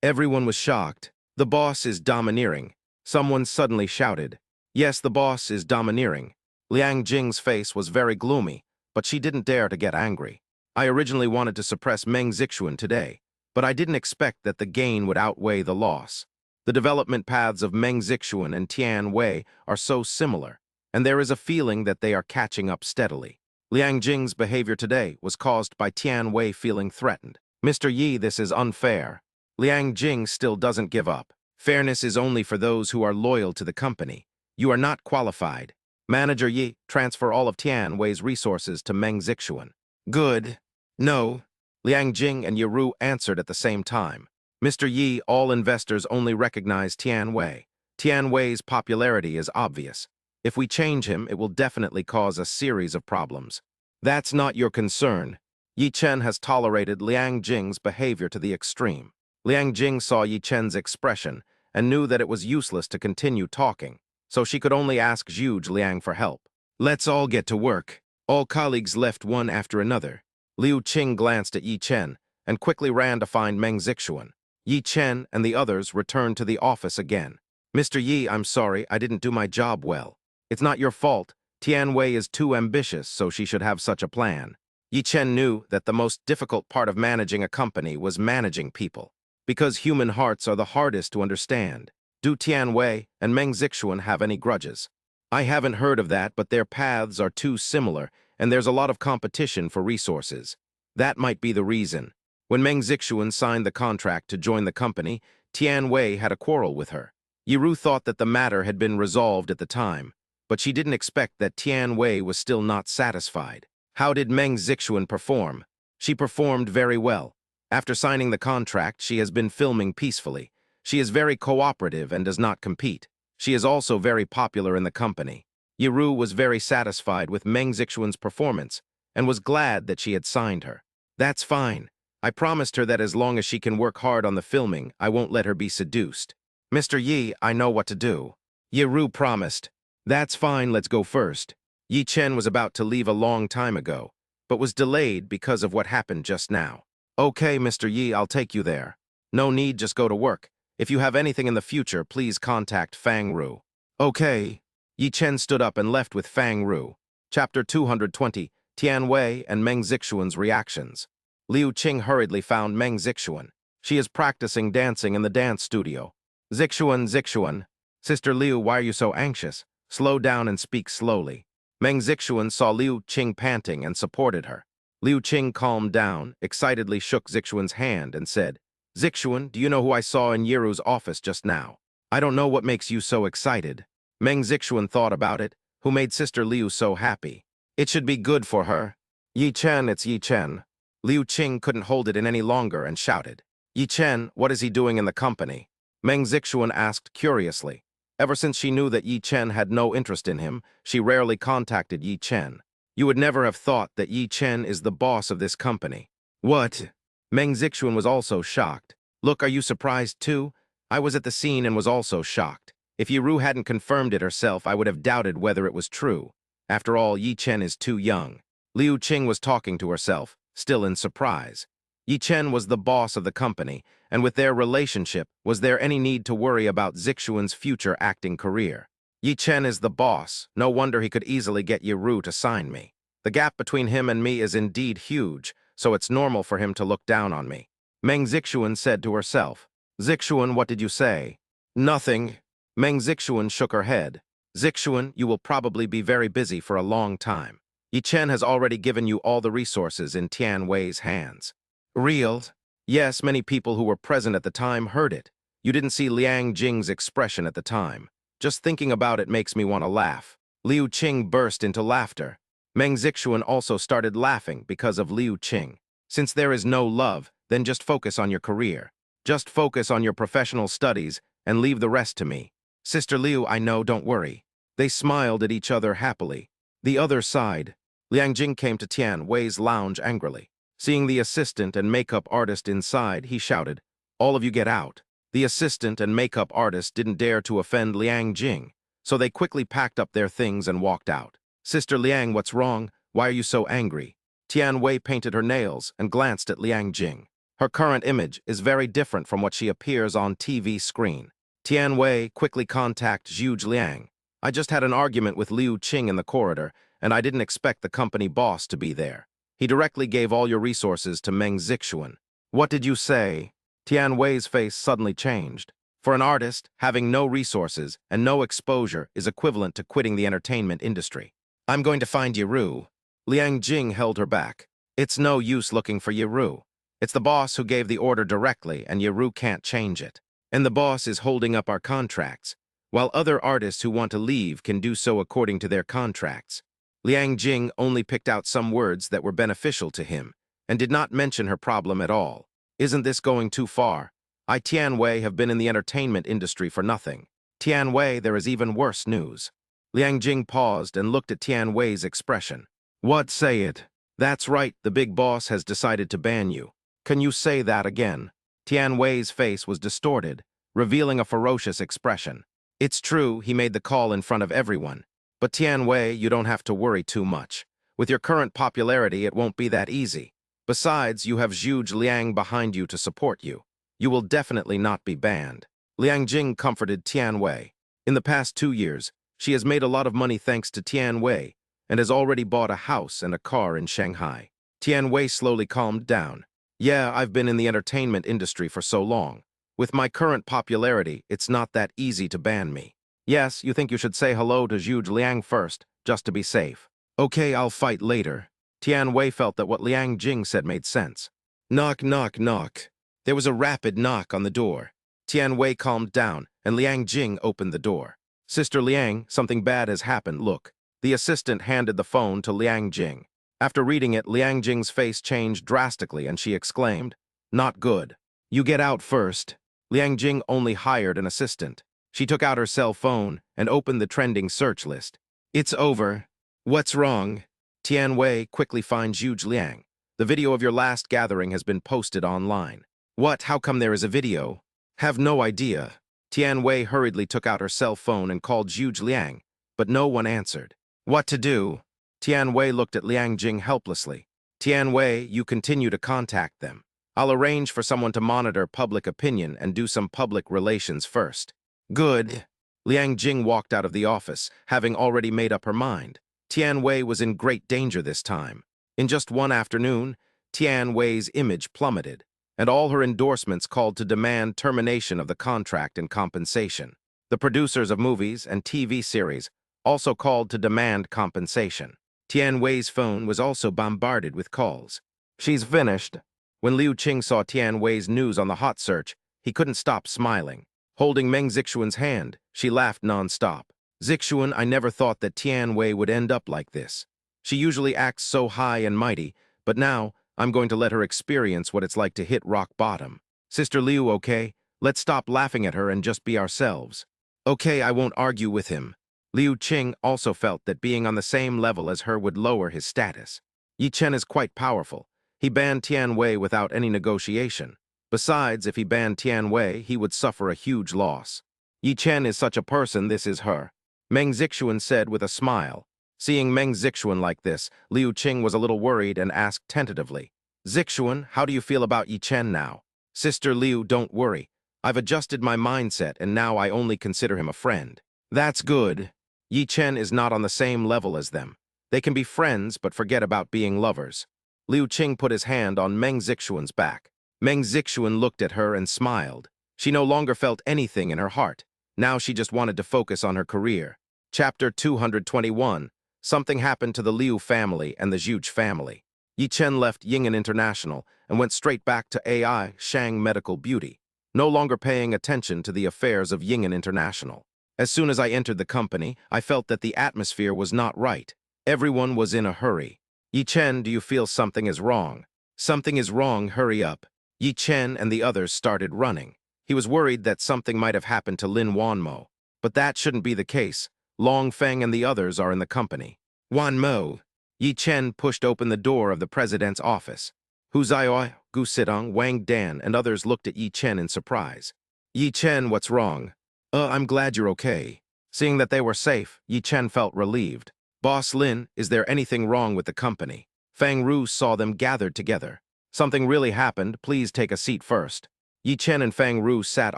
Everyone was shocked. The boss is domineering. Someone suddenly shouted. Yes, the boss is domineering. Liang Jing's face was very gloomy, but she didn't dare to get angry. I originally wanted to suppress Meng Zixuan today, but I didn't expect that the gain would outweigh the loss. The development paths of Meng Zixuan and Tian Wei are so similar, and there is a feeling that they are catching up steadily. Liang Jing's behavior today was caused by Tian Wei feeling threatened. Mr. Yi, this is unfair. Liang Jing still doesn't give up. Fairness is only for those who are loyal to the company. You are not qualified. Manager Yi, transfer all of Tian Wei's resources to Meng Zixuan. Good. No. Liang Jing and Yi Ru answered at the same time. Mr. Yi, all investors only recognize Tian Wei. Tian Wei's popularity is obvious. If we change him, it will definitely cause a series of problems. That's not your concern. Yi Chen has tolerated Liang Jing's behavior to the extreme. Liang Jing saw Yi Chen's expression and knew that it was useless to continue talking, so she could only ask Zhu Liang for help. Let's all get to work. All colleagues left one after another. Liu Qing glanced at Yi Chen and quickly ran to find Meng Zixuan. Yi Chen and the others returned to the office again. Mr. Yi, I'm sorry, I didn't do my job well. It's not your fault. Tian Wei is too ambitious, so she should have such a plan. Yi Chen knew that the most difficult part of managing a company was managing people, because human hearts are the hardest to understand. Do Tian Wei and Meng Zixuan have any grudges? I haven't heard of that, but their paths are too similar, and there's a lot of competition for resources. That might be the reason. When Meng Zixuan signed the contract to join the company, Tian Wei had a quarrel with her. Yi Ru thought that the matter had been resolved at the time, but she didn't expect that Tian Wei was still not satisfied. How did Meng Zixuan perform? She performed very well. After signing the contract, she has been filming peacefully. She is very cooperative and does not compete. She is also very popular in the company. Yi Ru was very satisfied with Meng Zixuan's performance and was glad that she had signed her. That's fine. I promised her that as long as she can work hard on the filming, I won't let her be seduced. Mr. Yi, I know what to do. Yi Ru promised. That's fine, let's go first. Yi Chen was about to leave a long time ago, but was delayed because of what happened just now. Okay, Mr. Yi, I'll take you there. No need, just go to work. If you have anything in the future, please contact Fang Ru. Okay. Yi Chen stood up and left with Fang Ru. Chapter 220, Tian Wei and Meng Zixuan's reactions. Liu Qing hurriedly found Meng Zixuan. She is practicing dancing in the dance studio. Zixuan, Zixuan. Sister Liu, why are you so anxious? Slow down and speak slowly. Meng Zixuan saw Liu Qing panting and supported her. Liu Qing calmed down, excitedly shook Zixuan's hand and said, Zixuan, do you know who I saw in Yiru's office just now? I don't know what makes you so excited. Meng Zixuan thought about it. Who made Sister Liu so happy? It should be good for her. Yi Chen, it's Yi Chen. Liu Qing couldn't hold it in any longer and shouted. Yi Chen, what is he doing in the company? Meng Zixuan asked curiously. Ever since she knew that Yi Chen had no interest in him, she rarely contacted Yi Chen. You would never have thought that Yi Chen is the boss of this company. What? Meng Zixuan was also shocked. Look, are you surprised too? I was at the scene and was also shocked. If Yiru hadn't confirmed it herself, I would have doubted whether it was true. After all, Yi Chen is too young. Liu Qing was talking to herself, still in surprise. Yi Chen was the boss of the company, and with their relationship, was there any need to worry about Zixuan's future acting career? Yi Chen is the boss. No wonder he could easily get Yiru to sign me. The gap between him and me is indeed huge, so it's normal for him to look down on me. Meng Zixuan said to herself. Zixuan, what did you say? Nothing. Meng Zixuan shook her head. Zixuan, you will probably be very busy for a long time. Yi Chen has already given you all the resources in Tian Wei's hands. Real? Yes, many people who were present at the time heard it. You didn't see Liang Jing's expression at the time. Just thinking about it makes me want to laugh. Liu Qing burst into laughter. Meng Zixuan also started laughing because of Liu Qing. Since there is no love, then just focus on your career. Just focus on your professional studies and leave the rest to me. Sister Liu, I know, don't worry. They smiled at each other happily. The other side. Liang Jing came to Tian Wei's lounge angrily. Seeing the assistant and makeup artist inside, he shouted, All of you get out. The assistant and makeup artist didn't dare to offend Liang Jing, so they quickly packed up their things and walked out. Sister Liang, what's wrong? Why are you so angry? Tian Wei painted her nails and glanced at Liang Jing. Her current image is very different from what she appears on TV screen. Tian Wei quickly contacted Zhu Liang. I just had an argument with Liu Qing in the corridor, and I didn't expect the company boss to be there. He directly gave all your resources to Meng Zixuan. What did you say? Tian Wei's face suddenly changed. For an artist, having no resources and no exposure is equivalent to quitting the entertainment industry. I'm going to find Yiru. Liang Jing held her back. It's no use looking for Yiru. It's the boss who gave the order directly, and Yiru can't change it. And the boss is holding up our contracts, while other artists who want to leave can do so according to their contracts. Liang Jing only picked out some words that were beneficial to him, and did not mention her problem at all. Isn't this going too far? I, Tian Wei, have been in the entertainment industry for nothing. Tian Wei, there is even worse news. Liang Jing paused and looked at Tian Wei's expression. What, say it? That's right, the big boss has decided to ban you. Can you say that again? Tian Wei's face was distorted, revealing a ferocious expression. It's true, he made the call in front of everyone. But Tian Wei, you don't have to worry too much. With your current popularity, it won't be that easy. Besides, you have Zhu Liang behind you to support you. You will definitely not be banned. Liang Jing comforted Tian Wei. In the past 2 years, she has made a lot of money thanks to Tian Wei, and has already bought a house and a car in Shanghai. Tian Wei slowly calmed down. Yeah, I've been in the entertainment industry for so long. With my current popularity, it's not that easy to ban me. Yes, you think you should say hello to Zhu Liang first, just to be safe. Okay, I'll fight later. Tian Wei felt that what Liang Jing said made sense. Knock, knock, knock. There was a rapid knock on the door. Tian Wei calmed down, and Liang Jing opened the door. Sister Liang, something bad has happened, look. The assistant handed the phone to Liang Jing. After reading it, Liang Jing's face changed drastically, and she exclaimed, Not good. You get out first. Liang Jing only hired an assistant. She took out her cell phone and opened the trending search list. It's over. What's wrong? Tian Wei quickly finds Zhu Liang. The video of your last gathering has been posted online. What? How come there is a video? Have no idea. Tian Wei hurriedly took out her cell phone and called Zhu Liang, but no one answered. What to do? Tian Wei looked at Liang Jing helplessly. Tian Wei, you continue to contact them. I'll arrange for someone to monitor public opinion and do some public relations first. Good. Liang Jing walked out of the office, having already made up her mind. Tian Wei was in great danger this time. In just one afternoon, Tian Wei's image plummeted, and all her endorsements called to demand termination of the contract and compensation. The producers of movies and TV series also called to demand compensation. Tian Wei's phone was also bombarded with calls. She's finished. When Liu Qing saw Tian Wei's news on the hot search, he couldn't stop smiling. Holding Meng Zixuan's hand, she laughed non-stop. Zixuan, I never thought that Tian Wei would end up like this. She usually acts so high and mighty, but now I'm going to let her experience what it's like to hit rock bottom. Sister Liu, okay? Let's stop laughing at her and just be ourselves. Okay, I won't argue with him. Liu Qing also felt that being on the same level as her would lower his status. Yi Chen is quite powerful. He banned Tian Wei without any negotiation. Besides, if he banned Tian Wei, he would suffer a huge loss. Yi Chen is such a person, this is her. Meng Zixuan said with a smile. Seeing Meng Zixuan like this, Liu Qing was a little worried and asked tentatively, Zixuan, how do you feel about Yi Chen now? Sister Liu, don't worry. I've adjusted my mindset and now I only consider him a friend. That's good. Yi Chen is not on the same level as them. They can be friends but forget about being lovers. Liu Qing put his hand on Meng Zixuan's back. Meng Zixuan looked at her and smiled. She no longer felt anything in her heart. Now she just wanted to focus on her career. Chapter 221. Something happened to the Liu family and the Zhuge family. Yi Chen left Ying'an International and went straight back to AI Shang Medical Beauty, no longer paying attention to the affairs of Ying'an International. As soon as I entered the company, I felt that the atmosphere was not right. Everyone was in a hurry. Yi Chen, do you feel something is wrong? Something is wrong, hurry up. Yi Chen and the others started running. He was worried that something might have happened to Lin Wanmo. But that shouldn't be the case. Long Feng and the others are in the company. Wanmo. Yi Chen pushed open the door of the president's office. Hu Zaioi, Gu Sidong, Wang Dan, and others looked at Yi Chen in surprise. Yi Chen, what's wrong? I'm glad you're okay. Seeing that they were safe, Yi Chen felt relieved. Boss Lin, is there anything wrong with the company? Fang Ru saw them gathered together. Something really happened, please take a seat first. Yi Chen and Fang Ru sat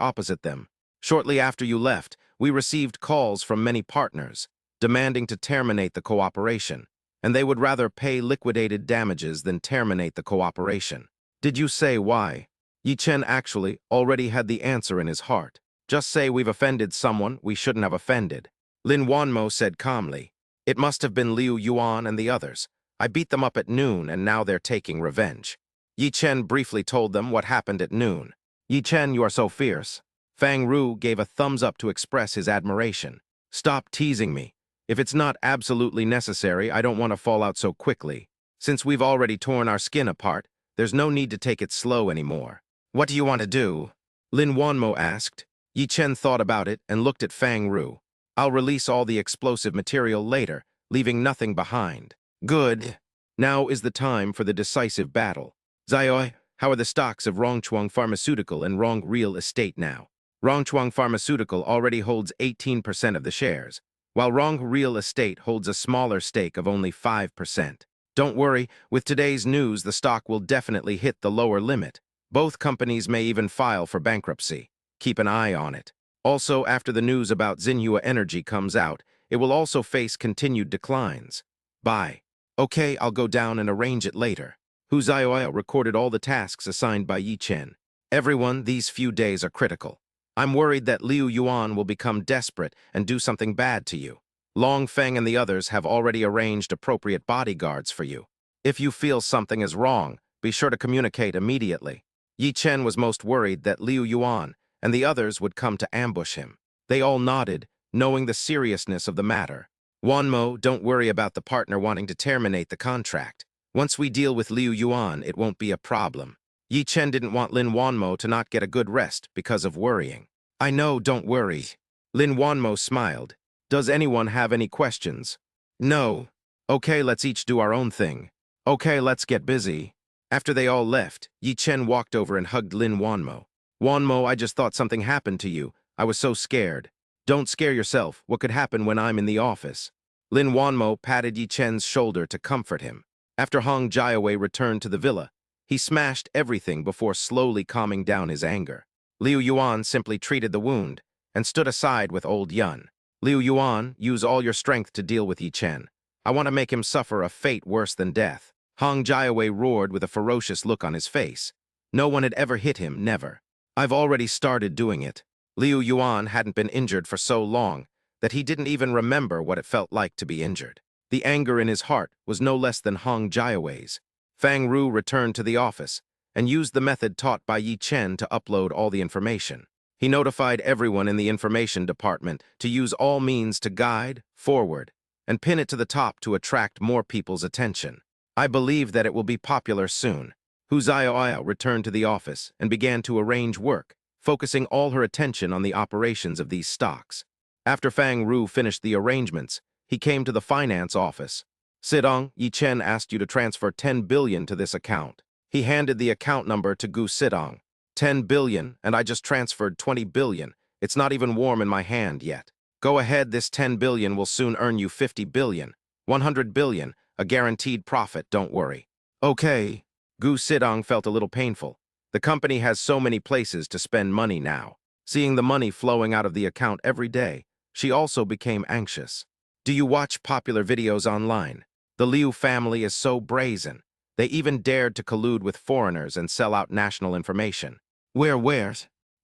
opposite them. Shortly after you left, we received calls from many partners, demanding to terminate the cooperation, and they would rather pay liquidated damages than terminate the cooperation. Did you say why? Yi Chen actually already had the answer in his heart. Just say we've offended someone we shouldn't have offended. Lin Wanmo said calmly. It must have been Liu Yuan and the others. I beat them up at noon and now they're taking revenge. Yi Chen briefly told them what happened at noon. Yi Chen, you are so fierce. Fang Ru gave a thumbs up to express his admiration. Stop teasing me. If it's not absolutely necessary, I don't want to fall out so quickly. Since we've already torn our skin apart, there's no need to take it slow anymore. What do you want to do? Lin Wanmo asked. Yi Chen thought about it and looked at Fang Ru. I'll release all the explosive material later, leaving nothing behind. Good. Now is the time for the decisive battle. Zaioi, how are the stocks of Rongchuang Pharmaceutical and Rong Real Estate now? Rongchuang Pharmaceutical already holds 18% of the shares, while Rong Real Estate holds a smaller stake of only 5%. Don't worry, with today's news the stock will definitely hit the lower limit. Both companies may even file for bankruptcy. Keep an eye on it. Also, after the news about Xinhua Energy comes out, it will also face continued declines. Bye. Okay, I'll go down and arrange it later. Hu Zaioi recorded all the tasks assigned by Yi Chen. Everyone, these few days are critical. I'm worried that Liu Yuan will become desperate and do something bad to you. Long Feng and the others have already arranged appropriate bodyguards for you. If you feel something is wrong, be sure to communicate immediately. Yi Chen was most worried that Liu Yuan and the others would come to ambush him. They all nodded, knowing the seriousness of the matter. Wanmo, don't worry about the partner wanting to terminate the contract. Once we deal with Liu Yuan, it won't be a problem. Yi Chen didn't want Lin Wanmo to not get a good rest because of worrying. I know, don't worry. Lin Wanmo smiled. Does anyone have any questions? No. Okay, let's each do our own thing. Okay, let's get busy. After they all left, Yi Chen walked over and hugged Lin Wanmo. Wanmo, I just thought something happened to you. I was so scared. Don't scare yourself. What could happen when I'm in the office? Lin Wanmo patted Yi Chen's shoulder to comfort him. After Hong Jiawei returned to the villa, he smashed everything before slowly calming down his anger. Liu Yuan simply treated the wound and stood aside with old Yun. Liu Yuan, use all your strength to deal with Yi Chen. I want to make him suffer a fate worse than death. Hong Jiawei roared with a ferocious look on his face. No one had ever hit him, never. I've already started doing it. Liu Yuan hadn't been injured for so long that he didn't even remember what it felt like to be injured. The anger in his heart was no less than Hong Jiawei's. Fang Ru returned to the office and used the method taught by Yi Chen to upload all the information. He notified everyone in the information department to use all means to guide, forward, and pin it to the top to attract more people's attention. I believe that it will be popular soon. Hu Xiaoyao returned to the office and began to arrange work, focusing all her attention on the operations of these stocks. After Fang Ru finished the arrangements, he came to the finance office. Sidong, Yi Chen asked you to transfer 10 billion to this account. He handed the account number to Gu Sidong. 10 billion, and I just transferred 20 billion. It's not even warm in my hand yet. Go ahead, this 10 billion will soon earn you 50 billion. 100 billion, a guaranteed profit, don't worry. Okay. Gu Sidong felt a little painful. The company has so many places to spend money now. Seeing the money flowing out of the account every day, she also became anxious. Do you watch popular videos online? The Liu family is so brazen. They even dared to collude with foreigners and sell out national information. Where?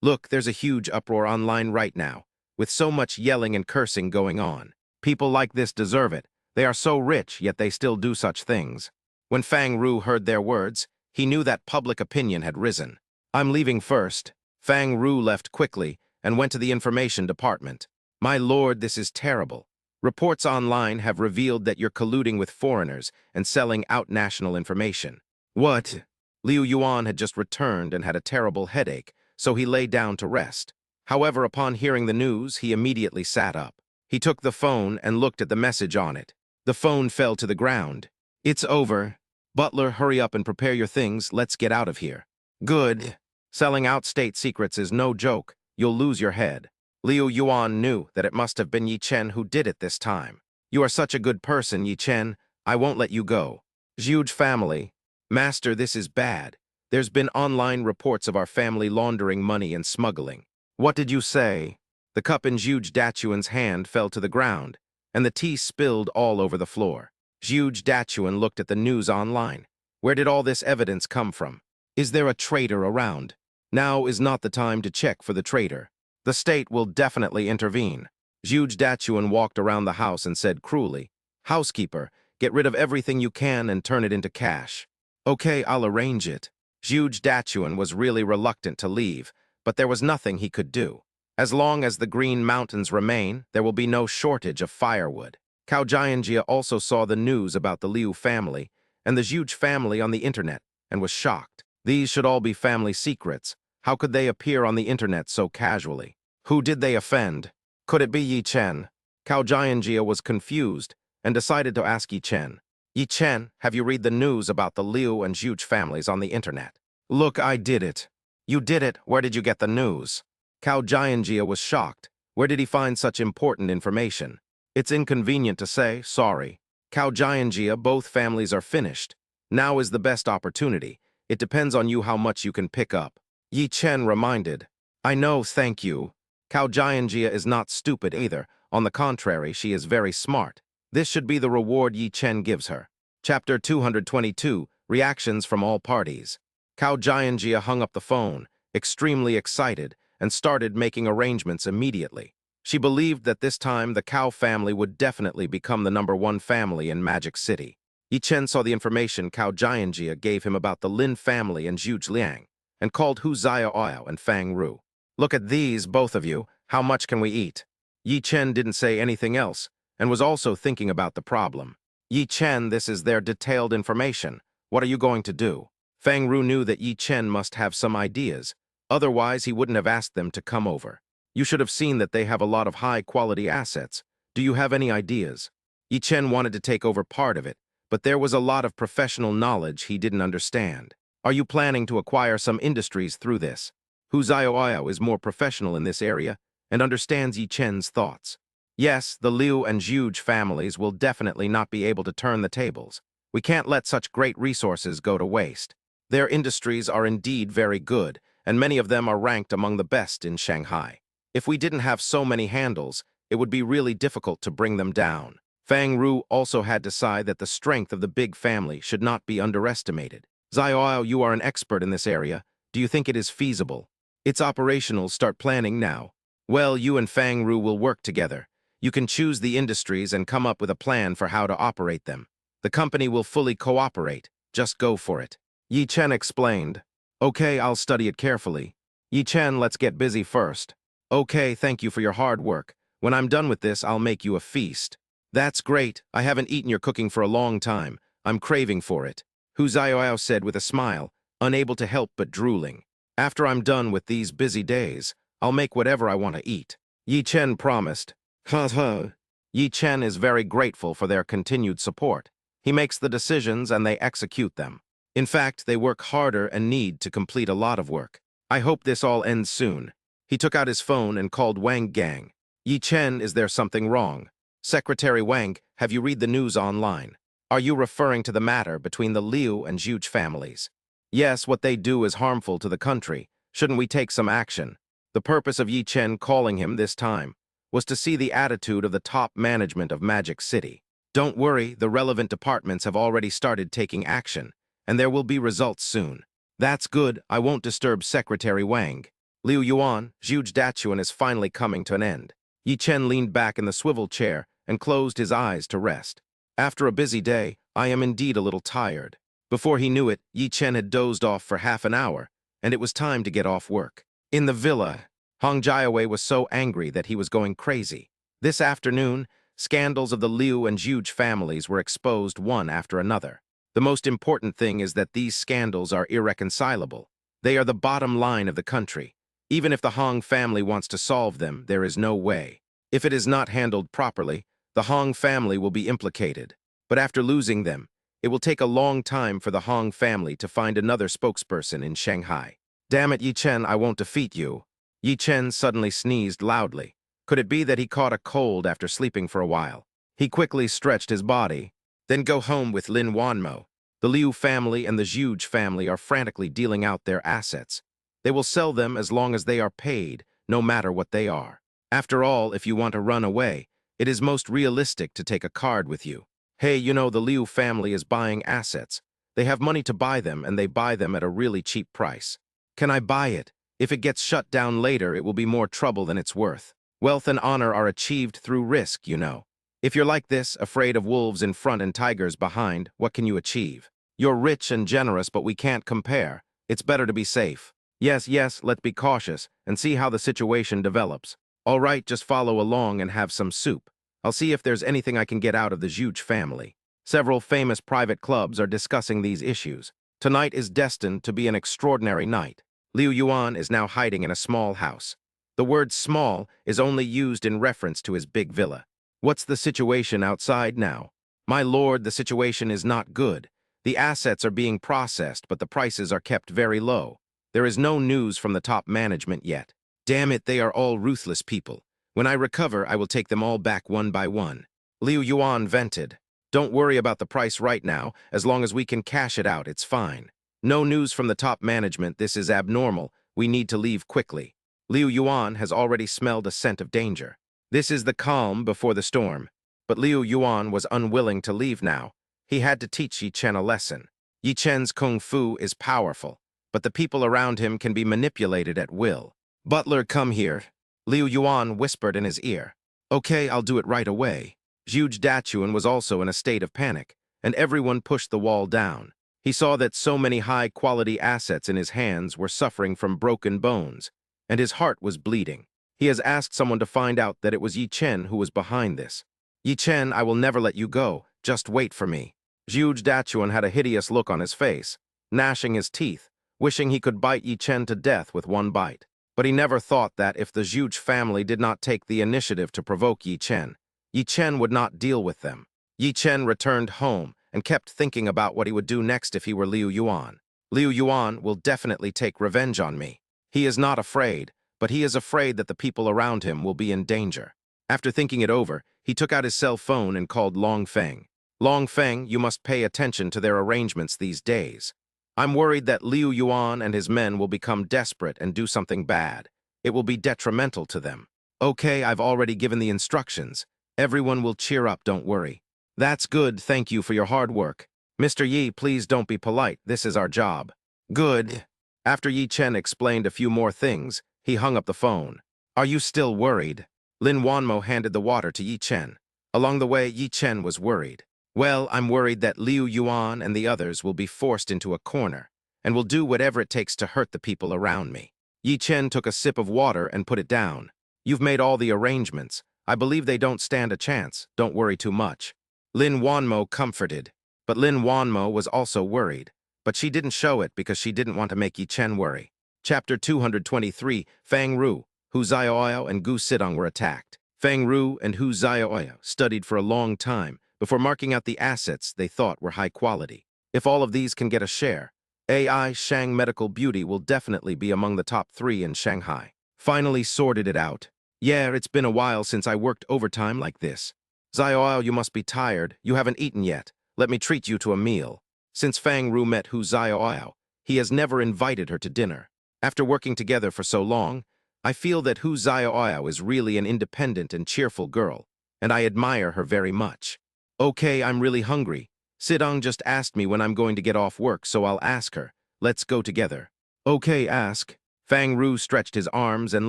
Look, there's a huge uproar online right now, with so much yelling and cursing going on. People like this deserve it. They are so rich, yet they still do such things. When Fang Ru heard their words, he knew that public opinion had risen. I'm leaving first. Fang Ru left quickly and went to the information department. My lord, this is terrible. Reports online have revealed that you're colluding with foreigners and selling out national information. What? Liu Yuan had just returned and had a terrible headache, so he lay down to rest. However, upon hearing the news, he immediately sat up. He took the phone and looked at the message on it. The phone fell to the ground. It's over. Butler, hurry up and prepare your things. Let's get out of here. Good. Selling out state secrets is no joke. You'll lose your head. Liu Yuan knew that it must have been Yi Chen who did it this time. You are such a good person, Yi Chen. I won't let you go. Huge family. Master, this is bad. There's been online reports of our family laundering money and smuggling. What did you say? The cup in Zhuge Datuan's hand fell to the ground, and the tea spilled all over the floor. Zhuge Datuan looked at the news online. Where did all this evidence come from? Is there a traitor around? Now is not the time to check for the traitor. The state will definitely intervene. Zhuge Datuan walked around the house and said cruelly, Housekeeper, get rid of everything you can and turn it into cash. Okay, I'll arrange it. Zhuge Datuan was really reluctant to leave, but there was nothing he could do. As long as the Green Mountains remain, there will be no shortage of firewood. Cao Jianjia also saw the news about the Liu family and the Zhuge family on the internet and was shocked. These should all be family secrets. How could they appear on the internet so casually? Who did they offend? Could it be Yi Chen? Cao Jianjia was confused and decided to ask Yi Chen. Yi Chen, have you read the news about the Liu and Zhuge families on the internet? Look, I did it. You did it? Where did you get the news? Cao Jianjia was shocked. Where did he find such important information? It's inconvenient to say, sorry. Cao Jianjia, both families are finished. Now is the best opportunity. It depends on you how much you can pick up. Yi Chen reminded. I know, thank you. Cao Jianjia is not stupid either. On the contrary, she is very smart. This should be the reward Yi Chen gives her. Chapter 222, Reactions from All Parties. Cao Jianjia hung up the phone, extremely excited, and started making arrangements immediately. She believed that this time the Cao family would definitely become the #1 family in Magic City. Yi Chen saw the information Cao Jianjia gave him about the Lin family and Zhuge Liang, and called Hu Xiaoyao and Fang Ru. Look at these, both of you. How much can we eat? Yi Chen didn't say anything else, and was also thinking about the problem. Yi Chen, this is their detailed information. What are you going to do? Fang Ru knew that Yi Chen must have some ideas. Otherwise, he wouldn't have asked them to come over. You should have seen that they have a lot of high-quality assets. Do you have any ideas? Yi Chen wanted to take over part of it, but there was a lot of professional knowledge he didn't understand. Are you planning to acquire some industries through this? Hu Xiaoyao is more professional in this area and understands Yi Chen's thoughts. Yes, the Liu and Zhuge families will definitely not be able to turn the tables. We can't let such great resources go to waste. Their industries are indeed very good, and many of them are ranked among the best in Shanghai. If we didn't have so many handles, it would be really difficult to bring them down. Fang Ru also had to sigh that the strength of the big family should not be underestimated. Xiaoao, you are an expert in this area. Do you think it is feasible? It's operational. Start planning now. Well, you and Fang Ru will work together. You can choose the industries and come up with a plan for how to operate them. The company will fully cooperate. Just go for it. Yi Chen explained. Okay, I'll study it carefully. Yi Chen, let's get busy first. Okay, thank you for your hard work. When I'm done with this, I'll make you a feast. That's great. I haven't eaten your cooking for a long time. I'm craving for it. Hu Xiaoyao said with a smile, unable to help but drooling. After I'm done with these busy days, I'll make whatever I want to eat. Yi Chen promised. Yi Chen is very grateful for their continued support. He makes the decisions and they execute them. In fact, they work harder and need to complete a lot of work. I hope this all ends soon. He took out his phone and called Wang Gang. Yi Chen, is there something wrong? Secretary Wang, have you read the news online? Are you referring to the matter between the Liu and Zhuge families? Yes, what they do is harmful to the country. Shouldn't we take some action? The purpose of Yi Chen calling him this time was to see the attitude of the top management of Magic City. Don't worry, the relevant departments have already started taking action, and there will be results soon. That's good, I won't disturb Secretary Wang. Liu Yuan, Zhuge Dachuan is finally coming to an end. Yi Chen leaned back in the swivel chair and closed his eyes to rest. After a busy day, I am indeed a little tired. Before he knew it, Yi Chen had dozed off for half an hour, and it was time to get off work. In the villa, Hong Jiawei was so angry that he was going crazy. This afternoon, scandals of the Liu and Zhuge families were exposed one after another. The most important thing is that these scandals are irreconcilable. They are the bottom line of the country. Even if the Hong family wants to solve them, there is no way. If it is not handled properly, the Hong family will be implicated. But after losing them, it will take a long time for the Hong family to find another spokesperson in Shanghai. Damn it, Yi Chen, I won't defeat you. Yi Chen suddenly sneezed loudly. Could it be that he caught a cold after sleeping for a while? He quickly stretched his body. Then go home with Lin Wanmo. The Liu family and the Zhuge family are frantically dealing out their assets. They will sell them as long as they are paid, no matter what they are. After all, if you want to run away, it is most realistic to take a card with you. Hey, you know the Liu family is buying assets. They have money to buy them, and they buy them at a really cheap price. Can I buy it? If it gets shut down later, it will be more trouble than it's worth. Wealth and honor are achieved through risk, you know. If you're like this, afraid of wolves in front and tigers behind, what can you achieve? You're rich and generous, but we can't compare. It's better to be safe. Yes, let's be cautious and see how the situation develops. All right, just follow along and have some soup. I'll see if there's anything I can get out of the Zhuge family. Several famous private clubs are discussing these issues. Tonight is destined to be an extraordinary night. Liu Yuan is now hiding in a small house. The word small is only used in reference to his big villa. What's the situation outside now? My lord, the situation is not good. The assets are being processed, but the prices are kept very low. There is no news from the top management yet. Damn it, they are all ruthless people. When I recover, I will take them all back one by one. Liu Yuan vented. Don't worry about the price right now. As long as we can cash it out, it's fine. No news from the top management. This is abnormal. We need to leave quickly. Liu Yuan has already smelled a scent of danger. This is the calm before the storm. But Liu Yuan was unwilling to leave now. He had to teach Yi Chen a lesson. Yi Chen's kung fu is powerful, but the people around him can be manipulated at will. Butler, come here. Liu Yuan whispered in his ear. Okay, I'll do it right away. Zhuge Dachuan was also in a state of panic, and everyone pushed the wall down. He saw that so many high-quality assets in his hands were suffering from broken bones, and his heart was bleeding. He has asked someone to find out that it was Yi Chen who was behind this. Yi Chen, I will never let you go. Just wait for me. Zhuge Dachuan had a hideous look on his face, gnashing his teeth, wishing he could bite Yi Chen to death with one bite. But he never thought that if the Zhuge family did not take the initiative to provoke Yi Chen would not deal with them. Yi Chen returned home and kept thinking about what he would do next if he were Liu Yuan. Liu Yuan will definitely take revenge on me. He is not afraid, but he is afraid that the people around him will be in danger. After thinking it over, he took out his cell phone and called Long Feng. Long Feng, you must pay attention to their arrangements these days. I'm worried that Liu Yuan and his men will become desperate and do something bad. It will be detrimental to them. Okay, I've already given the instructions. Everyone will cheer up, don't worry. That's good, thank you for your hard work. Mr. Yi, please don't be polite, this is our job. Good. After Yi Chen explained a few more things, he hung up the phone. Are you still worried? Lin Wanmo handed the water to Yi Chen. Along the way, Yi Chen was worried. Well, I'm worried that Liu Yuan and the others will be forced into a corner, and will do whatever it takes to hurt the people around me. Yi Chen took a sip of water and put it down. You've made all the arrangements. I believe they don't stand a chance. Don't worry too much. Lin Wanmo comforted. But Lin Wanmo was also worried. But she didn't show it because she didn't want to make Yi Chen worry. Chapter 223, Fang Ru, Hu Xiaoyao and Gu Sidong were attacked. Fang Ru and Hu Xiaoyao studied for a long time before marking out the assets they thought were high quality. If all of these can get a share, AI Shang Medical Beauty will definitely be among the top 3 in Shanghai. Finally sorted it out. Yeah, it's been a while since I worked overtime like this. Xiaoyao, you must be tired. You haven't eaten yet. Let me treat you to a meal. Since Fang Ru met Hu Xiaoyao, he has never invited her to dinner. After working together for so long, I feel that Hu Xiaoyao is really an independent and cheerful girl, and I admire her very much. Okay, I'm really hungry. Sidong just asked me when I'm going to get off work, so I'll ask her. Let's go together. Okay, ask. Fang Ru stretched his arms and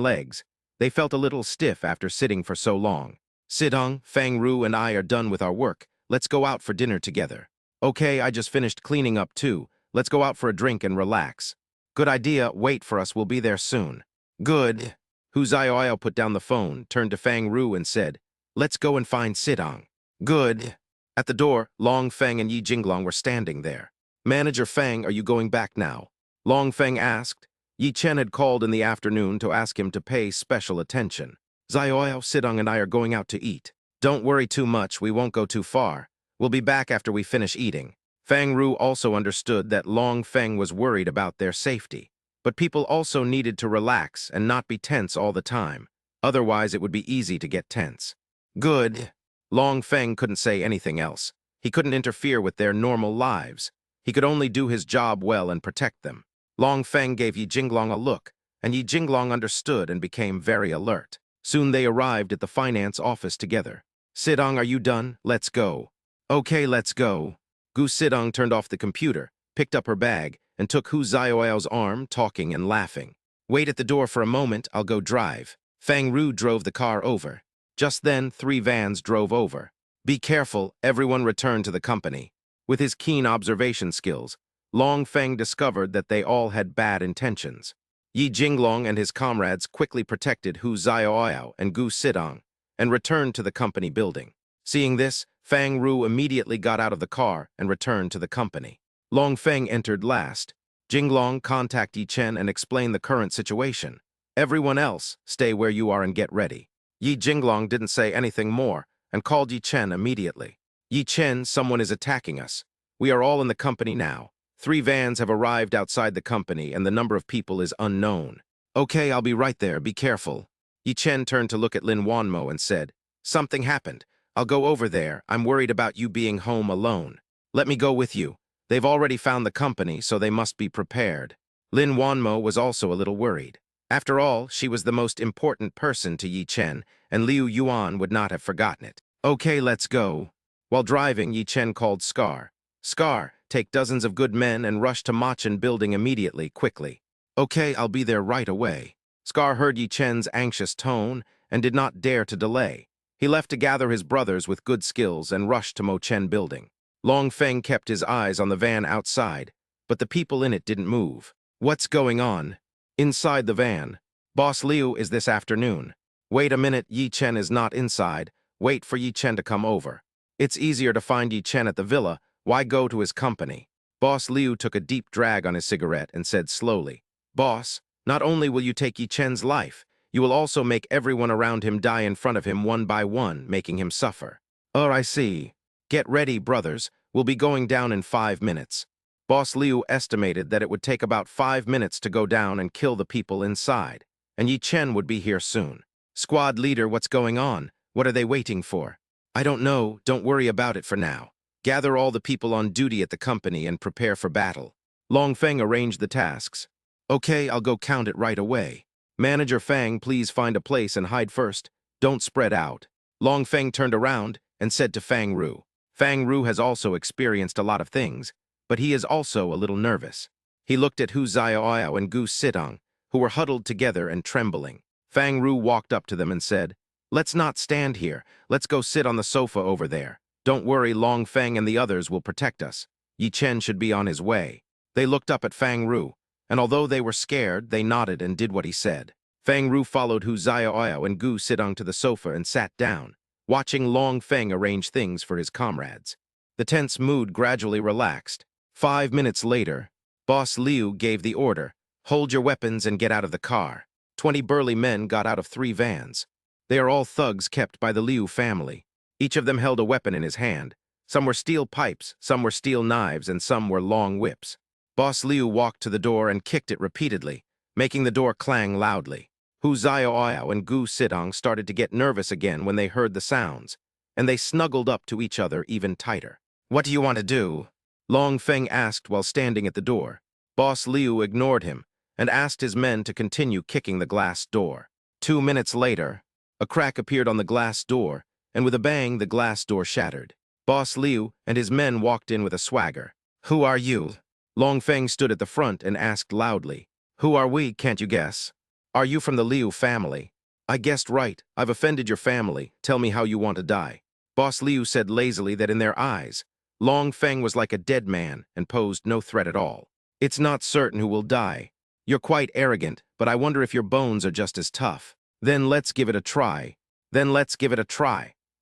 legs. They felt a little stiff after sitting for so long. Sidong, Fang Ru, and I are done with our work. Let's go out for dinner together. Okay, I just finished cleaning up too. Let's go out for a drink and relax. Good idea, wait for us, we'll be there soon. Good. Hu Xiaoyao put down the phone, turned to Fang Ru and said, let's go and find Sidong. Good. At the door, Long Feng and Yi Jinglong were standing there. Manager Feng, are you going back now? Long Feng asked. Yi Chen had called in the afternoon to ask him to pay special attention. Xiaoyao, Sidong, and I are going out to eat. Don't worry too much, we won't go too far. We'll be back after we finish eating. Fang Ru also understood that Long Feng was worried about their safety. But people also needed to relax and not be tense all the time. Otherwise, it would be easy to get tense. Good. Long Feng couldn't say anything else. He couldn't interfere with their normal lives. He could only do his job well and protect them. Long Feng gave Yi Jinglong a look, and Yi Jinglong understood and became very alert. Soon they arrived at the finance office together. Sidong, are you done? Let's go. Okay, let's go. Gu Sidong turned off the computer, picked up her bag, and took Hu Xiaoyao's arm, talking and laughing. Wait at the door for a moment, I'll go drive. Fang Ru drove the car over. Just then, 3 vans drove over. Be careful, everyone returned to the company. With his keen observation skills, Long Feng discovered that they all had bad intentions. Yi Jinglong and his comrades quickly protected Hu Xiaoyao and Gu Sidong and returned to the company building. Seeing this, Fang Ru immediately got out of the car and returned to the company. Long Feng entered last. Jinglong, contact Yi Chen and explain the current situation. Everyone else, stay where you are and get ready. Yi Jinglong didn't say anything more and called Yi Chen immediately. Yi Chen, someone is attacking us. We are all in the company now. 3 vans have arrived outside the company and the number of people is unknown. Okay, I'll be right there, be careful. Yi Chen turned to look at Lin Wanmo and said, something happened. I'll go over there. I'm worried about you being home alone. Let me go with you. They've already found the company, so they must be prepared. Lin Wanmo was also a little worried. After all, she was the most important person to Yi Chen, and Liu Yuan would not have forgotten it. Okay, let's go. While driving, Yi Chen called Scar. Scar, take dozens of good men and rush to Machen building immediately, quickly. Okay, I'll be there right away. Scar heard Yi Chen's anxious tone and did not dare to delay. He left to gather his brothers with good skills and rushed to Mochen building. Long Feng kept his eyes on the van outside, but the people in it didn't move. What's going on? Inside the van. Boss Liu is this afternoon. Wait a minute, Yi Chen is not inside. Wait for Yi Chen to come over. It's easier to find Yi Chen at the villa. Why go to his company? Boss Liu took a deep drag on his cigarette and said slowly, Boss, not only will you take Yi Chen's life, you will also make everyone around him die in front of him one by one, making him suffer. Oh, I see. Get ready, brothers. We'll be going down in 5 minutes. Boss Liu estimated that it would take about 5 minutes to go down and kill the people inside, and Yi Chen would be here soon. Squad leader, what's going on? What are they waiting for? I don't know. Don't worry about it for now. Gather all the people on duty at the company and prepare for battle. Long Feng arranged the tasks. Okay, I'll go count it right away. Manager Fang, please find a place and hide first. Don't spread out. Long Feng turned around and said to Fang Ru. Fang Ru has also experienced a lot of things, but he is also a little nervous. He looked at Hu Xiaoyao and Gu Sidong, who were huddled together and trembling. Fang Ru walked up to them and said, "Let's not stand here. Let's go sit on the sofa over there. Don't worry, Long Feng and the others will protect us. Yi Chen should be on his way." They looked up at Fang Ru, and although they were scared, they nodded and did what he said. Fang Ru followed Hu Xiaoyao and Gu Sidong to the sofa and sat down, watching Long Feng arrange things for his comrades. The tense mood gradually relaxed. 5 minutes later, Boss Liu gave the order, "Hold your weapons and get out of the car." 20 burly men got out of 3 vans. They are all thugs kept by the Liu family. Each of them held a weapon in his hand. Some were steel pipes, some were steel knives, and some were long whips. Boss Liu walked to the door and kicked it repeatedly, making the door clang loudly. Hu Xiaoyao and Gu Sidong started to get nervous again when they heard the sounds, and they snuggled up to each other even tighter. "What do you want to do?" Long Feng asked while standing at the door. Boss Liu ignored him and asked his men to continue kicking the glass door. 2 minutes later, a crack appeared on the glass door, and with a bang, the glass door shattered. Boss Liu and his men walked in with a swagger. "Who are you?" Long Feng stood at the front and asked loudly. "Who are we, can't you guess? Are you from the Liu family?" "I guessed right. I've offended your family. Tell me how you want to die." Boss Liu said lazily that in their eyes, Long Feng was like a dead man and posed no threat at all. "It's not certain who will die. You're quite arrogant, but I wonder if your bones are just as tough. Then let's give it a try.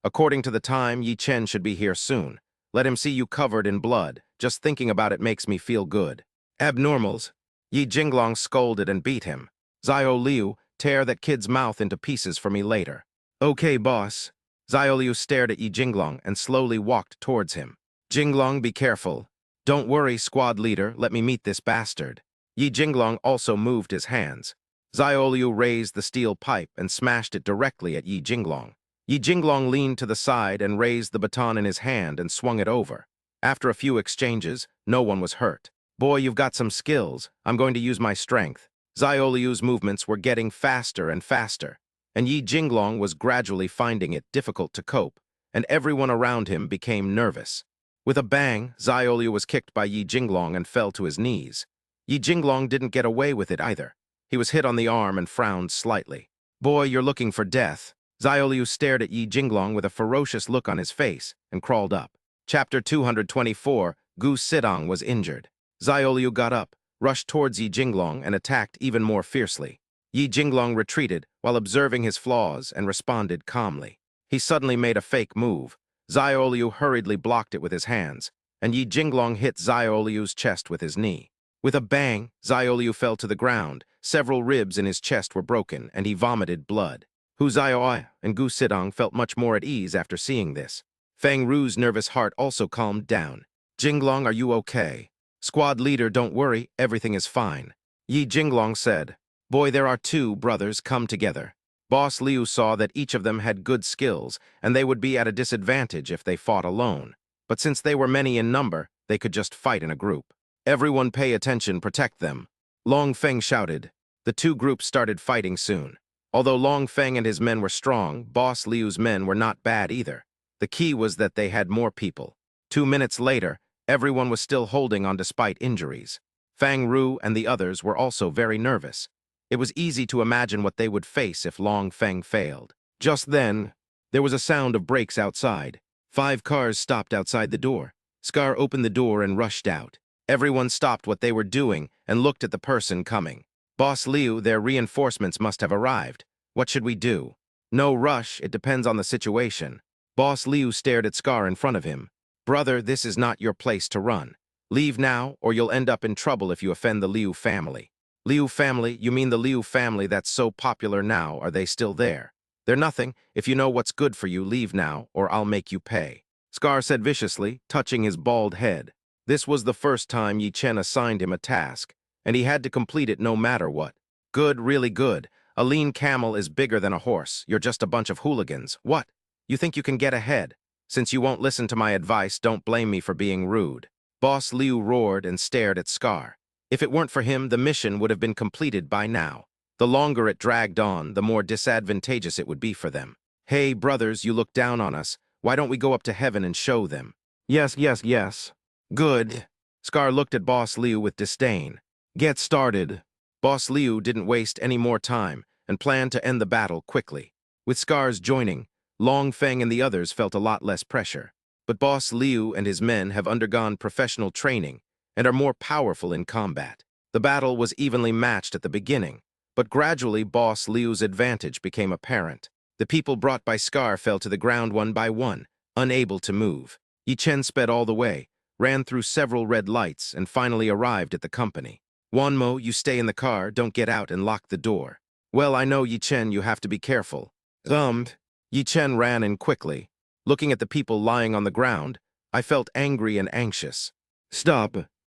According to the time, Yi Chen should be here soon. Let him see you covered in blood. Just thinking about it makes me feel good." "Abnormals." Yi Jinglong scolded and beat him. "Xiao Liu, tear that kid's mouth into pieces for me later." "Okay, boss." Xiao Liu stared at Yi Jinglong and slowly walked towards him. "Jinglong, be careful." "Don't worry, squad leader, let me meet this bastard." Yi Jinglong also moved his hands. Xiao Liu raised the steel pipe and smashed it directly at Yi Jinglong. Yi Jinglong leaned to the side and raised the baton in his hand and swung it over. After a few exchanges, no one was hurt. "Boy, you've got some skills. I'm going to use my strength." Xiao Liu's movements were getting faster and faster, and Yi Jinglong was gradually finding it difficult to cope, and everyone around him became nervous. With a bang, Xiao Liu was kicked by Yi Jinglong and fell to his knees. Yi Jinglong didn't get away with it either. He was hit on the arm and frowned slightly. "Boy, you're looking for death." Xiao Liu stared at Yi Jinglong with a ferocious look on his face and crawled up. Chapter 224, Gu Sidong was injured. Xiao Liu got up, rushed towards Yi Jinglong, and attacked even more fiercely. Yi Jinglong retreated while observing his flaws and responded calmly. He suddenly made a fake move. Xiao Liu hurriedly blocked it with his hands, and Yi Jinglong hit Xiao Liu's chest with his knee. With a bang, Xiao Liu fell to the ground. Several ribs in his chest were broken, and he vomited blood. Hu Xiaoyao and Gu Sidong felt much more at ease after seeing this. Fang Ru's nervous heart also calmed down. "Jinglong, are you okay?" "Squad leader, don't worry, everything is fine." Yi Jinglong said, "Boy, there are 2 brothers come together." Boss Liu saw that each of them had good skills, and they would be at a disadvantage if they fought alone. But since they were many in number, they could just fight in a group. "Everyone pay attention, protect them." Long Feng shouted. The 2 groups started fighting soon. Although Long Feng and his men were strong, Boss Liu's men were not bad either. The key was that they had more people. 2 minutes later, everyone was still holding on despite injuries. Fang Ru and the others were also very nervous. It was easy to imagine what they would face if Long Feng failed. Just then, there was a sound of brakes outside. 5 cars stopped outside the door. Scar opened the door and rushed out. Everyone stopped what they were doing and looked at the person coming. "Boss Liu, their reinforcements must have arrived. What should we do?" "No rush, it depends on the situation." Boss Liu stared at Scar in front of him. "Brother, this is not your place to run. Leave now, or you'll end up in trouble if you offend the Liu family." "Liu family? You mean the Liu family that's so popular now? Are they still there?" "They're nothing. If you know what's good for you, leave now, or I'll make you pay," Scar said viciously, touching his bald head. This was the first time Yi Chen assigned him a task, and he had to complete it no matter what. "Good, really good. A lean camel is bigger than a horse. You're just a bunch of hooligans. What? You think you can get ahead? Since you won't listen to my advice, don't blame me for being rude." Boss Liu roared and stared at Scar. If it weren't for him, the mission would have been completed by now. The longer it dragged on, the more disadvantageous it would be for them. Hey, brothers, you look down on us. Why don't we go up to heaven and show them? Yes, yes, yes. Good. Scar looked at Boss Liu with disdain. Get started. Boss Liu didn't waste any more time and planned to end the battle quickly. With Scar's joining, Long Feng and the others felt a lot less pressure. But Boss Liu and his men have undergone professional training and are more powerful in combat. The battle was evenly matched at the beginning, but gradually Boss Liu's advantage became apparent. The people brought by Scar fell to the ground one by one, unable to move. Yi Chen sped all the way, ran through several red lights, and finally arrived at the company. Wanmo, you stay in the car, don't get out and lock the door. Well, I know, Yi Chen, you have to be careful. Yi Chen ran in quickly. Looking at the people lying on the ground, I felt angry and anxious. Stop!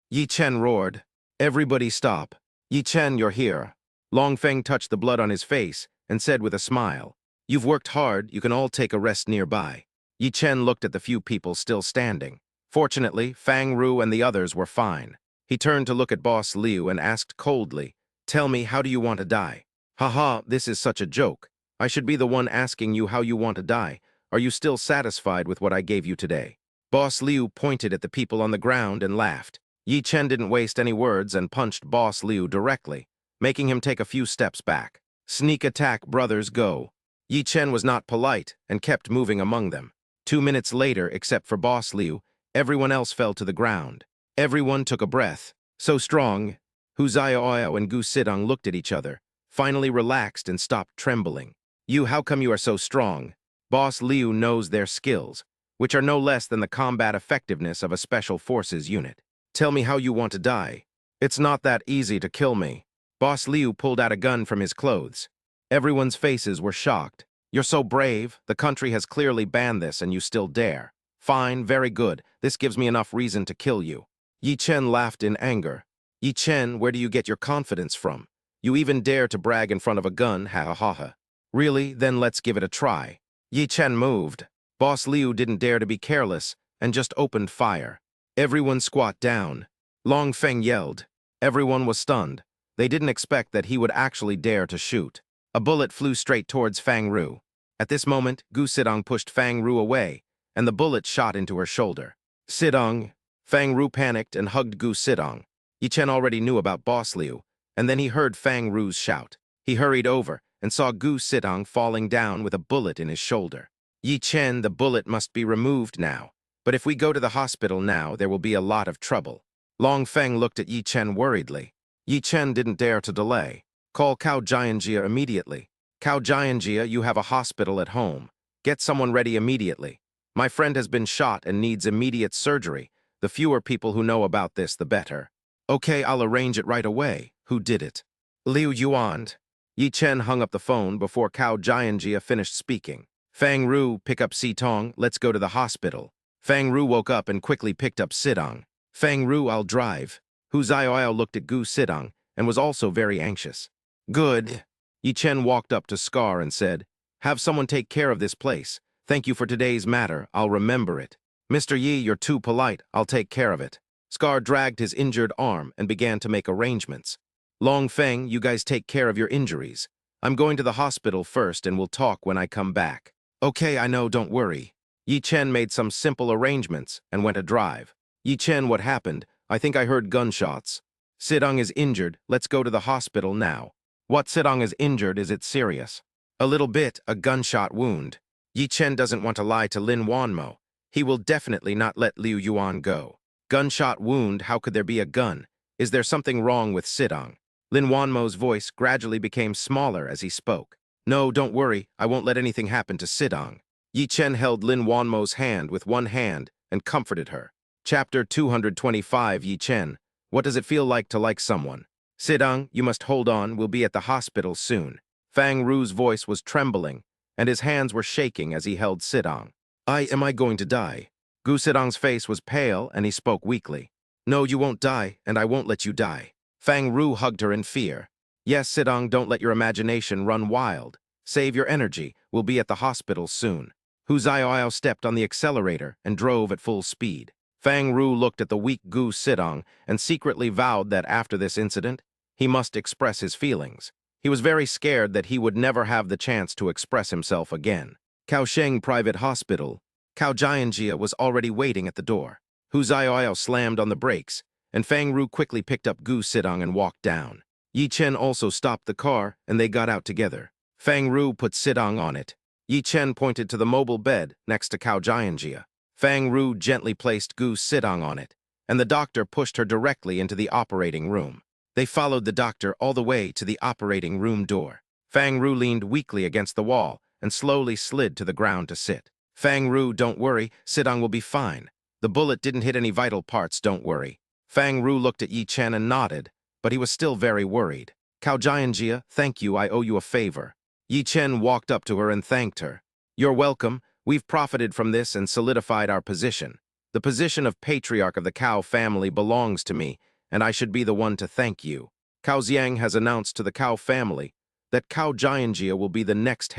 Yi Chen roared. Everybody stop. Yi Chen, you're here. Long Feng touched the blood on his face and said with a smile, You've worked hard, you can all take a rest nearby. Yi Chen looked at the few people still standing. Fortunately, Fang Ru and the others were fine. He turned to look at Boss Liu and asked coldly, Tell me, how do you want to die? Haha, this is such a joke. I should be the one asking you how you want to die. Are you still satisfied with what I gave you today? Boss Liu pointed at the people on the ground and laughed. Yi Chen didn't waste any words and punched Boss Liu directly, making him take a few steps back. Sneak attack, brothers, go. Yi Chen was not polite and kept moving among them. 2 minutes later, except for Boss Liu, everyone else fell to the ground. Everyone took a breath. So strong. Hu Xiaoyao and Gu Sidong looked at each other, finally relaxed and stopped trembling. You, how come you are so strong? Boss Liu knows their skills, which are no less than the combat effectiveness of a special forces unit. Tell me how you want to die. It's not that easy to kill me. Boss Liu pulled out a gun from his clothes. Everyone's faces were shocked. You're so brave. The country has clearly banned this and you still dare. Fine, very good. This gives me enough reason to kill you. Yi Chen laughed in anger. Yi Chen, where do you get your confidence from? You even dare to brag in front of a gun, ha ha ha ha. Really? Then let's give it a try. Yi Chen moved. Boss Liu didn't dare to be careless and just opened fire. Everyone squat down. Long Feng yelled. Everyone was stunned. They didn't expect that he would actually dare to shoot. A bullet flew straight towards Fang Ru. At this moment, Gu Sidong pushed Fang Ru away, and the bullet shot into her shoulder. Sidong! Fang Ru panicked and hugged Gu Sidong. Yi Chen already knew about Boss Liu, and then he heard Fang Ru's shout. He hurried over and saw Gu Sidong falling down with a bullet in his shoulder. Yi Chen, the bullet must be removed now. But if we go to the hospital now, there will be a lot of trouble. Long Feng looked at Yi Chen worriedly. Yi Chen didn't dare to delay. Call Cao Jianjia immediately. Cao Jianjia, you have a hospital at home. Get someone ready immediately. My friend has been shot and needs immediate surgery. The fewer people who know about this, the better. Okay, I'll arrange it right away. Who did it? Liu Yuan. Yi Chen hung up the phone before Cao Jianjia finished speaking. Fang Ru, pick up Sitong, let's go to the hospital. Fang Ru woke up and quickly picked up Sidong. Fang Ru, I'll drive. Hu Xiaoyao looked at Gu Sidong and was also very anxious. Good. Yi Chen walked up to Scar and said, Have someone take care of this place. Thank you for today's matter, I'll remember it. Mr. Yi, you're too polite, I'll take care of it. Scar dragged his injured arm and began to make arrangements. Long Feng, you guys take care of your injuries. I'm going to the hospital first and we'll talk when I come back. Okay, I know, don't worry. Yi Chen made some simple arrangements and went a drive. Yi Chen, what happened? I think I heard gunshots. Sidong is injured, let's go to the hospital now. What Sidong is injured, is it serious? A little bit, a gunshot wound. Yi Chen doesn't want to lie to Lin Wanmo. He will definitely not let Liu Yuan go. Gunshot wound, how could there be a gun? Is there something wrong with Sidong? Lin Wanmo's voice gradually became smaller as he spoke. No, don't worry, I won't let anything happen to Sidong. Yi Chen held Lin Wanmo's hand with one hand and comforted her. Chapter 225, Yi Chen. What does it feel like to like someone? Sidong, you must hold on, we'll be at the hospital soon. Fang Ru's voice was trembling, and his hands were shaking as he held Sidong. Am I going to die? Gu Sidong's face was pale, and he spoke weakly. No, you won't die, and I won't let you die. Fang Ru hugged her in fear. Yes, Sidong, don't let your imagination run wild. Save your energy, we'll be at the hospital soon. Hu Xiaoyao stepped on the accelerator and drove at full speed. Fang Ru looked at the weak Gu Sidong and secretly vowed that after this incident, he must express his feelings. He was very scared that he would never have the chance to express himself again. Kaohsiung Private Hospital. Cao Jianjia was already waiting at the door. Hu Zioao slammed on the brakes, and Fang Ru quickly picked up Gu Sidong and walked down. Yi Chen also stopped the car, and they got out together. Fang Ru put Sidong on it. Yi Chen pointed to the mobile bed next to Cao Jianjia. Fang Ru gently placed Gu Sidong on it, and the doctor pushed her directly into the operating room. They followed the doctor all the way to the operating room door. Fang Ru leaned weakly against the wall and slowly slid to the ground to sit. Fang Ru, don't worry, Sidong will be fine. The bullet didn't hit any vital parts, don't worry. Fang Ru looked at Yi Chen and nodded, but he was still very worried. Cao Jianjia, thank you, I owe you a favor. Yi Chen walked up to her and thanked her. You're welcome, we've profited from this and solidified our position. The position of patriarch of the Cao family belongs to me, and I should be the one to thank you. Cao Xiang has announced to the Cao family that Cao Jianjia will be the next